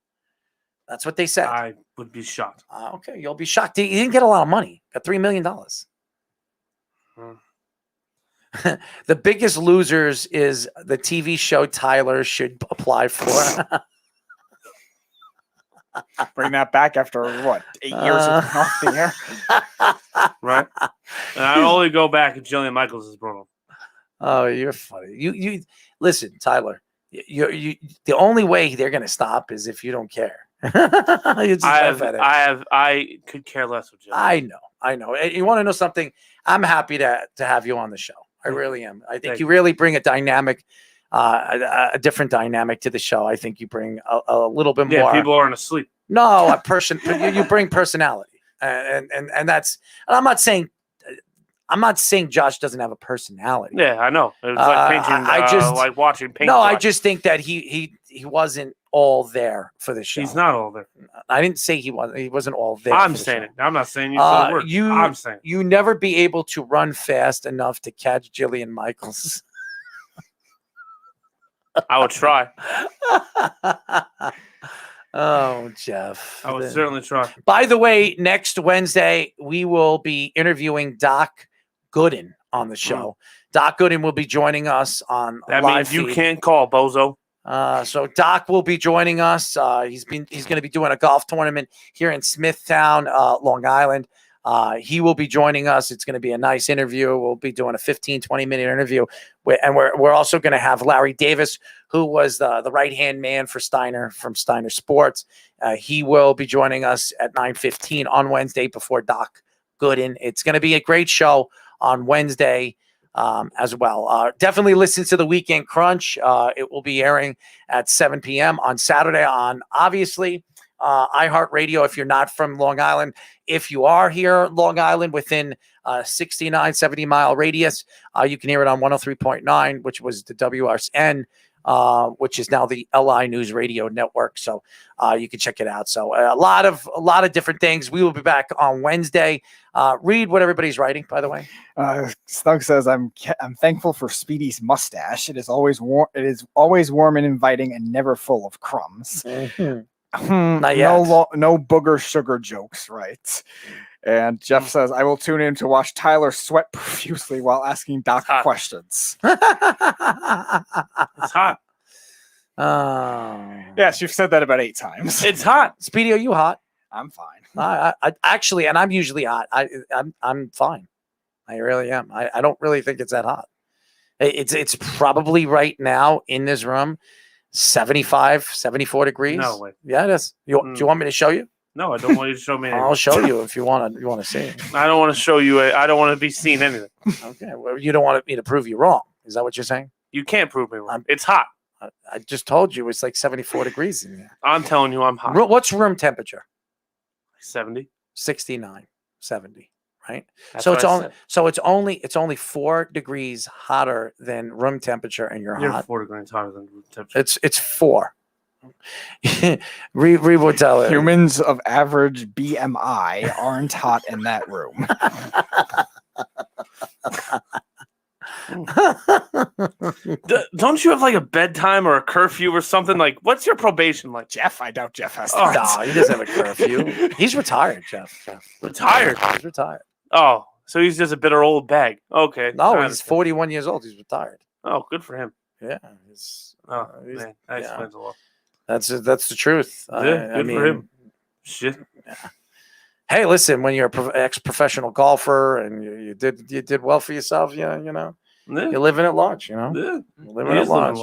Speaker 17: That's what they said.
Speaker 20: I would be shocked.
Speaker 17: Okay, you'll be shocked. He didn't get a lot of money. Got $3 million. The biggest losers is the TV show Tyler should apply for.
Speaker 19: Bring that back after what 8 years of off the air,
Speaker 20: right? And I only go back if Jillian Michaels is brought up.
Speaker 17: Oh, you're funny. You listen, Tyler. You the only way they're going to stop is if you don't care.
Speaker 20: I could care less with Jillian.
Speaker 17: I know. And you want to know something? I'm happy to have you on the show. I really am. I think you really bring a dynamic, a different dynamic to the show. I think you bring a little bit more.
Speaker 20: Yeah, people aren't asleep.
Speaker 17: No, a person. you bring personality, and that's. And I'm not saying Josh doesn't have a personality.
Speaker 20: Yeah, I know. It was like painting. Like watching paint.
Speaker 17: No, I just think that he wasn't all there for the show.
Speaker 20: He's not all there.
Speaker 17: I didn't say he was. He wasn't all there.
Speaker 20: I'm saying it. I'm not saying you said the word. I'm saying
Speaker 17: you never be able to run fast enough to catch Jillian Michaels.
Speaker 20: I would try.
Speaker 17: Oh, Jeff.
Speaker 20: I would certainly try.
Speaker 17: By the way, next Wednesday we will be interviewing Doc Gooden on the show. Doc Gooden will be joining us on
Speaker 20: that
Speaker 17: live
Speaker 20: means you
Speaker 17: feed.
Speaker 20: can't call, bozo.
Speaker 17: So Doc will be joining us. He's going to be doing a golf tournament here in Smithtown, Long Island. He will be joining us. It's going to be a nice interview. We'll be doing a 15, 20-minute interview. And we're also going to have Larry Davis, who was the right-hand man for Steiner from Steiner Sports. He will be joining us at 9:15 on Wednesday before Doc Gooden. It's going to be a great show on Wednesday as well. Definitely listen to the Weekend Crunch. It will be airing at 7 p.m. on Saturday on, obviously, iHeartRadio if you're not from Long Island. If you are here, Long Island, within 69, 70-mile radius, you can hear it on 103.9, which was the WRSN, which is now the LI News Radio Network. So you can check it out. So a lot of different things. We will be back on Wednesday. Read what everybody's writing, by the way.
Speaker 19: Snug says, "I'm thankful for Speedy's mustache. It is always warm. It is always warm and inviting, and never full of crumbs."
Speaker 17: Mm-hmm. Not yet.
Speaker 19: No booger sugar jokes, right? And Jeff says, "I will tune in to watch Tyler sweat profusely while asking Doc questions."
Speaker 20: It's hot.
Speaker 19: Yes, you've said that about 8 times.
Speaker 20: It's hot.
Speaker 17: Speedy, are you hot?
Speaker 19: I'm fine.
Speaker 17: I actually, and I'm usually hot. I'm fine. I really am. I don't really think it's that hot. It's probably right now in this room 75, 74 degrees.
Speaker 20: No way.
Speaker 17: Yeah, it is. Do you want me to show you?
Speaker 20: No, I don't want you to show me anything.
Speaker 17: I'll show you if you want to see it.
Speaker 20: I don't want to show you. I don't want to be seen anything.
Speaker 17: Okay. Well, you don't want me to prove you wrong. Is that what you're saying?
Speaker 20: You can't prove me wrong. It's hot.
Speaker 17: I just told you it's like 74 degrees in here.
Speaker 20: I'm telling you I'm hot.
Speaker 17: What's room temperature?
Speaker 20: 70.
Speaker 17: 69, 70, right?
Speaker 20: That's
Speaker 17: So
Speaker 20: what
Speaker 17: it's only 4 degrees hotter than room temperature, and you're hot.
Speaker 20: 4 degrees hotter than room temperature.
Speaker 17: It's 4. Read what tell it.
Speaker 19: Humans of average BMI aren't hot in that room.
Speaker 20: Don't you have like a bedtime or a curfew or something? Like, what's your probation like?
Speaker 19: Jeff, I doubt Jeff has
Speaker 17: Oh,
Speaker 19: that.
Speaker 17: no, he doesn't have a curfew. He's retired, Jeff.
Speaker 20: Retired?
Speaker 17: He's retired.
Speaker 20: Oh, so he's just a bitter old bag. Okay.
Speaker 17: No, he's 41 years old. He's retired.
Speaker 20: Oh, good for him.
Speaker 17: Yeah.
Speaker 20: Man, that explains a lot.
Speaker 17: That's the truth.
Speaker 20: Yeah, good for him. Shit.
Speaker 17: Yeah. Hey, listen, when you're an ex-professional golfer and you did well for yourself, you're living at large,
Speaker 20: Yeah.
Speaker 17: Living at large.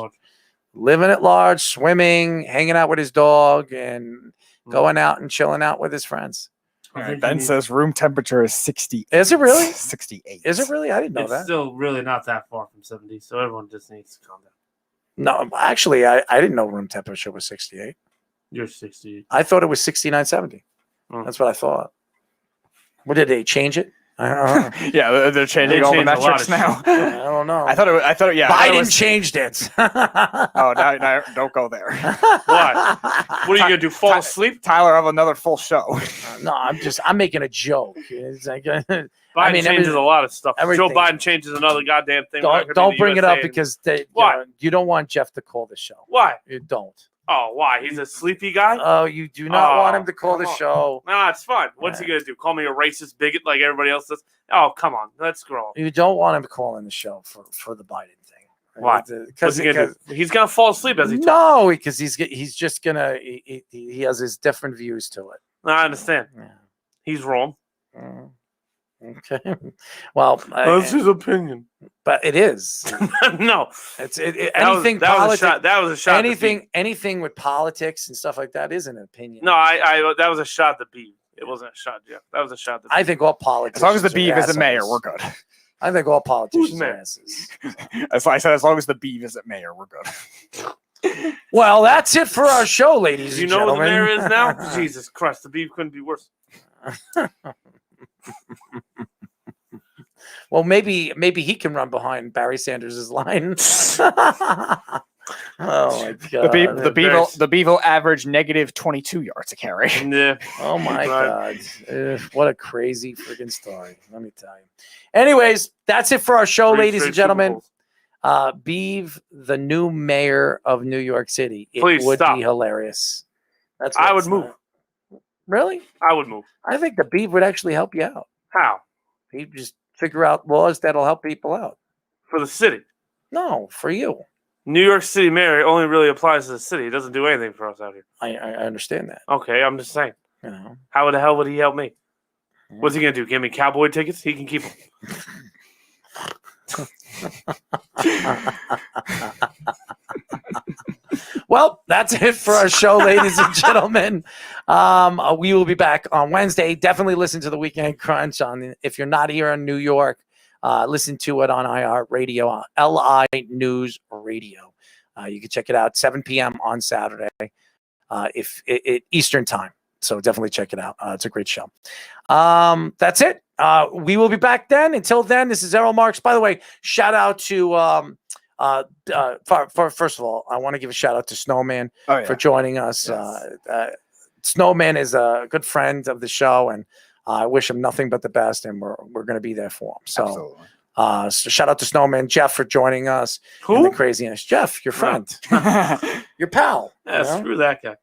Speaker 17: Living at large, swimming, hanging out with his dog, and going out and chilling out with his friends.
Speaker 19: Ben says room temperature is 60.
Speaker 17: Is it really?
Speaker 19: 68.
Speaker 17: Is it really? I didn't know
Speaker 20: It's
Speaker 17: that.
Speaker 20: still really not that far from 70, so everyone just needs to calm down.
Speaker 17: No, actually, I didn't know room temperature was 68.
Speaker 20: You're 68.
Speaker 17: I thought it was 69, 70. That's what I thought. What did they change it? I don't know.
Speaker 19: Yeah, they're changing all the metrics now.
Speaker 17: I don't know.
Speaker 19: I thought it. Yeah,
Speaker 17: Biden changed it.
Speaker 19: Oh, no, don't go there.
Speaker 20: What? What are you gonna do? Fall asleep?
Speaker 19: Tyler, have another full show.
Speaker 17: No, I'm making a joke. It's like,
Speaker 20: Biden changes a lot of stuff. Joe Biden changes another goddamn thing.
Speaker 17: Don't bring it up because you don't want Jeff to call the show.
Speaker 20: Why?
Speaker 17: You don't.
Speaker 20: Oh, why? He's a sleepy guy?
Speaker 17: Oh, you do not want him to call the show.
Speaker 20: Nah, it's fine. What's he going to do? Call me a racist bigot like everybody else does? Oh, come on. Let's grow up.
Speaker 17: You don't want him to call in the show for the Biden thing.
Speaker 20: Why? What's he going to do? He's going to fall asleep as he talks.
Speaker 17: No, because he's just going to – he has his different views to it.
Speaker 20: I understand.
Speaker 17: Yeah.
Speaker 20: He's wrong.
Speaker 17: Okay. Well,
Speaker 20: that's his opinion.
Speaker 17: But it is.
Speaker 20: No.
Speaker 17: Anything
Speaker 20: that was a shot.
Speaker 17: Anything with politics and stuff like that is an opinion.
Speaker 20: No, that was a shot to Beeve. It wasn't a shot, Jeff. That was a shot to Beeve.
Speaker 17: I think all politics.
Speaker 19: As long as the Beeve isn't mayor, we're good.
Speaker 17: I think all politicians are asses.
Speaker 19: That's why I said as long as the Beeve isn't mayor, we're good.
Speaker 17: Well, that's it for our show, ladies and gentlemen.
Speaker 20: You know what the mayor is now? Jesus Christ, the Beeve couldn't be worse.
Speaker 17: Well, maybe he can run behind Barry Sanders' line. Oh my god!
Speaker 19: The Beeve will average negative 22 yards a carry.
Speaker 20: Yeah.
Speaker 17: Oh my god! What a crazy freaking story! Let me tell you. Anyways, that's it for our show, ladies and gentlemen. Beeve, the new mayor of New York City.
Speaker 20: Please
Speaker 17: would
Speaker 20: stop.
Speaker 17: be hilarious.
Speaker 20: I would move.
Speaker 17: Really?
Speaker 20: I would move.
Speaker 17: I think the Beeve would actually help you out.
Speaker 20: How?
Speaker 17: He'd just figure out laws that'll help people out.
Speaker 20: For the city?
Speaker 17: No, for you.
Speaker 20: New York City mayor only really applies to the city. It doesn't do anything for us out here.
Speaker 17: I understand that.
Speaker 20: Okay, I'm just saying.
Speaker 17: You know,
Speaker 20: how the hell would he help me? What's he gonna do? Give me Cowboy tickets? He can keep them.
Speaker 17: Well, that's it for our show, ladies and gentlemen. We will be back on Wednesday. Definitely listen to the Weekend Crunch on. If you're not here in New York, listen to it on iHeartRadio, LI News Radio. You can check it out 7 p.m. on Saturday, Eastern time. So definitely check it out. It's a great show. That's it. We will be back then. Until then, this is Errol Marks. By the way, shout out to first of all, I want to give a shout out to Snowman for joining us. Yes. Snowman is a good friend of the show, and I wish him nothing but the best, and we're going to be there for him. So, so shout out to Snowman, Jeff, for joining us.
Speaker 20: Who?
Speaker 17: The craziness, Jeff, your friend, your pal.
Speaker 20: Yeah, screw that guy.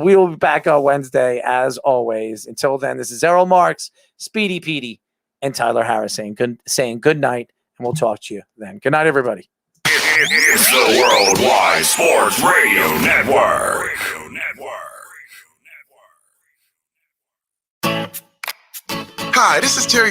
Speaker 17: We will be back on Wednesday, as always. Until then, this is Errol Marks, Speedy Petey, and Tyler Harris saying good night, and we'll talk to you then. Good night, everybody.
Speaker 7: It's the Worldwide Sports Radio Network.
Speaker 6: Hi, this is Terry